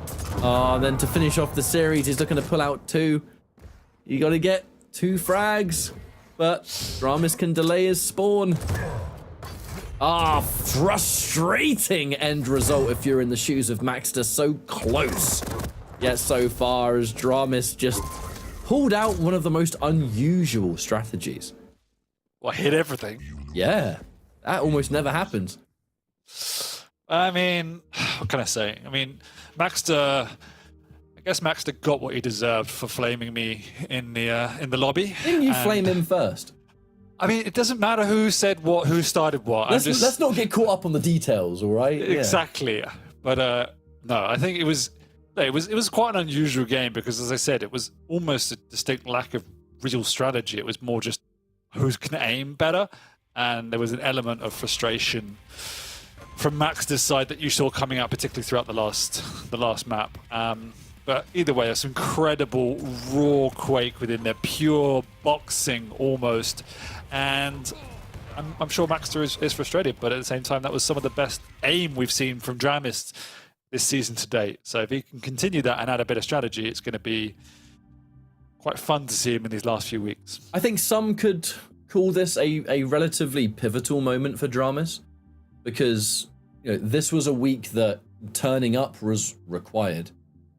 [SPEAKER 1] And then to finish off the series, he's looking to pull out 2. You got to get 2 frags. but Dramis can delay his spawn. Ah, frustrating end result if you're in the shoes of Maxter. So close, yet so far as Dramis just pulled out one of the most unusual strategies.
[SPEAKER 2] Well, hit everything.
[SPEAKER 1] Yeah, that almost never happens.
[SPEAKER 2] I mean, what can I say? I mean, Maxter. I guess Maxter got what he deserved for flaming me in the lobby.
[SPEAKER 1] Didn't you flame him first?
[SPEAKER 2] I mean, it doesn't matter who said what, who started what.
[SPEAKER 1] Let's not get caught up on the details, all right?
[SPEAKER 2] Exactly. Yeah. But no, I think it was quite an unusual game because, as I said, it was almost a distinct lack of real strategy. It was more just who can aim better, and there was an element of frustration from Maxter's side that you saw coming out, particularly throughout the last map. But either way, it's incredible raw Quake within there, pure boxing almost. And I'm sure Maxter is frustrated, but at the same time, that was some of the best aim we've seen from Dramis this season to date. So if he can continue that and add a bit of strategy, it's going to be quite fun to see him in these last few weeks.
[SPEAKER 1] I think some could call this a relatively pivotal moment for Dramis, because this was a week that turning up was required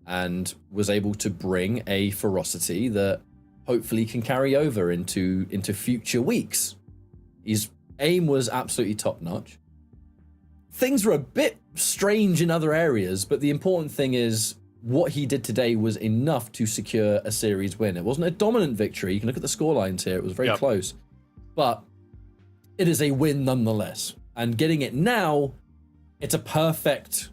[SPEAKER 1] and was able to bring a ferocity that hopefully can carry over into future weeks. His aim was absolutely top-notch. Things were a bit strange in other areas, but the important thing is what he did today was enough to secure a series win. It wasn't a dominant victory. You can look at the scorelines here. It was very close. But it is a win nonetheless. And getting it now, it's a perfect,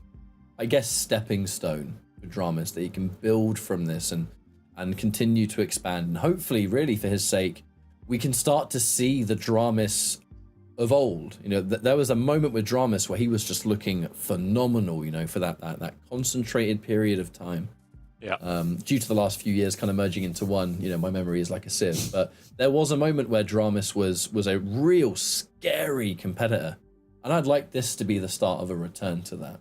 [SPEAKER 1] I guess, stepping stone for Dramis that he can build from this and continue to expand. And hopefully, really, for his sake, we can start to see the Dramis of old. There was a moment with Dramis where he was just looking phenomenal, for that concentrated period of time.
[SPEAKER 2] Yeah.
[SPEAKER 1] Due to the last few years kind of merging into one, my memory is like a sieve. But there was a moment where Dramis was a real scary competitor. And I'd like this to be the start of a return to that,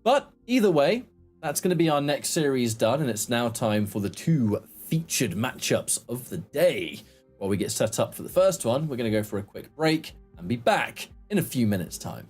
[SPEAKER 1] But either way, that's going to be our next series done, and it's now time for the 2 featured matchups of the day. While we get set up for the first one, we're going to go for a quick break and be back in a few minutes' time.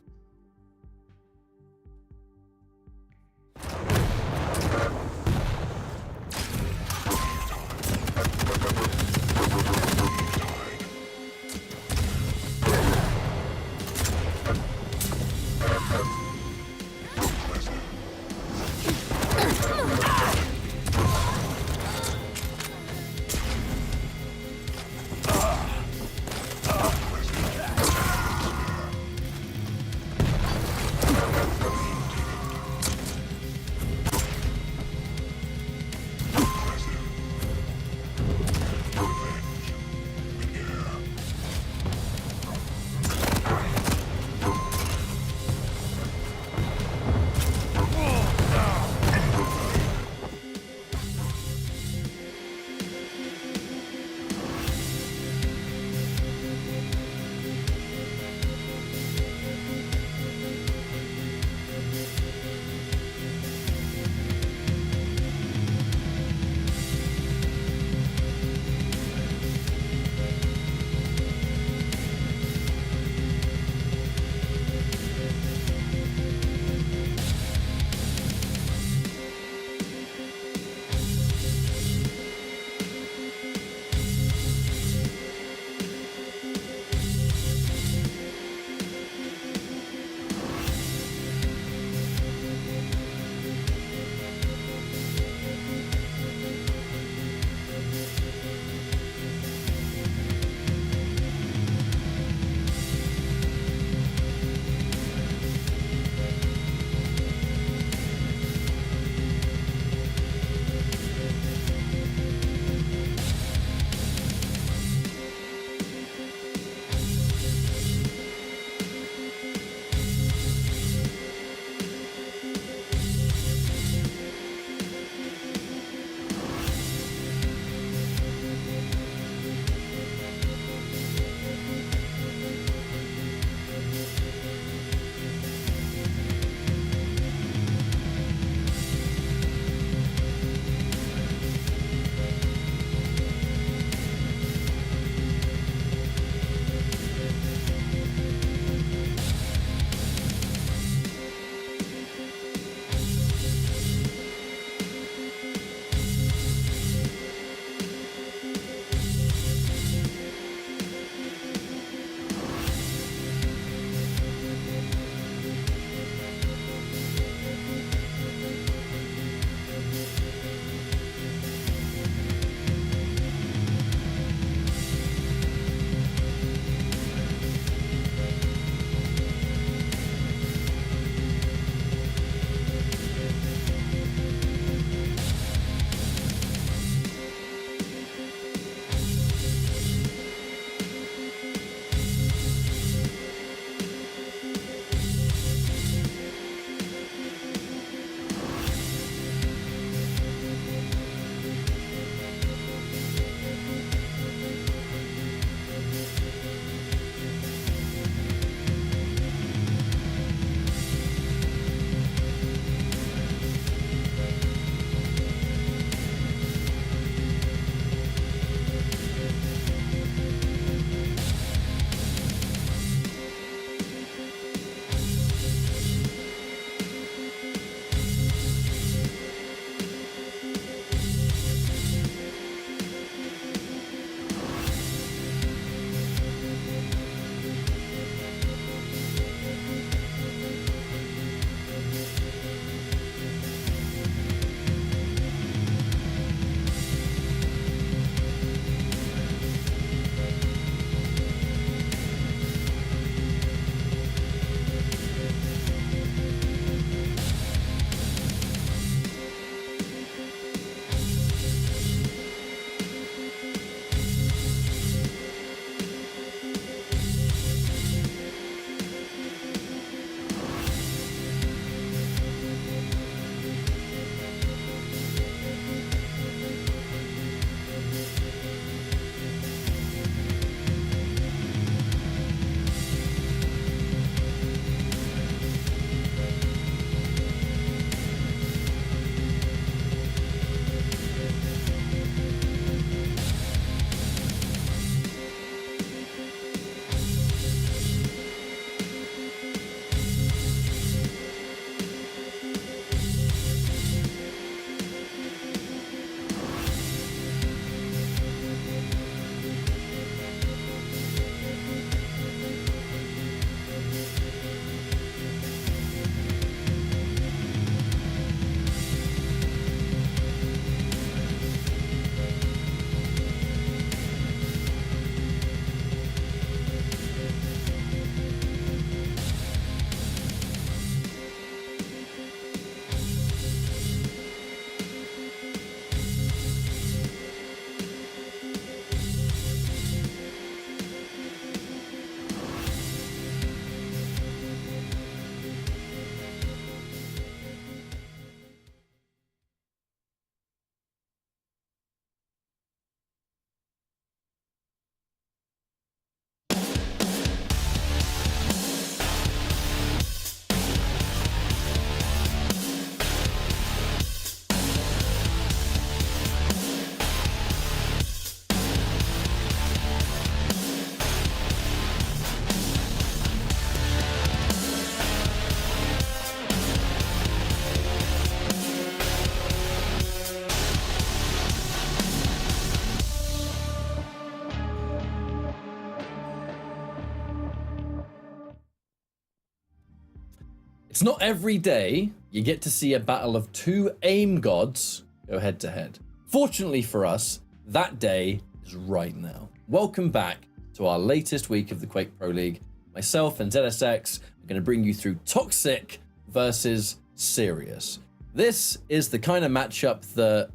[SPEAKER 1] It's not every day you get to see a battle of two aim gods go head to head. Fortunately for us, that day is right now. Welcome back to our latest week of the Quake Pro League. Myself and ZSX are going to bring you through Toxic versus Serious. This is the kind of matchup that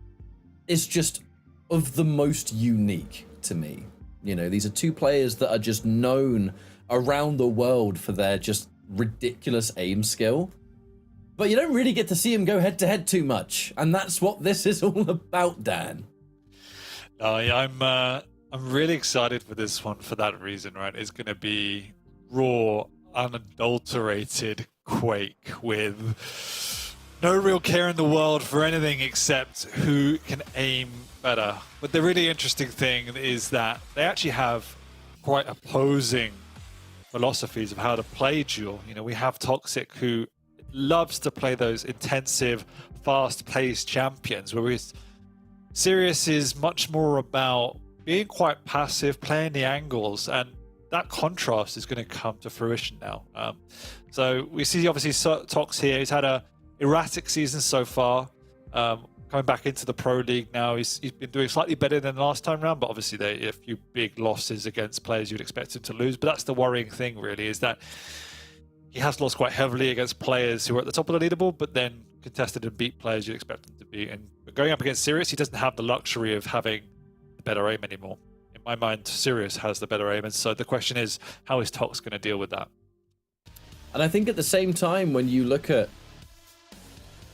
[SPEAKER 1] is just of the most unique to me. You know, these are two players that are just known around the world for their just ridiculous aim skill, but you don't really get to see them go head to head too much, and that's what this is all about, Dan.
[SPEAKER 2] I'm really excited for this one for that reason, right? It's going to be raw, unadulterated Quake with no real care in the world for anything except who can aim better. But the really interesting thing is that they actually have quite opposing philosophies of how to play duel. You know, we have Toxic, who loves to play those intensive, fast-paced champions, whereas Serious is much more about being quite passive, playing the angles, and that contrast is going to come to fruition now. So we see obviously Tox here. He's had a erratic season so far. Coming back into the Pro League now, he's been doing slightly better than last time round, but obviously there are a few big losses against players you'd expect him to lose. But that's the worrying thing, really, is that he has lost quite heavily against players who are at the top of the leaderboard, but then contested and beat players you'd expect him to beat. And going up against Serious, he doesn't have the luxury of having the better aim anymore. In my mind, Serious has the better aim, and so the question is, how is Tox going to deal with that?
[SPEAKER 1] And I think at the same time, when you look at,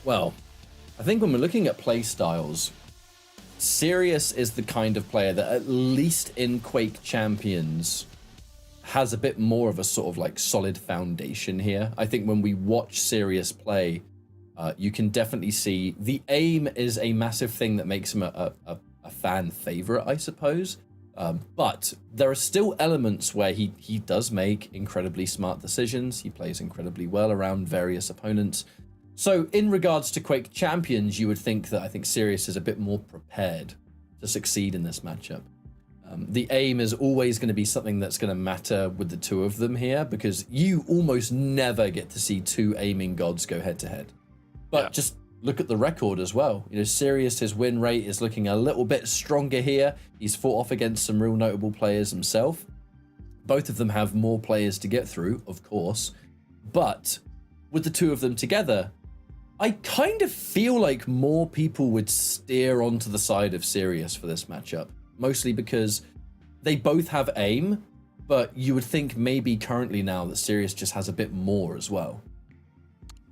[SPEAKER 1] well, I think when we're looking at play styles, Serious is the kind of player that, at least in Quake Champions, has a bit more of a sort of like solid foundation here. I think when we watch Serious play, you can definitely see the aim is a massive thing that makes him a fan favorite, I suppose. But there are still elements where he does make incredibly smart decisions. He plays incredibly well around various opponents. So in regards to Quake Champions, you would think that I think Serious is a bit more prepared to succeed in this matchup. The aim is always going to be something that's going to matter with the two of them here, because you almost never get to see two aiming gods go head to head. But just look at the record as well. You know, Serious, his win rate is looking a little bit stronger here. He's fought off against some real notable players himself. Both of them have more players to get through, of course. But with the two of them together, I kind of feel like more people would steer onto the side of Serious for this matchup. Mostly because they both have aim, but you would think maybe currently now that Serious just has a bit more as well.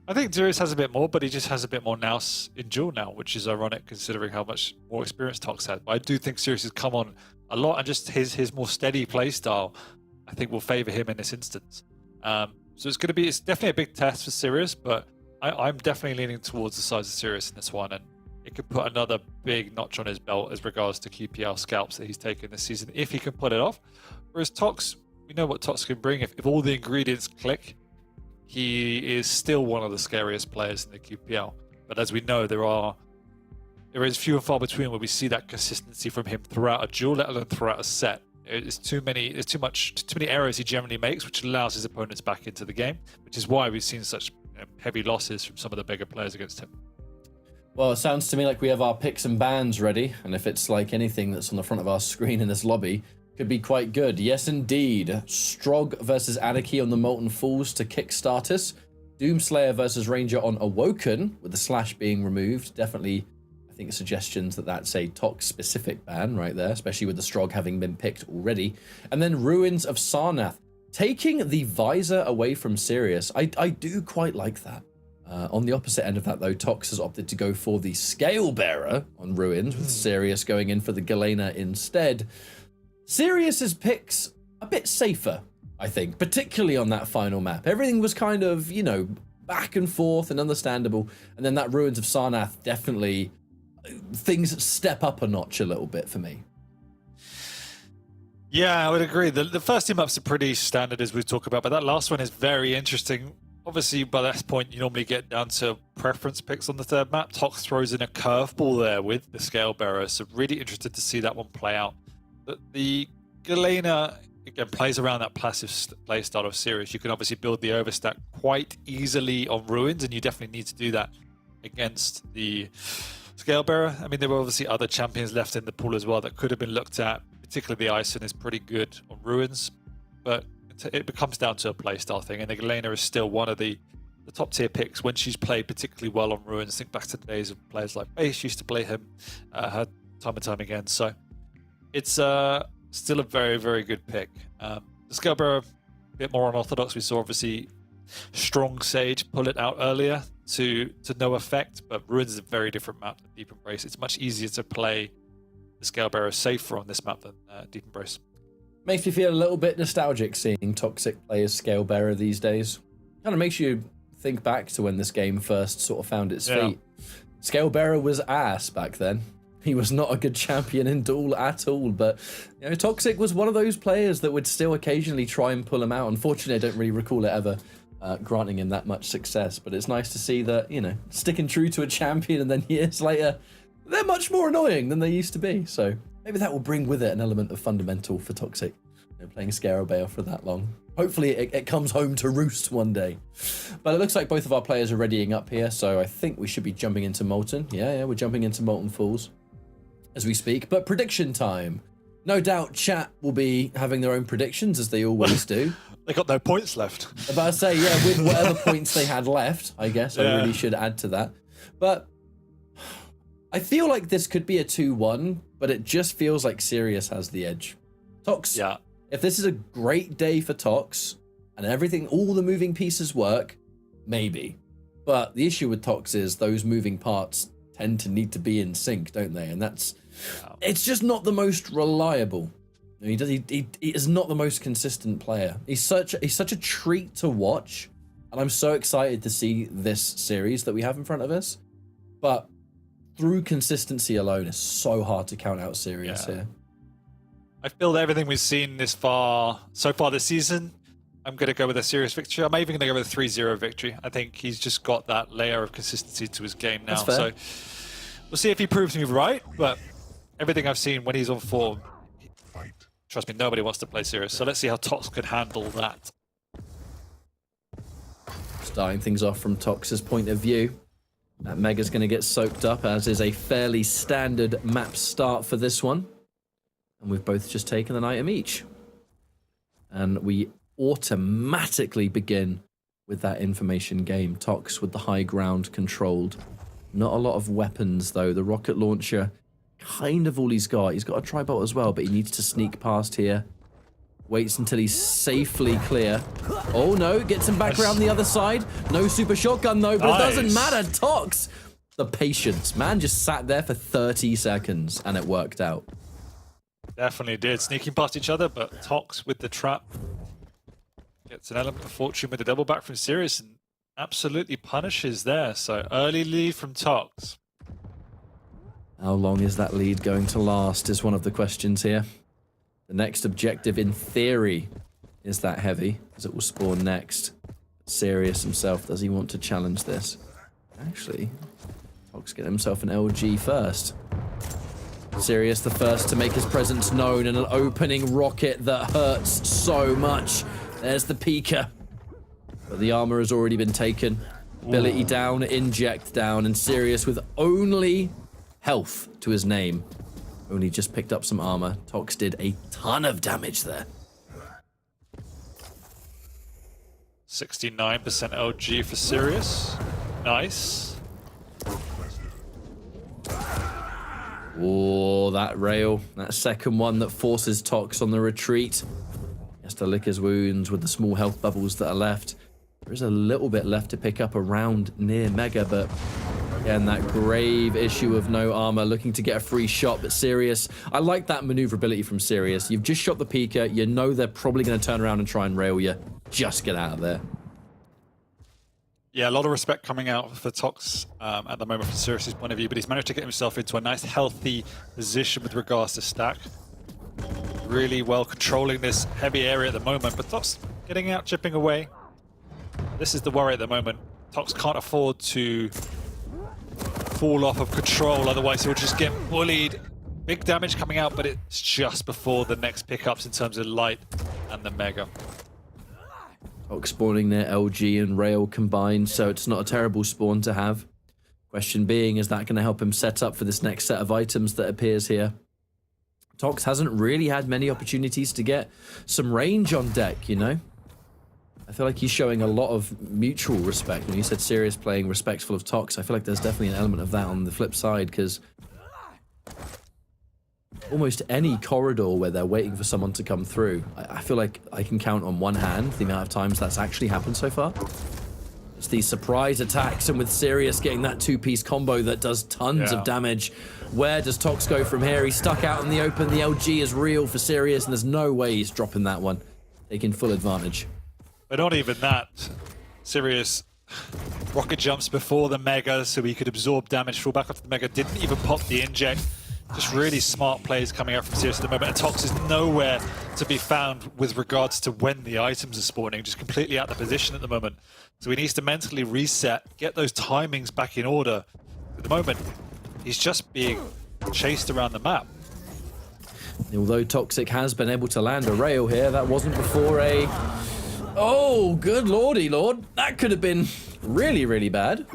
[SPEAKER 2] I think Serious has a bit more, but he just has a bit more nous in duel now, which is ironic considering how much more experience Tox had. But I do think Serious has come on a lot, and just his more steady play style, I think, will favour him in this instance. So it's definitely a big test for Serious, but I'm definitely leaning towards the side of Serious in this one, and it could put another big notch on his belt as regards to QPL scalps that he's taken this season, if he can pull it off. Whereas Tox, we know what Tox can bring. If all the ingredients click, he is still one of the scariest players in the QPL. But as we know, there is few and far between where we see that consistency from him throughout a duel, let alone throughout a set. There's too many errors he generally makes, which allows his opponents back into the game, which is why we've seen such heavy losses from some of the bigger players against him.
[SPEAKER 1] Well, it sounds to me like we have our picks and bans ready, and if it's like anything that's on the front of our screen in this lobby, could be quite good. Yes, indeed. Strog versus Anarchy on the Molten Fools to kickstart us. Doomslayer versus Ranger on Awoken, with the slash being removed. Definitely, I think, suggestions that that's a Tox-specific ban right there, especially with the Strog having been picked already. And then Ruins of Sarnath, taking the visor away from Serious. I do quite like that. On the opposite end of that, though, Tox has opted to go for the Scale Bearer on Ruins, with Serious going in for the Galena instead. Serious's picks a bit safer, I think, particularly on that final map. Everything was kind of, you know, back and forth and understandable. And then that Ruins of Sarnath, definitely things step up a notch a little bit for me.
[SPEAKER 2] Yeah, I would agree. The first two maps are pretty standard, as we talk about, but that last one is very interesting. Obviously, by that point, you normally get down to preference picks on the third map. Tox throws in a curveball there with the Scale Bearer, so really interested to see that one play out. The Galena again, plays around that passive play style of Sirius. You can obviously build the overstack quite easily on Ruins, and you definitely need to do that against the Scalebearer. I mean, there were obviously other champions left in the pool as well that could have been looked at. Particularly the Ison is pretty good on Ruins, but it becomes down to a playstyle thing. And Elena is still one of the top tier picks when she's played particularly well on Ruins. Think back to the days of players like Base used to play him her time and time again. So it's still a very, very good pick. The Scalebearer, a bit more unorthodox. We saw obviously Strong Sage pull it out earlier to no effect, but Ruins is a very different map than Deep Embrace. It's much easier to play the Scalebearer safer on this map than Deep Embrace.
[SPEAKER 1] Makes me feel a little bit nostalgic seeing Toxic play as Scalebearer these days. Kind of makes you think back to when this game first sort of found its feet. Scalebearer was ass back then. He was not a good champion in Duel at all, but you know, Toxic was one of those players that would still occasionally try and pull him out. Unfortunately, I don't really recall it ever granting him that much success, but it's nice to see that, you know, sticking true to a champion and then years later, they're much more annoying than they used to be. So maybe that will bring with it an element of fundamental for Toxic, you know, playing Scalebearer for that long. Hopefully it comes home to roost one day. But it looks like both of our players are readying up here, so I think we should be jumping into Molten. Yeah, we're jumping into Molten Falls as we speak. But prediction time. No doubt chat will be having their own predictions, as they always do.
[SPEAKER 2] They got no points left.
[SPEAKER 1] About to say, yeah, with whatever points they had left, I guess. I really should add to that. But I feel like this could be a 2-1, but it just feels like Sirius has the edge. Tox, if this is a great day for Tox, and everything, all the moving pieces work, maybe. But the issue with Tox is those moving parts tend to need to be in sync, don't they? And that's, it's just not the most reliable. He is not the most consistent player. He's such a treat to watch, and I'm so excited to see this series that we have in front of us. But through consistency alone, it's so hard to count out Sirius here.
[SPEAKER 2] I feel that everything we've seen so far this season, I'm going to go with a Sirius victory. I'm even going to go with a 3-0 victory. I think he's just got that layer of consistency to his game now. So we'll see if he proves me right, but everything I've seen when he's on form, trust me, nobody wants to play Sirius. So let's see how Tox could handle that.
[SPEAKER 1] Starting things off from Tox's point of view. That Mega's going to get soaked up, as is a fairly standard map start for this one. And we've both just taken an item each. And we automatically begin with that information game. Tox with the high ground controlled. Not a lot of weapons, though. The rocket launcher, kind of all he's got. He's got a tri-bolt as well, but he needs to sneak past here. Waits until he's safely clear. Oh no, gets him back around the other side. No super shotgun though, but it doesn't matter. Tox, the patience. Man just sat there for 30 seconds and it worked out.
[SPEAKER 2] Definitely did. Sneaking past each other, but Tox with the trap gets an element of fortune with the double back from Sirius and absolutely punishes there. So early lead from Tox.
[SPEAKER 1] How long is that lead going to last is one of the questions here. The next objective, in theory, is that heavy, as it will spawn next. Sirius himself, does he want to challenge this? Actually, Tox get himself an LG first. Sirius the first to make his presence known, and an opening rocket that hurts so much. There's the Pika. But the armor has already been taken. Ability down, inject down, and Sirius with only health to his name. Only just picked up some armor. Tox did a ton of damage there.
[SPEAKER 2] 69% LG for Sirius. Nice.
[SPEAKER 1] Oh, that rail. That second one that forces Tox on the retreat. He has to lick his wounds with the small health bubbles that are left. There is a little bit left to pick up around near Mega, but again, that grave issue of no armor, looking to get a free shot, but Sirius, I like that maneuverability from Sirius. You've just shot the Pika, you know they're probably going to turn around and try and rail you. Just get out of there.
[SPEAKER 2] Yeah, a lot of respect coming out for Tox at the moment from Sirius's point of view, but he's managed to get himself into a nice, healthy position with regards to stack. Really well controlling this heavy area at the moment, but Tox getting out, chipping away. This is the worry at the moment. Tox can't afford to fall off of control, otherwise he'll just get bullied. Big damage coming out, but it's just before the next pickups in terms of light and the Mega.
[SPEAKER 1] Tox spawning near LG and Rail combined, so it's not a terrible spawn to have. Question being, is that going to help him set up for this next set of items that appears here? Tox hasn't really had many opportunities to get some range on deck, you know? I feel like he's showing a lot of mutual respect. When you said Sirius playing respectful of Tox, I feel like there's definitely an element of that on the flip side, because almost any corridor where they're waiting for someone to come through, I feel like I can count on one hand the amount of times that's actually happened so far. It's these surprise attacks, and with Sirius getting that two-piece combo that does tons of damage. Where does Tox go from here? He's stuck out in the open. The LG is real for Sirius, and there's no way he's dropping that one. Taking full advantage.
[SPEAKER 2] But not even that. Sirius rocket jumps before the Mega so he could absorb damage, fall back off the Mega, didn't even pop the inject. Just really smart plays coming out from Sirius at the moment, and Tox is nowhere to be found with regards to when the items are spawning, just completely out of position at the moment. So he needs to mentally reset, get those timings back in order. At the moment, he's just being chased around the map.
[SPEAKER 1] Although Toxic has been able to land a rail here, that wasn't before a... Oh, good lordy lord. That could have been really, really bad.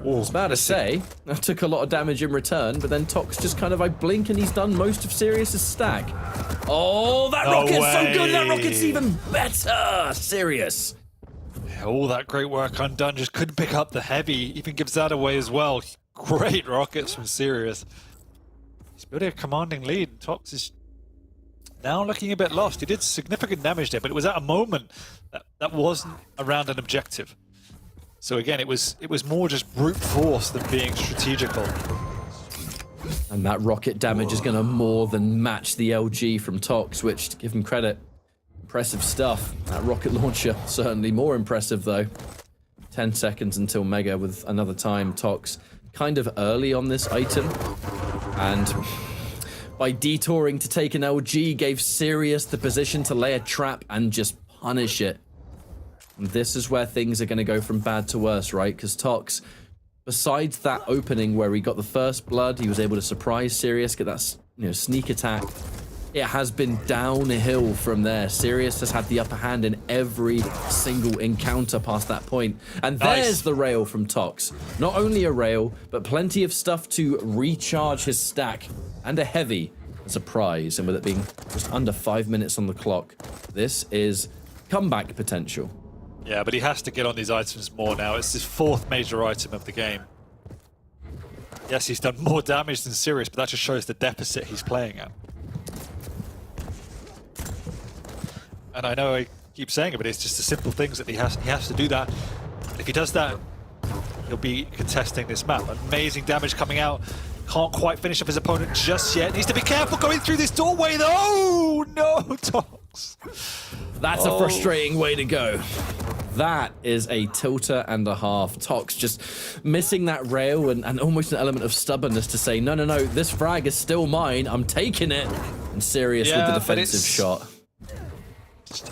[SPEAKER 1] It's bad to say. That took a lot of damage in return, but then Tox just kind of, I blink and he's done most of Sirius's stack. Oh, that rocket's so good. That rocket's even better. Sirius.
[SPEAKER 2] All that great work undone, just couldn't pick up the heavy, even gives that away as well. Great rockets from Sirius. He's building a commanding lead. Tox is now looking a bit lost. He did significant damage there, but it was at a moment that wasn't around an objective. So again, it was more just brute force than being strategical.
[SPEAKER 1] And that rocket damage is going to more than match the LG from Tox, which, to give him credit, impressive stuff. That rocket launcher, certainly more impressive though. 10 seconds until Mega with another time. Tox kind of early on this item, and by detouring to take an LG, gave Sirius the position to lay a trap and just punish it. And this is where things are going to go from bad to worse, right? Because Tox, besides that opening where he got the first blood, he was able to surprise Sirius, get that sneak attack. It has been downhill from there. Sirius has had the upper hand in every single encounter past that point. And there's the rail from Tox. Not only a rail, but plenty of stuff to recharge his stack. And a heavy as a prize. And with it being just under 5 minutes on the clock, this is comeback potential.
[SPEAKER 2] Yeah, but he has to get on these items more now. It's his fourth major item of the game. Yes, he's done more damage than Sirius, but that just shows the deficit he's playing at. And I know I keep saying it, but it's just the simple things that he has to do that. And if he does that, he'll be contesting this map. Amazing damage coming out. Can't quite finish up his opponent just yet. Needs to be careful going through this doorway though! No, Tox.
[SPEAKER 1] That's a frustrating way to go. That is a tilter and a half. Tox just missing that rail and almost an element of stubbornness to say, no, this frag is still mine. I'm taking it. And Sirius with the defensive shot.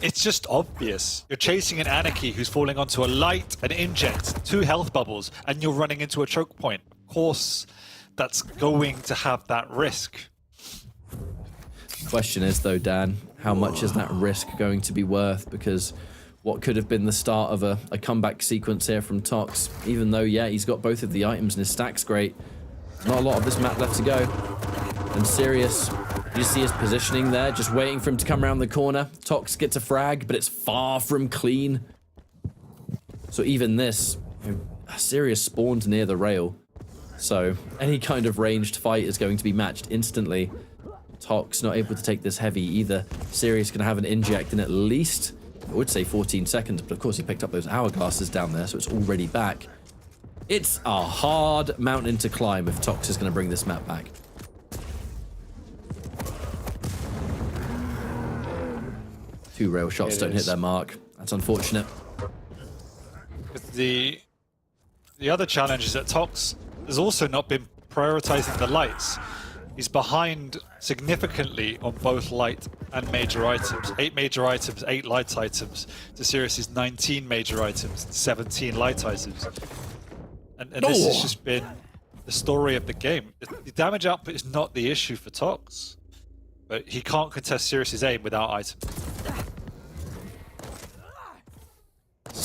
[SPEAKER 2] It's just obvious. You're chasing an Anarchy who's falling onto a light, an inject, 2 health bubbles, and you're running into a choke point. Of course, that's going to have that risk.
[SPEAKER 1] Question is, though, Dan, how much is that risk going to be worth? Because what could have been the start of a comeback sequence here from Tox, even though, yeah, he's got both of the items and his stack's great, not a lot of this map left to go. And Sirius, you see his positioning there, just waiting for him to come around the corner. Tox gets a frag, but it's far from clean. So even this, Sirius spawned near the rail. So any kind of ranged fight is going to be matched instantly. Tox not able to take this heavy either. Sirius can have an inject in at least, I would say 14 seconds, but of course he picked up those hourglasses down there, so it's already back. It's a hard mountain to climb if Tox is going to bring this map back. Two rail shots don't hit their mark. That's unfortunate.
[SPEAKER 2] The other challenge is that Tox has also not been prioritizing the lights. He's behind significantly on both light and major items. 8 major items, 8 light items. To Sirius's 19 major items, 17 light items. And this has just been the story of the game. The damage output is not the issue for Tox, but he can't contest Sirius's aim without items.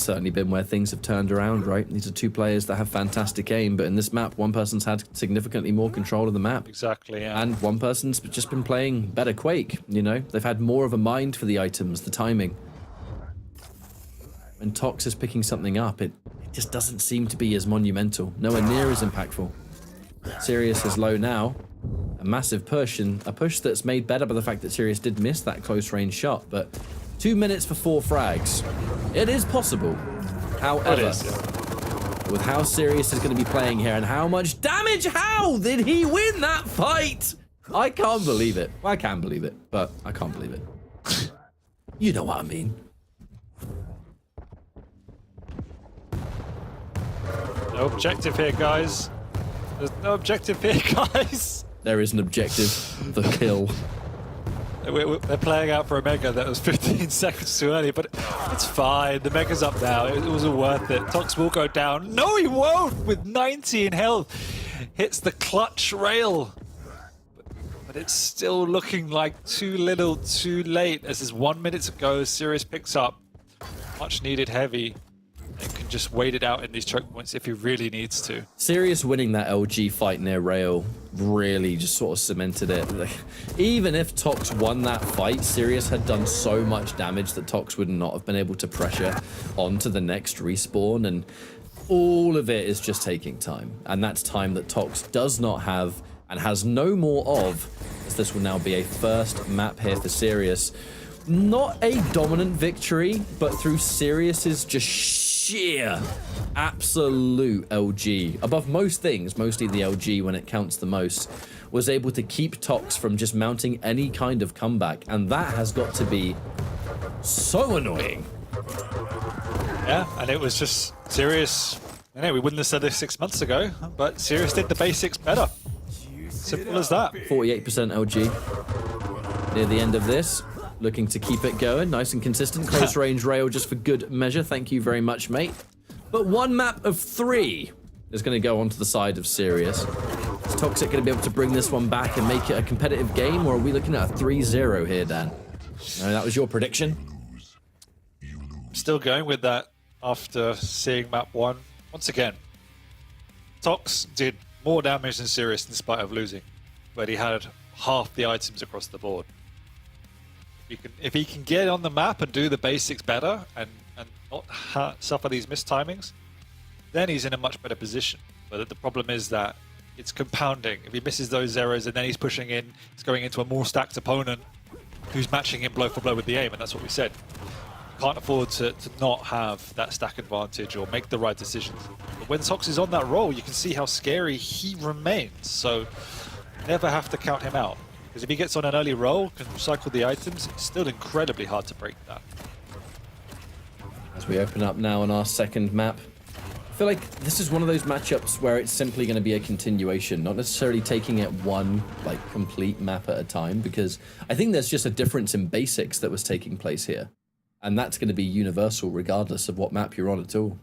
[SPEAKER 1] certainly been where things have turned around, right? These are two players that have fantastic aim, but in this map, one person's had significantly more control of the map.
[SPEAKER 2] Exactly, yeah.
[SPEAKER 1] And one person's just been playing better Quake, you know? They've had more of a mind for the items, the timing. When Tox is picking something up, it just doesn't seem to be as monumental, nowhere near as impactful. Sirius is low now. A massive push, and a push that's made better by the fact that Sirius did miss that close range shot, but 2 minutes for 4 frags. It is possible. However, with how Sirius is going to be playing here and how much damage, how did he win that fight? I can't believe it. Well, I can believe it, but I can't believe it. You know what I mean.
[SPEAKER 2] No objective here, guys. There's no objective here, guys.
[SPEAKER 1] There is an objective, the kill.
[SPEAKER 2] They're playing out for a Mega that was 15 seconds too early, but it's fine. The Mega's up now. It was all worth it. Tox will go down. No, he won't! With 90 in health. Hits the clutch rail. But it's still looking like too little, too late. As there's 1 minute to go, Sirius picks up. Much needed heavy. And can just wait it out in these choke points if he really needs to.
[SPEAKER 1] Sirius winning that LG fight near rail really just sort of cemented it. Even if Tox won that fight, Sirius had done so much damage that Tox would not have been able to pressure onto the next respawn, and all of it is just taking time. And that's time that Tox does not have and has no more of, as this will now be a first map here for Sirius. Not a dominant victory, but through Sirius's just sheer absolute LG, above most things, mostly the LG when it counts the most, was able to keep Tox from just mounting any kind of comeback, and that has got to be so annoying.
[SPEAKER 2] Yeah, and it was just Sirius. I know we wouldn't have said this 6 months ago, but Sirius did the basics better. Simple as that.
[SPEAKER 1] 48% LG near the end of this. Looking to keep it going, nice and consistent. Close range rail just for good measure. Thank you very much, mate. But one map of 3 is going to go onto the side of Sirius. Is Toxic going to be able to bring this one back and make it a competitive game, or are we looking at a 3-0 here, Dan? No, that was your prediction.
[SPEAKER 2] I'm still going with that after seeing map 1. Once again, Tox did more damage than Sirius in spite of losing, but he had half the items across the board. If he can get on the map and do the basics better and not suffer these missed timings, then he's in a much better position. But the problem is that it's compounding. If he misses those errors and then he's pushing in, he's going into a more stacked opponent who's matching him blow for blow with the aim, and that's what we said. Can't afford to not have that stack advantage or make the right decisions. But when Tox is on that roll, you can see how scary he remains. So never have to count him out. Because if he gets on an early roll, can recycle the items, it's still incredibly hard to break that.
[SPEAKER 1] As we open up now on our second map, I feel like this is one of those matchups where it's simply going to be a continuation, not necessarily taking it one complete map at a time, because I think there's just a difference in basics that was taking place here. And that's going to be universal regardless of what map you're on at all.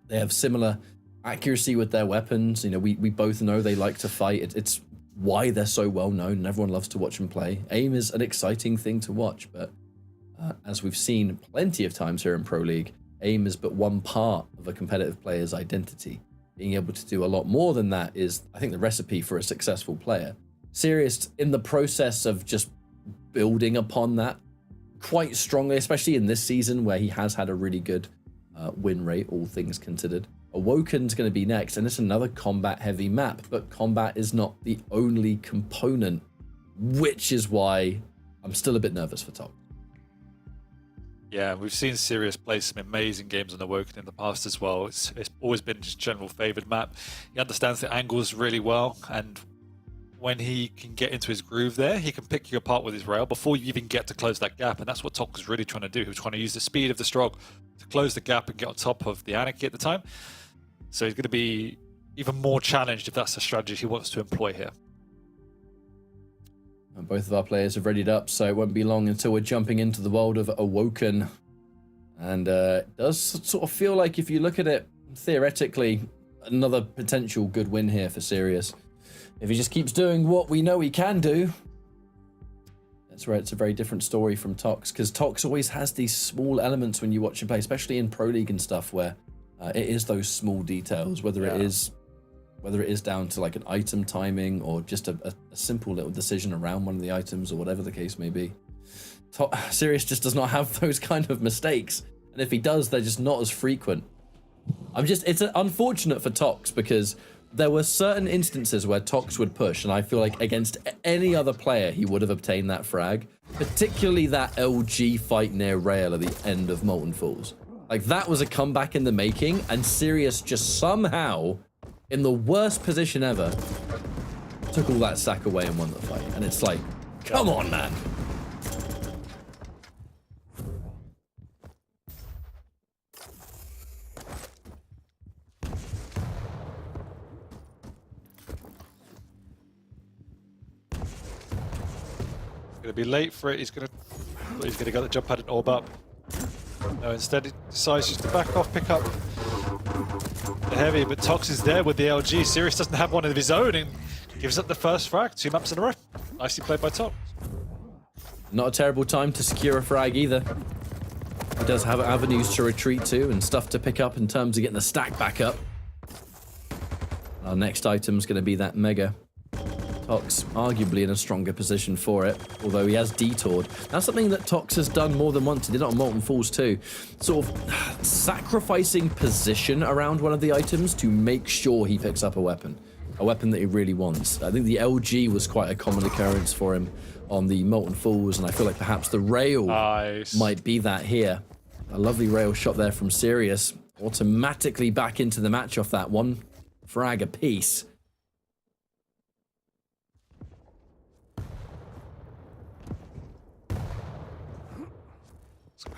[SPEAKER 1] They have similar accuracy with their weapons. You know, we both know they like to fight. It's why they're so well known and everyone loves to watch them play. Aim is an exciting thing to watch, but as we've seen plenty of times here in Pro League, aim is but one part of a competitive player's identity. Being able to do a lot more than that is, I think, the recipe for a successful player. Sirius, in the process of just building upon that quite strongly, especially in this season where he has had a really good win rate, all things considered. Awoken's going to be next, and it's another combat-heavy map, but combat is not the only component, which is why I'm still a bit nervous for Tox.
[SPEAKER 2] Yeah, we've seen Sirius play some amazing games on Awoken in the past as well. It's always been his general favoured map. He understands the angles really well, and when he can get into his groove there, he can pick you apart with his rail before you even get to close that gap, and that's what Tox was really trying to do. He was trying to use the speed of the Strog to close the gap and get on top of the Anarchy at the time. So he's going to be even more challenged if that's the strategy he wants to employ here.
[SPEAKER 1] And both of our players have readied up, so it won't be long until we're jumping into the world of Awoken. And it does sort of feel like, if you look at it theoretically, another potential good win here for Sirius. If he just keeps doing what we know he can do, That's where it's a very different story from Tox, because Tox always has these small elements when you watch him play, especially in Pro League and stuff, where it is those small details, whether it is down to like an item timing or just a simple little decision around one of the items or whatever the case may be. Sirius just does not have those kind of mistakes, and if he does, they're just not as frequent. It's unfortunate for Tox, because there were certain instances where Tox would push, and I feel like against any other player, he would have obtained that frag. Particularly that LG fight near Rail at the end of Molten Falls. Like, that was a comeback in the making, and Sirius just somehow, in the worst position ever, took all that stack away and won the fight. And it's like, come on, man.
[SPEAKER 2] Gonna be late for it. He's gonna get the jump pad and orb up. No, instead he decides just to back off, pick up the heavy, but Tox is there with the LG. Sirius doesn't have one of his own and gives up the first frag, 2 maps in a row. Nicely played by Tox.
[SPEAKER 1] Not a terrible time to secure a frag either. He does have avenues to retreat to and stuff to pick up in terms of getting the stack back up. Our next item's going to be that Mega. Tox arguably in a stronger position for it, although he has detoured. That's something that Tox has done more than once. He did it on Molten Falls too. Sort of sacrificing position around one of the items to make sure he picks up a weapon that he really wants. I think the LG was quite a common occurrence for him on the Molten Falls, and I feel like perhaps the Rail might be that here. A lovely Rail shot there from Sirius. Automatically back into the match off that one. Frag apiece.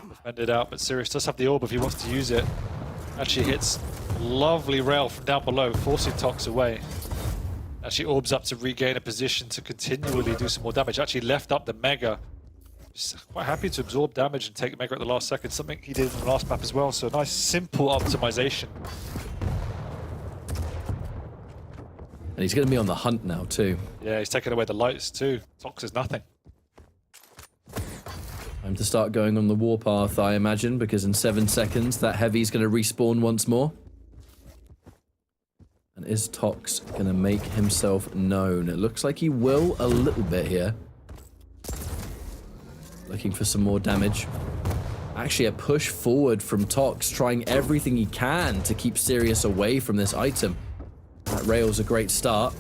[SPEAKER 2] Defended out, but Sirius does have the orb if he wants to use it. Actually hits lovely Rail from down below, forcing Tox away. Actually orbs up to regain a position to continually do some more damage. Actually left up the Mega. Just quite happy to absorb damage and take Mega at the last second, something he did in the last map as well. So nice simple optimization.
[SPEAKER 1] And he's going to be on the hunt now too.
[SPEAKER 2] Yeah, he's taking away the lights too. Tox is nothing.
[SPEAKER 1] Time to start going on the warpath, I imagine, because in 7 seconds that heavy's going to respawn once more. And is Tox going to make himself known? It looks like he will a little bit here. Looking for some more damage. Actually, a push forward from Tox, trying everything he can to keep Sirius away from this item. That Rail's a great start.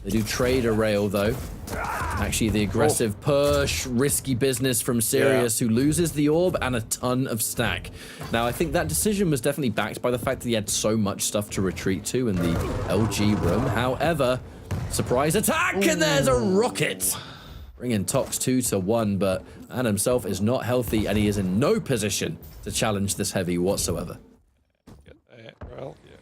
[SPEAKER 1] They do trade a Rail, though. Actually, the aggressive push, risky business from Sirius, who loses the orb and a ton of stack. Now, I think that decision was definitely backed by the fact that he had so much stuff to retreat to in the LG room. However, surprise attack, and there's a rocket! Bringing Tox 2-1, but man himself is not healthy, and he is in no position to challenge this heavy whatsoever.
[SPEAKER 2] Well, yeah.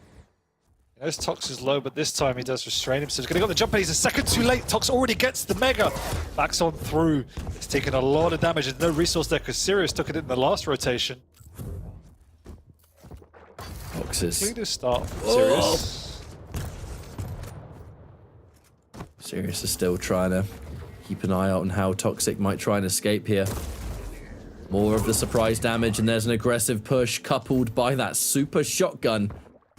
[SPEAKER 2] He knows Tox is low, but this time he does restrain him, so he's going to go the jump, and he's a second too late. Tox already gets the Mega. Backs on through. It's taken a lot of damage. There's no resource there because Sirius took it in the last rotation.
[SPEAKER 1] Tox is...
[SPEAKER 2] Clean start from Sirius.
[SPEAKER 1] Sirius is still trying to keep an eye out on how Toxic might try and escape here. More of the surprise damage, and there's an aggressive push coupled by that super shotgun.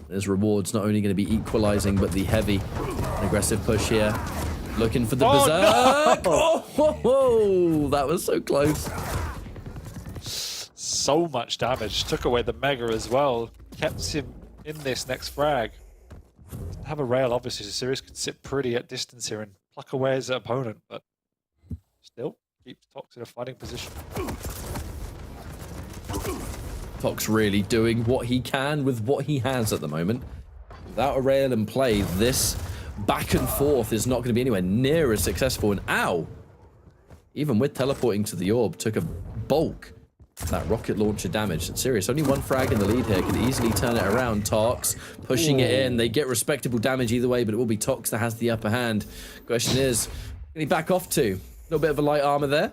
[SPEAKER 1] There's rewards not only going to be equalizing, but the heavy. An aggressive push here. Looking for the berserk.
[SPEAKER 2] No!
[SPEAKER 1] Oh, that was so close.
[SPEAKER 2] So much damage. Took away the Mega as well. Kept him in this next frag. Doesn't have a Rail, obviously, so Sirius could sit pretty at distance here and pluck away his opponent, but still keeps Tox in a fighting position.
[SPEAKER 1] Tox really doing what he can with what he has at the moment. Without a Rail in play, this back and forth is not going to be anywhere near as successful. And ow! Even with teleporting to the orb, took a bulk of that rocket launcher damage. And Sirius, only one frag in the lead here, could easily turn it around. Tox pushing it in. They get respectable damage either way, but it will be Tox that has the upper hand. Question is, what can he back off to? A little bit of a light armor there.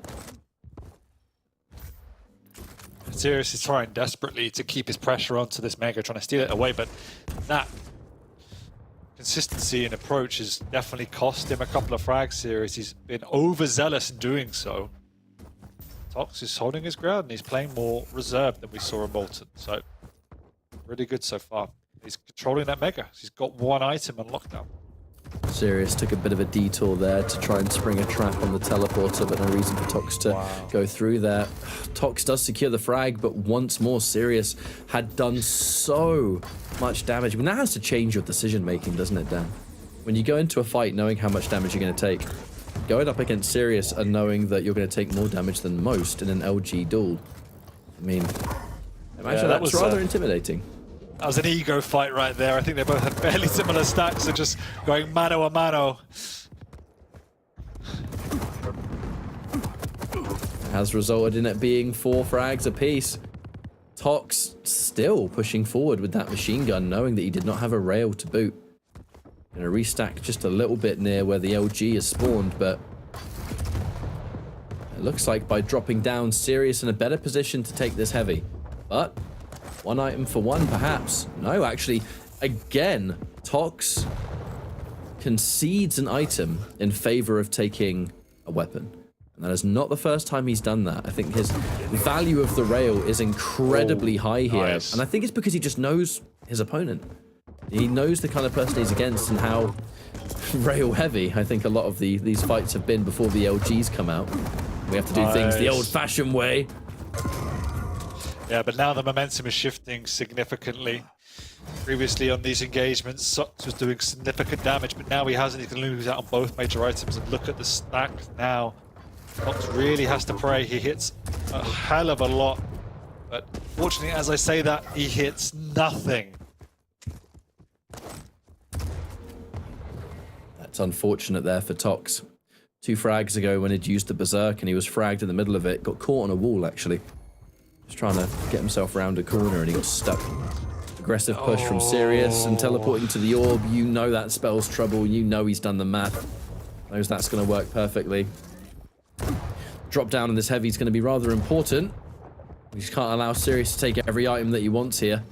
[SPEAKER 2] Sirius is trying desperately to keep his pressure onto this Mega, trying to steal it away, but that consistency and approach has definitely cost him a couple of frags. Sirius, he's been overzealous in doing so. Tox is holding his ground and he's playing more reserved than we saw in Molten. So, really good so far. He's controlling that Mega. He's got one item on lockdown.
[SPEAKER 1] Sirius took a bit of a detour there to try and spring a trap on the teleporter, but no reason for Tox to go through there. Tox does secure the frag, but once more, Sirius had done so much damage. But now has to change your decision-making, doesn't it, Dan? When you go into a fight knowing how much damage you're going to take, going up against Sirius and knowing that you're going to take more damage than most in an LG duel, I mean, imagine that was rather intimidating.
[SPEAKER 2] That was an ego fight right there. I think they both had fairly similar stacks, so just going mano a mano.
[SPEAKER 1] Has resulted in it being 4 frags apiece. Tox still pushing forward with that machine gun, knowing that he did not have a rail to boot. Gonna restack just a little bit near where the LG is spawned, but it looks like by dropping down, Sirius in a better position to take this heavy. But one item for one, perhaps. No, actually, again, Tox concedes an item in favor of taking a weapon. And that is not the first time he's done that. I think his value of the rail is incredibly high here. Nice. And I think it's because he just knows his opponent. He knows the kind of person he's against and how rail heavy I think a lot of these fights have been before the LGs come out. We have to do things the old-fashioned way.
[SPEAKER 2] Yeah, but now the momentum is shifting significantly. Previously on these engagements, Sox was doing significant damage, but now he hasn't. He can lose out on both major items, and look at the stack now. Sox really has to pray. He hits a hell of a lot, but fortunately, as I say that, he hits nothing.
[SPEAKER 1] That's unfortunate there for Tox. 2 frags ago when he'd used the Berserk and he was fragged in the middle of it, got caught on a wall actually. Just trying to get himself around a corner and he got stuck. Aggressive push from Sirius and teleporting to the orb. You know that spells trouble. You know he's done the math. Knows that's going to work perfectly. Drop down in this heavy is going to be rather important. We just can't allow Sirius to take every item that he wants here.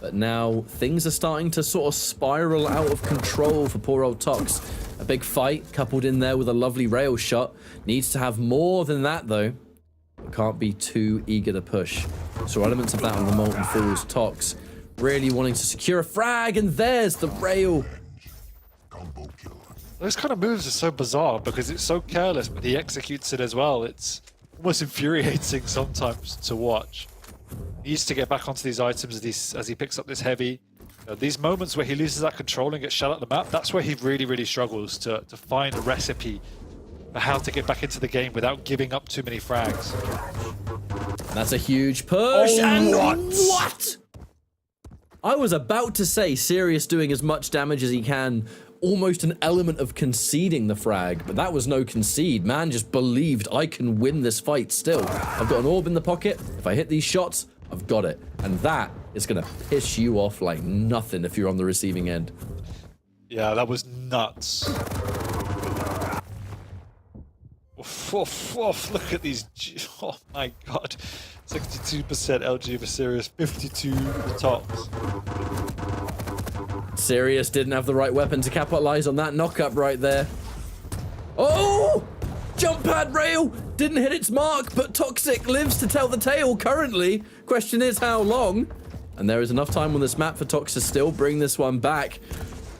[SPEAKER 1] But now things are starting to sort of spiral out of control for poor old Tox. A big fight coupled in there with a lovely rail shot. Needs to have more than that though. Can't be too eager to push. So elements of that on the Molten Fools. Tox really wanting to secure a frag, and there's the rail.
[SPEAKER 2] Those kind of moves are so bizarre because it's so careless, but he executes it as well. It's almost infuriating sometimes to watch. He needs to get back onto these items as he picks up this heavy. You know, these moments where he loses that control and gets shut out the map, that's where he really, really struggles to find a recipe for how to get back into the game without giving up too many frags.
[SPEAKER 1] That's a huge push.
[SPEAKER 2] Oh,
[SPEAKER 1] and
[SPEAKER 2] what?
[SPEAKER 1] I was about to say Sirius doing as much damage as he can, almost an element of conceding the frag, but that was no concede. Man just believed I can win this fight still. I've got an orb in the pocket. If I hit these shots, I've got it. And that is going to piss you off like nothing if you're on the receiving end.
[SPEAKER 2] Yeah, that was nuts. Oof, look at these. Oh my god. 62% LG for Sirius, 52 for Tox.
[SPEAKER 1] Sirius didn't have the right weapon to capitalize on that knockup right there. Oh! Jump pad rail! Didn't hit its mark, but Toxic lives to tell the tale currently. Question is how long? And there is enough time on this map for Tox to still bring this one back.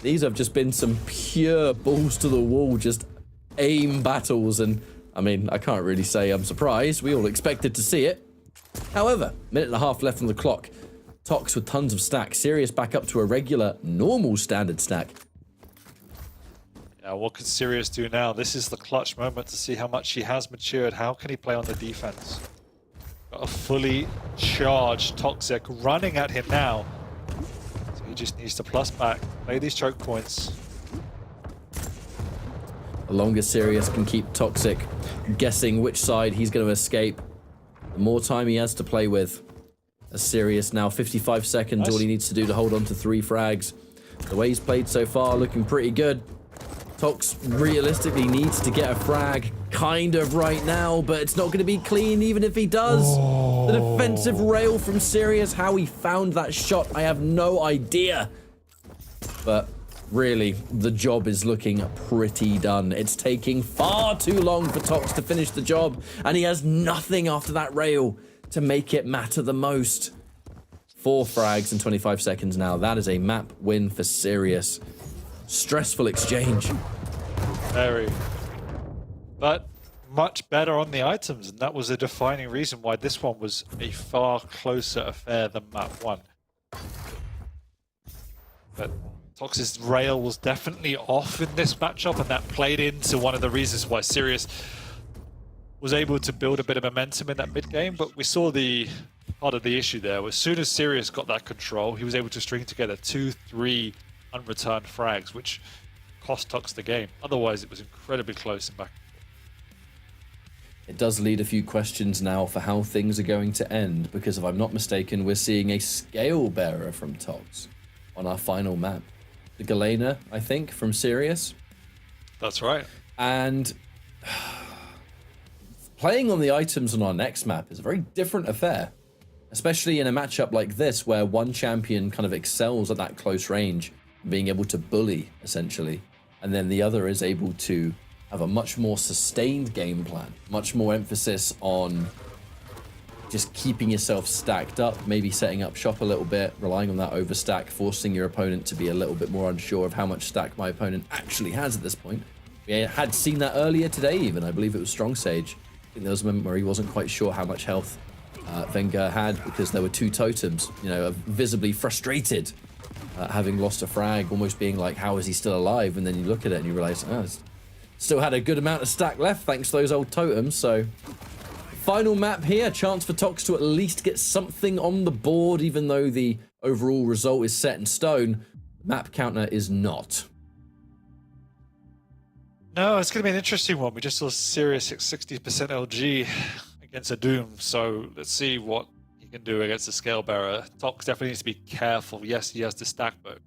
[SPEAKER 1] These have just been some pure balls to the wall, just aim battles, and I mean, I can't really say I'm surprised. We all expected to see it. However, minute and a half left on the clock. Tox with tons of stacks. Sirius back up to a regular, normal standard stack.
[SPEAKER 2] Yeah, what can Sirius do now? This is the clutch moment to see how much he has matured. How can he play on the defense? Got a fully charged Toxic running at him now. So he just needs to plus back, play these choke points.
[SPEAKER 1] The longer Sirius can keep Toxic guessing which side he's going to escape, the more time he has to play with. As Sirius now 55 seconds, nice. All he needs to do to hold on to 3 frags. The way he's played so far, looking pretty good. Tox realistically needs to get a frag kind of right now, but it's not going to be clean even if he does. Oh. The defensive rail from Sirius, how he found that shot, I have no idea. But really, the job is looking pretty done. It's taking far too long for Tox to finish the job, and he has nothing after that rail to make it matter the most. 4 frags in 25 seconds now. That is a map win for Sirius. Stressful exchange.
[SPEAKER 2] Very. But much better on the items, and that was a defining reason why this one was a far closer affair than map 1. But Tox's rail was definitely off in this matchup, and that played into one of the reasons why Sirius was able to build a bit of momentum in that mid game. But we saw the part of the issue there. As soon as Sirius got that control, he was able to string together 2-3 unreturned frags, which cost Tox the game. Otherwise, it was incredibly close and back.
[SPEAKER 1] It does lead a few questions now for how things are going to end, because if I'm not mistaken, we're seeing a scale bearer from Tox on our final map. The Galena, I think, from Sirius.
[SPEAKER 2] That's right.
[SPEAKER 1] And playing on the items on our next map is a very different affair, especially in a matchup like this where one champion kind of excels at that close range, being able to bully, essentially, and then the other is able to have a much more sustained game plan, much more emphasis on just keeping yourself stacked up, maybe setting up shop a little bit, relying on that overstack, forcing your opponent to be a little bit more unsure of how much stack my opponent actually has at this point. We had seen that earlier today even. I believe it was Strong Sage. I think there was a moment where he wasn't quite sure how much health Wenger had because there were 2 totems, you know, visibly frustrated, having lost a frag, almost being like, how is he still alive? And then you look at it and you realize, oh, still had a good amount of stack left thanks to those old totems. So final map here, chance for Tox to at least get something on the board, even though the overall result is set in stone. Map counter is not.
[SPEAKER 2] No, it's going to be an interesting one. We just saw Sirius at 60% LG against a Doom, so let's see what he can do against the Scale Bearer. Tox definitely needs to be careful. Yes, he has the stack, but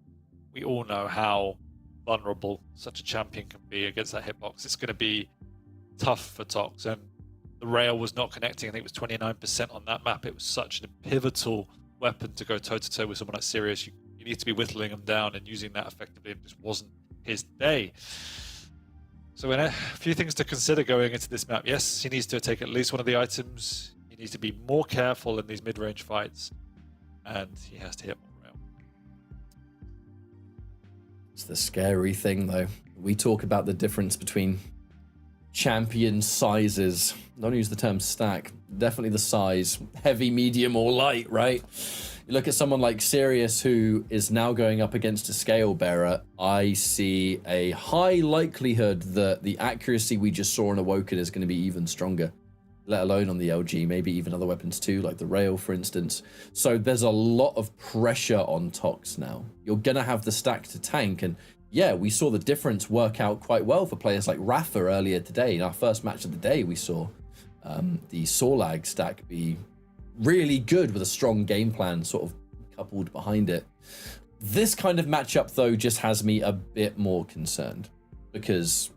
[SPEAKER 2] we all know how vulnerable such a champion can be against that hitbox. It's going to be tough for Tox, and the rail was not connecting. I think it was 29% on that map. It was such a pivotal weapon to go toe-to-toe with someone like Sirius. You need to be whittling him down and using that effectively. It just wasn't his day. So a few things to consider going into this map. Yes, he needs to take at least one of the items. He needs to be more careful in these mid-range fights. And he has to hit more rail.
[SPEAKER 1] It's the scary thing, though. We talk about the difference between champion sizes. Don't use the term stack. Definitely the size. Heavy, medium, or light, right? You look at someone like Sirius, who is now going up against a Scale Bearer. I see a high likelihood that the accuracy we just saw in Awoken is going to be even stronger, let alone on the LG, maybe even other weapons too, like the rail, for instance. So there's a lot of pressure on Tox now. You're going to have the stack to tank, and yeah, we saw the difference work out quite well for players like Rafa earlier today. In our first match of the day, we saw the Sorlag stack be really good with a strong game plan sort of coupled behind it. This kind of matchup, though, just has me a bit more concerned because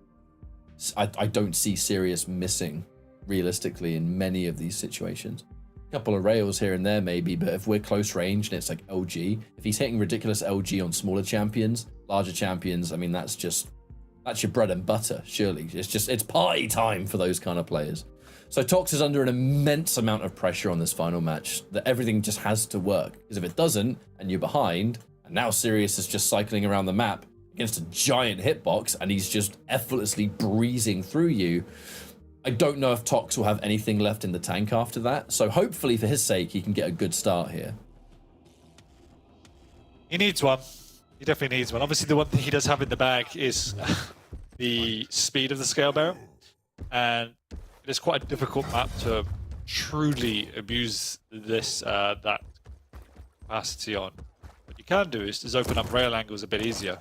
[SPEAKER 1] I don't see Sirius missing realistically in many of these situations. A couple of rails here and there maybe, but if we're close range and it's like LG, if he's hitting ridiculous LG on smaller champions, larger champions, I mean, that's your bread and butter, surely. It's party time for those kind of players. So Tox is under an immense amount of pressure on this final match that everything just has to work. Because if it doesn't, and you're behind, and now Sirius is just cycling around the map against a giant hitbox, and he's just effortlessly breezing through you, I don't know if Tox will have anything left in the tank after that. So hopefully, for his sake, he can get a good start here.
[SPEAKER 2] He needs one. He definitely needs one. Obviously, the one thing he does have in the bag is the speed of the Scale Bearer. And it is quite a difficult map to truly abuse that capacity on. What you can do is open up rail angles a bit easier.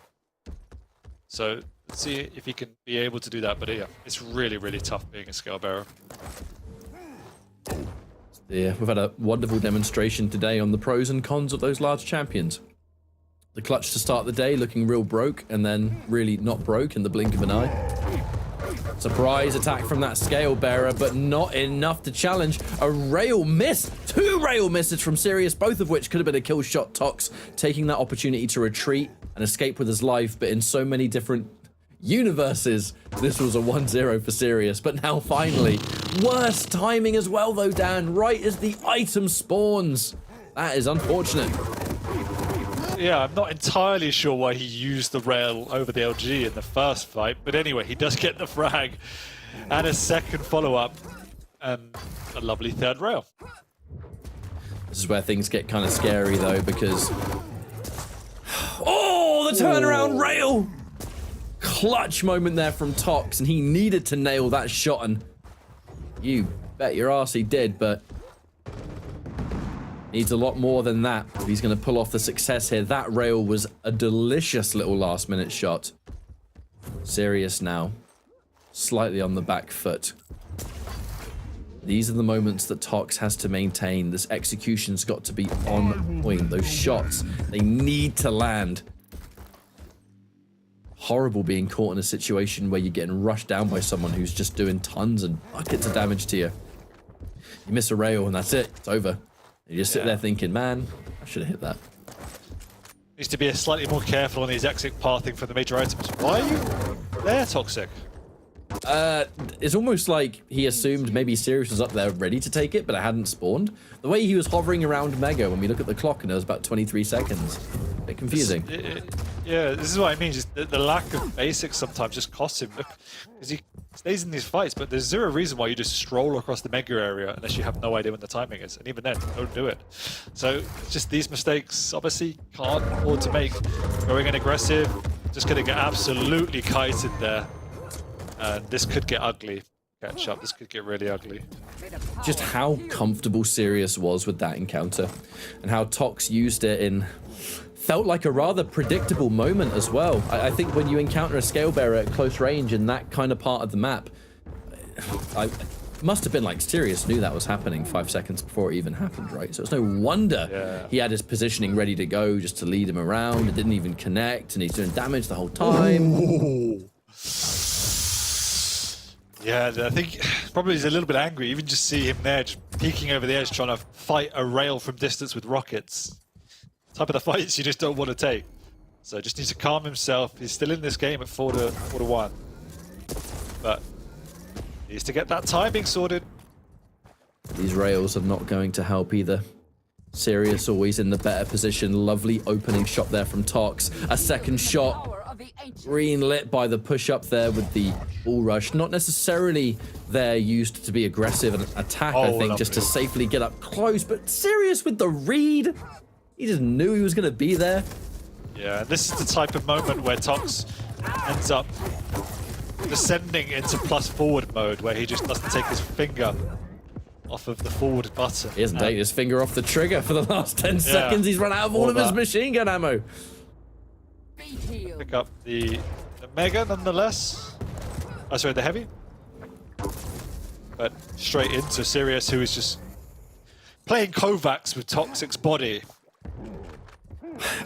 [SPEAKER 2] So let's see if he can be able to do that. But yeah, it's really, really tough being a Scale Bearer.
[SPEAKER 1] Yeah, we've had a wonderful demonstration today on the pros and cons of those large champions. The clutch to start the day looking real broke, and then really not broke in the blink of an eye. Surprise attack from that Scale Bearer, but not enough to challenge. A rail miss. 2 rail misses from Sirius, both of which could have been a kill shot. Tox taking that opportunity to retreat and escape with his life, but in so many different universes, this was a 1-0 for Sirius. But now finally, worse timing as well though, Dan, right as the item spawns. That is unfortunate.
[SPEAKER 2] Yeah, I'm not entirely sure why he used the rail over the LG in the first fight, but anyway, he does get the frag and a second follow-up and a lovely third rail.
[SPEAKER 1] This is where things get kind of scary though, because oh, the turnaround rail! Clutch moment there from Tox, and he needed to nail that shot, and you bet your ass he did, but needs a lot more than that if he's going to pull off the success here. That rail was a delicious little last-minute shot. Sirius now, slightly on the back foot. These are the moments that Tox has to maintain. This execution's got to be on point. Those shots, they need to land. Horrible being caught in a situation where you're getting rushed down by someone who's just doing tons and buckets of damage to you. You miss a rail and that's it. It's over. You just sit there thinking, man, I should have hit that.
[SPEAKER 2] Needs to be slightly more careful on his exit pathing for the major items. Why are you there, Toxic?
[SPEAKER 1] It's almost like he assumed maybe Sirius was up there ready to take it, but it hadn't spawned. The way he was hovering around Mega when we look at the clock, and it was about 23 seconds. A bit confusing.
[SPEAKER 2] Yeah, this is what I mean. Just the lack of basics sometimes just costs him. Because he stays in these fights, but there's zero reason why you just stroll across the Mega area unless you have no idea when the timing is. And even then, don't do it. So it's just these mistakes, obviously, can't afford to make. Going in aggressive, just going to get absolutely kited there. And this could get ugly. Catch up, this could get really ugly.
[SPEAKER 1] Just how comfortable Sirius was with that encounter, and how Tox used it in felt like a rather predictable moment as well. I think when you encounter a scale bearer at close range in that kind of part of the map, I must have been like Sirius knew that was happening 5 seconds before it even happened, right? So it's no wonder he had his positioning ready to go just to lead him around. It didn't even connect, and he's doing damage the whole time.
[SPEAKER 2] Ooh. Yeah, I think probably he's a little bit angry. Even just see him there, just peeking over the edge, trying to fight a rail from distance with rockets. Type of the fights you just don't want to take. So just needs to calm himself. He's still in this game at 4-1, but needs to get that timing sorted.
[SPEAKER 1] These rails are not going to help either. Sirius always in the better position. Lovely opening shot there from Tox. A second shot. Green lit by the push up there with the bull rush. Not necessarily there used to be aggressive and attack, I think, just to safely get up close. But Sirius with the read. He just knew he was going to be there.
[SPEAKER 2] Yeah, this is the type of moment where Tox ends up descending into plus forward mode, where he just doesn't take his finger off of the forward button.
[SPEAKER 1] He hasn't taken his finger off the trigger for the last 10 seconds. He's run out of all of his machine gun ammo.
[SPEAKER 2] Pick up the Mega nonetheless. Oh, sorry, the Heavy. But straight into Sirius, who is just playing Kovacs with Toxic's body.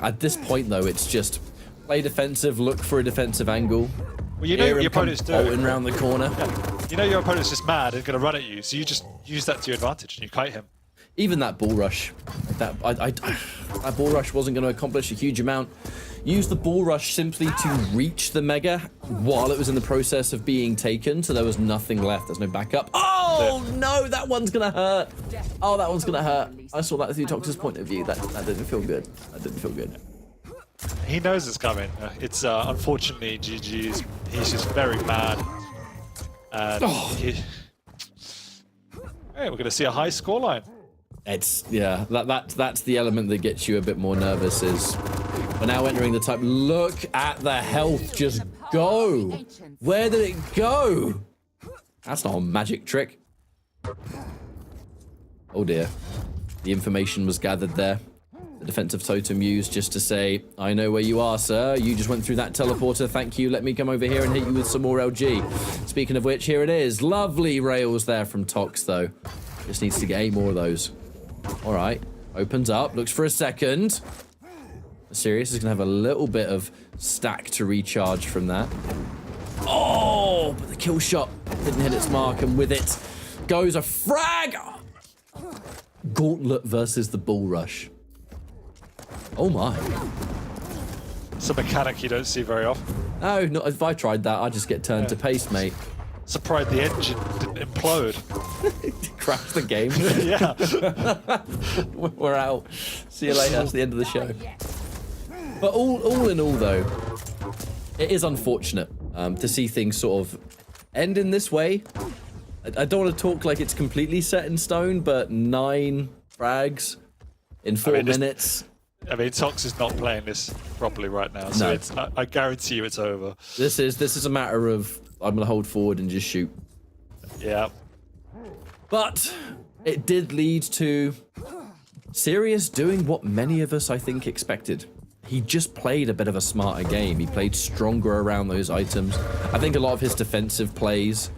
[SPEAKER 1] At this point, though, it's just play defensive, look for a defensive angle.
[SPEAKER 2] Well, you know what your opponent's doing.
[SPEAKER 1] Bolting around the corner.
[SPEAKER 2] Yeah. You know your opponent's just mad and going to run at you, so you just use that to your advantage and you kite him.
[SPEAKER 1] Even that bull rush, that bull rush wasn't going to accomplish a huge amount. Use the bull rush simply to reach the Mega while it was in the process of being taken, so there was nothing left. There's no backup. Oh no, that one's gonna hurt. Oh, that one's gonna hurt. I saw that through Tox's point of view. That didn't feel good. That didn't feel good.
[SPEAKER 2] He knows it's coming. It's unfortunately GG's. He's just very mad. And hey, we're gonna see a high scoreline.
[SPEAKER 1] It's that's the element that gets you a bit more nervous. Is we're now entering the type. Look at the health just go. Where did it go? That's not a magic trick. Oh dear. The information was gathered there. The defensive totem used just to say, I know where you are, sir. You just went through that teleporter. Thank you. Let me come over here and hit you with some more LG. Speaking of which, here it is. Lovely rails there from Tox, though. Just needs to get 8 more of those. All right. Opens up. Looks for a second. Sirius is going to have a little bit of stack to recharge from that. Oh, but the kill shot didn't hit its mark, and with it goes a frag. Gauntlet versus the bull rush. Oh my.
[SPEAKER 2] It's a mechanic you don't see very often.
[SPEAKER 1] No, not if I tried that, I'd just get turned to paste, mate.
[SPEAKER 2] Surprised the engine didn't implode.
[SPEAKER 1] Crash the game.
[SPEAKER 2] Yeah.
[SPEAKER 1] We're out. See you later. That's the end of the show. But all in all, though, it is unfortunate to see things sort of end in this way. I don't want to talk like it's completely set in stone, but 9 frags in 4 minutes.
[SPEAKER 2] I mean, Tox is not playing this properly right now, so
[SPEAKER 1] No.
[SPEAKER 2] I guarantee you it's over.
[SPEAKER 1] This is a matter of I'm gonna hold forward and just shoot.
[SPEAKER 2] Yeah.
[SPEAKER 1] But it did lead to Sirius doing what many of us, I think, expected. He just played a bit of a smarter game. He played stronger around those items. I think a lot of his defensive plays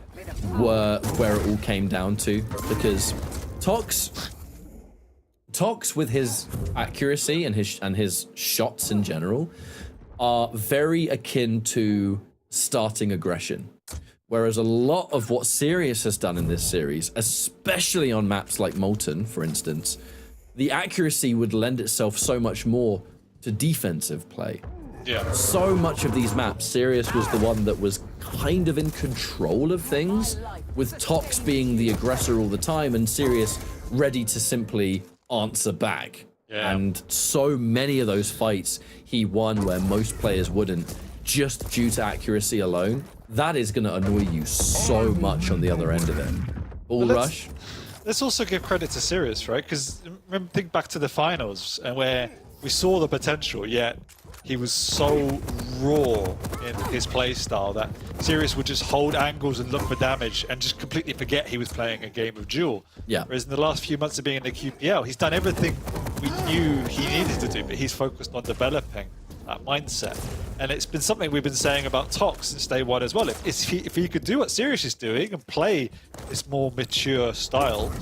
[SPEAKER 1] were where it all came down to, because Tox with his accuracy and his shots in general are very akin to starting aggression. Whereas a lot of what Sirius has done in this series, especially on maps like Molten, for instance, the accuracy would lend itself so much more to defensive play.
[SPEAKER 2] Yeah.
[SPEAKER 1] So much of these maps, Sirius was the one that was kind of in control of things, with Tox being the aggressor all the time and Sirius ready to simply answer back.
[SPEAKER 2] Yeah.
[SPEAKER 1] And so many of those fights he won where most players wouldn't, just due to accuracy alone. That is going to annoy you so much on the other end of it. Ball rush.
[SPEAKER 2] Let's also give credit to Sirius, right? Because remember, think back to the finals and where we saw the potential, yet he was so raw in his play style that Sirius would just hold angles and look for damage and just completely forget he was playing a game of duel.
[SPEAKER 1] Yeah.
[SPEAKER 2] Whereas in the last few months of being in the QPL, he's done everything we knew he needed to do, but he's focused on developing that mindset. And it's been something we've been saying about Tox since day one as well. If he could do what Sirius is doing and play this more mature style,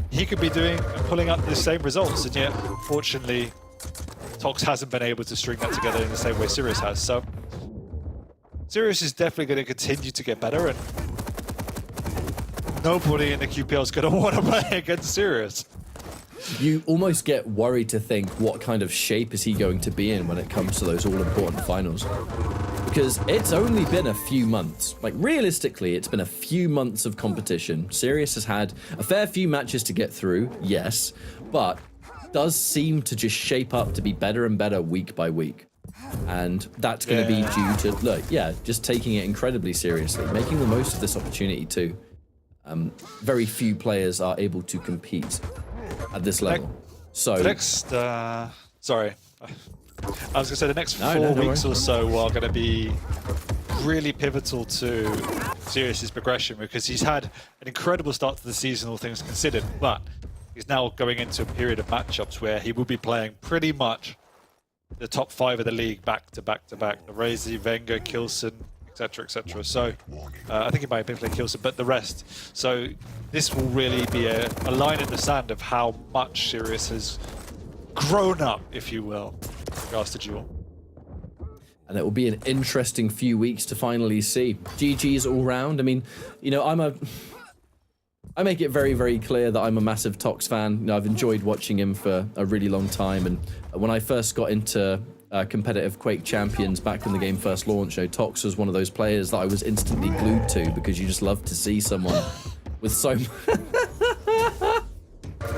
[SPEAKER 2] he could be doing and pulling up the same results, and yet, fortunately, Tox hasn't been able to string that together in the same way Sirius has. So, Sirius is definitely going to continue to get better, and nobody in the QPL is going to want to play against Sirius.
[SPEAKER 1] You almost get worried to think what kind of shape is he going to be in when it comes to those all-important finals. Because it's only been a few months. Like, realistically, it's been a few months of competition. Sirius has had a fair few matches to get through, yes, but does seem to just shape up to be better and better week by week. And that's going to be due to, just taking it incredibly seriously, making the most of this opportunity too. Very few players are able to compete at this level. So
[SPEAKER 2] next, sorry, I was going to say the next 4 weeks or so are going to be really pivotal to Sirius's progression, because he's had an incredible start to the season, all things considered, but he's now going into a period of matchups where he will be playing pretty much the top 5 of the league back to back to back. Razy, Wenger, Kilson, etc., etc. So I think he might have played Kilson, but the rest. So this will really be a line in the sand of how much Sirius has grown up, if you will, in regards to duel.
[SPEAKER 1] And it will be an interesting few weeks to finally see. GG's all round. I mean, you know, I make it very, very clear that I'm a massive Tox fan. You know, I've enjoyed watching him for a really long time. And when I first got into competitive Quake Champions back when the game first launched, you know, Tox was one of those players that I was instantly glued to, because you just love to see someone with so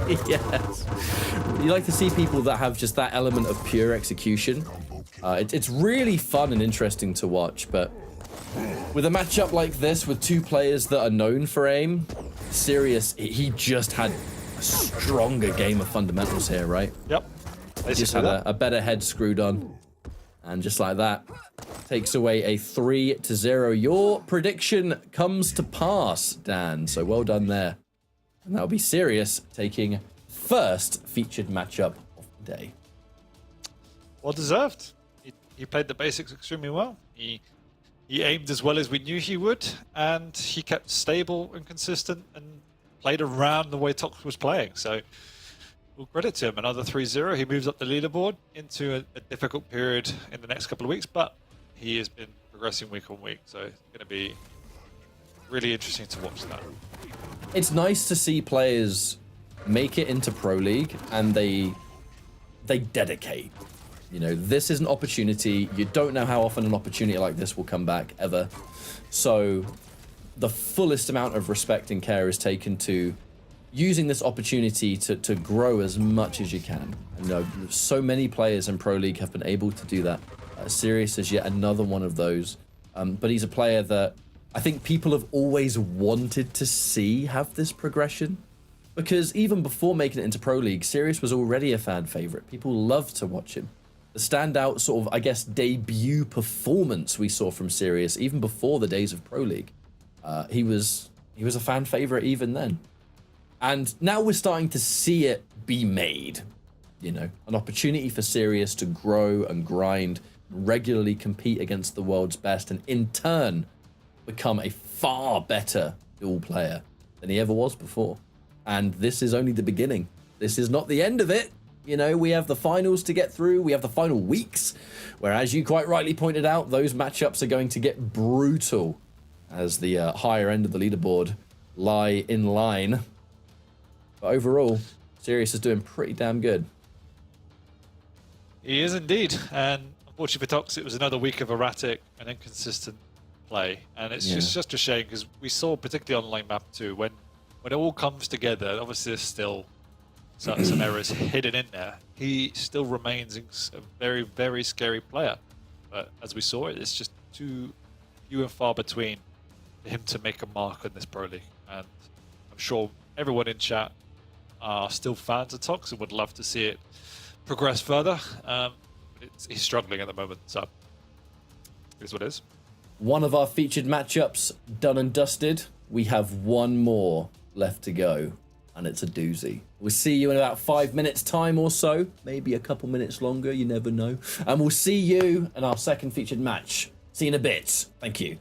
[SPEAKER 1] yes. You like to see people that have just that element of pure execution. It's really fun and interesting to watch, but with a matchup like this with 2 players that are known for aim, Sirius, he just had a stronger game of fundamentals here, right?
[SPEAKER 2] Yep.
[SPEAKER 1] He just had a better head screwed on. And just like that, takes away a 3-0. Your prediction comes to pass, Dan. So well done there. And that'll be Sirius taking first featured matchup of the day.
[SPEAKER 2] Well deserved. He played the basics extremely well. He aimed as well as we knew he would, and he kept stable and consistent and played around the way Tox was playing. So we'll credit to him. Another 3-0. He moves up the leaderboard into a difficult period in the next couple of weeks, but he has been progressing week on week. So it's going to be really interesting to watch that.
[SPEAKER 1] It's nice to see players make it into Pro League and they dedicate. You know, this is an opportunity. You don't know how often an opportunity like this will come back, ever. So the fullest amount of respect and care is taken to using this opportunity to grow as much as you can. And so many players in Pro League have been able to do that. Sirius is yet another one of those. But he's a player that I think people have always wanted to see have this progression. Because even before making it into Pro League, Sirius was already a fan favorite. People loved to watch him. The standout sort of, I guess, debut performance we saw from Sirius, even before the days of Pro League, he was a fan favorite even then. And now we're starting to see it be made. You know, an opportunity for Sirius to grow and grind, regularly compete against the world's best, and in turn become a far better duel player than he ever was before. And this is only the beginning. This is not the end of it. You know, we have the finals to get through. We have the final weeks, where, as you quite rightly pointed out, those matchups are going to get brutal as the higher end of the leaderboard lie in line. But overall, Sirius is doing pretty damn good.
[SPEAKER 2] He is indeed. And unfortunately for Tox, it was another week of erratic and inconsistent play. And it's just a shame, because we saw, particularly on Lane Map 2, when it all comes together, obviously there's still some errors hidden in there. He still remains a very, very scary player. But as we saw, it's just too few and far between for him to make a mark on this Pro League. And I'm sure everyone in chat are still fans of Tox and would love to see it progress further. He's struggling at the moment, so it is what it is.
[SPEAKER 1] One of our featured matchups done and dusted. We have one more left to go, and it's a doozy. We'll see you in about 5 minutes time or so, maybe a couple minutes longer, you never know. And we'll see you in our second featured match. See you in a bit. Thank you.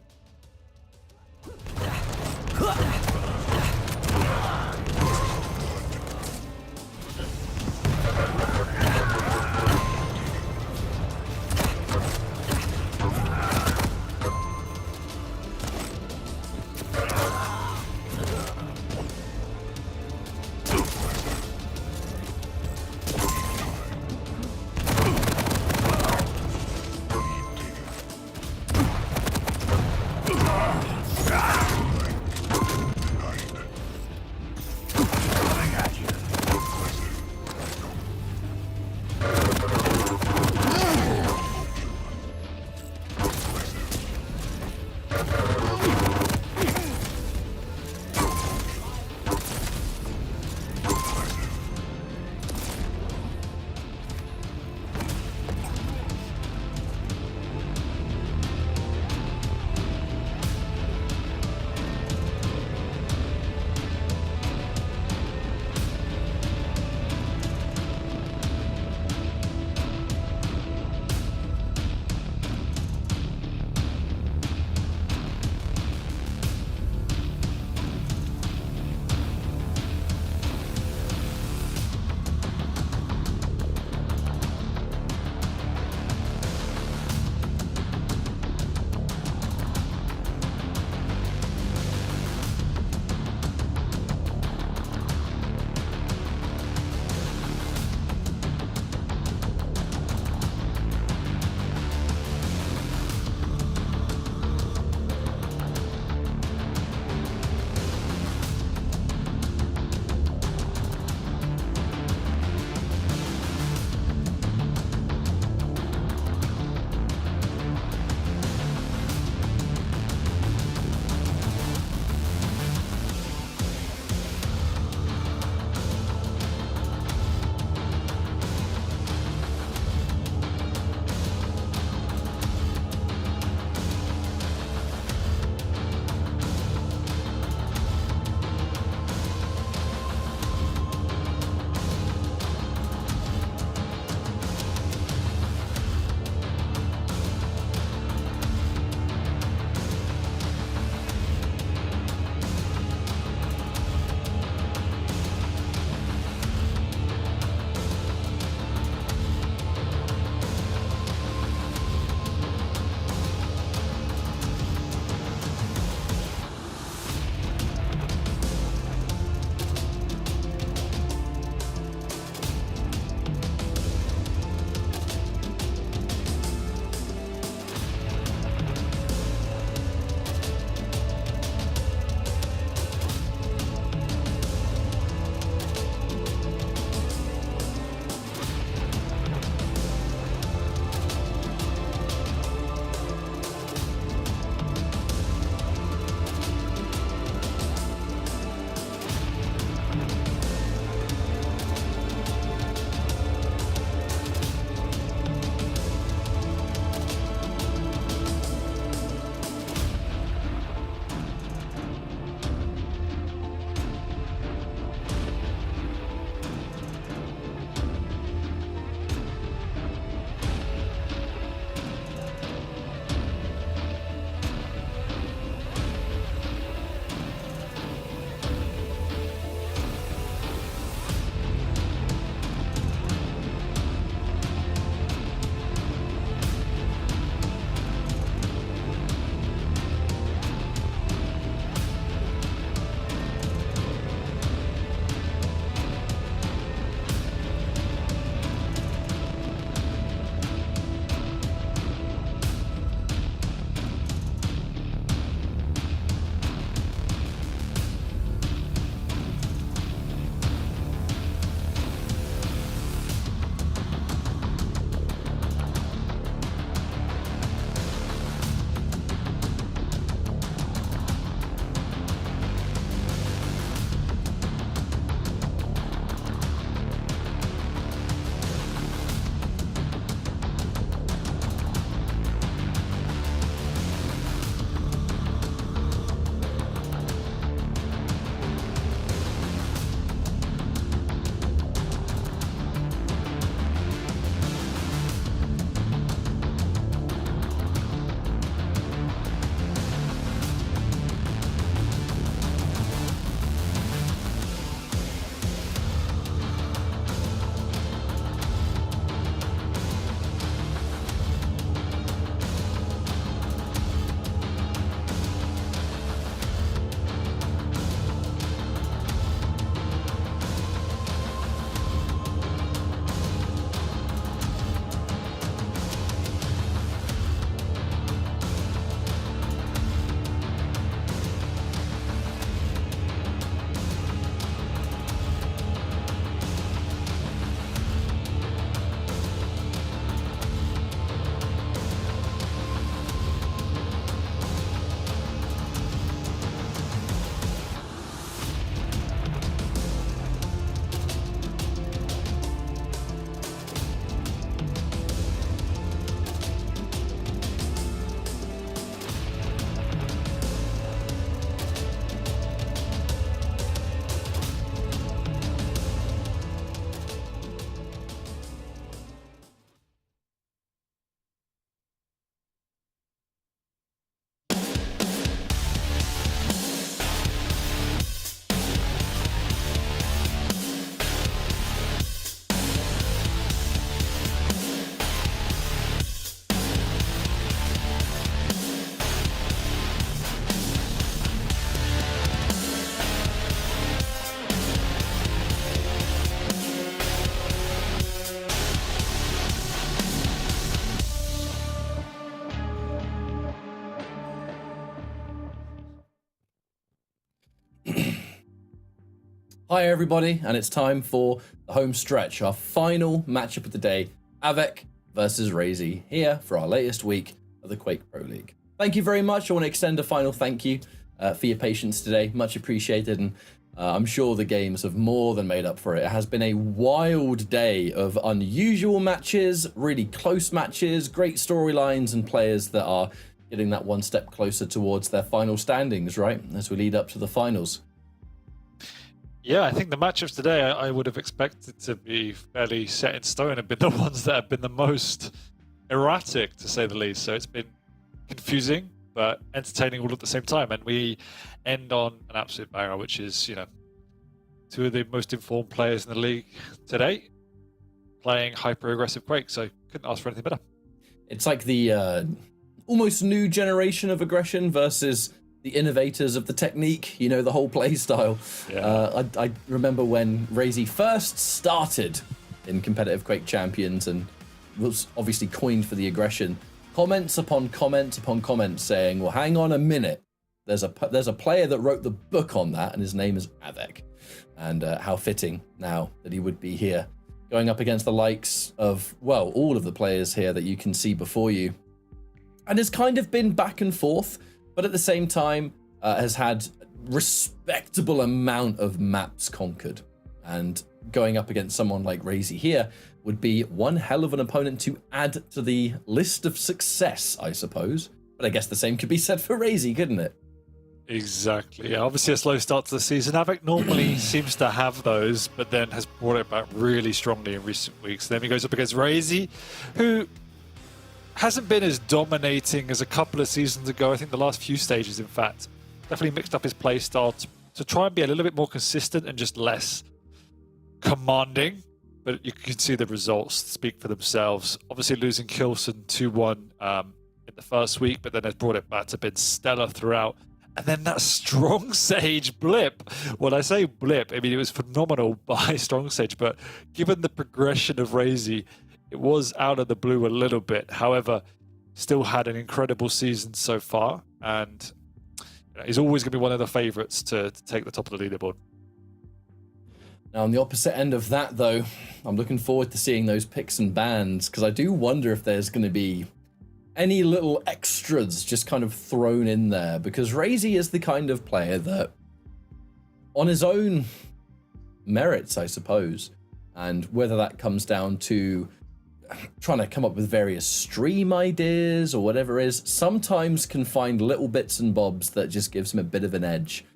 [SPEAKER 1] Hi everybody, and it's time for the home stretch, our final matchup of the day, Avec versus Razy, here for our latest week of the Quake Pro League. Thank you very much. I want to extend a final thank you for your patience today. Much appreciated, and I'm sure the games have more than made up for it. It has been a wild day of unusual matches, really close matches, great storylines, and players that are getting that one step closer towards their final standings, right, as we lead up to the finals.
[SPEAKER 2] Yeah, I think the matchups today I would have expected to be fairly set in stone have been the ones that have been the most erratic, to say the least. So it's been confusing, but entertaining all at the same time. And we end on an absolute banger, which is, two of the most informed players in the league today playing hyper-aggressive Quake. So couldn't ask for anything better.
[SPEAKER 1] It's like the almost new generation of aggression versus the innovators of the technique, the whole play style.
[SPEAKER 2] Yeah.
[SPEAKER 1] I remember when Razy first started in competitive Quake Champions and was obviously coined for the aggression. Comments upon comments upon comments saying, well, hang on a minute. There's a player that wrote the book on that, and his name is Avec. And how fitting now that he would be here, going up against the likes of, well, all of the players here that you can see before you. And has kind of been back and forth, but at the same time has had respectable amount of maps conquered. And going up against someone like Razy here would be one hell of an opponent to add to the list of success, I suppose. But I guess the same could be said for Razy, couldn't it?
[SPEAKER 2] Exactly. Yeah, obviously a slow start to the season. Avec normally seems to have those, but then has brought it back really strongly in recent weeks. Then he goes up against Razy, who hasn't been as dominating as a couple of seasons ago. I think the last few stages, in fact, definitely mixed up his play style to try and be a little bit more consistent and just less commanding. But you can see the results speak for themselves. Obviously losing Kilson 2-1 in the first week, but then has brought it back to been stellar throughout. And then that Strong Sage blip. When I say blip, I mean it was phenomenal by Strong Sage, but given the progression of Razy, it was out of the blue a little bit. However, still had an incredible season so far, and he's always going to be one of the favourites to take the top of the leaderboard.
[SPEAKER 1] Now, on the opposite end of that, though, I'm looking forward to seeing those picks and bans, because I do wonder if there's going to be any little extras just kind of thrown in there, because Razy is the kind of player that, on his own merits, I suppose, and whether that comes down to trying to come up with various stream ideas or whatever it is, sometimes can find little bits and bobs that just gives him a bit of an edge.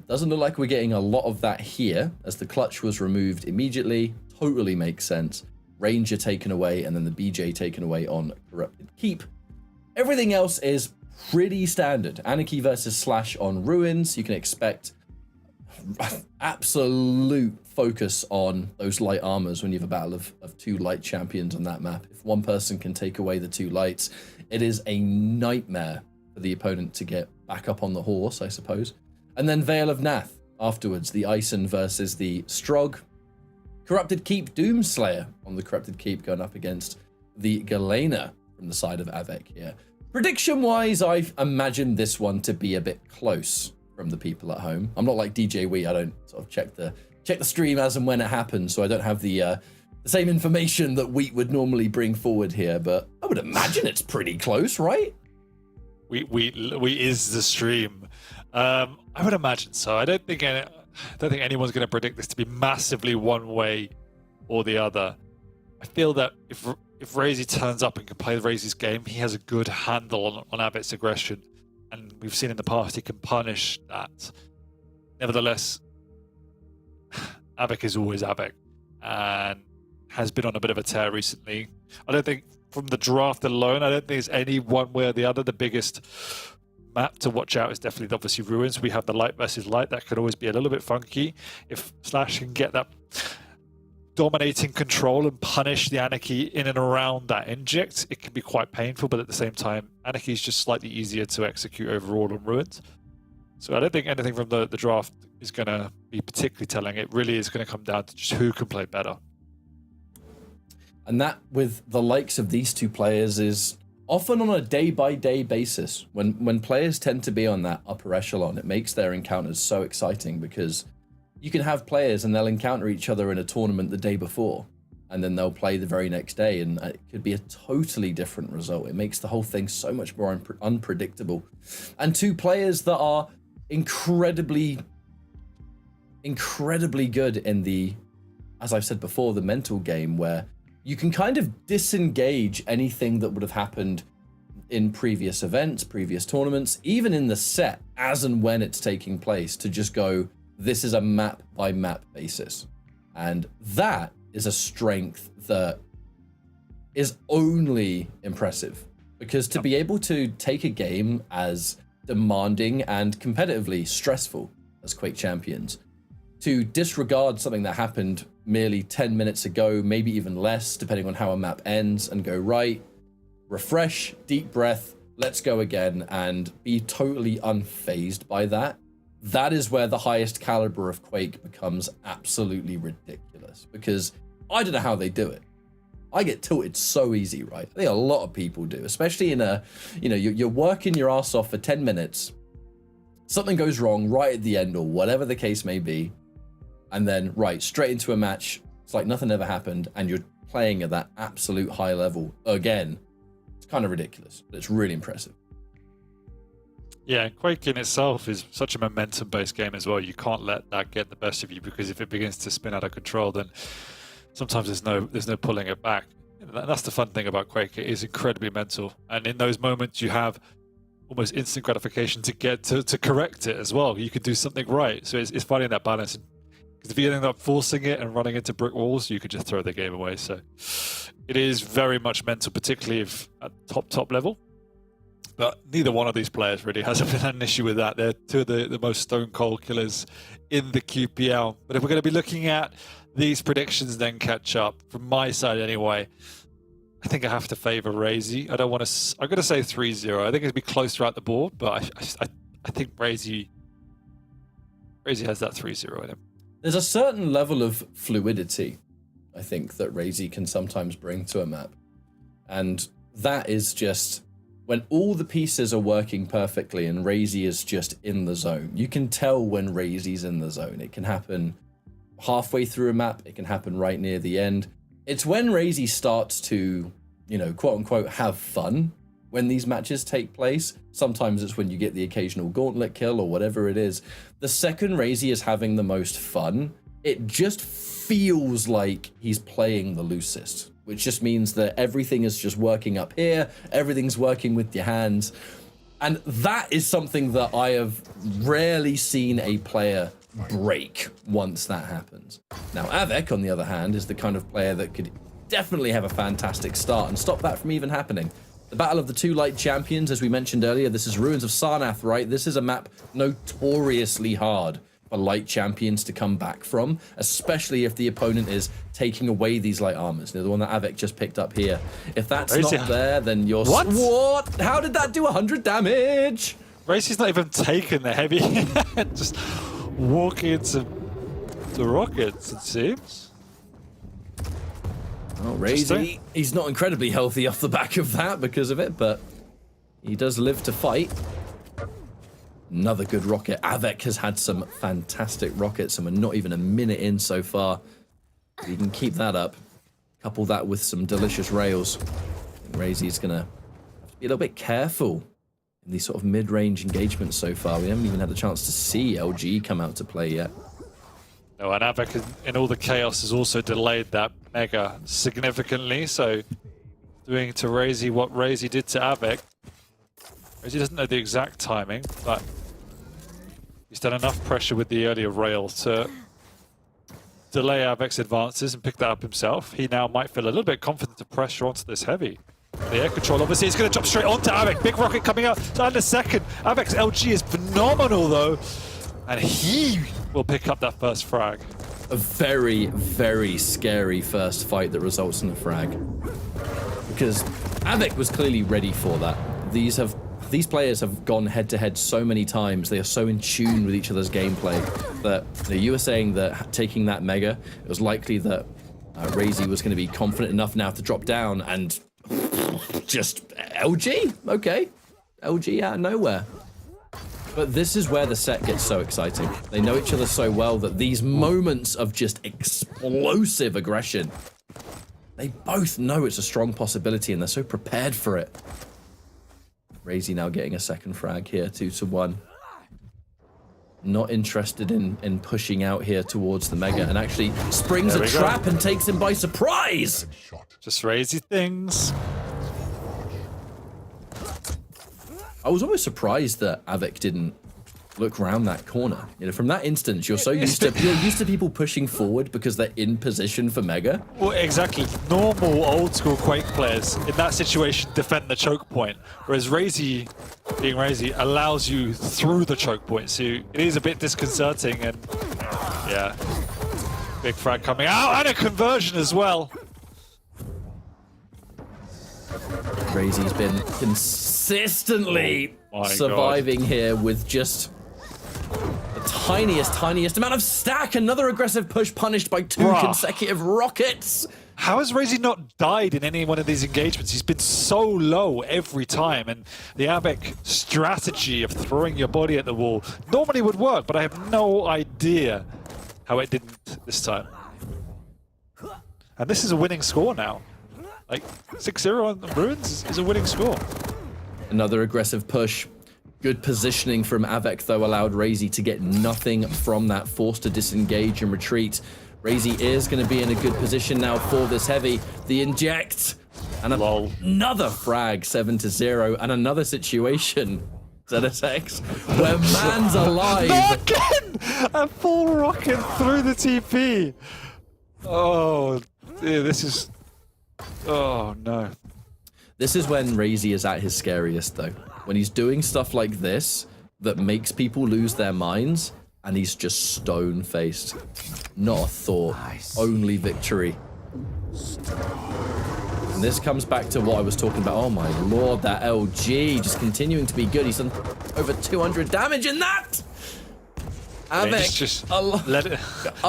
[SPEAKER 1] Doesn't look like we're getting a lot of that here, as the clutch was removed immediately. Totally makes sense. Ranger taken away, and then the BJ taken away on Corrupted Keep. Everything else is pretty standard. Anarchy versus Slash on Ruins. You can expect absolute focus on those light armors when you have a battle of two light champions on that map. If one person can take away the two lights, it is a nightmare for the opponent to get back up on the horse, I suppose. And then Veil of Nath afterwards, the Ison versus the Strog. Corrupted Keep Doomslayer on the Corrupted Keep going up against the Galena from the side of Avec here. Prediction-wise, I imagine this one to be a bit close from the people at home. I'm not like DJ Wee. I don't sort of check the stream as and when it happens, so I don't have the same information that Wheat would normally bring forward here, but I would imagine it's pretty close, right?
[SPEAKER 2] We is the stream. I would imagine so. I don't think anyone's going to predict this to be massively one way or the other. I feel that if Razy turns up and can play Razy's game, he has a good handle on Avic's aggression, and we've seen in the past he can punish that. Nevertheless, Avec is always Avec, and has been on a bit of a tear recently. I don't think from the draft alone, I don't think there's any one way or the other. The biggest map to watch out is definitely obviously Ruins. We have the light versus light. That could always be a little bit funky. If Slash can get that dominating control and punish the Anarchy in and around that inject, it can be quite painful, but at the same time, Anarchy is just slightly easier to execute overall on Ruins. So I don't think anything from the draft is going to be particularly telling. It really is going to come down to just who can play better.
[SPEAKER 1] And that, with the likes of these two players, is often on a day-by-day basis. When players tend to be on that upper echelon, it makes their encounters so exciting because you can have players and they'll encounter each other in a tournament the day before, and then they'll play the very next day, and it could be a totally different result. It makes the whole thing so much more unpredictable. And two players that are incredibly good in the, as I've said before, the mental game, where you can kind of disengage anything that would have happened in previous events, previous tournaments, even in the set, as and when it's taking place, to just go, this is a map by map basis. And that is a strength that is only impressive, because to be able to take a game as demanding and competitively stressful as Quake Champions, to disregard something that happened merely 10 minutes ago, maybe even less, depending on how a map ends, and go, right, refresh, deep breath, let's go again, and be totally unfazed by that. That is where the highest caliber of Quake becomes absolutely ridiculous, because I don't know how they do it. I get tilted so easy, right? I think a lot of people do, especially in a, you're working your ass off for 10 minutes, something goes wrong right at the end or whatever the case may be, and then, right, straight into a match, it's like nothing ever happened, and you're playing at that absolute high level again. It's kind of ridiculous, but it's really impressive.
[SPEAKER 2] Yeah, Quake in itself is such a momentum-based game as well. You can't let that get the best of you, because if it begins to spin out of control, then sometimes there's no pulling it back. And that's the fun thing about Quake. It is incredibly mental, and in those moments you have almost instant gratification to get to correct it as well. You could do something right, so it's finding that balance. Because if you end up forcing it and running into brick walls, you could just throw the game away. So it is very much mental, particularly if at top level. But neither one of these players really has an issue with that. They're two of the most stone cold killers in the QPL. But if we're going to be looking at these predictions, then catch up, from my side anyway, I think I have to favor Razy. I'm going to say 3-0. I think it'll be close throughout the board, but I think Razy has that 3-0 in him.
[SPEAKER 1] There's a certain level of fluidity, I think, that Razy can sometimes bring to a map. And that is just when all the pieces are working perfectly and Razy is just in the zone. You can tell when Razy's in the zone. It can happen halfway through a map. It can happen right near the end. It's when Razy starts to, quote unquote, have fun when these matches take place. Sometimes it's when you get the occasional gauntlet kill or whatever it is. The second Razy is having the most fun, it just feels like he's playing the loosest, which just means that everything is just working up here, everything's working with your hands. And that is something that I have rarely seen a player break once that happens. Now, Avec, on the other hand, is the kind of player that could definitely have a fantastic start and stop that from even happening. The Battle of the Two Light Champions, as we mentioned earlier, this is Ruins of Sarnath, right? This is a map notoriously hard for light champions to come back from, especially if the opponent is taking away these light armors. The one that Avec just picked up here. If that's not there, then you're... What? How did that do 100 damage?
[SPEAKER 2] Racy's not even taking the heavy. Just walking into the rockets, it seems.
[SPEAKER 1] Oh, Razy, he's not incredibly healthy off the back of that because of it, but he does live to fight. Another good rocket. Avec has had some fantastic rockets, and we're not even a minute in so far. We can keep that up. Couple that with some delicious rails. I think Razy's going to have to be a little bit careful in these sort of mid-range engagements so far. We haven't even had a chance to see LG come out to play yet.
[SPEAKER 2] No, and Avec in all the chaos has also delayed that Mega significantly, so doing to Razy what Razy did to Avec. Razy doesn't know the exact timing, but he's done enough pressure with the earlier rail to delay Avic's advances and pick that up himself. He now might feel a little bit confident to pressure onto this heavy. The air control, obviously, is going to drop straight onto Avec. Big rocket coming out to under second. Avic's LG is phenomenal, though, and he will pick up that first frag.
[SPEAKER 1] A very, very scary first fight that results in a frag, because Avec was clearly ready for that. These players have gone head-to-head so many times. They are so in tune with each other's gameplay that you were saying that taking that Mega, it was likely that Razy was going to be confident enough now to drop down, and just LG? Okay. LG out of nowhere. But this is where the set gets so exciting. They know each other so well that these moments of just explosive aggression, they both know it's a strong possibility and they're so prepared for it. Razy now getting a second frag here, 2-1. Not interested in pushing out here towards the Mega, and actually springs a trap and takes him by surprise.
[SPEAKER 2] Just Razy things.
[SPEAKER 1] I was almost surprised that Avec didn't look round that corner. You know, from that instance, you're used to people pushing forward because they're in position for Mega.
[SPEAKER 2] Well, exactly. Normal old school Quake players in that situation defend the choke point, whereas Razy, being Razy, allows you through the choke point. So it is a bit disconcerting, and yeah, big frag coming out and a conversion as well.
[SPEAKER 1] Razy's been consistently surviving here with just the tiniest amount of stack. Another aggressive push punished by 2 consecutive rockets.
[SPEAKER 2] How has Razy not died in any one of these engagements? He's been so low every time, and the Avec strategy of throwing your body at the wall normally would work, but I have no idea how it didn't this time. And this is a winning score now. Like, 6-0 on the Ruins is a winning score.
[SPEAKER 1] Another aggressive push. Good positioning from Avec, though, allowed Razy to get nothing from that, forced to disengage and retreat. Razy is going to be in a good position now for this heavy. The inject. And another frag, 7-0. And another situation, ZSX, where man's alive.
[SPEAKER 2] Again! A full rocket through the TP. Oh, dear, this is... Oh, no.
[SPEAKER 1] This is when Razy is at his scariest, though. When he's doing stuff like this that makes people lose their minds, and he's just stone-faced. Not a thought, only victory. And this comes back to what I was talking about. Oh my lord, that LG just continuing to be good. He's done over 200 damage in that! Avec,
[SPEAKER 2] just let him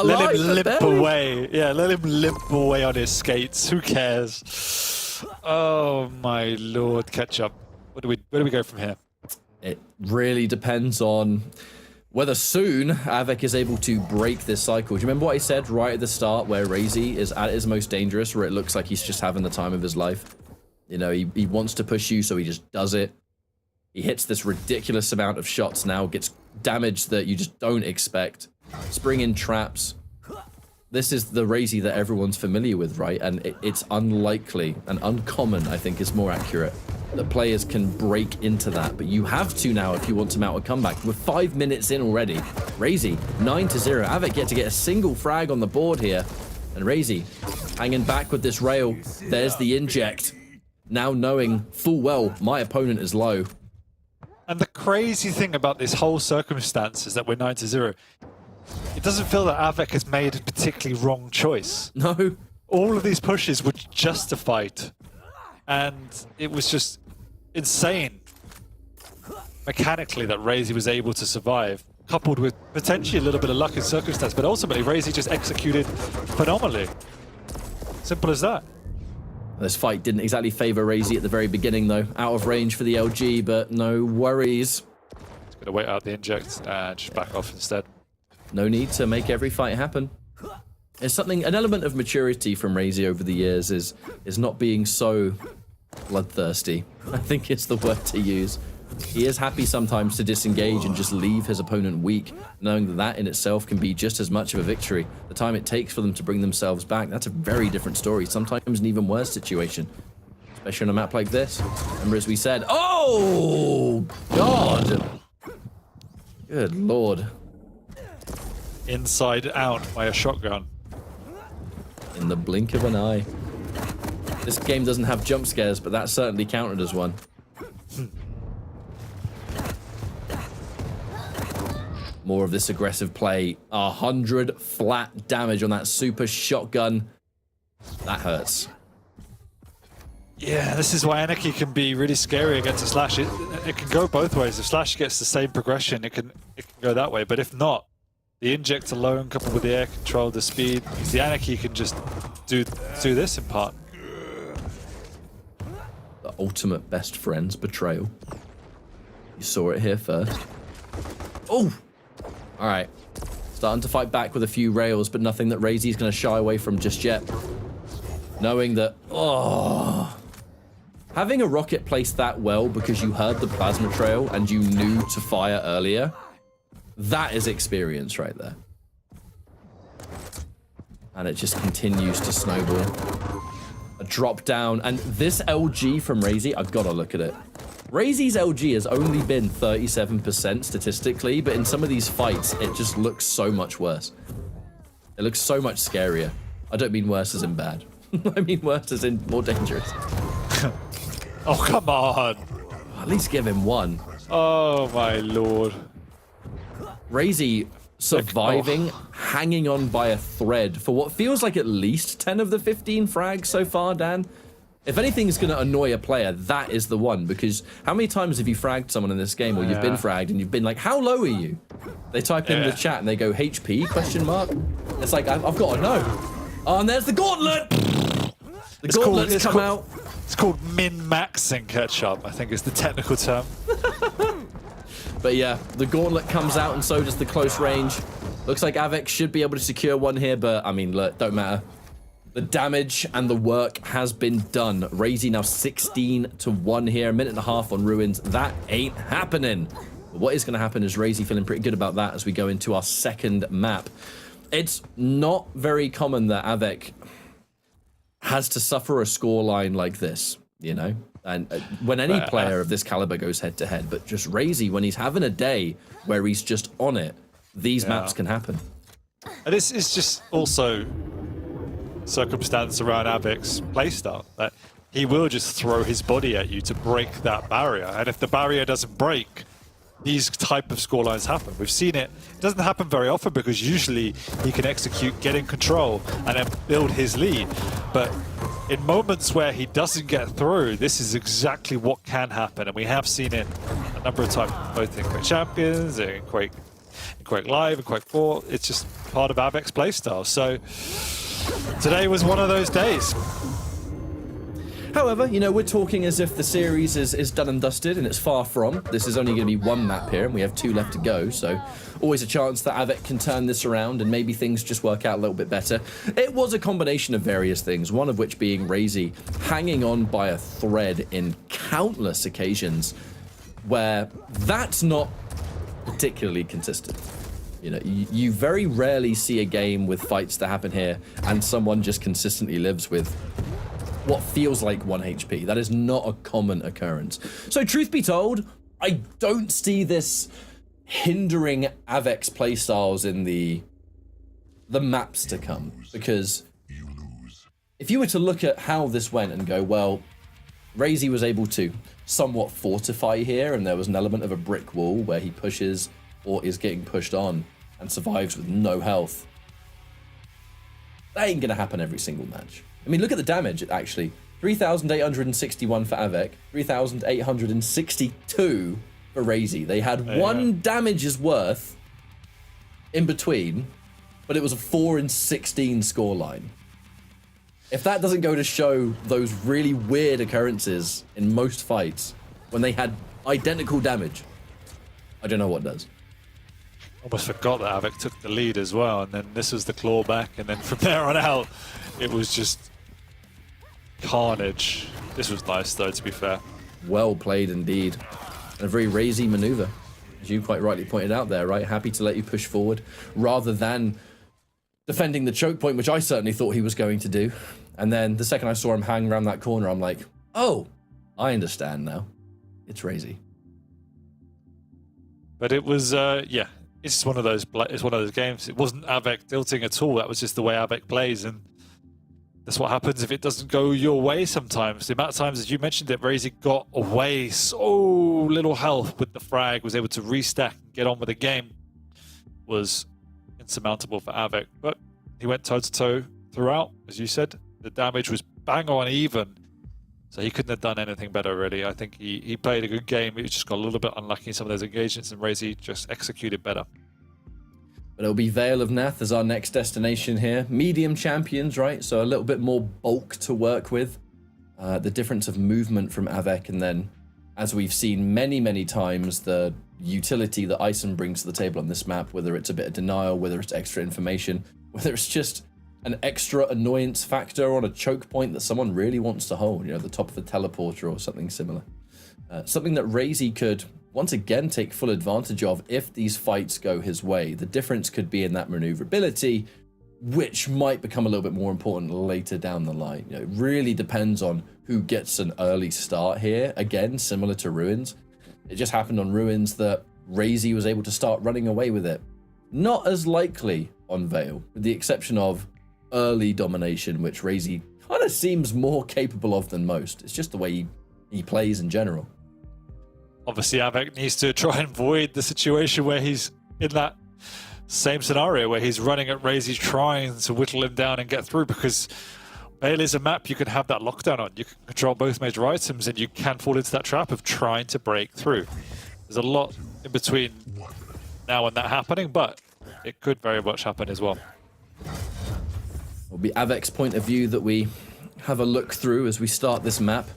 [SPEAKER 2] limp away. Yeah, let him limp away on his skates. Who cares? Oh my lord, Ketchup. Where do we go from here?
[SPEAKER 1] It really depends on whether soon Avec is able to break this cycle. Do you remember what I said right at the start, where Razy is at his most dangerous, where it looks like he's just having the time of his life? You know, he wants to push you, so he just does it. He hits this ridiculous amount of shots now, gets damage that you just don't expect. Spring in traps. This is the Razy that everyone's familiar with, right? And it's unlikely and uncommon, I think is more accurate, that players can break into that. But you have to now if you want to mount a comeback. We're 5 minutes in already. Razy, 9-0. Avec yet to get a single frag on the board here. And Razy hanging back with this rail. There's the inject. Now knowing full well my opponent is low.
[SPEAKER 2] And the crazy thing about this whole circumstance is that we're 9-0. It doesn't feel that Avec has made a particularly wrong choice.
[SPEAKER 1] No.
[SPEAKER 2] All of these pushes were justified. And it was just insane mechanically that Razy was able to survive, coupled with potentially a little bit of luck in circumstance, but ultimately Razy just executed phenomenally. Simple as that.
[SPEAKER 1] This fight didn't exactly favor Razy at the very beginning, though. Out of range for the LG, but no worries.
[SPEAKER 2] He's going to wait out the inject and just back off instead.
[SPEAKER 1] No need to make every fight happen. There's an element of maturity from Razy over the years is not being so bloodthirsty. I think it's the word to use. He is happy sometimes to disengage and just leave his opponent weak, knowing that that in itself can be just as much of a victory. The time it takes for them to bring themselves back, that's a very different story, sometimes an even worse situation. Especially on a map like this. Remember, as we said, oh, God. Good Lord.
[SPEAKER 2] Inside out by a shotgun.
[SPEAKER 1] In the blink of an eye. This game doesn't have jump scares, but that certainly counted as one. More of this aggressive play. 100 flat damage on that super shotgun. That hurts.
[SPEAKER 2] Yeah, this is why Anarchy can be really scary against a Slash. It can go both ways. If Slash gets the same progression, it can go that way. But if not, the inject alone, coupled with the air control, the speed, the Anarchy can just do this in part.
[SPEAKER 1] The ultimate best friend's betrayal. You saw it here first. Oh! Alright. Starting to fight back with a few rails, but nothing that Razy's going to shy away from just yet. Knowing that... Oh... Having a rocket placed that well because you heard the plasma trail and you knew to fire earlier, that is experience right there. And it just continues to snowball. A drop down, and this LG from Razy, I've got to look at it. Razy's LG has only been 37% statistically, but in some of these fights, it just looks so much worse. It looks so much scarier. I don't mean worse as in bad. I mean worse as in more dangerous.
[SPEAKER 2] Oh, come on.
[SPEAKER 1] At least give him one.
[SPEAKER 2] Oh, my lord.
[SPEAKER 1] Razy surviving, hanging on by a thread for what feels like at least 10 of the 15 frags so far, Dan. If anything's going to annoy a player, that is the one, because how many times have you fragged someone in this game, or you've been fragged and you've been like, how low are you? They type in the chat and they go, HP, question mark? It's like, I've got to know. Oh, and there's the gauntlet! The gauntlet's come out.
[SPEAKER 2] It's called min-maxing catch-up, I think is the technical term.
[SPEAKER 1] But yeah, the gauntlet comes out and so does the close range. Looks like Avec should be able to secure one here, but I mean, look, don't matter. The damage and the work has been done. Razy now 16-1 here, a minute and a half on Ruins. That ain't happening. But what is going to happen is Razy feeling pretty good about that as we go into our second map. It's not very common that Avec has to suffer a scoreline like this, you know? And when any player of this caliber goes head-to-head, but just Razy, when he's having a day where he's just on it, these maps can happen.
[SPEAKER 2] And this is just also circumstance around Avic's playstyle, that he will just throw his body at you to break that barrier. And if the barrier doesn't break, these type of scorelines happen. We've seen it. It doesn't happen very often because usually he can execute, get in control, and then build his lead. But in moments where he doesn't get through, this is exactly what can happen. And we have seen it a number of times, both in Quake Champions, in Quake Live, and Quake 4. It's just part of Avic's playstyle. So today was one of those days.
[SPEAKER 1] However, you know, we're talking as if the series is done and dusted, and it's far from. This is only going to be one map here, and we have 2 left to go, so always a chance that Avec can turn this around and maybe things just work out a little bit better. It was a combination of various things, one of which being Razy hanging on by a thread in countless occasions where that's not particularly consistent. You know, you very rarely see a game with fights that happen here and someone just consistently lives with what feels like 1 HP. That is not a common occurrence. So truth be told, I don't see this hindering Avic's playstyles in the maps to come, because if you were to look at how this went and go, well, Razy was able to somewhat fortify here, and there was an element of a brick wall where he pushes or is getting pushed on and survives with no health. That ain't gonna happen every single match. I mean, look at the damage, actually. 3,861 for Avec, 3,862 for Razy. They had one damage's worth in between, but it was a 4-16 scoreline. If that doesn't go to show those really weird occurrences in most fights when they had identical damage, I don't know what does.
[SPEAKER 2] Almost forgot that Avec took the lead as well, and then this was the clawback, and then from there on out, it was just carnage. This was nice, though, to be fair.
[SPEAKER 1] Well played indeed. And a very Razy maneuver, as you quite rightly pointed out there, right? Happy to let you push forward rather than defending the choke point, which I certainly thought he was going to do. And then the second I saw him hang around that corner, I'm like, oh, I understand now. It's Razy.
[SPEAKER 2] But it was, yeah, it's one of those games. It wasn't Avec tilting at all. That was just the way Avec plays, and that's what happens if it doesn't go your way sometimes. The amount of times, as you mentioned it, Razy got away so little health with the frag, was able to restack and get on with the game, was insurmountable for Avec. But he went toe-to-toe throughout, as you said. The damage was bang on even, so he couldn't have done anything better, really. I think he played a good game. He just got a little bit unlucky in some of those engagements, and Razy just executed better.
[SPEAKER 1] But it'll be Vale of Nath as our next destination here. Medium champions, right? So a little bit more bulk to work with. The difference of movement from Avec, and then, as we've seen many, many times, the utility that Ison brings to the table on this map, whether it's a bit of denial, whether it's extra information, whether it's just an extra annoyance factor on a choke point that someone really wants to hold, you know, the top of the teleporter or something similar. Something that Razy could once again take full advantage of if these fights go his way. The difference could be in that maneuverability, which might become a little bit more important later down the line. You know, it really depends on who gets an early start here. Again, similar to Ruins. It just happened on Ruins that Razy was able to start running away with it. Not as likely on Veil, with the exception of early domination, which Razy kind of seems more capable of than most. It's just the way he plays in general.
[SPEAKER 2] Obviously, Avec needs to try and avoid the situation where he's in that same scenario where he's running at Razy, trying to whittle him down and get through, because Veil is a map you can have that lockdown on. You can control both major items and you can fall into that trap of trying to break through. There's a lot in between now and that happening, but it could very much happen as well.
[SPEAKER 1] It'll be Avic's point of view that we have a look through as we start this map.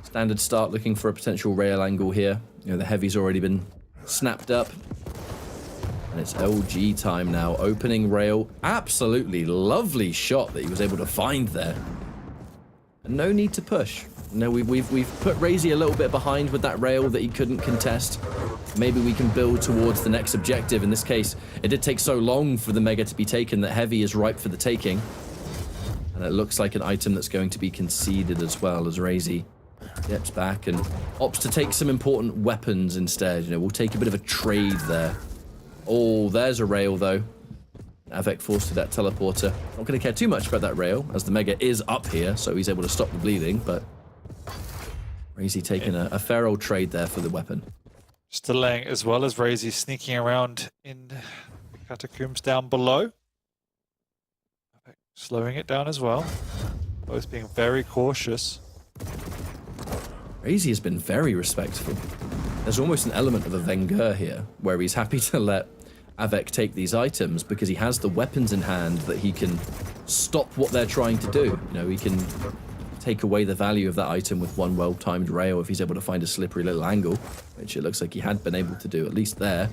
[SPEAKER 1] Standard start, looking for a potential rail angle here. You know, the heavy's already been snapped up. And it's LG time now. Opening rail. Absolutely lovely shot that he was able to find there. And no need to push. No, we've put Razy a little bit behind with that rail that he couldn't contest. Maybe we can build towards the next objective. In this case, it did take so long for the Mega to be taken that heavy is ripe for the taking. And it looks like an item that's going to be conceded as well, as Razy steps back and opts to take some important weapons instead. You know, we'll take a bit of a trade there. Oh, there's a rail though. Avec forced to that teleporter. Not going to care too much about that rail, as the Mega is up here, so he's able to stop the bleeding, but Razy taking a fair old trade there for the weapon.
[SPEAKER 2] Just delaying as well as Razy sneaking around in the catacombs down below. Slowing it down as well. Both being very cautious.
[SPEAKER 1] Razy has been very respectful. There's almost an element of a Wenger here, where he's happy to let Avec take these items because he has the weapons in hand that he can stop what they're trying to do. You know, he can take away the value of that item with one well-timed rail if he's able to find a slippery little angle, which it looks like he had been able to do, at least there.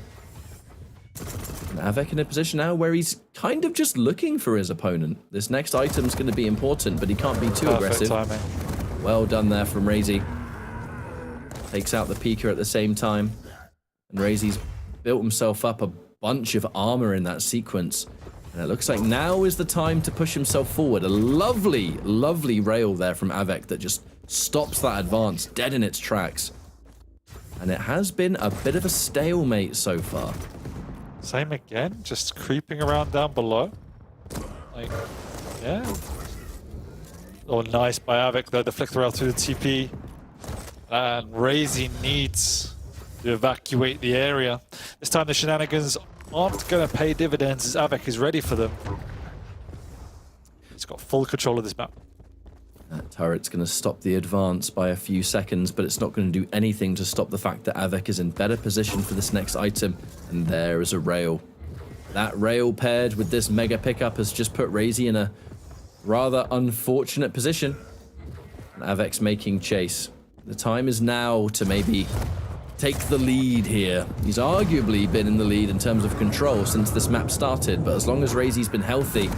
[SPEAKER 1] And Avec in a position now where he's kind of just looking for his opponent. This next item's going to be important, but he can't be too aggressive.
[SPEAKER 2] Timing.
[SPEAKER 1] Well done there from Razy. Takes out the Pika at the same time. And Razy's built himself up a bunch of armor in that sequence. And it looks like now is the time to push himself forward. A lovely, lovely rail there from Avec that just stops that advance dead in its tracks. And it has been a bit of a stalemate so far.
[SPEAKER 2] Same again, just creeping around down below. Like, yeah. Oh, nice by Avec though, the flicker rail through the TP. And Razy needs to evacuate the area. This time the shenanigans aren't going to pay dividends as Avec is ready for them. He's got full control of this map.
[SPEAKER 1] That turret's going to stop the advance by a few seconds, but it's not going to do anything to stop the fact that Avec is in better position for this next item. And there is a rail. That rail paired with this Mega pickup has just put Razy in a rather unfortunate position. And Avic's making chase. The time is now to maybe take the lead here. He's arguably been in the lead in terms of control since this map started, but as long as Razy's been healthy...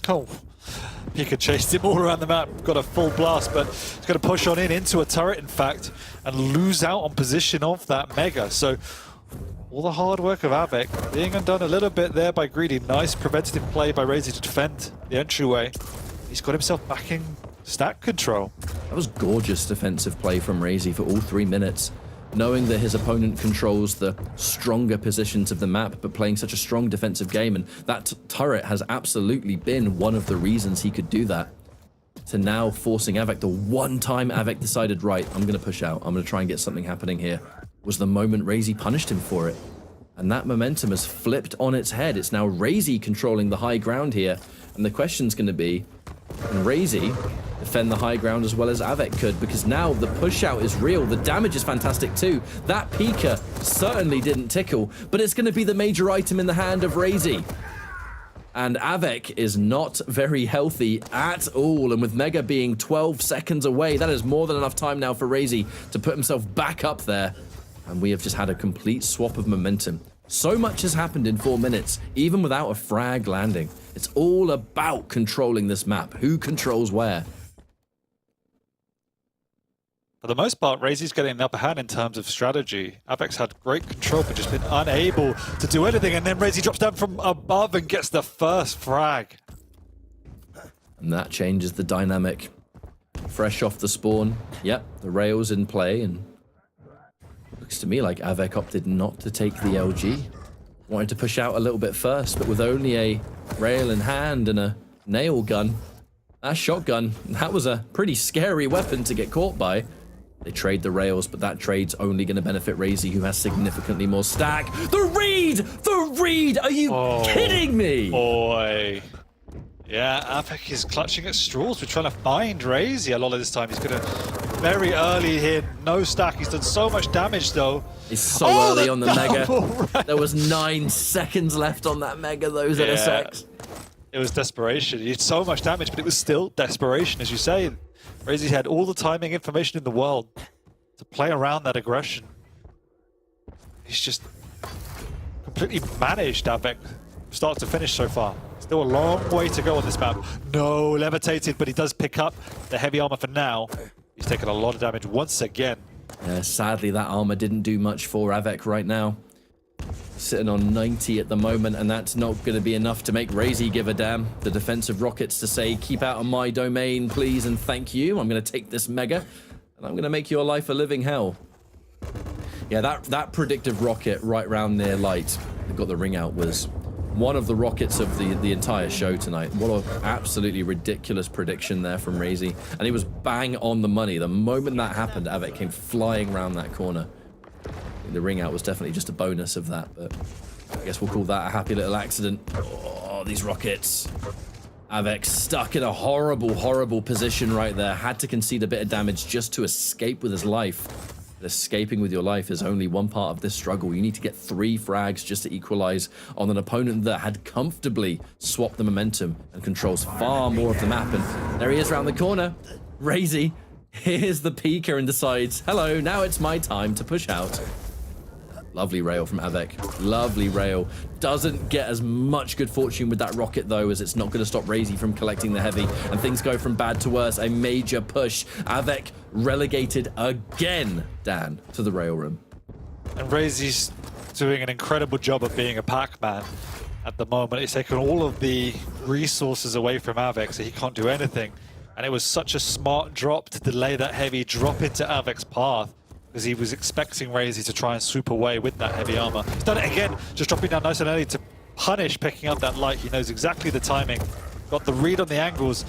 [SPEAKER 2] Oh, Pika chased him all around the map, got a full blast, but he's going to push on into a turret, in fact, and lose out on position of that Mega. So all the hard work of Avec being undone a little bit there by Greedy. Nice preventative play by Razy to defend the entryway. He's got himself back in stack control.
[SPEAKER 1] That was gorgeous defensive play from Razy for all 3 minutes, knowing that his opponent controls the stronger positions of the map, but playing such a strong defensive game, and that turret has absolutely been one of the reasons he could do that. To now forcing Avec, the one time Avec decided, right, I'm going to push out, I'm going to try and get something happening here, was the moment Razy punished him for it. And that momentum has flipped on its head. It's now Razy controlling the high ground here, and the question's going to be, can Razy defend the high ground as well as Avec could? Because now the push out is real. The damage is fantastic too. That Pika certainly didn't tickle, but it's going to be the major item in the hand of Razy. And Avec is not very healthy at all. And with Mega being 12 seconds away, that is more than enough time now for Razy to put himself back up there. And we have just had a complete swap of momentum. So much has happened in 4 minutes, even without a frag landing. It's all about controlling this map. Who controls where?
[SPEAKER 2] For the most part, Razy's getting the upper hand in terms of strategy. Avex had great control, but just been unable to do anything. And then Razy drops down from above and gets the first frag.
[SPEAKER 1] And that changes the dynamic. Fresh off the spawn. Yep, the rail's in play, and looks to me like Avec opted not to take the LG. Wanted to push out a little bit first, but with only a rail in hand and a nail gun, that shotgun, that was a pretty scary weapon to get caught by. They trade the rails, but that trade's only going to benefit Razy, who has significantly more stack. The read! The read! Are you kidding me?
[SPEAKER 2] Boy. Yeah, Avec is clutching at straws. We're trying to find Razy a lot of this time. He's going to very early here, no stack. He's done so much damage though.
[SPEAKER 1] He's so early on the Mega. Right. There was 9 seconds left on that Mega, those NSX.
[SPEAKER 2] It was desperation. He had so much damage, but it was still desperation, as you say. Razy had all the timing information in the world to play around that aggression. He's just completely managed Avec start to finish so far. Still a long way to go on this map. No, levitated, but he does pick up the heavy armor for now. He's taken a lot of damage once again.
[SPEAKER 1] Yeah, sadly, that armor didn't do much for Avec right now. Sitting on 90 at the moment, and that's not going to be enough to make Razy give a damn. The defensive rockets to say, keep out of my domain, please, and thank you. I'm going to take this Mega, and I'm going to make your life a living hell. Yeah, that predictive rocket right round near light that got the ring out was one of the rockets of the entire show tonight. What an absolutely ridiculous prediction there from Razy. And he was bang on the money. The moment that happened, Avec came flying around that corner. The ring out was definitely just a bonus of that, but I guess we'll call that a happy little accident. Oh, these rockets. Avec stuck in a horrible, horrible position right there. Had to concede a bit of damage just to escape with his life. But escaping with your life is only one part of this struggle. You need to get 3 frags just to equalize on an opponent that had comfortably swapped the momentum and controls far more of the map. And there he is around the corner. Razy hears the peeker and decides, hello, now it's my time to push out. Lovely rail from Avec. Lovely rail. Doesn't get as much good fortune with that rocket, though, as it's not going to stop Razy from collecting the heavy. And things go from bad to worse. A major push. Avec relegated again, Dan, to the rail room.
[SPEAKER 2] And Razy's doing an incredible job of being a Pac-Man at the moment. He's taken all of the resources away from Avec, so he can't do anything. And it was such a smart drop to delay that heavy drop into Avic's path, because he was expecting Razy to try and swoop away with that heavy armor. He's done it again, just dropping down nice and early to punish picking up that light. He knows exactly the timing, got the read on the angles.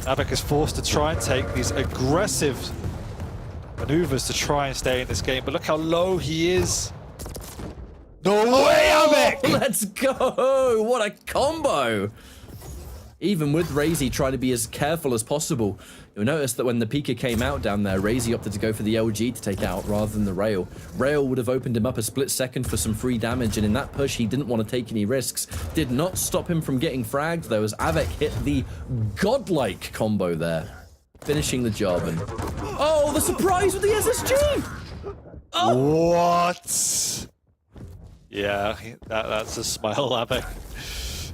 [SPEAKER 2] Avec is forced to try and take these aggressive maneuvers to try and stay in this game, but look how low he is. No way, Avec!
[SPEAKER 1] Let's go! What a combo! Even with Razy trying to be as careful as possible, you'll notice that when the Pika came out down there, Razy opted to go for the LG to take out rather than the rail. Rail would have opened him up a split second for some free damage, and in that push, he didn't want to take any risks. Did not stop him from getting fragged, though, as Avec hit the godlike combo there, finishing the job. And oh, the surprise with the SSG!
[SPEAKER 2] Oh. What? Yeah, that's a smile, Avec.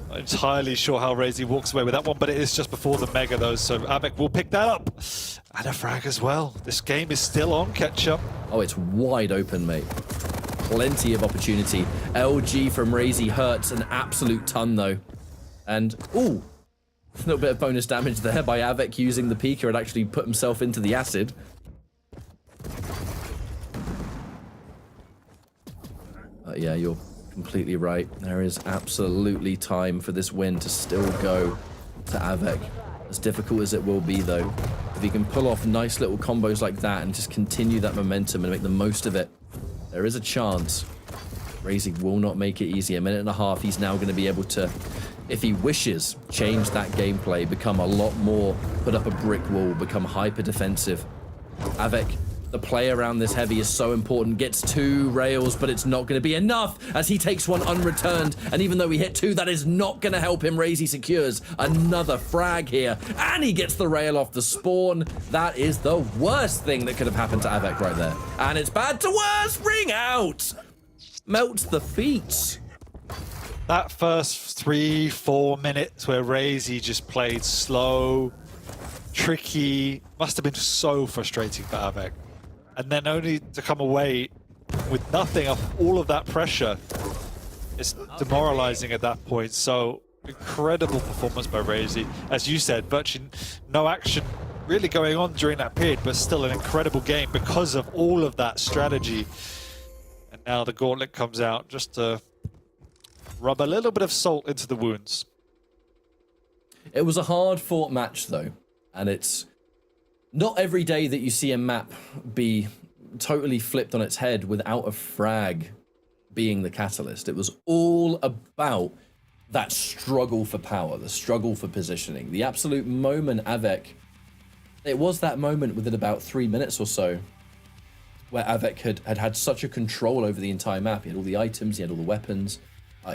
[SPEAKER 2] Not entirely sure how Razy walks away with that one, but it is just before the Mega though, so Avec will pick that up. And a frag as well. This game is still on catch-up.
[SPEAKER 1] Oh, it's wide open, mate. Plenty of opportunity. LG from Razy hurts an absolute ton though. And, ooh, a little bit of bonus damage there by Avec using the Pika and actually put himself into the acid. Yeah, you're completely right. There is absolutely time for this win to still go to Avec. As difficult as it will be, though, if he can pull off nice little combos like that and just continue that momentum and make the most of it, there is a chance. Razy will not make it easy. A minute and a half, he's now going to be able to, if he wishes, change that gameplay, become a lot more, put up a brick wall, become hyper defensive. Avec The play around this heavy is so important. Gets 2 rails, but it's not going to be enough as he takes one unreturned. And even though he hit 2, that is not going to help him. Razy secures another frag here, and he gets the rail off the spawn. That is the worst thing that could have happened to Avec right there. And it's bad to worse. Ring out. Melts the feet.
[SPEAKER 2] That first 3-4 minutes where Razy just played slow, tricky, must have been so frustrating for Avec. And then only to come away with nothing off all of that pressure. It's demoralizing at that point. So incredible performance by Razy. As you said, virtually no action really going on during that period, but still an incredible game because of all of that strategy. And now the gauntlet comes out just to rub a little bit of salt into the wounds.
[SPEAKER 1] It was a hard-fought match, though. And it's not every day that you see a map be totally flipped on its head without a frag being the catalyst. It was all about that struggle for power, the struggle for positioning. The absolute moment Avec, it was that moment within about 3 minutes or so where Avec had such a control over the entire map. He had all the items, he had all the weapons,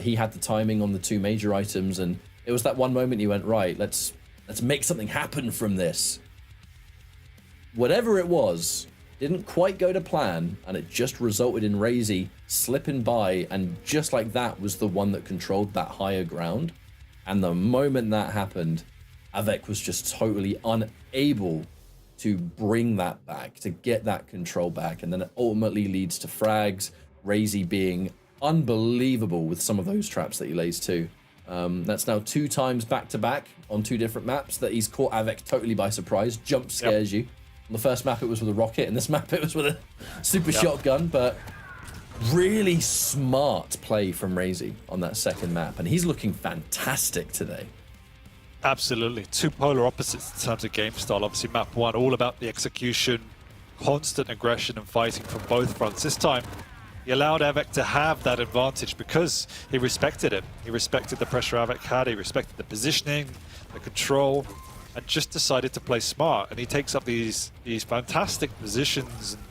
[SPEAKER 1] he had the timing on the 2 major items, and it was that one moment you went, right, let's make something happen from this. Whatever it was, didn't quite go to plan, and it just resulted in Razy slipping by, and just like that was the one that controlled that higher ground. And the moment that happened, Avec was just totally unable to bring that back, to get that control back, and then it ultimately leads to frags, Razy being unbelievable with some of those traps that he lays too. That's now 2 times back-to-back on 2 different maps that he's caught Avec totally by surprise, jump scares you. On the first map, it was with a rocket. In this map, it was with a super shotgun. But really smart play from Razy on that second map. And he's looking fantastic today.
[SPEAKER 2] Absolutely. 2 polar opposites in terms of game style. Obviously, map 1, all about the execution, constant aggression and fighting from both fronts. This time, he allowed Avec to have that advantage because he respected it. He respected the pressure Avec had. He respected the positioning, the control, and just decided to play smart. And he takes up these fantastic positions and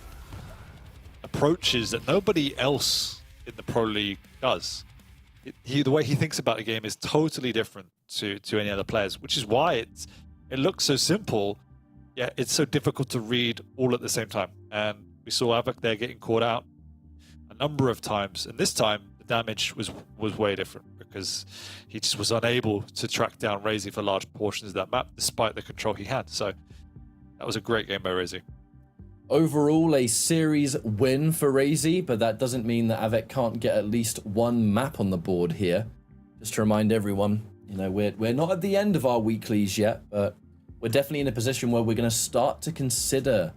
[SPEAKER 2] approaches that nobody else in the Pro League does. The way he thinks about the game is totally different to any other players, which is why it looks so simple, yet it's so difficult to read all at the same time. And we saw Avec there getting caught out a number of times, and this time the damage was way different because he just was unable to track down Razy for large portions of that map despite the control he had. So that was a great game by Razy.
[SPEAKER 1] Overall, a series win for Razy, but that doesn't mean that Avec can't get at least 1 map on the board here. Just to remind everyone, you know, we're not at the end of our weeklies yet, but we're definitely in a position where we're going to start to consider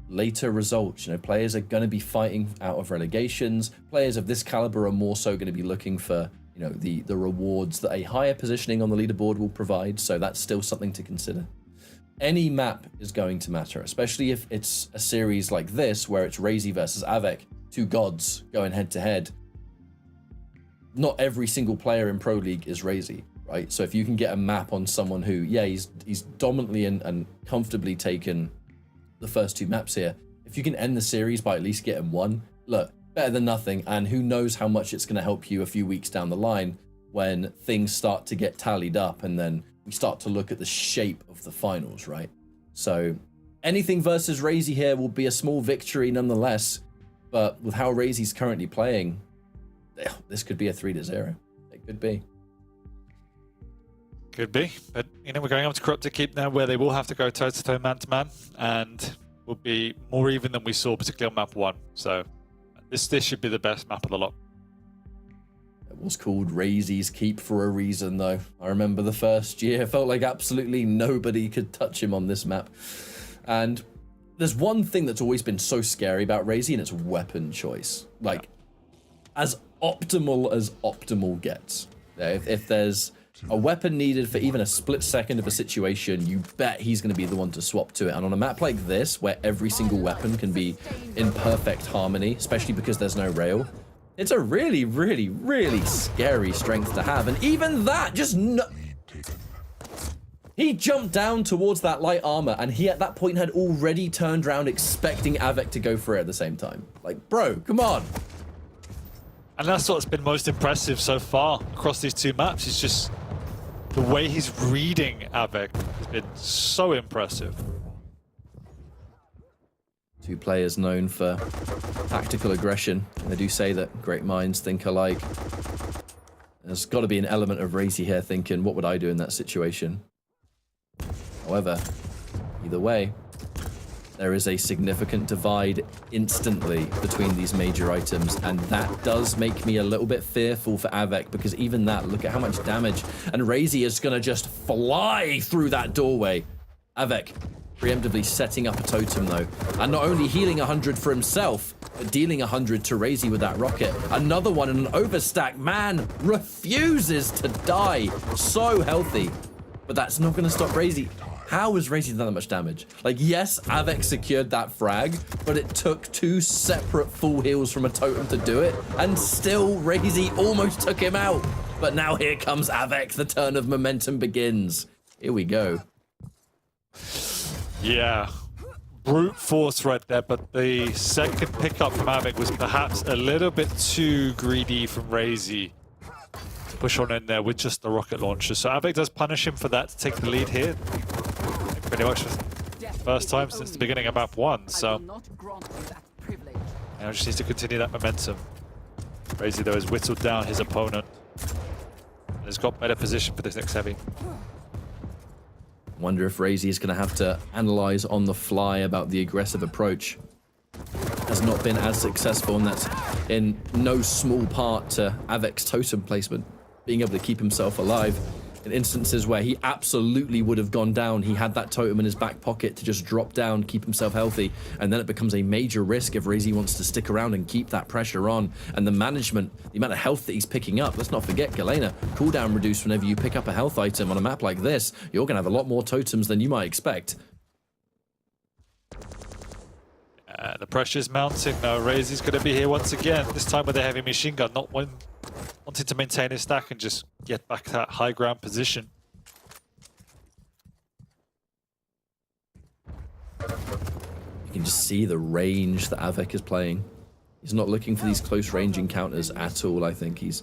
[SPEAKER 1] later results. You know, players are going to be fighting out of relegations. Players of this caliber are more so going to be looking for, you know, the rewards that a higher positioning on the leaderboard will provide. So that's still something to consider. Any map is going to matter, especially if it's a series like this where it's Razy versus Avec, 2 gods going head to head. Not every single player in Pro League is Razy, right? So if you can get a map on someone who, yeah, he's dominantly and comfortably taken the first 2 maps here. If you can end the series by at least getting 1, look, better than nothing. And who knows how much it's going to help you a few weeks down the line when things start to get tallied up and then we start to look at the shape of the finals, right? So anything versus Razy here will be a small victory nonetheless. But with how Razy's currently playing, this could be a 3-0. It could be.
[SPEAKER 2] Could be, but you know, we're going up to Corrupted Keep now where they will have to go toe-to-toe, man-to-man, and will be more even than we saw, particularly on map 1. So this should be the best map of the lot.
[SPEAKER 1] It was called Razy's Keep for a reason, though. I remember the first year, it felt like absolutely nobody could touch him on this map. And there's one thing that's always been so scary about Razy, and it's weapon choice. Like, as optimal gets. If there's a weapon needed for even a split second of a situation, you bet he's going to be the one to swap to it. And on a map like this, where every single weapon can be in perfect harmony, especially because there's no rail, it's a really, really, really scary strength to have. And even that, He jumped down towards that light armor, and he at that point had already turned around expecting Avec to go for it at the same time. Like, bro, come on.
[SPEAKER 2] And that's what's been most impressive so far across these two maps. It's just the way he's reading Avec has been so impressive.
[SPEAKER 1] Two players known for tactical aggression. They do say that great minds think alike. There's got to be an element of Razy here thinking, what would I do in that situation? However, either way, there is a significant divide instantly between these major items, and that does make me a little bit fearful for Avec, because even that, look at how much damage, and Razy is going to just fly through that doorway. Avec preemptively setting up a totem though, and not only healing 100 for himself, but dealing 100 to Razy with that rocket. Another one in an overstack. Man refuses to die. So healthy, but that's not going to stop Razy. How has Razy done that much damage? Like, yes, Avec secured that frag, but it took 2 separate full heals from a totem to do it, and still Razy almost took him out. But now here comes Avec, the turn of momentum begins. Here we go.
[SPEAKER 2] Yeah, brute force right there, but the second pickup from Avec was perhaps a little bit too greedy from Razy to push on in there with just the rocket launcher. So Avec does punish him for that to take the lead here. Pretty much for the first time since the beginning of map 1, so now just needs to continue that momentum. Razy though has whittled down his opponent and has got better position for this next heavy.
[SPEAKER 1] Wonder if Razy is going to have to analyze on the fly about the aggressive approach. Has not been as successful, and that's in no small part to Avic's totem placement, being able to keep himself alive. In instances where he absolutely would have gone down, he had that totem in his back pocket to just drop down, keep himself healthy, and then it becomes a major risk if Razy wants to stick around and keep that pressure on. And the management, the amount of health that he's picking up, let's not forget, Galena, cooldown reduced whenever you pick up a health item on a map like this. You're going to have a lot more totems than you might expect.
[SPEAKER 2] The pressure's mounting now. Razy's going to be here once again, this time with a heavy machine gun, not wanting to maintain his stack and just get back that high ground position.
[SPEAKER 1] You can just see the range that Avec is playing. He's not looking for these close range encounters at all, I think. He's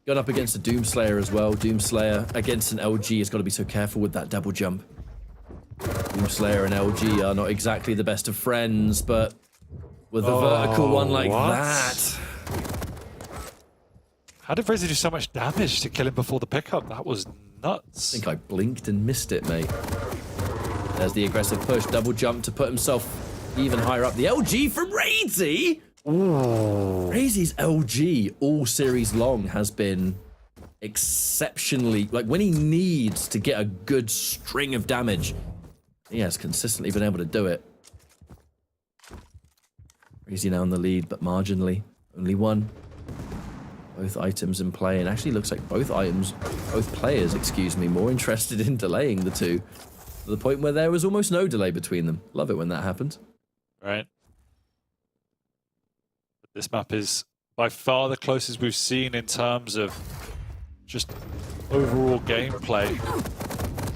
[SPEAKER 1] gone up against a Doomslayer as well. Doomslayer against an LG has got to be so careful with that double jump. Doomslayer and LG are not exactly the best of friends, but with a vertical one like that...
[SPEAKER 2] How did Razy do so much damage to kill him before the pickup? That was nuts.
[SPEAKER 1] I think I blinked and missed it, mate. There's the aggressive push, double jump to put himself even higher up. The LG from Razy! Razy's LG all series long has been exceptionally... Like, when he needs to get a good string of damage, he has consistently been able to do it. Razy now in the lead, but marginally. Only one. Both items in play, and actually looks like both players, excuse me, more interested in delaying the two, to the point where there was almost no delay between them. Love it when that happens.
[SPEAKER 2] Right. This map is by far the closest we've seen in terms of just overall gameplay.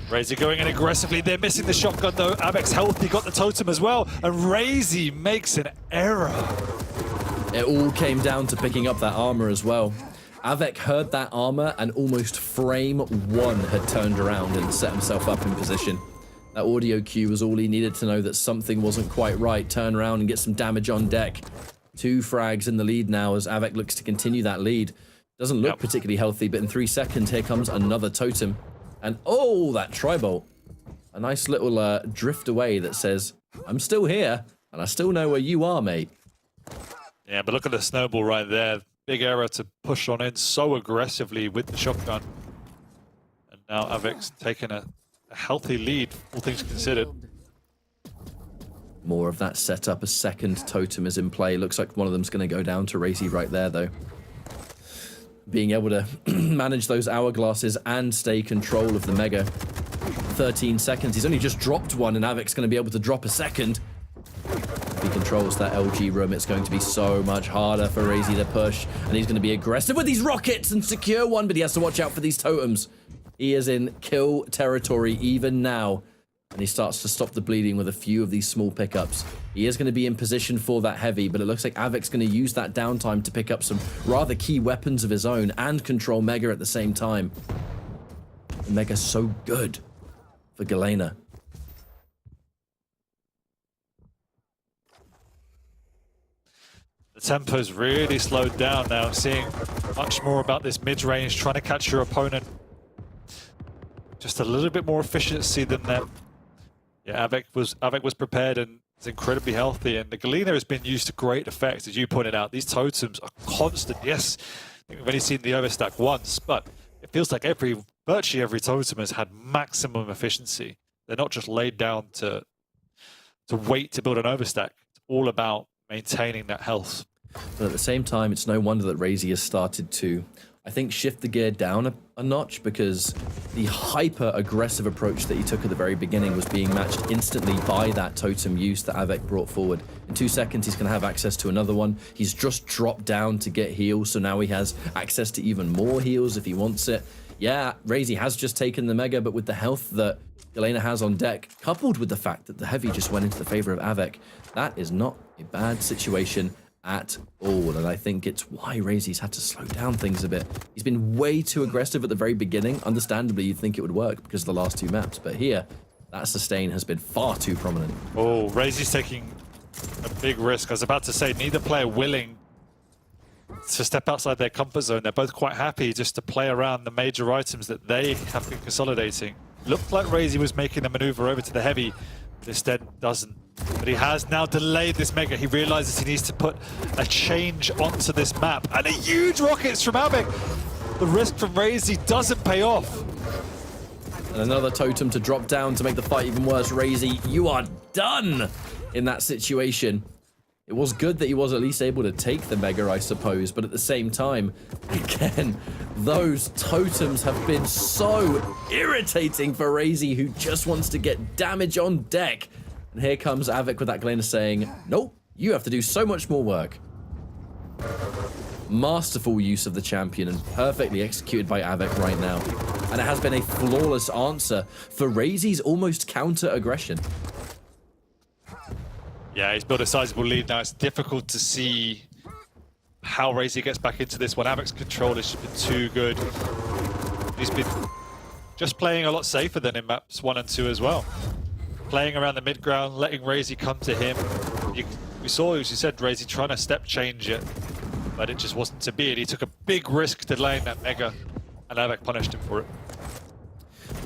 [SPEAKER 2] Razy going in aggressively. They're missing the shotgun though. Avic's healthy, got the totem as well, and Razy makes an error.
[SPEAKER 1] It all came down to picking up that armor as well. Avec heard that armor, and almost frame 1 had turned around and set himself up in position. That audio cue was all he needed to know that something wasn't quite right. Turn around and get some damage on deck. 2 frags in the lead now as Avec looks to continue that lead. Doesn't look particularly healthy, but in 3 seconds, here comes another totem. And oh, that tri-bolt. A nice little drift away that says, I'm still here, and I still know where you are, mate.
[SPEAKER 2] Yeah, but look at the snowball right there. Big error to push on in so aggressively with the shotgun. And now Avic's taken a healthy lead, all things considered.
[SPEAKER 1] More of that setup. A second totem is in play. Looks like one of them's going to go down to Razy right there, though. Being able to manage those hourglasses and stay control of the Mega. 13 seconds. He's only just dropped one, and Avic's going to be able to drop a second. If he controls that LG room, it's going to be so much harder for Razy to push, and he's going to be aggressive with these rockets and secure one, but he has to watch out for these totems. He is in kill territory even now. And he starts to stop the bleeding with a few of these small pickups. He is going to be in position for that heavy, but it looks like Avic's going to use that downtime to pick up some rather key weapons of his own and control Mega at the same time. And Mega's so good for Galena.
[SPEAKER 2] The tempo's really slowed down now, seeing much more about this mid-range, trying to catch your opponent. Just a little bit more efficiency than them. Yeah, Avec was prepared and is incredibly healthy, and the Galena has been used to great effect, as you pointed out. These totems are constant. Yes, I think we've only seen the overstack once, but it feels like virtually every totem has had maximum efficiency. They're not just laid down to wait to build an overstack. It's all about maintaining that health.
[SPEAKER 1] But at the same time, it's no wonder that Razy has started to, I think, shift the gear down a notch, because the hyper-aggressive approach that he took at the very beginning was being matched instantly by that totem use that Avec brought forward. In 2 seconds, he's going to have access to another one. He's just dropped down to get heals, so now he has access to even more heals if he wants it. Yeah, Razy has just taken the Mega, but with the health that Galena has on deck, coupled with the fact that the heavy just went into the favor of Avec, that is not a bad situation at all, and I think it's why Razy's had to slow down things a bit. He's been way too aggressive at the very beginning. Understandably, you'd think it would work because of the last 2 maps, but here, that sustain has been far too prominent.
[SPEAKER 2] Oh, Razy's taking a big risk. I was about to say, neither player willing to step outside their comfort zone. They're both quite happy just to play around the major items that they have been consolidating. Looked like Razy was making a maneuver over to the heavy, but instead doesn't. But he has now delayed this Mega. He realizes he needs to put a change onto this map. And a huge rockets from Avec. The risk from Razy doesn't pay off.
[SPEAKER 1] And another totem to drop down to make the fight even worse. Razy, you are done in that situation. It was good that he was at least able to take the Mega, I suppose, but at the same time, again, those totems have been so irritating for Razy, who just wants to get damage on deck. And here comes Avec with that Galena saying, nope, you have to do so much more work. Masterful use of the champion and perfectly executed by Avec right now. And it has been a flawless answer for Razy's almost counter-aggression.
[SPEAKER 2] Yeah, he's built a sizable lead now. It's difficult to see how Razy gets back into this one. Avic's control has just been too good. He's been just playing a lot safer than in maps 1 and 2 as well. Playing around the mid ground, letting Razy come to him. We saw, as you said, Razy trying to step change it, but it just wasn't to be. And he took a big risk delaying that Mega, and Avec punished him for it.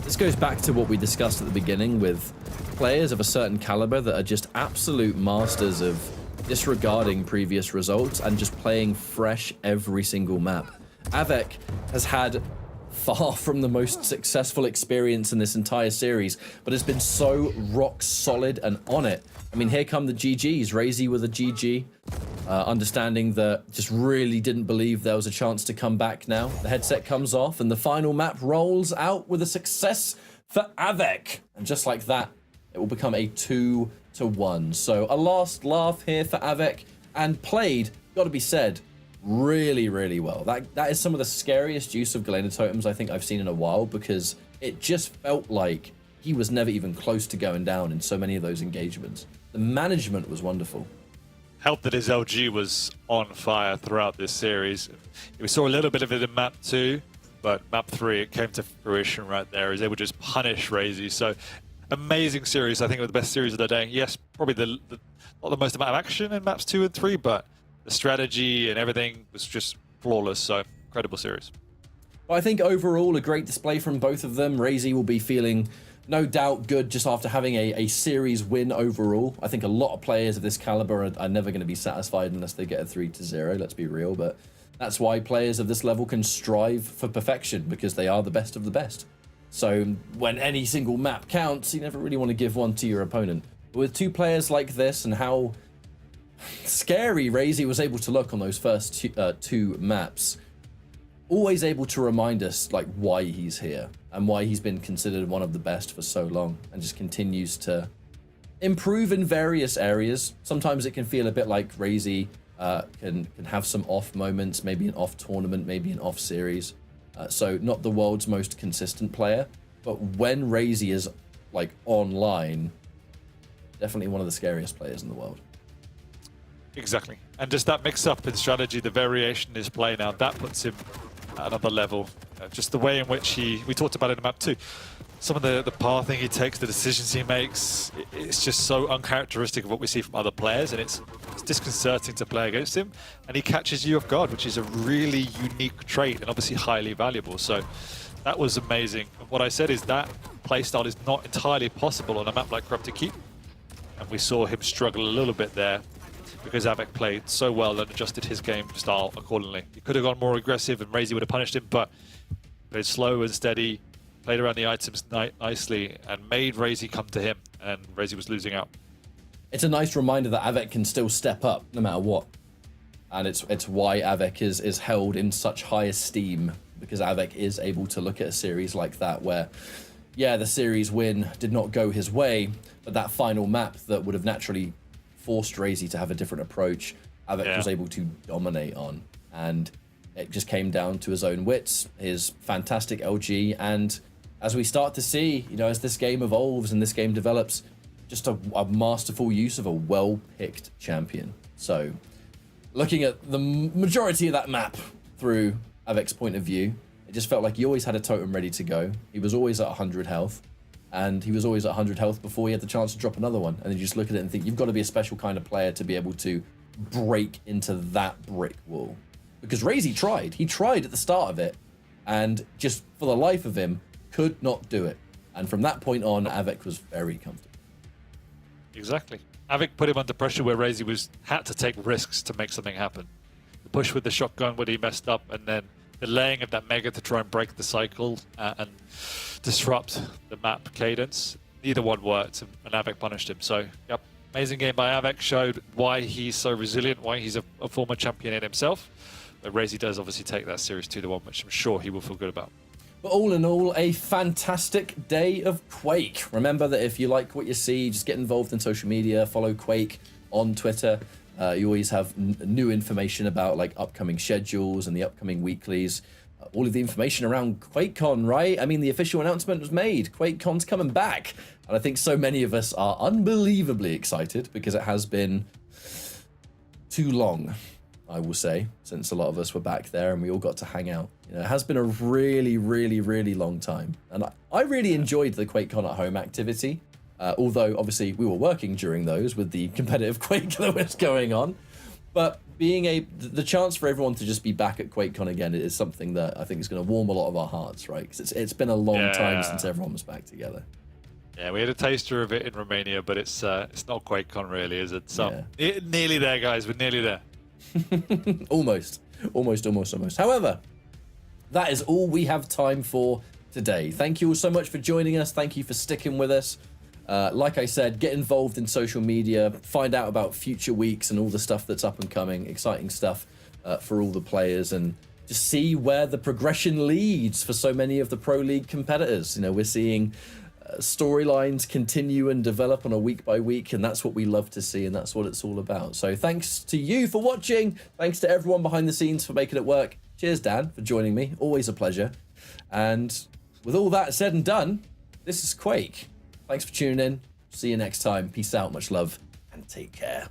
[SPEAKER 1] This goes back to what we discussed at the beginning with players of a certain caliber that are just absolute masters of disregarding previous results and just playing fresh every single map. Avec has had far from the most successful experience in this entire series, but has been so rock solid and on it. I mean, here come the GGs. Razy with a GG, understanding that just really didn't believe there was a chance to come back now. The headset comes off and the final map rolls out with a success for Avec. And just like that, it will become a 2-1. So a last laugh here for Avec, and played, got to be said, really, really well. That is some of the scariest use of Galena totems I think I've seen in a while, because it just felt like he was never even close to going down in so many of those engagements. The management was wonderful.
[SPEAKER 2] Helped that his LG was on fire throughout this series. We saw a little bit of it in map 2, but map 3, it came to fruition right there. He was able to just punish Razy. So amazing series. I think it was the best series of the day. Yes, probably not the most amount of action in maps 2 and 3, but the strategy and everything was just flawless. So incredible series.
[SPEAKER 1] Well, I think overall a great display from both of them. Razy will be feeling no doubt good just after having a series win overall. I think a lot of players of this caliber are never going to be satisfied unless they get a 3-0, let's be real, but that's why players of this level can strive for perfection, because they are the best of the best. So when any single map counts, you never really want to give one to your opponent. But with 2 players like this and how scary Razy was able to look on those first 2 maps, always able to remind us like why he's here and why he's been considered one of the best for so long, and just continues to improve in various areas. Sometimes it can feel a bit like Razy can have some off moments, maybe an off tournament, maybe an off series. So not the world's most consistent player, but when Razy is like online, definitely one of the scariest players in the world.
[SPEAKER 2] Exactly. And just that mix-up in strategy, the variation in his play now, that puts him at another level. Just the way in which we talked about it in map 2, some of the pathing he takes, the decisions he makes, it's just so uncharacteristic of what we see from other players, and it's disconcerting to play against him. And he catches you off guard, which is a really unique trait and obviously highly valuable. So that was amazing. And what I said is that playstyle is not entirely possible on a map like Corrupted Keep. And we saw him struggle a little bit there because Avec played so well and adjusted his game style accordingly. He could have gone more aggressive and Razy would have punished him, but played slow and steady, played around the items nicely, and made Razy come to him, and Razy was losing out.
[SPEAKER 1] It's a nice reminder that Avec can still step up no matter what. And it's why Avec is held in such high esteem, because Avec is able to look at a series like that where, yeah, the series win did not go his way, but that final map that would have naturally forced Razy to have a different approach, Avec was able to dominate on. And it just came down to his own wits, his fantastic LG, and as we start to see, you know, as this game evolves and this game develops, just a masterful use of a well-picked champion. So, looking at the majority of that map through Avic's point of view, it just felt like he always had a totem ready to go. He was always at 100 health, and he was always at 100 health before he had the chance to drop another one. And then you just look at it and think, you've got to be a special kind of player to be able to break into that brick wall. Because Razy tried. He tried at the start of it, and just for the life of him, could not do it. And from that point on, Avec was very comfortable.
[SPEAKER 2] Exactly. Avec put him under pressure where Razy had to take risks to make something happen. The push with the shotgun when he messed up, and then the laying of that Mega to try and break the cycle and disrupt the map cadence. Neither one worked, and Avec punished him. So, yep, amazing game by Avec. Showed why he's so resilient, why he's a former champion in himself. But Razy does obviously take that series 2-1, which I'm sure he will feel good about.
[SPEAKER 1] But all in all, a fantastic day of Quake. Remember that if you like what you see, just get involved in social media, follow Quake on Twitter. You always have new information about like upcoming schedules and the upcoming weeklies. All of the information around QuakeCon, right? I mean, the official announcement was made. QuakeCon's coming back. And I think so many of us are unbelievably excited because it has been too long, I will say, since a lot of us were back there and we all got to hang out. You know, it has been a really, really, really long time. And I really enjoyed the QuakeCon at home activity, although obviously we were working during those with the competitive Quake that was going on. But being the chance for everyone to just be back at QuakeCon again is something that I think is going to warm a lot of our hearts, right? Because it's been a long time since everyone was back together.
[SPEAKER 2] Yeah, we had a taster of it in Romania, but it's not QuakeCon really, is it? So nearly there, guys. We're nearly there.
[SPEAKER 1] Almost. However, that is all we have time for today. Thank you all so much for joining us. Thank you for sticking with us. Like I said, get involved in social media, find out about future weeks and all the stuff that's up and coming, exciting stuff for all the players, and just see where the progression leads for so many of the Pro League competitors. You know, we're seeing storylines continue and develop on a week by week, and that's what we love to see, and that's what it's all about. So thanks to you for watching. Thanks to everyone behind the scenes for making it work. Cheers, Dan, for joining me. Always a pleasure. And with all that said and done, this is Quake. Thanks for tuning in. See you next time. Peace out, much love, and take care.